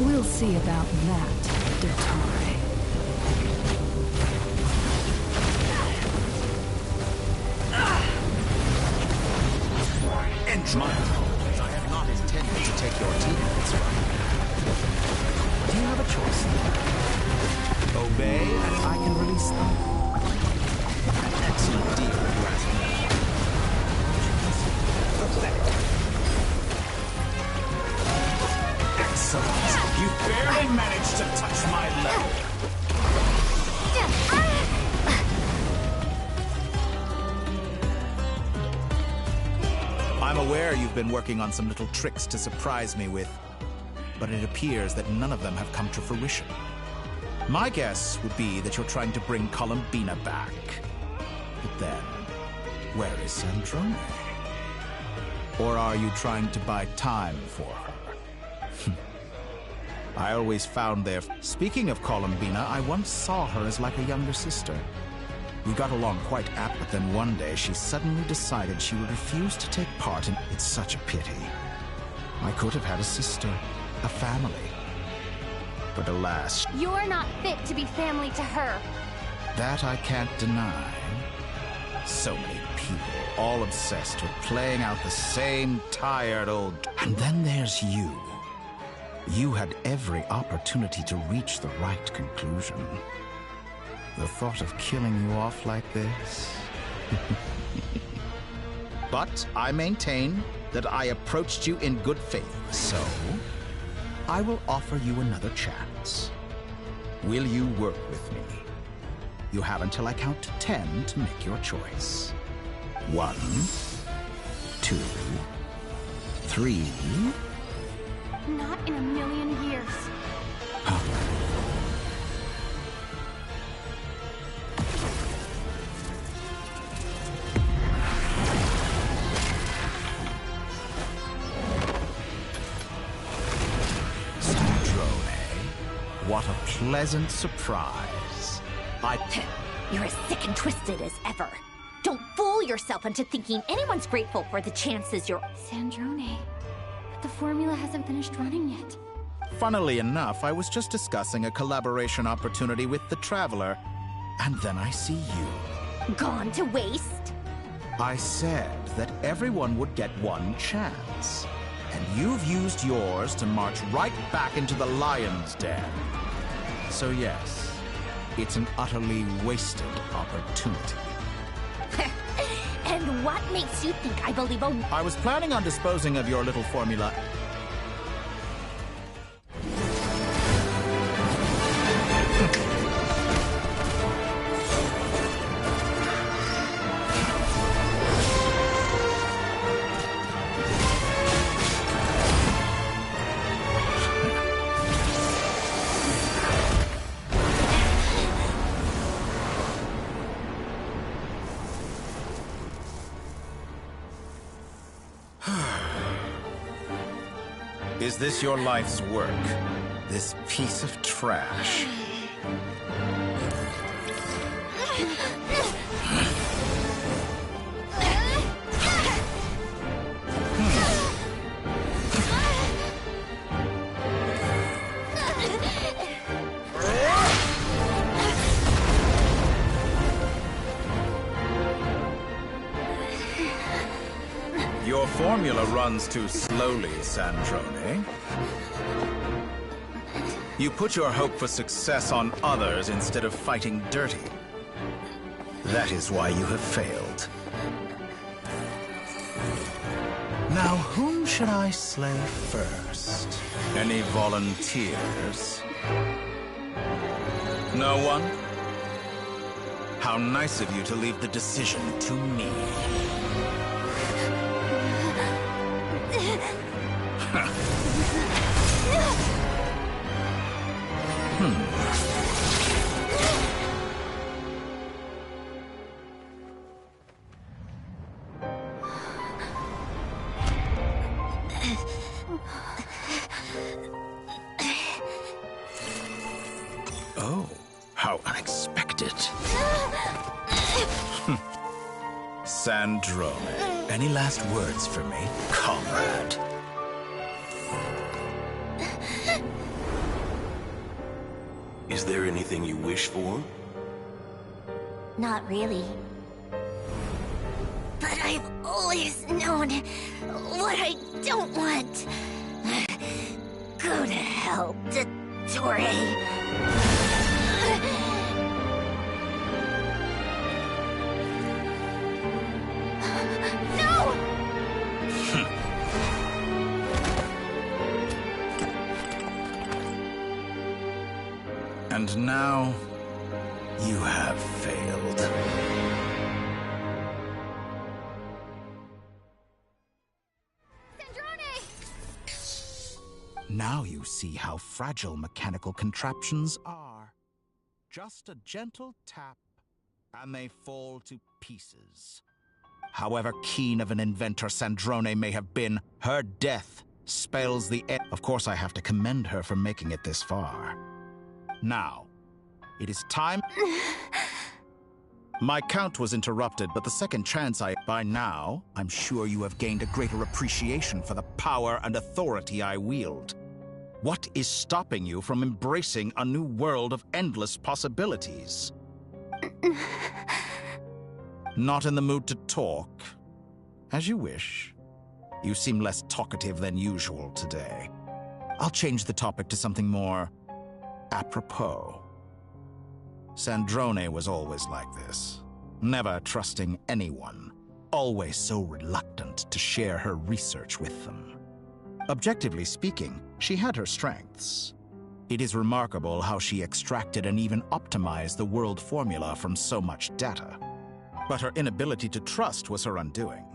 We'll see about that, Dottore. My apologies, I have not intended to take your teammates from you. Do you have a choice? Obey, and I can release them. An excellent deal, if you ask me. Pathetic. Excellent! You barely managed to touch my level. I'm aware you've been working on some little tricks to surprise me with, but it appears that none of them have come to fruition. My guess would be that you're trying to bring Columbina back. But then, where is Sandrone? Or are you trying to buy time for her? I always found their... Speaking of Columbina, I once saw her as like a younger sister. We got along quite apt, but then one day she suddenly decided she would refuse to take part in... It's such a pity. I could have had a sister, a family. But alas... You're not fit to be family to her. That I can't deny. So many people, all obsessed with playing out the same tired old... And then there's you. You had every opportunity to reach the right conclusion. The thought of killing you off like this... But I maintain that I approached you in good faith, so I will offer you another chance. Will you work with me? You have until I count to 10 to make your choice. 1, 2, 3... Not in a million years. What a pleasant surprise. You're as sick and twisted as ever. Don't fool yourself into thinking anyone's grateful for the chances you're... Sandrone, but the formula hasn't finished running yet. Funnily enough, I was just discussing a collaboration opportunity with the Traveler, and then I see you. Gone to waste? I said that everyone would get one chance. And you've used yours to march right back into the lion's den. So yes, it's an utterly wasted opportunity. And what makes you think I believe a... I was planning on disposing of your little formula... Is this your life's work? This piece of trash? Your formula runs too slowly, Sandrone. You put your hope for success on others instead of fighting dirty. That is why you have failed. Now, whom should I slay first? Any volunteers? No one? How nice of you to leave the decision to me. Sandrone, any last words for me, comrade? Is there anything you wish for? Not really. But I've always known what I don't want. Go to hell, Dottore. And now, you have failed. Now you see how fragile mechanical contraptions are. Just a gentle tap, and they fall to pieces. However keen of an inventor Sandrone may have been, her death spells the end. Of course, I have to commend her for making it this far. Now, it is time... My count was interrupted, but the second chance By now, I'm sure you have gained a greater appreciation for the power and authority I wield. What is stopping you from embracing a new world of endless possibilities? Not in the mood to talk? As you wish. You seem less talkative than usual today. I'll change the topic to something more apropos. Sandrone was always like this, never trusting anyone, always so reluctant to share her research with them. Objectively speaking, she had her strengths. It is remarkable how she extracted and even optimized the world formula from so much data. But her inability to trust was her undoing.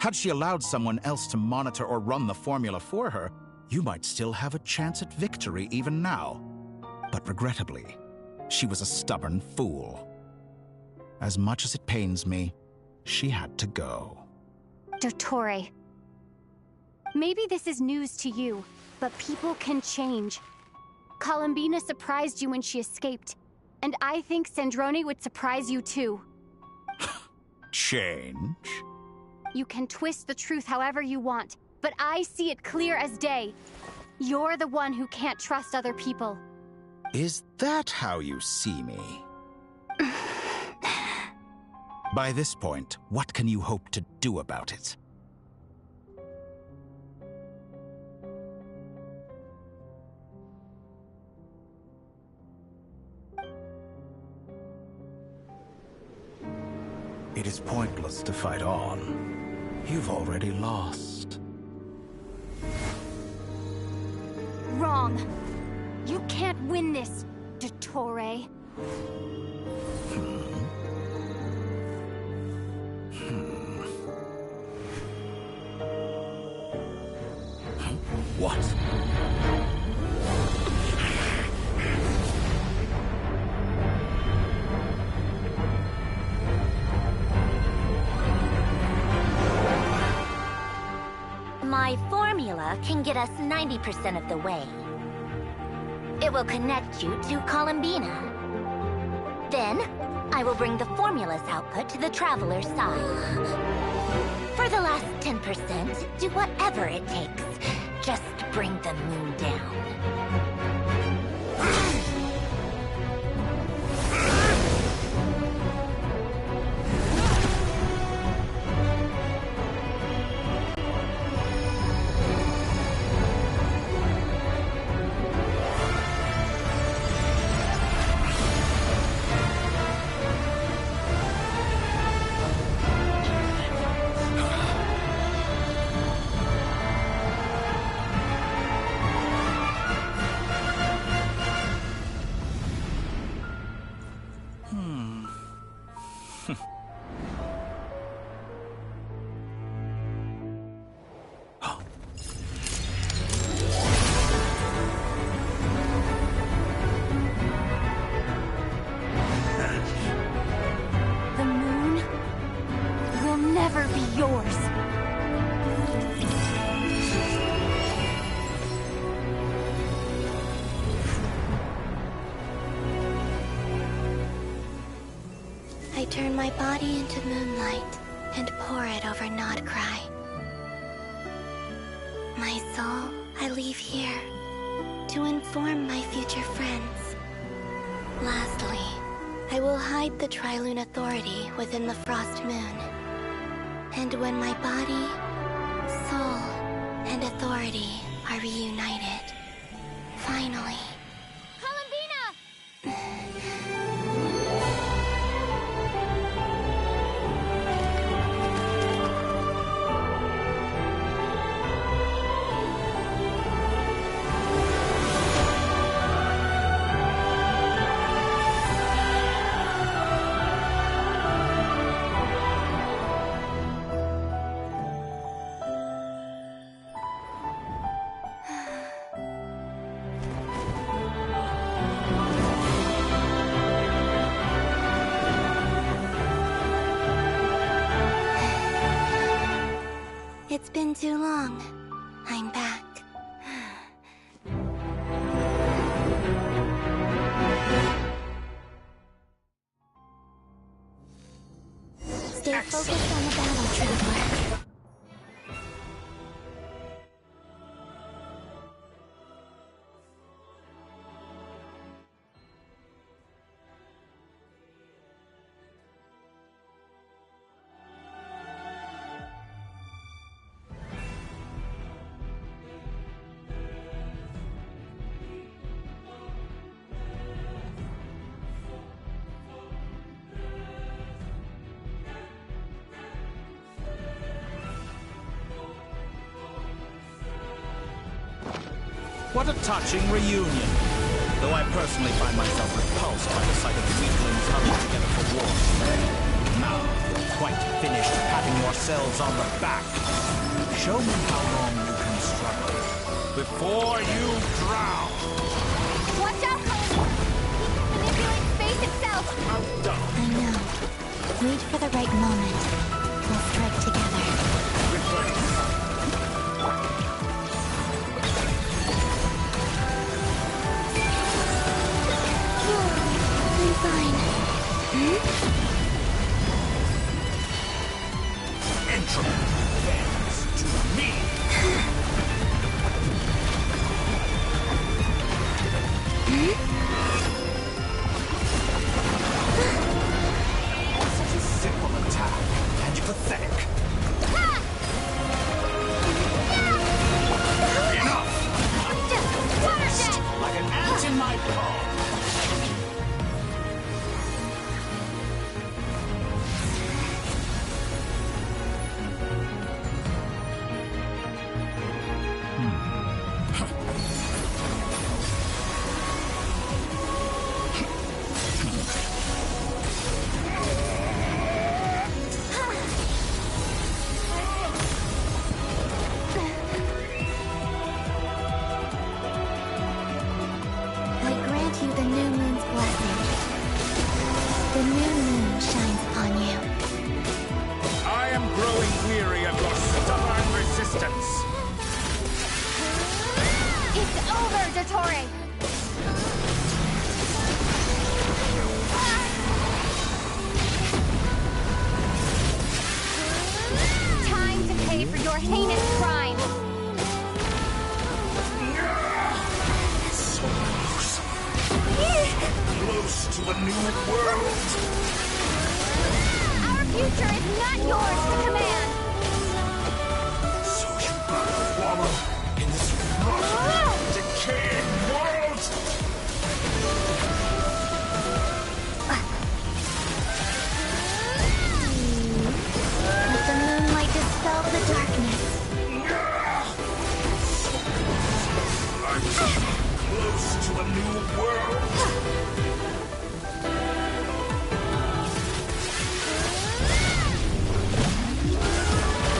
Had she allowed someone else to monitor or run the formula for her, you might still have a chance at victory even now. But regrettably, she was a stubborn fool. As much as it pains me, she had to go. Dottore. Maybe this is news to you, but people can change. Columbina surprised you when she escaped, and I think Sandrone would surprise you too. Change? You can twist the truth however you want, but I see it clear as day. You're the one who can't trust other people. Is that how you see me? By this point, what can you hope to do about it? It is pointless to fight on. You've already lost. Wrong. You can't win this, Dottore. What? My formula can get us 90% of the way. It will connect you to Columbina. Then, I will bring the formula's output to the Traveler's side. For the last 10%, do whatever it takes. Just bring the moon down. I I turn my body into moonlight and pour it over Nodcry. My soul, I leave here to inform my future friends. Lastly, I will hide the Trilune Authority within the Frost Moon. And when my body, soul, and authority are reunited, finally... It's been too long. I'm back. Stay focused on the battle, Traveler. What a touching reunion. Though I personally find myself repulsed by the sight of weaklings huddled together for war. Now, you're quite finished patting yourselves on the back. Show me how long you can struggle before you drown. Watch out, Holmes! He can manipulate space itself! I know. Wait for the right moment. We'll strike together. I'm fine. Entropy bends to me. Such a simple attack, and pathetic. Enough! Watershed! Like an ant in my paw. Time to pay for your heinous crime! So close. Close to a new world. Our future is not yours to command! So you gotta wallow in this rotten, decaying world? Let the moonlight dispel the darkness. Close to a new world.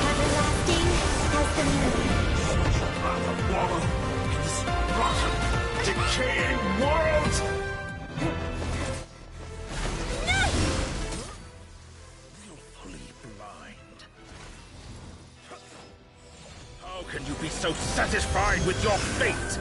Everlasting as the moon. Wallow in this rotten, decaying world. Willfully blind. How can you be so satisfied with your fate?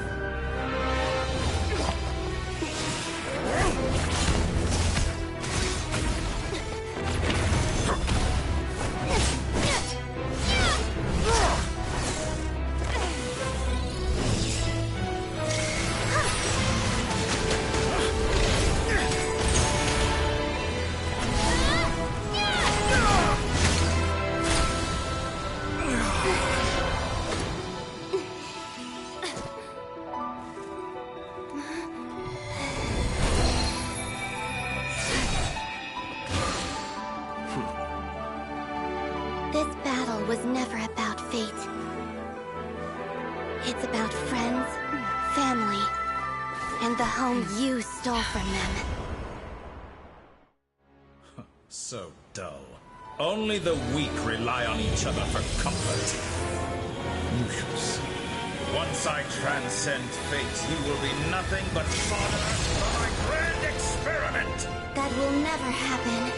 was never about fate. It's about friends, family, and the home you stole from them. So dull. Only the weak rely on each other for comfort. You shall see. Once I transcend fate, you will be nothing but fodder for my grand experiment! That will never happen.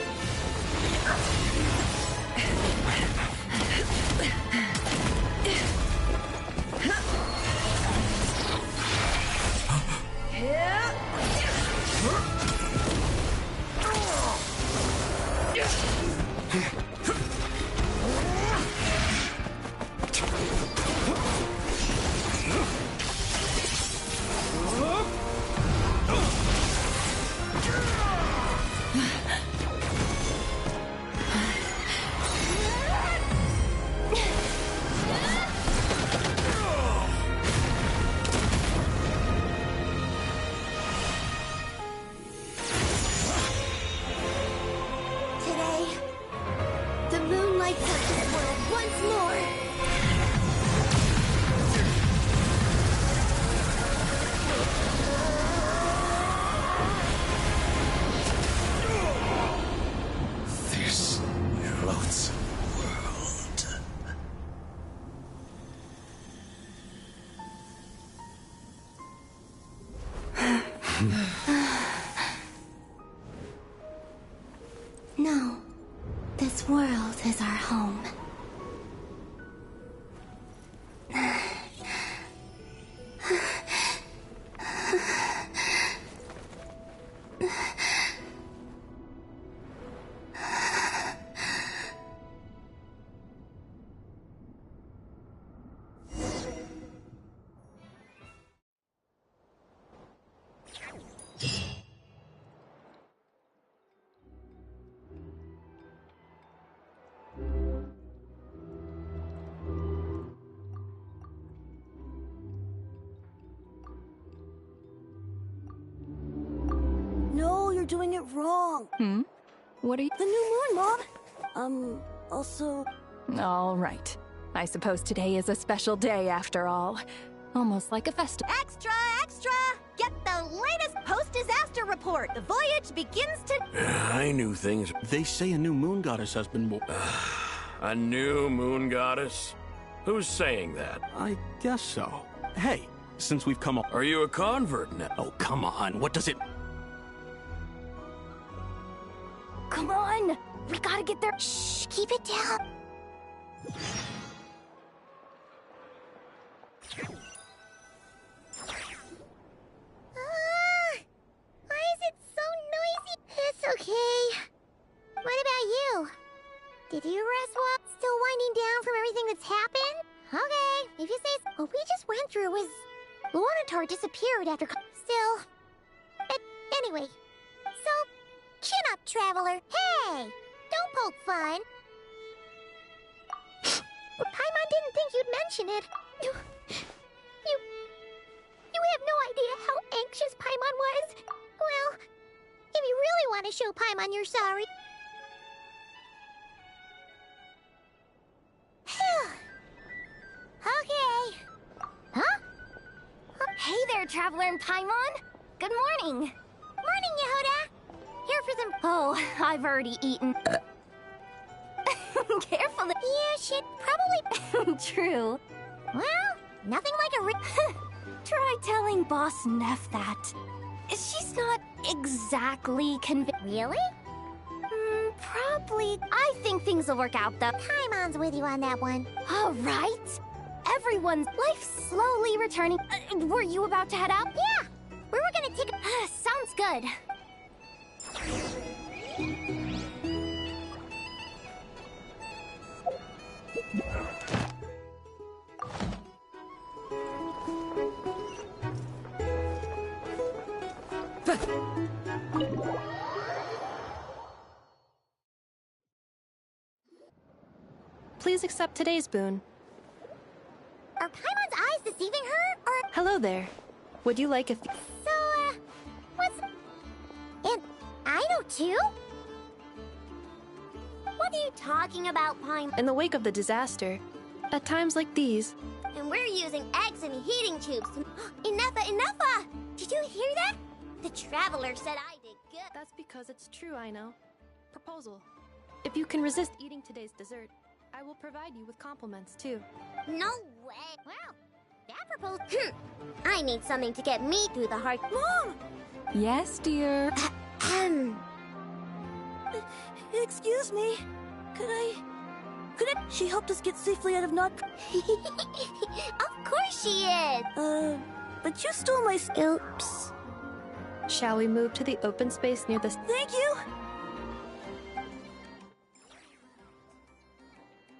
No. This world is our home. No, you're doing it wrong. What are you— The new moon, Mom. Also... All right. I suppose today is a special day after all. Almost like a festival. Extra, extra! Get the latest post-disaster report. The voyage begins to... I knew things. They say a new moon goddess has been born. A new moon goddess? Who's saying that? I guess so. Hey, since we've come up... Are you a convert now? Oh, come on. What does it... Come on! We gotta get there. Shh, keep it down. Why is it so noisy? It's okay. What about you? Did you rest well? Still winding down from everything that's happened? Okay, if you say so. What we just went through was... Lunatar disappeared after... Still... But anyway. So, chin up, Traveler. Hey! Don't poke fun. Paimon didn't think you'd mention it. You have no idea how anxious Paimon was. Well, if you really want to show Paimon you're sorry... Okay. Huh? Hey there, Traveler and Paimon. Good morning. Morning, Yehuda. Here for some... Oh, I've already eaten. Careful. Yeah, shit, probably... True. Well, nothing like a... Try telling Boss Neff that. She's not exactly convinced. Really? Probably. I think things will work out, though. Paimon's with you on that one. All right. Everyone's life slowly returning. Were you about to head out? Yeah. We were gonna take a... Sounds good. Please accept today's boon. Are Paimon's eyes deceiving her, or... Hello there. Would you like a... So, what's... And I know too? What are you talking about, Pine? In the wake of the disaster, at times like these... And we're using eggs and heating tubes. Enough! Did you hear that? The Traveler said I did good. That's because it's true, I know. Proposal. If you can resist eating today's dessert, I will provide you with compliments, too. No way. Wow, that proposal... I need something to get me through the hard... Mom! Yes, dear. Excuse me. Could I... She helped us get safely out of Nod... Of course she is! But you stole my... Oops. Shall we move to the open space near the... Thank you!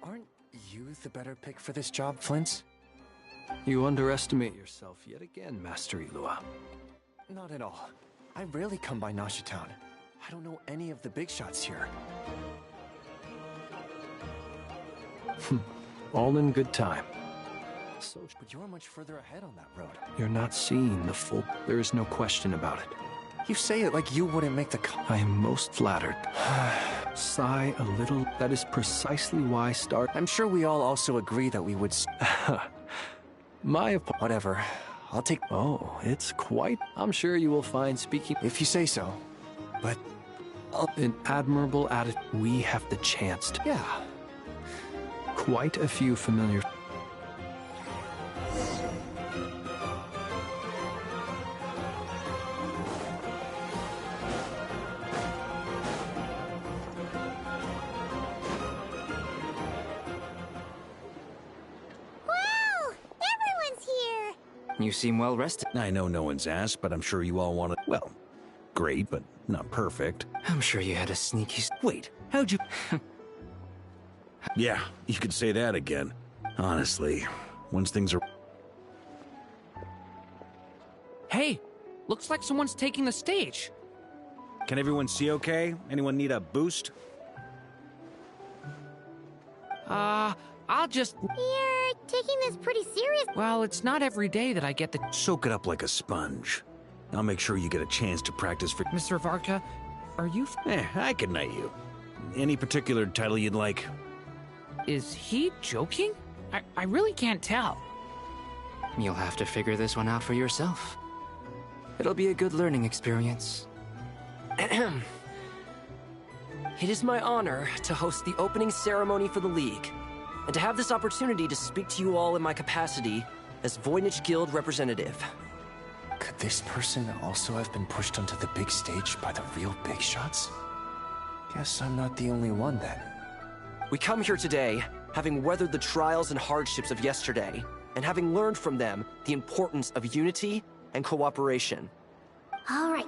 Aren't you the better pick for this job, Flint? You underestimate yourself yet again, Master Ilua. Not at all. I rarely come by Nasha Town. I don't know any of the big shots here. All in good time. But you're much further ahead on that road. You're not seeing the full... There is no question about it. You say it like you wouldn't make the... I am most flattered. Sigh a little. That is precisely why I'm sure we all also agree that we would... Whatever. I'll take... Oh, it's quite... I'm sure you will find speaking... If you say so. But... An admirable attitude. We have the chance to... Yeah. Quite a few familiar... You seem well rested. I know no one's asked, but I'm sure you all want to... Well, great, but not perfect. I'm sure you had a sneaky... Wait, how'd you... Yeah, you could say that again. Honestly, once things are... Hey, looks like someone's taking the stage. Can everyone see okay? Anyone need a boost? I'll just... You're taking this pretty serious. Well, it's not every day that I get the... Soak it up like a sponge. I'll make sure you get a chance to practice for... Mr. Varka, are you... I can knight you. Any particular title you'd like? Is he joking? I really can't tell. You'll have to figure this one out for yourself. It'll be a good learning experience. It is my honor to host the opening ceremony for the League, and to have this opportunity to speak to you all in my capacity as Voynich Guild representative. Could this person also have been pushed onto the big stage by the real big shots? Guess I'm not the only one then. We come here today, having weathered the trials and hardships of yesterday, and having learned from them the importance of unity and cooperation. All right,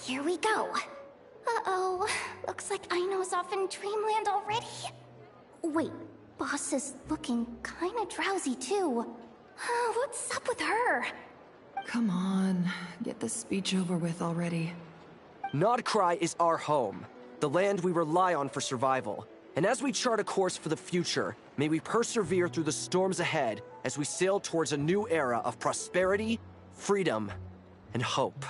here we go. Uh-oh. Looks like Aino's off in Dreamland already. Wait, Boss is looking kinda drowsy too. What's up with her? Come on, get this speech over with already. Nodcry is our home, the land we rely on for survival. And as we chart a course for the future, may we persevere through the storms ahead as we sail towards a new era of prosperity, freedom, and hope.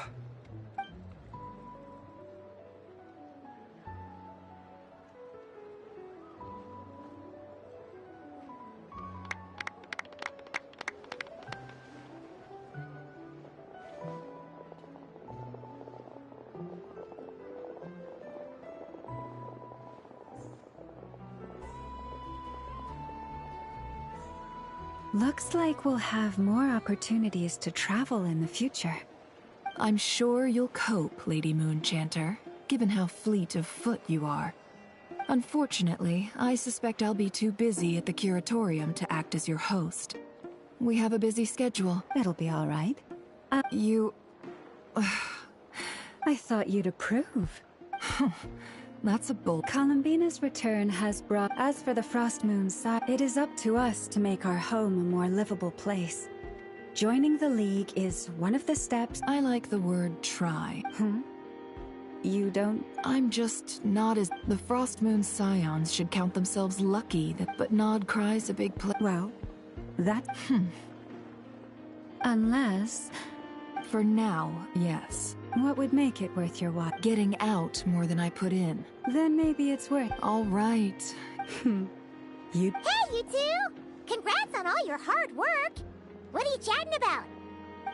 Looks like we'll have more opportunities to travel in the future. I'm sure you'll cope, Lady Moonchanter, given how fleet of foot you are. Unfortunately, I suspect I'll be too busy at the Curatorium to act as your host. We have a busy schedule. That'll be all right. You... I thought you'd approve. That's a bold... Columbina's return has brought... As for the Frost Moon's side, it is up to us to make our home a more livable place. Joining the League is one of the steps... I like the word try. You don't... I'm just not as... The Frost Moon Scions should count themselves lucky that... But Nodcry's a big place. Well, that... Unless... For now, yes. What would make it worth your while? Getting out more than I put in. Then maybe it's worth. All right. You. Hey, you two! Congrats on all your hard work! What are you chatting about?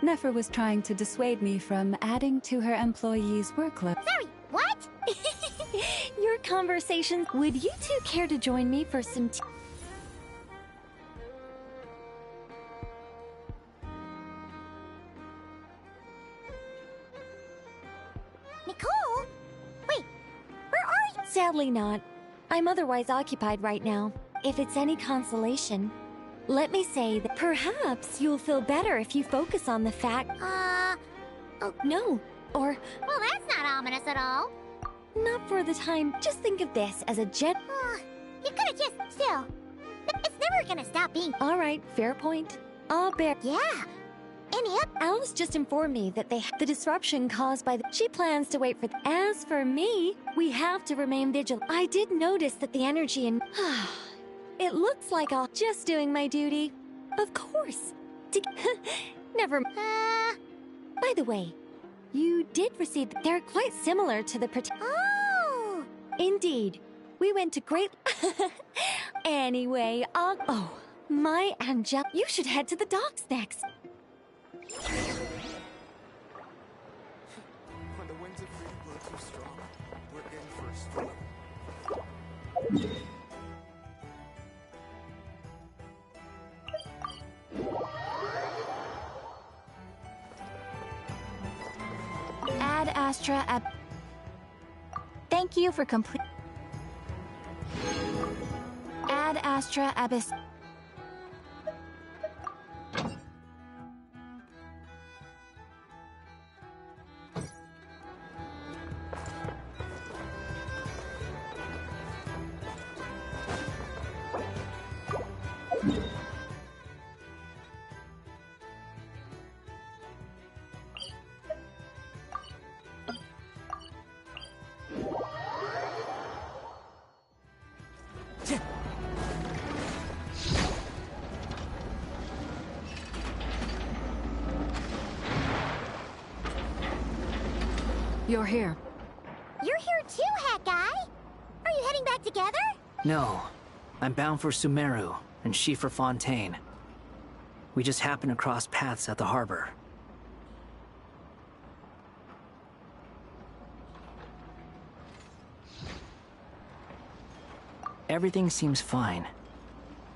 Nefer was trying to dissuade me from adding to her employees' workload. Sorry, what? Your conversation. Would you two care to join me for some tea? Nicole? Wait, where are you? Sadly not. I'm otherwise occupied right now. If it's any consolation, let me say that perhaps you'll feel better if you focus on the fact. Oh, no. Or. Well, that's not ominous at all. Not for the time. Just think of this as a You could've just. Still. It's never gonna stop being. Alright, fair point. I'll bear. Yeah. Any up? Alice just informed me that the disruption caused by the. She plans to wait for. As for me, we have to remain vigilant. I did notice that the energy in. It looks like I'll. Just doing my duty. Of course. Never. By the way, you did receive. They're quite similar to the. Oh! Indeed. We went to great. Anyway, oh, my Angel. You should head to the docks next. When the winds of freedom blow too strong, we're in for a storm. Ad Astra Ab. Thank you for complete. Ad Astra Abyss. You're here. You're here too, Hat Guy! Are you heading back together? No. I'm bound for Sumeru, and she for Fontaine. We just happened to cross paths at the harbor. Everything seems fine.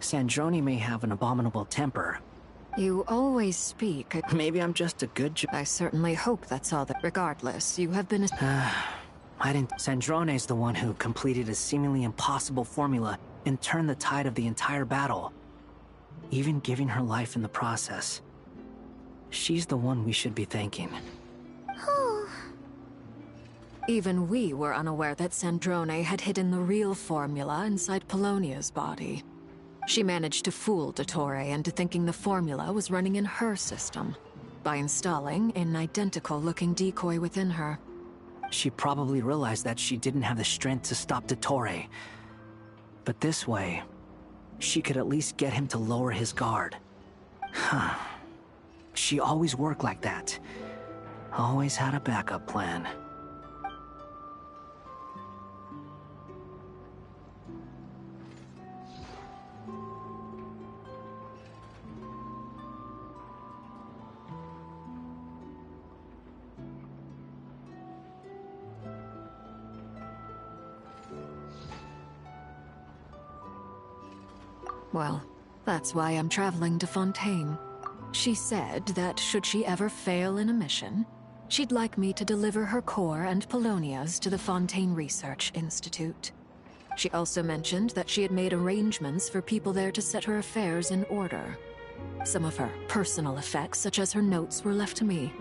Sandrone may have an abominable temper. You always speak. Maybe I'm just a good I certainly hope that's all that. Regardless, you have been I didn't. Sandrone's the one who completed a seemingly impossible formula and turned the tide of the entire battle, even giving her life in the process. She's the one we should be thanking. Even we were unaware that Sandrone had hidden the real formula inside Polonia's body. She managed to fool Dottore into thinking the formula was running in her system by installing an identical-looking decoy within her. She probably realized that she didn't have the strength to stop Dottore. But this way, she could at least get him to lower his guard. Huh. She always worked like that. Always had a backup plan. Well, that's why I'm traveling to Fontaine. She said that should she ever fail in a mission, she'd like me to deliver her core and Polonia's to the Fontaine Research Institute. She also mentioned that she had made arrangements for people there to set her affairs in order. Some of her personal effects, such as her notes, were left to me.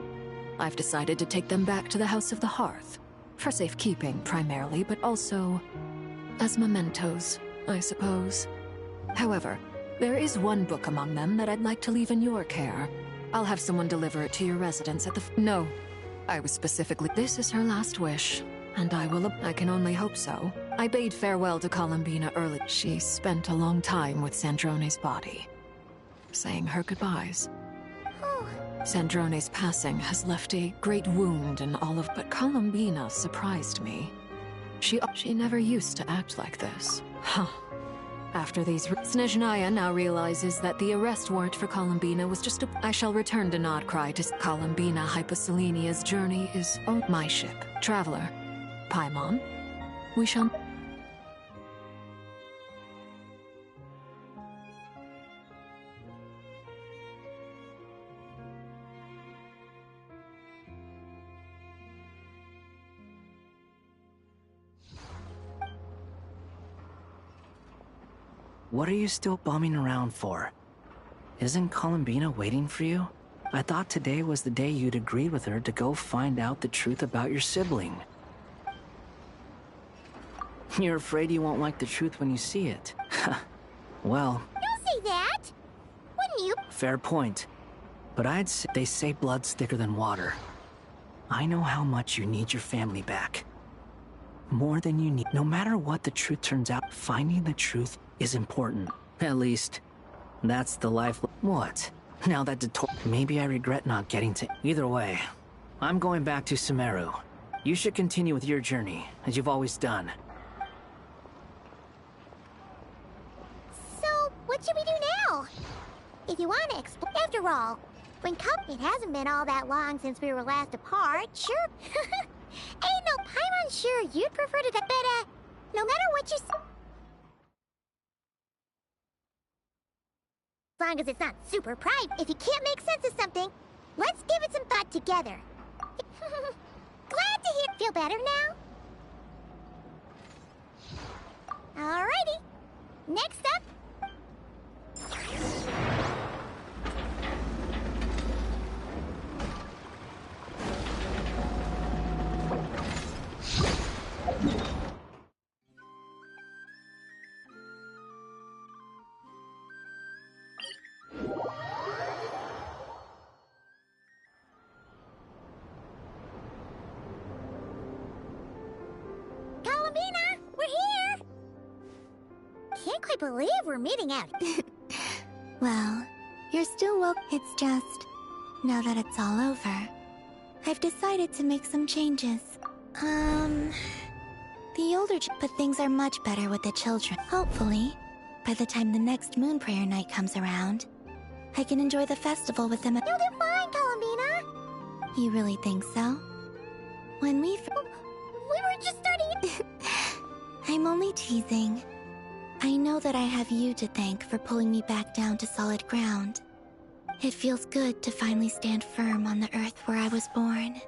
I've decided to take them back to the House of the Hearth, for safekeeping primarily, but also as mementos, I suppose. However, there is one book among them that I'd like to leave in your care. I'll have someone deliver it to your residence at the No. I was specifically. This is her last wish, and I can only hope so. I bade farewell to Columbina early. She spent a long time with Sandrone's body, saying her goodbyes. Sandrone's passing has left a great wound in all of... But Columbina surprised me. She never used to act like this. Huh. After these... Snezhnaya now realizes that the arrest warrant for Columbina was just a... I shall return to Nodcry to... Columbina Hyposelenia's journey is on my ship. Traveler. Paimon. We shall... What are you still bumming around for? Isn't Columbina waiting for you? I thought today was the day you'd agreed with her to go find out the truth about your sibling. You're afraid you won't like the truth when you see it. Well... Don't say that! Wouldn't you? Fair point. But I'd say they say blood's thicker than water. I know how much you need your family back. More than you need. No matter what the truth turns out, finding the truth is important. At least, that's the life... What? Now that maybe I regret not getting to... Either way, I'm going back to Sumeru. You should continue with your journey, as you've always done. So, what should we do now? If you want to explore... After all, when it hasn't been all that long since we were last apart, sure... Ain't no Paimon sure you'd prefer to... But, no matter what you say... As long as it's not super private. If you can't make sense of something, let's give it some thought together. Glad to hear. Feel better now? Alrighty. Next up. Can't quite believe we're meeting out. Well, you're still welcome. It's just, now that it's all over, I've decided to make some changes. The older but things are much better with the children. Hopefully, by the time the next Moon Prayer night comes around, I can enjoy the festival with them. You'll do fine, Columbina. You really think so? When we were just starting. I'm only teasing. I know that I have you to thank for pulling me back down to solid ground. It feels good to finally stand firm on the earth where I was born.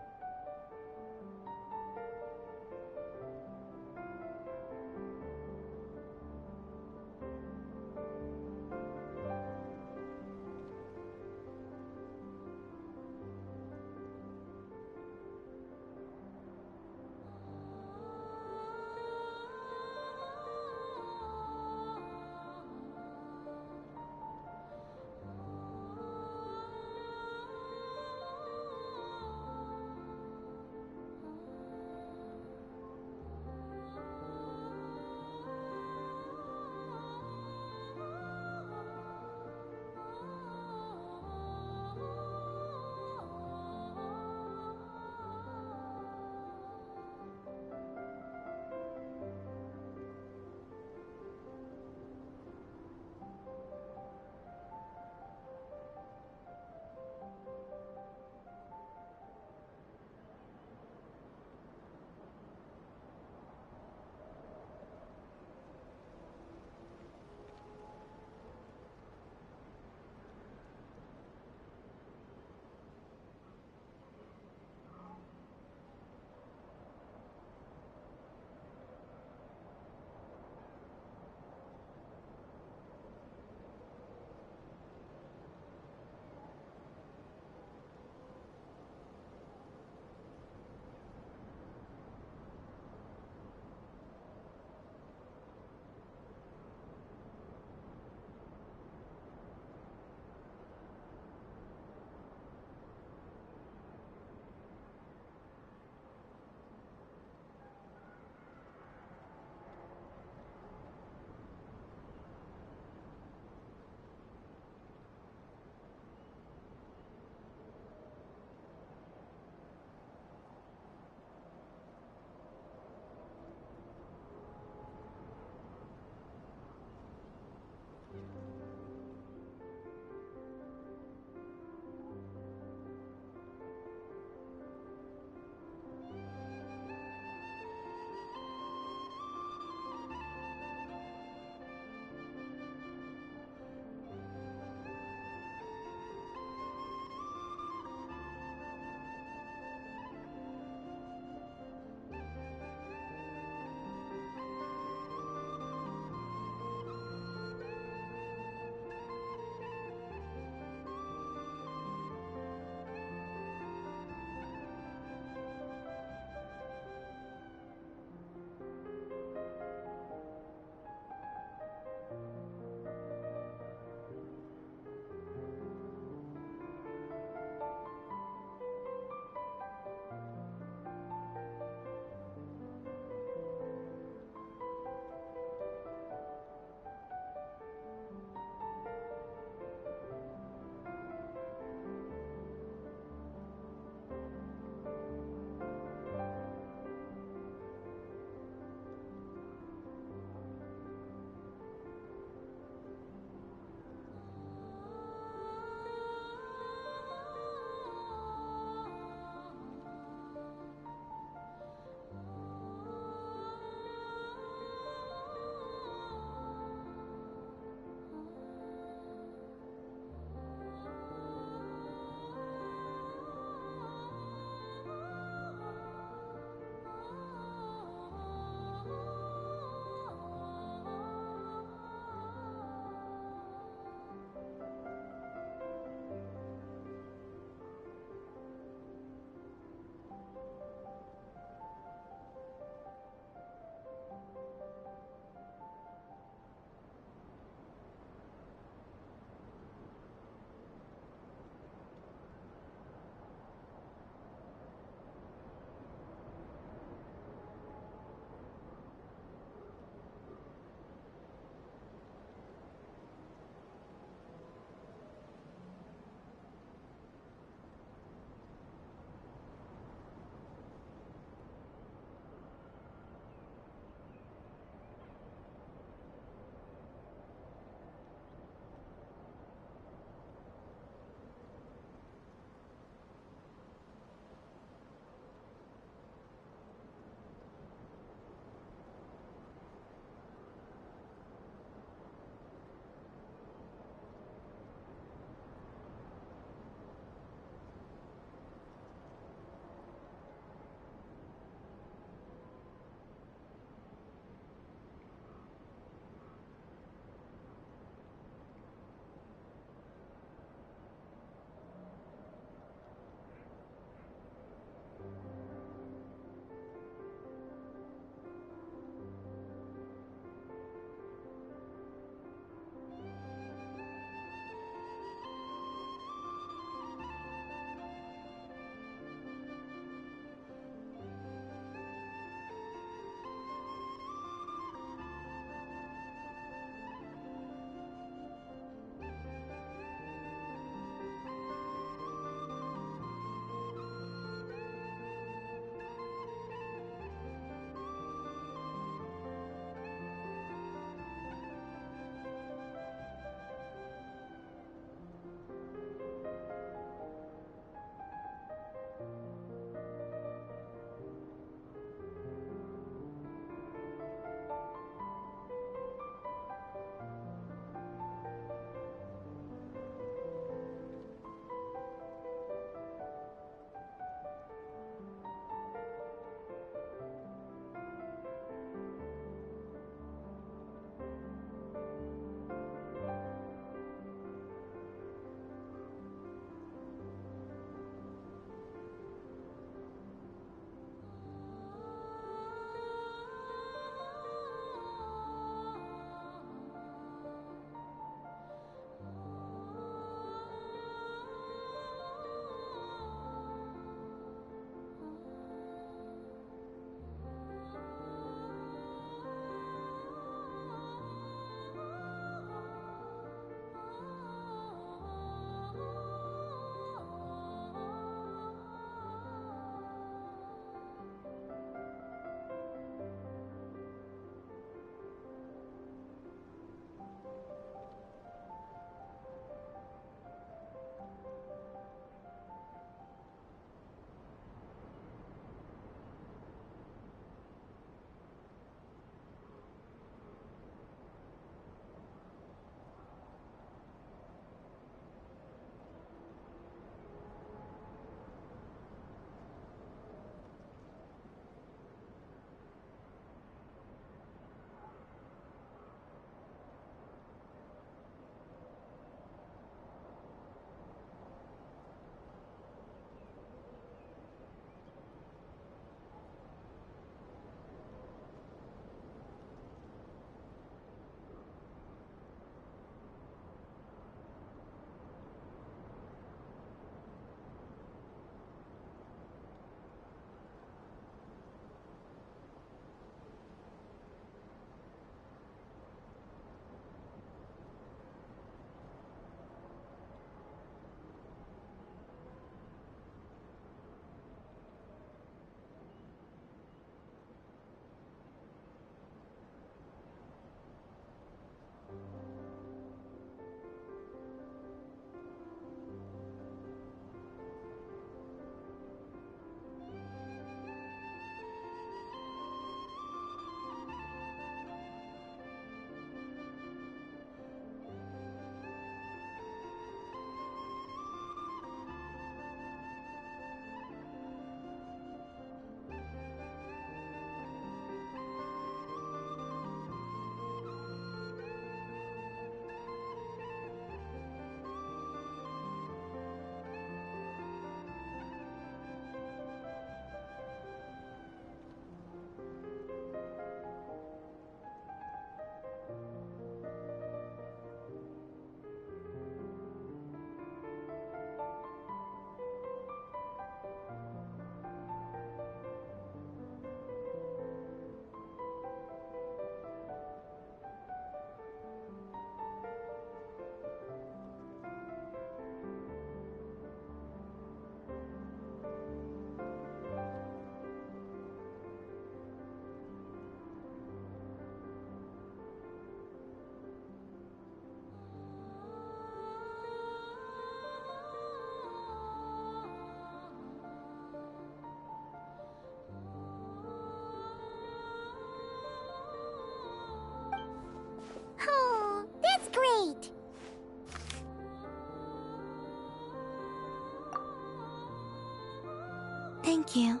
Thank you.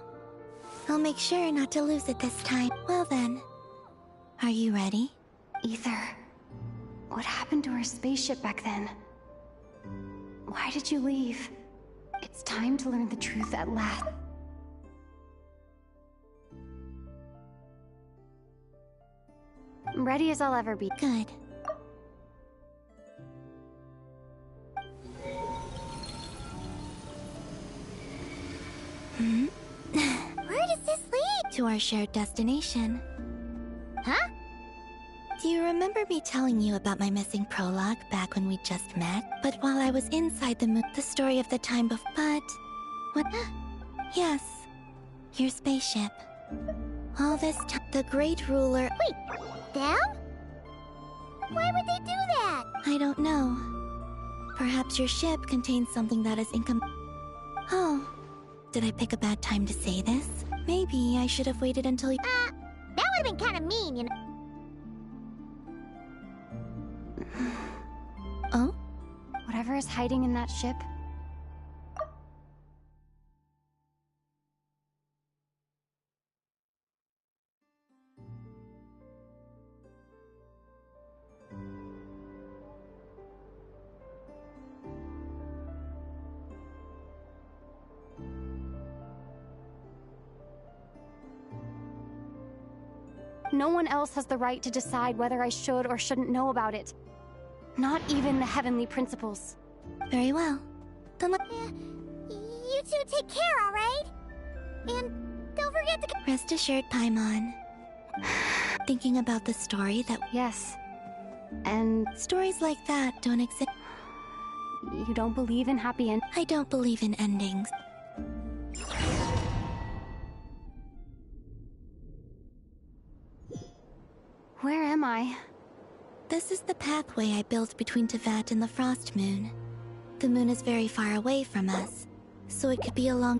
I'll make sure not to lose it this time. Well then, are you ready? Ether, what happened to our spaceship back then? Why did you leave? It's time to learn the truth at last. Ready as I'll ever be. Good. Where does this lead? To our shared destination. Huh? Do you remember me telling you about my missing prologue back when we just met? But while I was inside the moon, the story of the time before. But what? Yes, your spaceship. All this time, the great ruler. Wait, them? Why would they do that? I don't know. Perhaps your ship contains something that is Oh, did I pick a bad time to say this? Maybe I should have waited until you. That would have been kind of mean, you know. Oh? Whatever is hiding in that ship. No one else has the right to decide whether I should or shouldn't know about it. Not even the Heavenly Principles. Very well. Then You two take care, alright? And don't forget to... Rest assured, Paimon. Thinking about the story that... Yes. And... Stories like that don't exist. You don't believe in happy endings? I don't believe in endings. Where am I? This is the pathway I built between Tevat and the Frost Moon. The moon is very far away from us, so it could be a long...